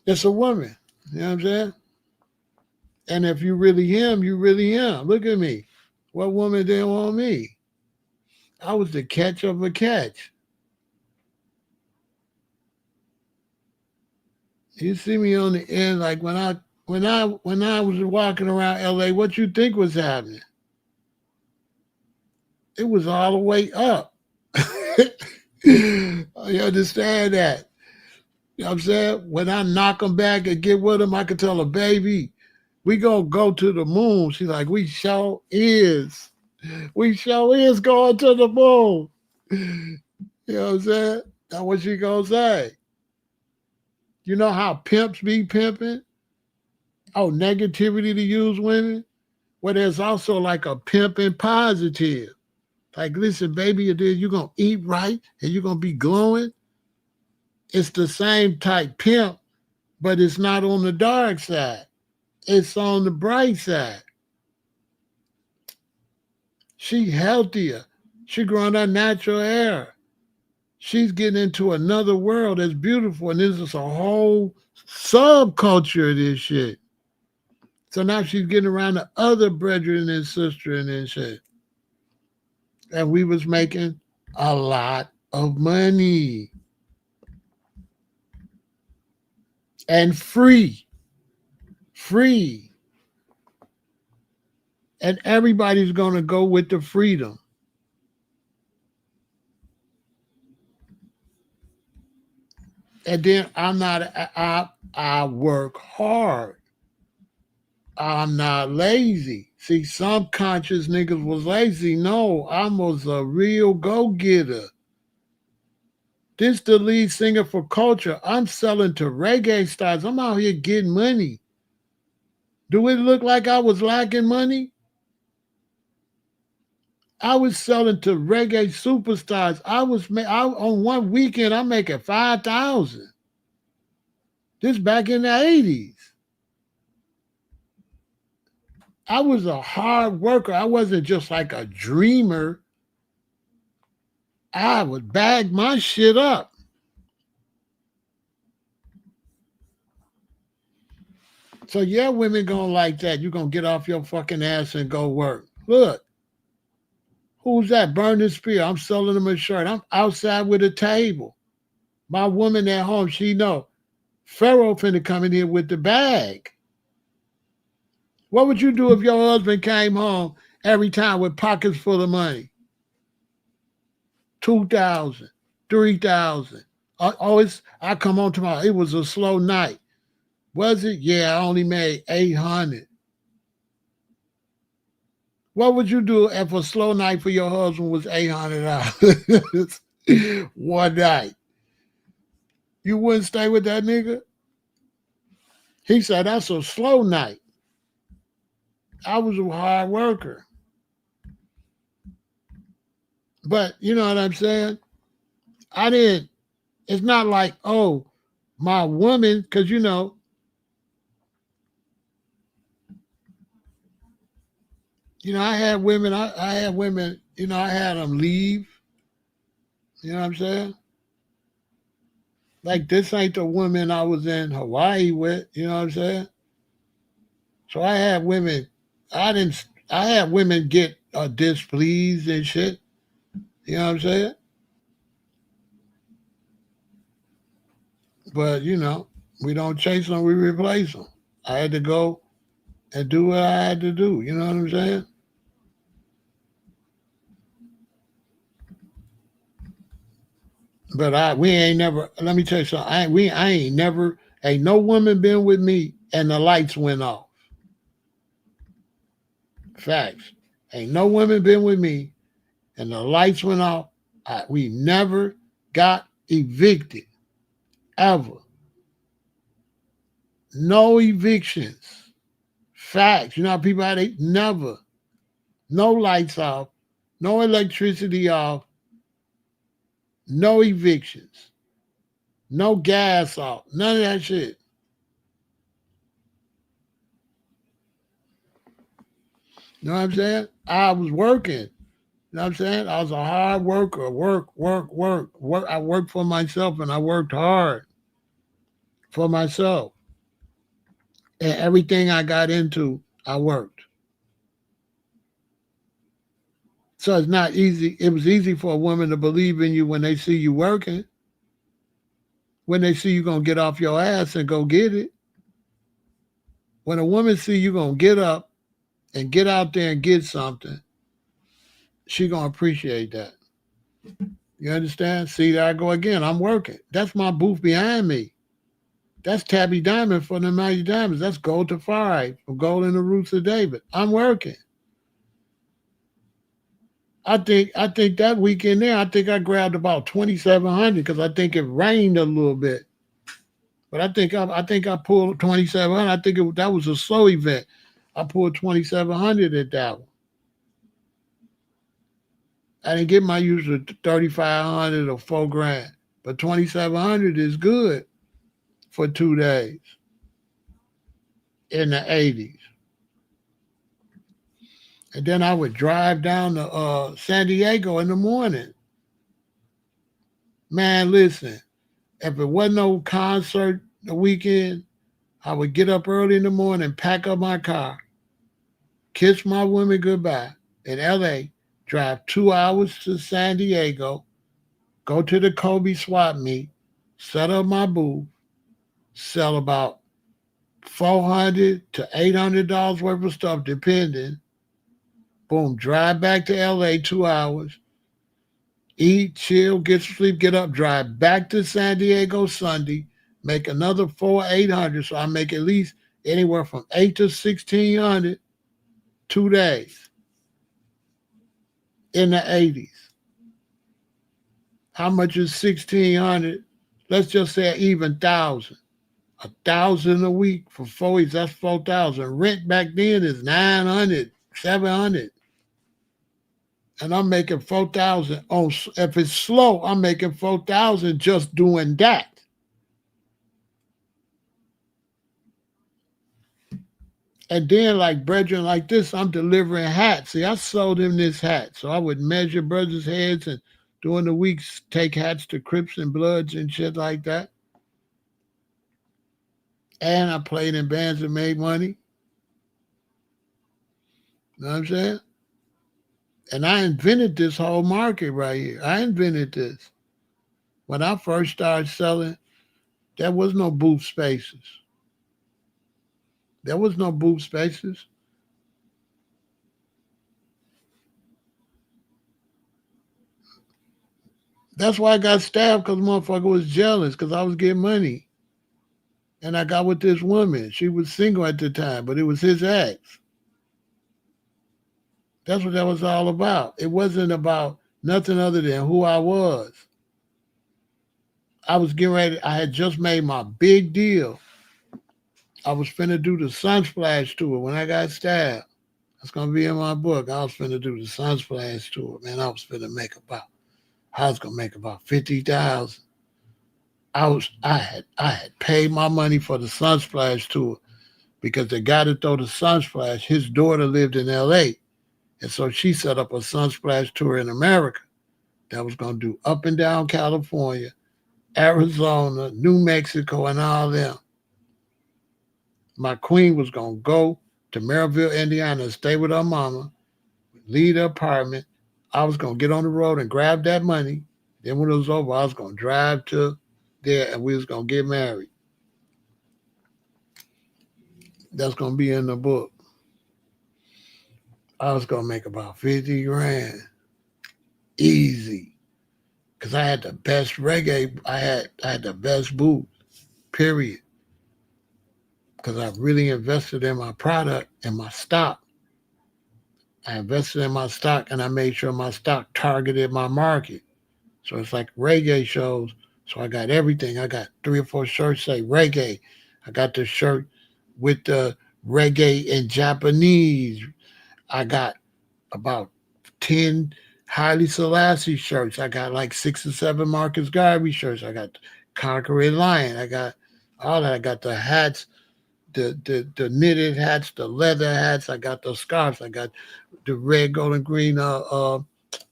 it's a woman. You know what I'm saying? And if you really him, you really him. Look at me. What woman didn't want me? I was the catch of a catch. You see me on the end, like when I was walking around LA, what you think was happening? It was all the way up. You understand that? You know what I'm saying? When I knock them back and get with them, I can tell a baby, we gonna go to the moon. She's like, we sure is. We sure is going to the moon. You know what I'm saying? That's what she gonna say. You know how pimps be pimping? Oh, negativity to use women? Well, there's also like a pimping positive. Like, listen, baby, you're going to eat right and you're going to be glowing. It's the same type pimp, but it's not on the dark side. It's on the bright side. She's healthier. She growing her natural hair. She's getting into another world that's beautiful. And this is a whole subculture of this shit. So now she's getting around the other brethren and sister and shit. And we was making a lot of money. And free. Free. And everybody's going to go with the freedom. And then I work hard. I'm not lazy. See, some conscious niggas was lazy. No, I was a real go-getter. This the lead singer for Culture. I'm selling to reggae stars. I'm out here getting money. Do it look like I was lacking money? I was selling to reggae superstars. On one weekend, I'm making 5,000. This back in the 80s. I was a hard worker. I wasn't just like a dreamer. I would bag my shit up. So yeah, women gonna like that. You're gonna get off your fucking ass and go work. Look, who's that? Burning Spear. I'm selling him a shirt. I'm outside with a table. My woman at home, she know. Pharaoh finna come in here with the bag. What would you do if your husband came home every time with pockets full of money? 2,000, 3,000, I come on tomorrow. It was a slow night. Was it? Yeah, I only made 800. What would you do if a slow night for your husband was $800 one night? You wouldn't stay with that nigga? He said, that's a slow night. I was a hard worker. But you know what I'm saying? It's not like, oh, my woman, because I had women, I had women, I had them leave. You know what I'm saying? Like this ain't the woman I was in Hawaii with, you know what I'm saying? So I had women, I had women get displeased and shit. You know what I'm saying? But we don't chase them, we replace them. I had to go and do what I had to do. You know what I'm saying? But we ain't never. Let me tell you something. I ain't never. Ain't no woman been with me and the lights went off. Facts. Ain't no woman been with me and the lights went off. We never got evicted ever. No evictions. Facts. You know how people how they never. No lights off. No electricity off. No evictions. No gas off. None of that shit. You know what I'm saying? I was working. You know what I'm saying? I was a hard worker. Work. I worked for myself and I worked hard for myself. And everything I got into, I worked. So it's not easy. It was easy for a woman to believe in you when they see you working, when they see you going to get off your ass and go get it. When a woman see you going to get up and get out there and get something, she going to appreciate that. You understand? See, there I go again. I'm working. That's my booth behind me. That's Tabby Diamond for the Mighty Diamonds. That's Gold to Fire from Gold in the Roots of David. I'm working. I think that weekend there, I think I grabbed about 2,700 because I think it rained a little bit. But I think I pulled 2,700. I think that was a slow event. I pulled 2,700 at that one. I didn't get my usual 3,500 or $4,000, but 2,700 is good for 2 days in the 80s. And then I would drive down to San Diego in the morning. Man, listen, if it wasn't no concert the weekend, I would get up early in the morning, pack up my car, kiss my woman goodbye in LA, drive 2 hours to San Diego, go to the Kobe swap meet, set up my booth, sell about $400 to $800 worth of stuff, depending. Boom, drive back to LA 2 hours, eat, chill, get some sleep, get up, drive back to San Diego Sunday, make another 800. So I make at least anywhere from 8 to 1,600 2 days in the 80s. How much is 1,600? Let's just say even 1,000. 1,000 a week for 4 weeks, that's 4,000. Rent back then is 900, 700. And I'm making 4,000 on, if it's slow, I'm making 4,000 just doing that. And then like brethren like this, I'm delivering hats. See, I sold him this hat. So I would measure brothers' heads and during the weeks take hats to Crips and Bloods and shit like that. And I played in bands and made money. You know what I'm saying? And I invented this whole market right here. I invented this. When I first started selling, there was no booth spaces. There was no booth spaces. That's why I got stabbed, because the motherfucker was jealous because I was getting money. And I got with this woman. She was single at the time, but it was his ex. That's what that was all about. It wasn't about nothing other than who I was. I was getting ready. I had just made my big deal. I was finna do the Sunsplash tour when I got stabbed. That's gonna be in my book. I was finna do the Sunsplash tour, man. I was gonna make about 50,000. I had paid my money for the Sunsplash tour because the guy that throw the Sunsplash, his daughter lived in LA. And so she set up a Sunsplash tour in America that was gonna do up and down California, Arizona, New Mexico, and all them. My queen was gonna go to Maryville, Indiana, and stay with her mama, leave the apartment. I was gonna get on the road and grab that money. Then when it was over, I was gonna drive to there and we was gonna get married. That's gonna be in the book. I was gonna make about 50 grand. Easy. Cause I had the best reggae, I had the best booth, period. Because I really invested in my product and my stock. I invested in my stock and I made sure my stock targeted my market. So it's like reggae shows. So I got everything. I got 3 or 4 shirts say reggae. I got the shirt with the reggae in Japanese. I got about 10 Haile Selassie shirts. I got like 6 or 7 Marcus Garvey shirts. I got Conquering Lion. I got all that. I got the hats, the knitted hats, the leather hats. I got the scarves. I got the red, gold, and green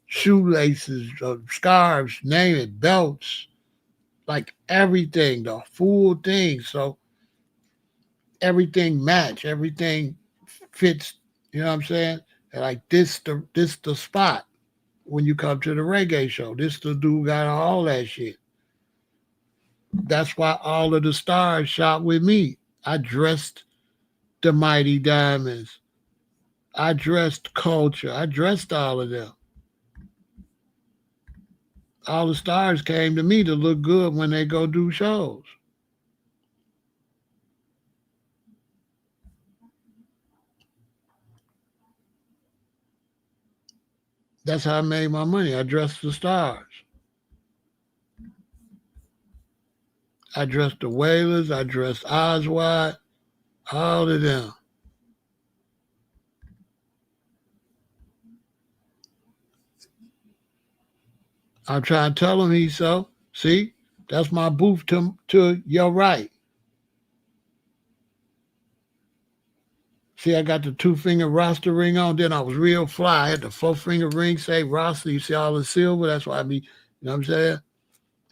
shoelaces, scarves, name it, belts, like everything, the full thing. So everything match, everything fits. You know what I'm saying? And like this the spot when you come to the reggae show. This the dude got all that shit. That's why all of the stars shot with me. I dressed the Mighty Diamonds. I dressed Culture. I dressed all of them. All the stars came to me to look good when they go do shows. That's how I made my money. I dressed the stars. I dressed the Wailers. I dressed Oswald. All of them. I'm trying to tell him he's so. See, that's my booth to your right. See, I got the 2-finger roster ring on. Then I was real fly. I had the 4-finger ring say roster. You see all the silver. That's why I be, you know what I'm saying?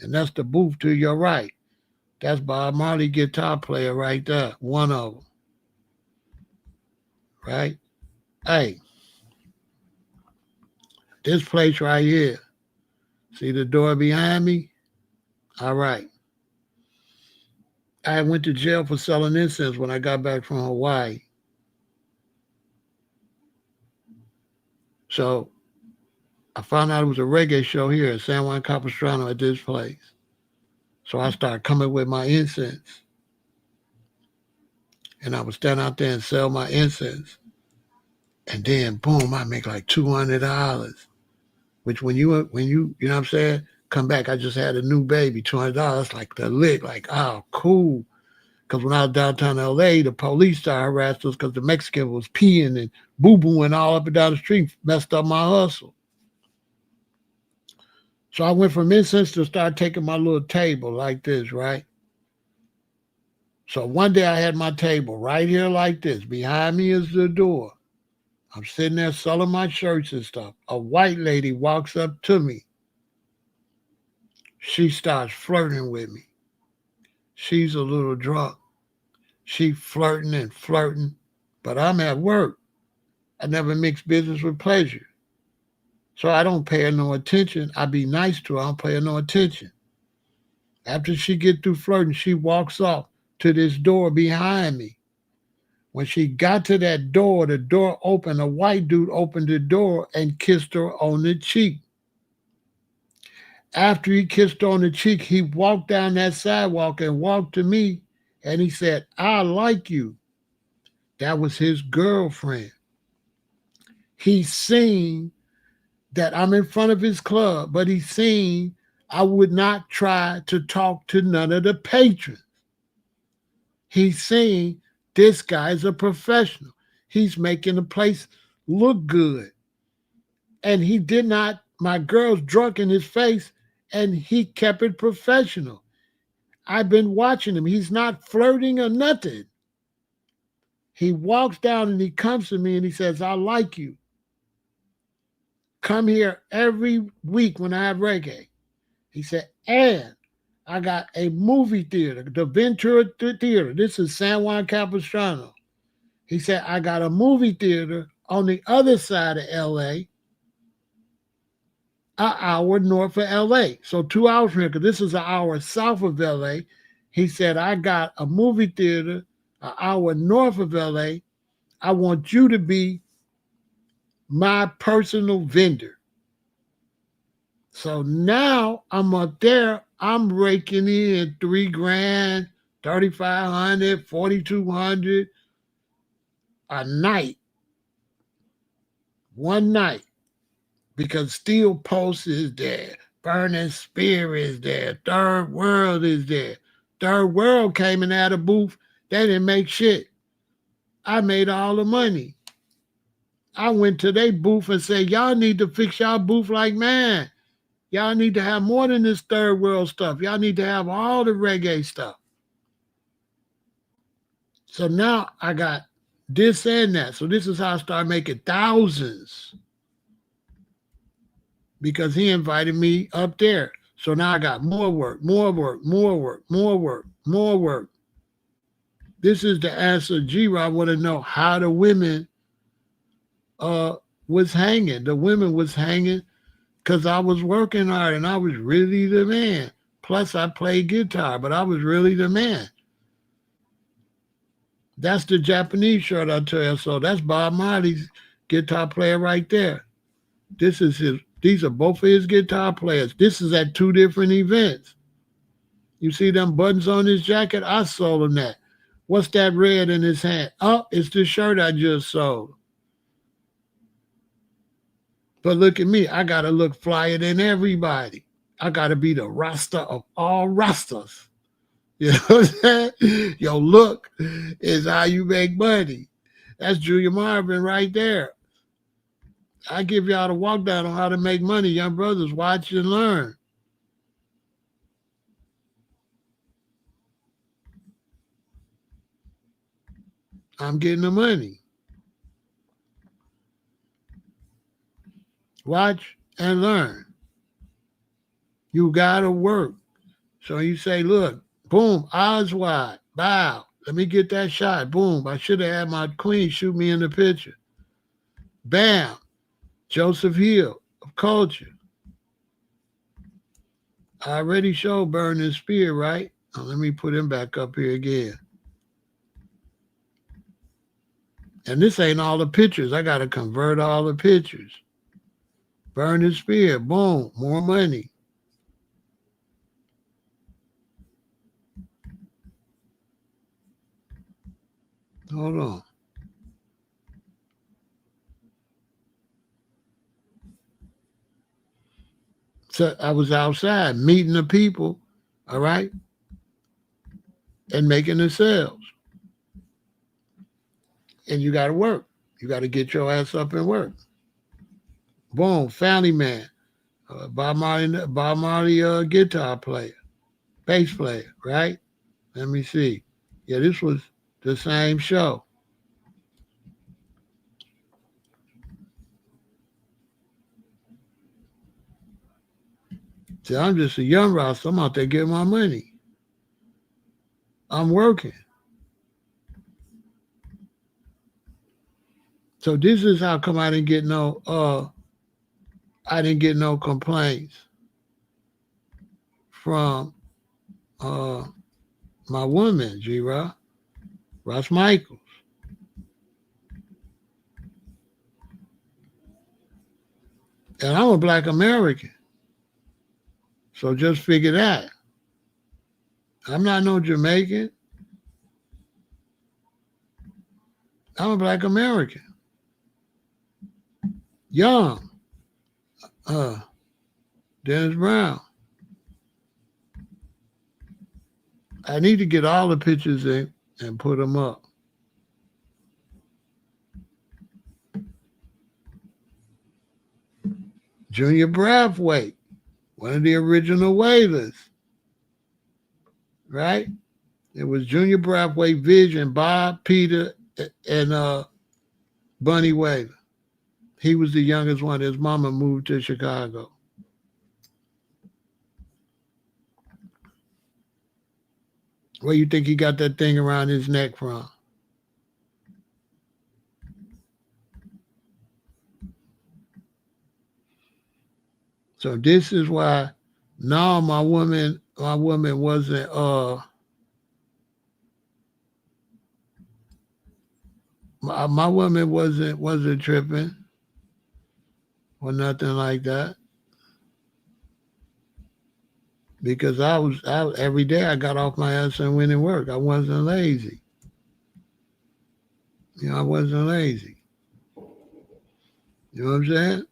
And that's the booth to your right. That's Bob Marley guitar player right there. One of them. Right? Hey, this place right here. See the door behind me? All right. I went to jail for selling incense when I got back from Hawaii. So I found out it was a reggae show here in San Juan Capistrano at this place. So I started coming with my incense. And I would stand out there and sell my incense. And then boom, I make like $200. Which when you know what I'm saying, come back, I just had a new baby, $200, like the lick, like, oh, cool. Because when I was downtown LA, the police started harassing us because the Mexican was peeing and boo-booing all up and down the street, messed up my hustle. So I went from incense to start taking my little table like this, right? So one day I had my table right here like this. Behind me is the door. I'm sitting there selling my shirts and stuff. A white lady walks up to me. She starts flirting with me. She's a little drunk. She flirting and flirting, but I'm at work. I never mix business with pleasure. So I don't pay her no attention. I be nice to her. I don't pay her no attention. After she get through flirting, she walks off to this door behind me. When she got to that door, the door opened. A white dude opened the door and kissed her on the cheek. After he kissed on the cheek, he walked down that sidewalk and walked to me, and he said, "I like you." That was his girlfriend. He seen that I'm in front of his club, but he seen I would not try to talk to none of the patrons. He's seen this guy's a professional. He's making the place look good. And he did not, my girl's drunk in his face, and he kept it professional. I've been watching him. He's not flirting or nothing. He walks down and he comes to me and he says, "I like you. Come here every week when I have reggae." He said, "And I got a movie theater, the Ventura Theater. This is San Juan Capistrano." He said, "I got a movie theater on the other side of LA, an hour north of LA. So 2 hours from here, because this is an hour south of LA. He said, "I got a movie theater an hour north of LA. I want you to be my personal vendor." So now I'm up there, I'm raking in $3,000, 3,500, 4,200 a night, one night, because Steel Pulse is there, Burning Spear is there, Third World is there. Third World came and had a booth. They didn't make shit. I made all the money. I went to their booth and said, "Y'all need to fix y'all booth like mine. Y'all need to have more than this third world stuff. Y'all need to have all the reggae stuff." So now I got this and that. So this is how I started making thousands, because he invited me up there. So now I got more work, more work, more work, more work, more work. This is the answer, G-Rod. I want to know how the women was hanging. The women was hanging because I was working hard and I was really the man. Plus, I played guitar, but I was really the man. That's the Japanese shirt I tell you. So that's Bob Marley's guitar player right there. This is his. These are both of his guitar players. This is at 2 different events. You see them buttons on his jacket? I sold him that. What's that red in his hand? Oh, it's the shirt I just sold. But look at me. I got to look flyer than everybody. I got to be the Rasta of all Rastas. You know what I'm saying? Your look is how you make money. That's Julia Marvin right there. I give y'all the walk down on how to make money. Young brothers, watch and learn. I'm getting the money. Watch and learn. You gotta work. So you say, look, boom, eyes wide, bow. Let me get that shot. Boom. I should have had my queen shoot me in the picture. Bam. Joseph Hill of culture. I already showed Burning Spear, right? Now, let me put him back up here again. And this ain't all the pictures. I got to convert all the pictures. Burning Spear, boom, more money. Hold on. So I was outside meeting the people, all right, and making the sales. And you got to work. You got to get your ass up and work. Boom, Family Man, Bob Marley guitar player, bass player, right? Let me see. Yeah, this was the same show. See, I'm just a young Ross. I'm out there getting my money. I'm working. So this is how come I didn't get no complaints from my woman, G-Ross, Ross Michaels. And I'm a Black American. So just figure that. I'm not no Jamaican. I'm a Black American. Young. Dennis Brown. I need to get all the pictures in and put them up. Junior Brathwaite, one of the original Wailers, right? It was Junior Brathwaite, Vision, Bob, Peter, and Bunny Wailer. He was the youngest one. His mama moved to Chicago. Where you think he got that thing around his neck from? So this is why now my woman wasn't my woman wasn't tripping or nothing like that. Because I every day I got off my ass and went and work. I wasn't lazy. I wasn't lazy. You know what I'm saying?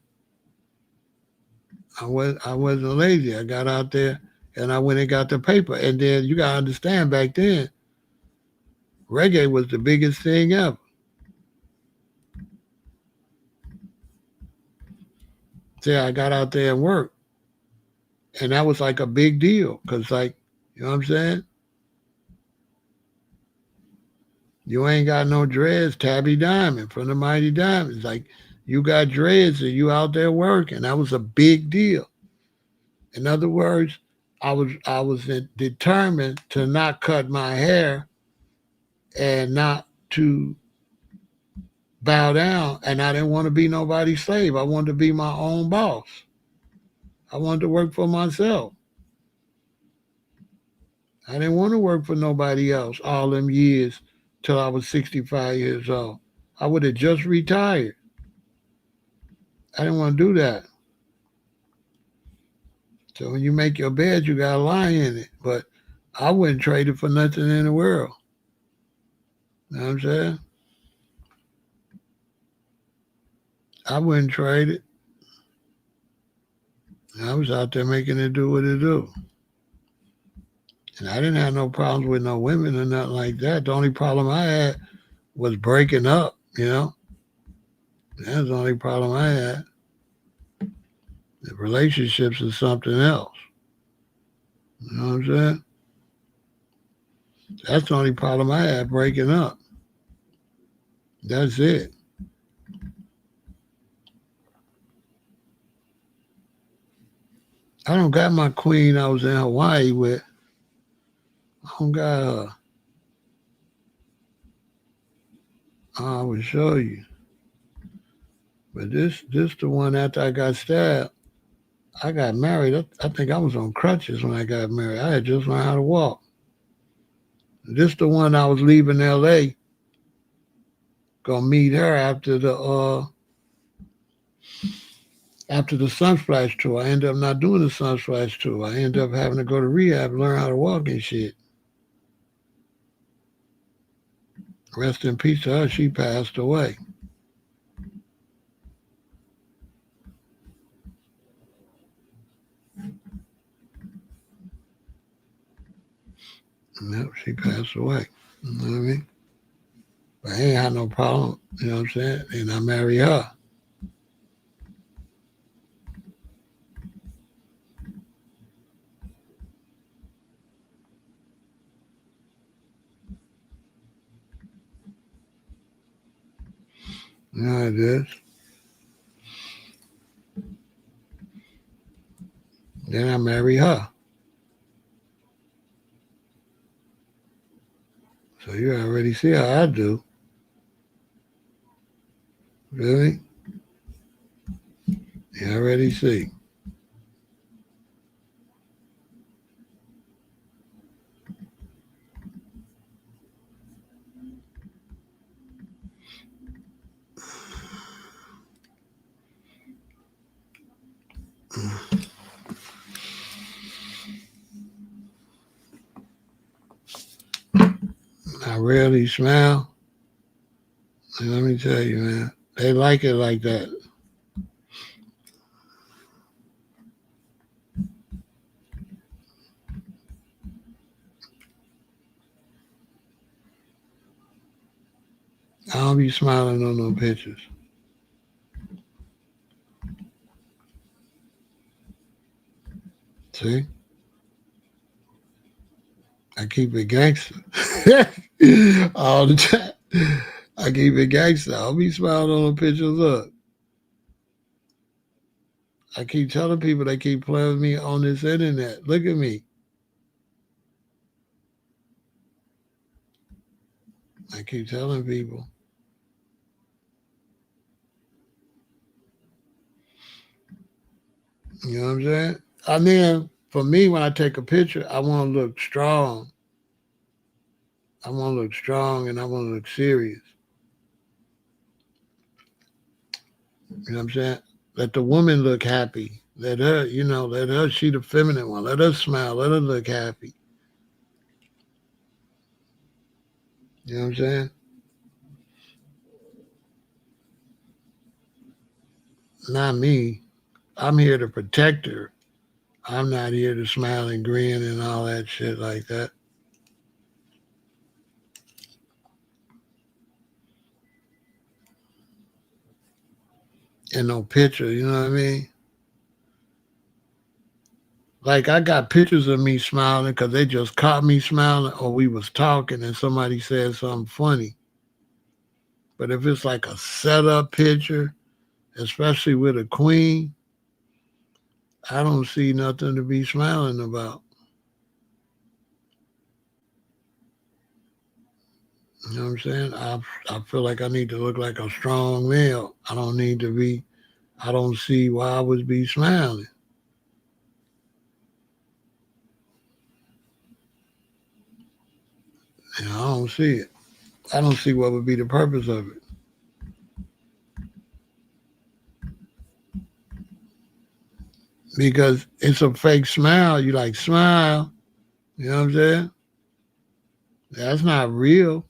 I wasn't lazy. I got out there and I went and got the paper. And then you gotta understand, back then, reggae was the biggest thing ever. See, I got out there and worked. And that was like a big deal. Cause like, you know what I'm saying? You ain't got no dreads, Tabby Diamond from the Mighty Diamonds. Like, you got dreads and you out there working. That was a big deal. In other words, I was determined to not cut my hair and not to bow down. And I didn't want to be nobody's slave. I wanted to be my own boss. I wanted to work for myself. I didn't want to work for nobody else all them years till I was 65 years old. I would have just retired. I didn't want to do that. So when you make your bed, you got to lie in it. But I wouldn't trade it for nothing in the world. You know what I'm saying? I wouldn't trade it. I was out there making it do what it do. And I didn't have no problems with no women or nothing like that. The only problem I had was breaking up, you know? That's the only problem I had. The relationships is something else. You know what I'm saying? That's the only problem I had, breaking up. That's it. I don't got my queen I was in Hawaii with. I don't got her. I will show you. But this the one after I got stabbed. I got married. I think I was on crutches when I got married. I had just learned how to walk. This the one I was leaving L.A. Gonna meet her after the Sunsplash tour. I ended up not doing the Sunsplash tour. I ended up having to go to rehab and learn how to walk and shit. Rest in peace to her. She passed away. Yep, she passed away. You know what I mean? But I ain't had no problem, you know what I'm saying? And I married her. You know how it is. Then I married her. So you already see how I do. Really? You already see. rarely smile. And let me tell you, man, they like it like that. I don't be smiling on no pictures. See? I keep it gangster. All the time. I keep it gangster. I'll be smiling on the pictures. Look. I keep telling people they keep playing with me on this internet. Look at me. I keep telling people. You know what I'm saying? I mean, for me, when I take a picture, I want to look strong. I want to look strong and I want to look serious. You know what I'm saying? Let the woman look happy. Let her, let her, she the feminine one. Let her smile. Let her look happy. You know what I'm saying? Not me. I'm here to protect her. I'm not here to smile and grin and all that shit like that. And no picture, you know what I mean? Like I got pictures of me smiling because they just caught me smiling or we was talking and somebody said something funny. But if it's like a setup picture, especially with a queen, I don't see nothing to be smiling about. You know what I'm saying? I feel like I need to look like a strong male. I don't see why I would be smiling. I don't see it. I don't see what would be the purpose of it. Because it's a fake smile. You like smile. You know what I'm saying? That's not real.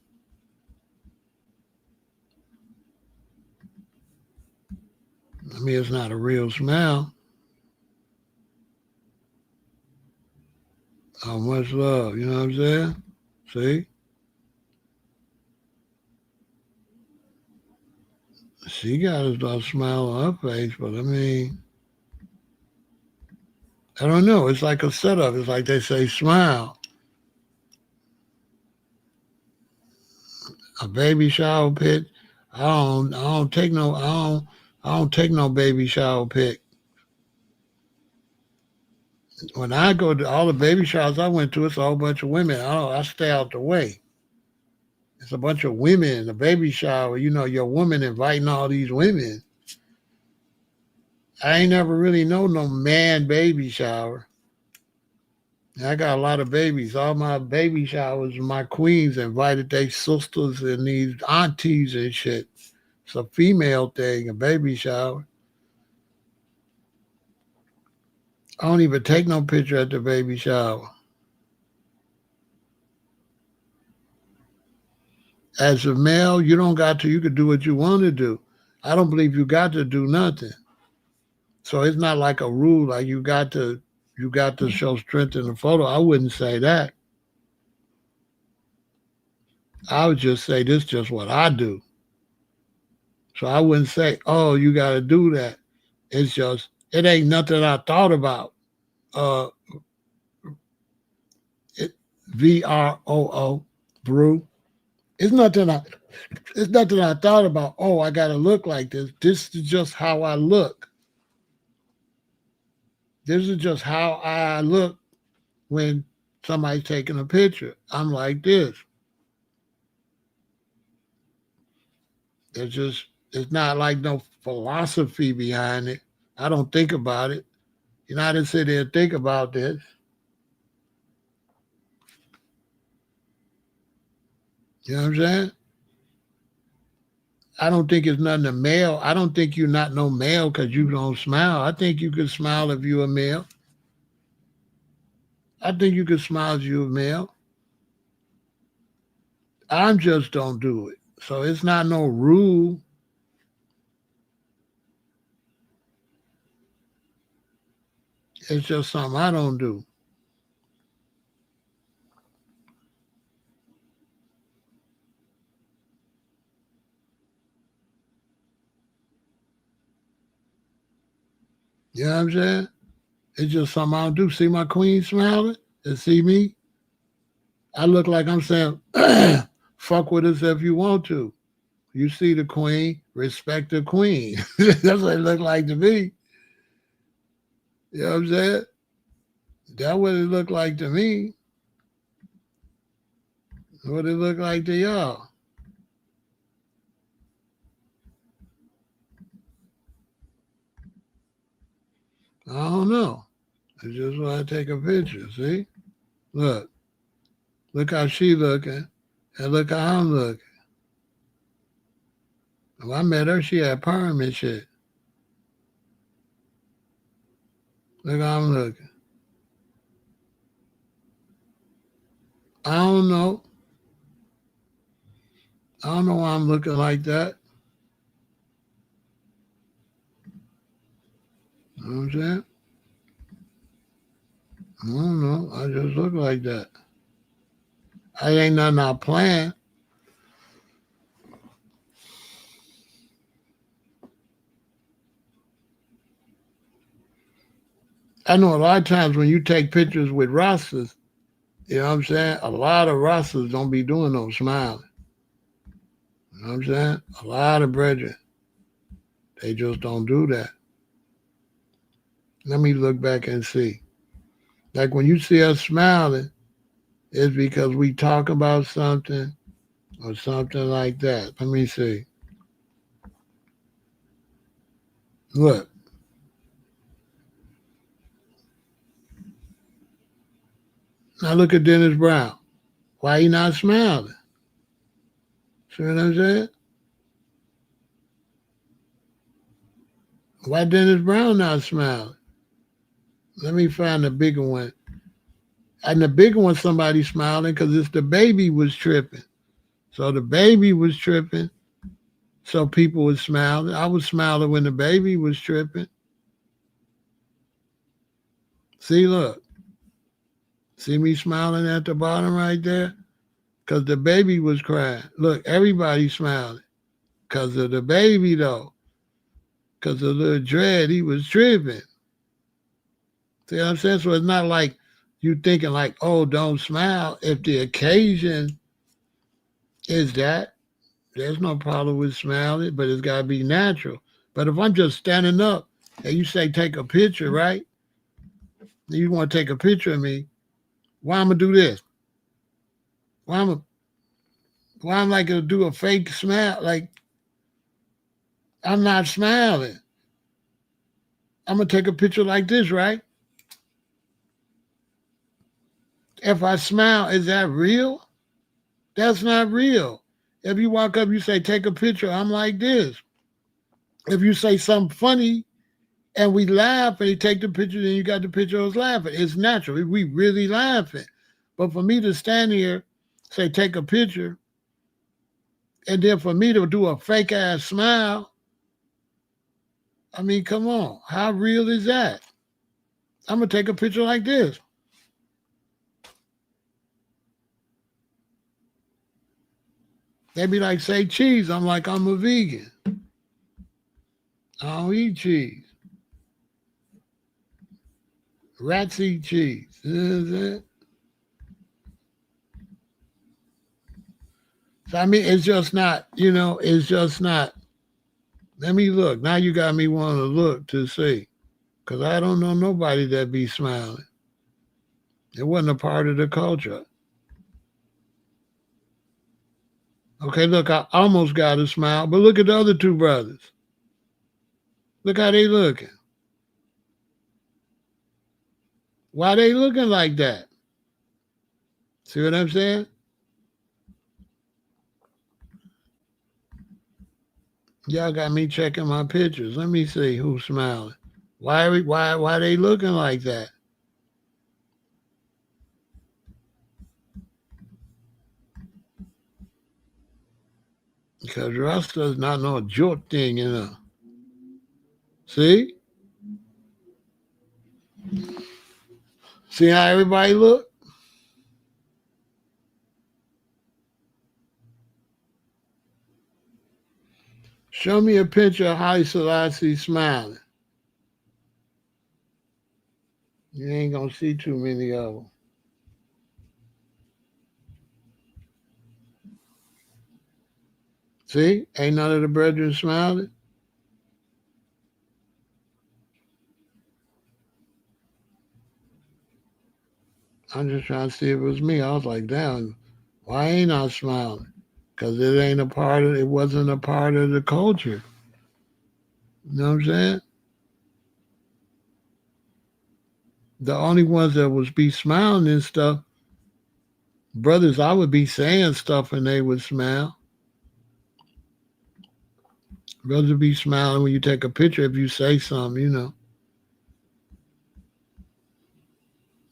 I mean, it's not a real smile. How much love, you know what I'm saying? See? She got a smile on her face, but I mean, I don't know. It's like a setup. It's like they say smile. A baby shower pic. I don't take no baby shower pic. When I go to all the baby showers I went to, it's a whole bunch of women. I stay out the way. It's a bunch of women. The baby shower, your woman inviting all these women. I ain't never really known no man baby shower. I got a lot of babies. All my baby showers, my queens invited their sisters and these aunties and shit. It's a female thing, a baby shower. I don't even take no picture at the baby shower. As a male, you can do what you want to do. I don't believe you got to do nothing. So it's not like a rule, like you got to show strength in the photo. I wouldn't say that. I would just say this is just what I do. So I wouldn't say, oh, you got to do that. It's just, it ain't nothing I thought about. VROO, brew. It's nothing I thought about, oh, I got to look like this. This is just how I look. This is just how I look when somebody's taking a picture. I'm like this. It's not like no philosophy behind it. I don't think about it. I didn't sit there and think about this. You know what I'm saying? I don't think it's nothing a male. I don't think you're not no male because you don't smile. I think you can smile if you're a male. I think you can smile if you're a male. I'm just don't do it. So it's not no rule. It's just something I don't do. You know what I'm saying? It's just something I don't do. See my queen smiling? And see me? I look like I'm saying, fuck with us if you want to. You see the queen, respect the queen. That's what it look like to me. You know what I'm saying? That's what it look like to me. What it look like to y'all. I don't know. It's just when I take a picture, see? Look. Look how she looking. And look how I'm looking. When I met her, she had perm and shit. Look how I'm looking. I don't know. I don't know why I'm looking like that. You know what I'm saying? I don't know. I just look like that. I ain't nothing I plan. I know a lot of times when you take pictures with Rastas, you know what I'm saying? A lot of Rastas don't be doing no smiling. You know what I'm saying? A lot of brethren, they just don't do that. Let me look back and see. Like when you see us smiling, it's because we talk about something or something like that. Let me see. Look. Now look at Dennis Brown. Why he not smiling? See what I'm saying? Why Dennis Brown not smiling? Let me find the bigger one. And the bigger one, somebody smiling because it's the baby was tripping. So the baby was tripping. So people was smiling. I was smiling when the baby was tripping. See, look. See me smiling at the bottom right there? Because the baby was crying. Look, everybody smiling. Because of the baby, though. Because of little Dread, he was tripping. See what I'm saying? So it's not like you thinking like, oh, don't smile. If the occasion is that, there's no problem with smiling, but it's got to be natural. But if I'm just standing up and you say take a picture, right? You want to take a picture of me, why I'm going to do this? Why I'm like going to do a fake smile? Like, I'm not smiling. I'm going to take a picture like this, right? If I smile, is that real? That's not real. If you walk up, you say, take a picture, I'm like this. If you say something funny and we laugh and you take the picture, then you got the picture of us laughing. It's natural. We really laughing. But for me to stand here, say, take a picture, and then for me to do a fake ass smile, I mean, come on. How real is that? I'm going to take a picture like this. They be like, say cheese. I'm like, I'm a vegan. I don't eat cheese. Rats eat cheese. So, I mean, it's just not, it's just not. Let me look. Now you got me wanting to look to see. Because I don't know nobody that be smiling. It wasn't a part of the culture. Okay, look, I almost got a smile, but look at the other two brothers. Look how they looking. Why they looking like that? See what I'm saying? Y'all got me checking my pictures. Let me see who's smiling. Why they looking like that? Because Rasta is not no joke thing, you know. See? See how everybody look? Show me a picture of Haile Selassie smiling. You ain't gonna see too many of them. See? Ain't none of the brethren smiling? I'm just trying to see if it was me. I was like, damn, why ain't I smiling? Because it wasn't a part of the culture. You know what I'm saying? The only ones that would be smiling and stuff, brothers, I would be saying stuff and they would smile. Brothers would be smiling when you take a picture if you say something, you know.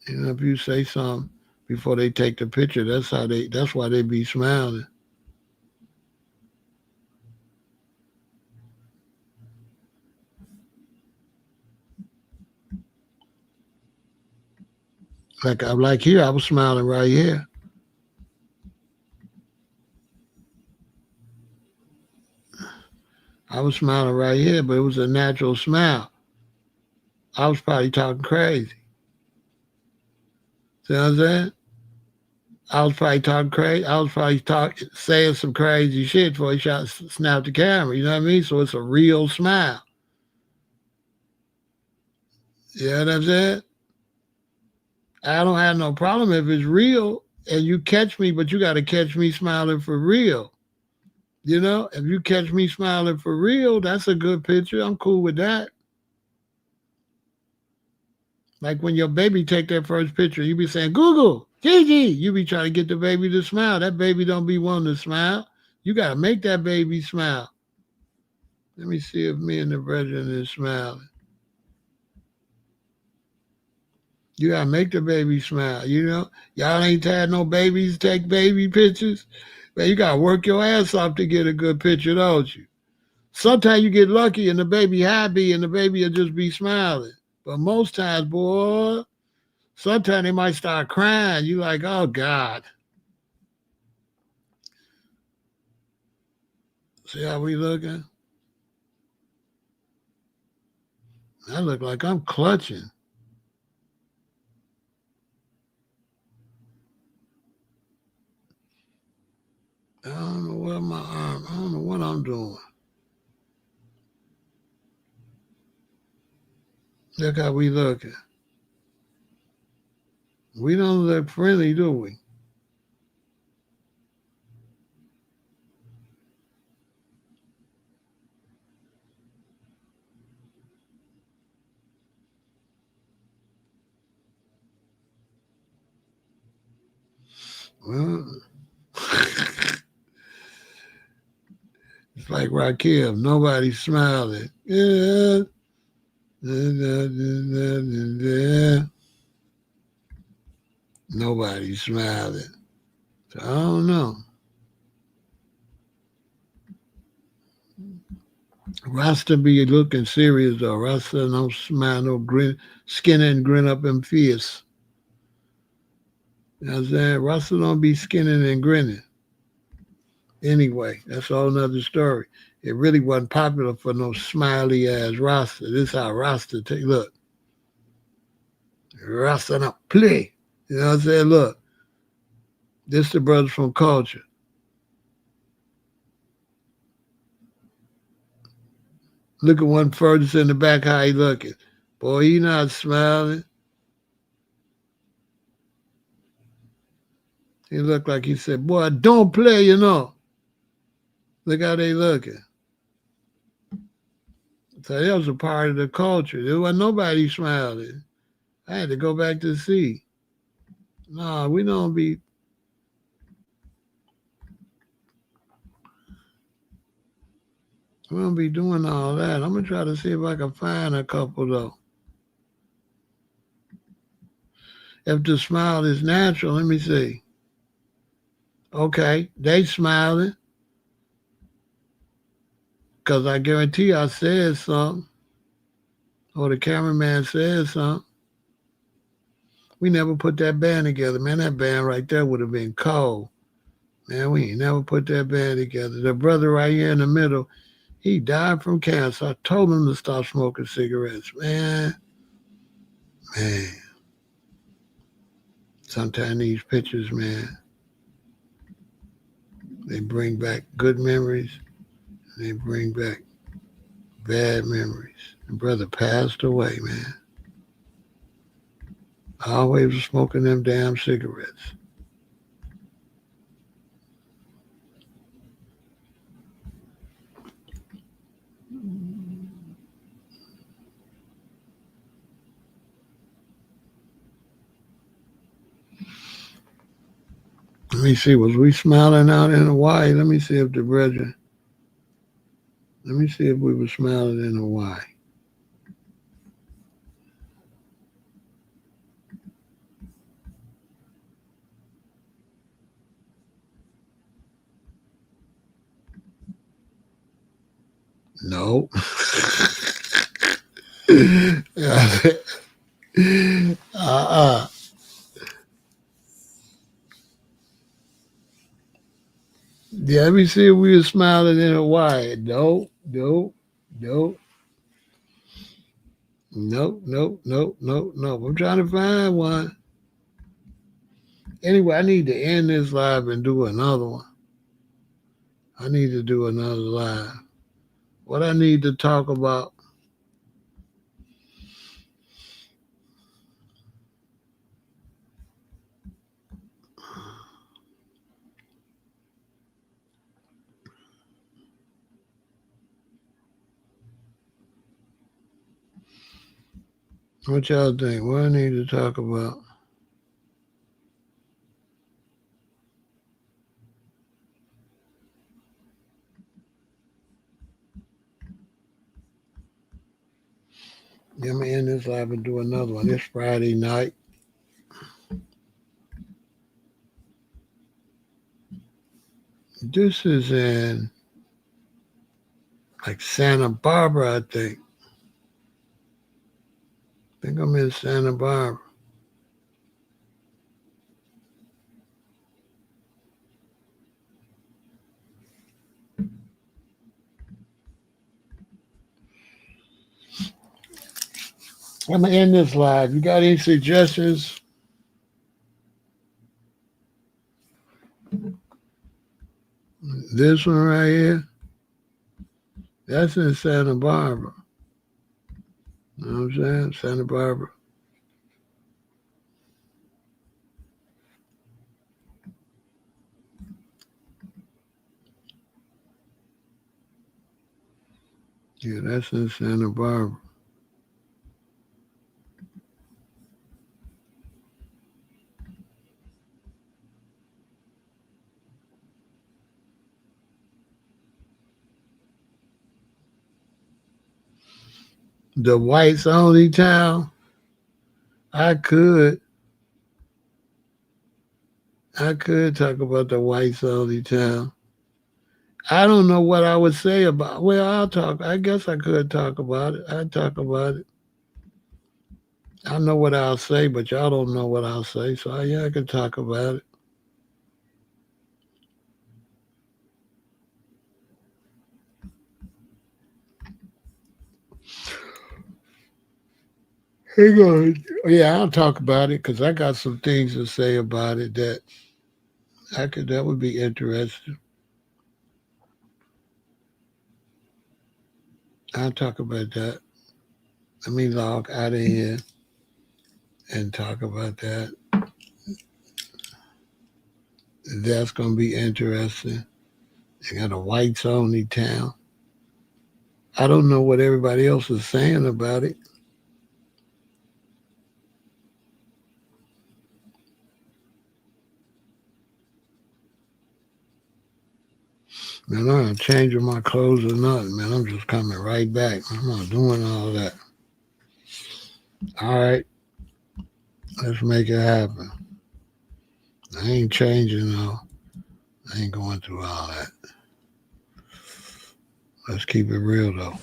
You know, if you say something before they take the picture, that's why they be smiling. Like here, I was smiling right here. I was smiling right here, but it was a natural smile. I was probably talking crazy. See what I'm saying? I was probably talking crazy. I was probably saying some crazy shit before he snapped the camera. You know what I mean? So it's a real smile. You know what I'm saying? I don't have no problem if it's real and you catch me, but you got to catch me smiling for real. You know, if you catch me smiling for real, that's a good picture. I'm cool with that. Like when your baby take their first picture, you be saying, Google, Gigi. You be trying to get the baby to smile. That baby don't be wanting to smile. You got to make that baby smile. Let me see if me and the brethren is smiling. You got to make the baby smile, you know? Y'all ain't had no babies take baby pictures. Man, you got to work your ass off to get a good picture, don't you? Sometimes you get lucky and the baby happy and the baby will just be smiling. But most times, boy, sometimes they might start crying. You like, oh, God. See how we looking? I look like I'm clutching. I don't know where my arm, I don't know what I'm doing. Look how we looking. We don't look friendly, do we? Well, it's like Raquel, nobody's smiling. Yeah. Nobody's smiling. So I don't know. Rasta be looking serious though. Rasta no smile, no grin, skin and grin up in fierce. You know what I'm saying? Rasta don't be skinning and grinning. Anyway, that's a whole nother story. It really wasn't popular for no smiley ass Rasta. This how Rasta take look. Rasta not play. You know what I'm saying? Look. This the brothers from culture. Look at one furthest in the back, how he looking. Boy, he not smiling. He looked like he said, boy, don't play, you know. Look how they looking. So that was a part of the culture. There wasn't nobody smiling. I had to go back to see. No, we don't be doing all that. I'm gonna try to see if I can find a couple though. If the smile is natural, let me see. Okay, they smiling. Because I guarantee I said something, or the cameraman said something. We never put that band together, man. That band right there would have been cold. Man, we ain't never put that band together. The brother right here in the middle, he died from cancer. I told him to stop smoking cigarettes. Man. Sometimes these pictures, man, they bring back good memories, and they bring back bad memories. The brother passed away, man. I always was smoking them damn cigarettes. Let me see, was we smiling out in Hawaii? Let me see if the brethren, let me see if we were smiling in Hawaii. No. Yeah, let me see if we were smiling in Hawaii. Nope. I'm trying to find one. Anyway, I need to end this live and do another one. I need to do another live. What I need to talk about. What y'all think? What I need to talk about? Let me end this live and do another one. It's Friday night. This is in like Santa Barbara, I think. I think I'm in Santa Barbara. I'm going to end this live. You got any suggestions? This one right here, that's in Santa Barbara. You know what I'm saying? Santa Barbara. Yeah, that's in Santa Barbara. The whites only town. I could talk about the whites only town. I don't know what I would say about. Well, I guess I could talk about it. I'd talk about it. I know what I'll say, but y'all don't know what I'll say. So yeah, I can talk about it. Hang on. Yeah, I'll talk about it because I got some things to say about it that would be interesting. I'll talk about that. Let me log out of here and talk about that. That's going to be interesting. They got a whites only town. I don't know what everybody else is saying about it. Man, I'm not changing my clothes or nothing, man. I'm just coming right back. I'm not doing all that. All right. Let's make it happen. I ain't changing, though. I ain't going through all that. Let's keep it real though.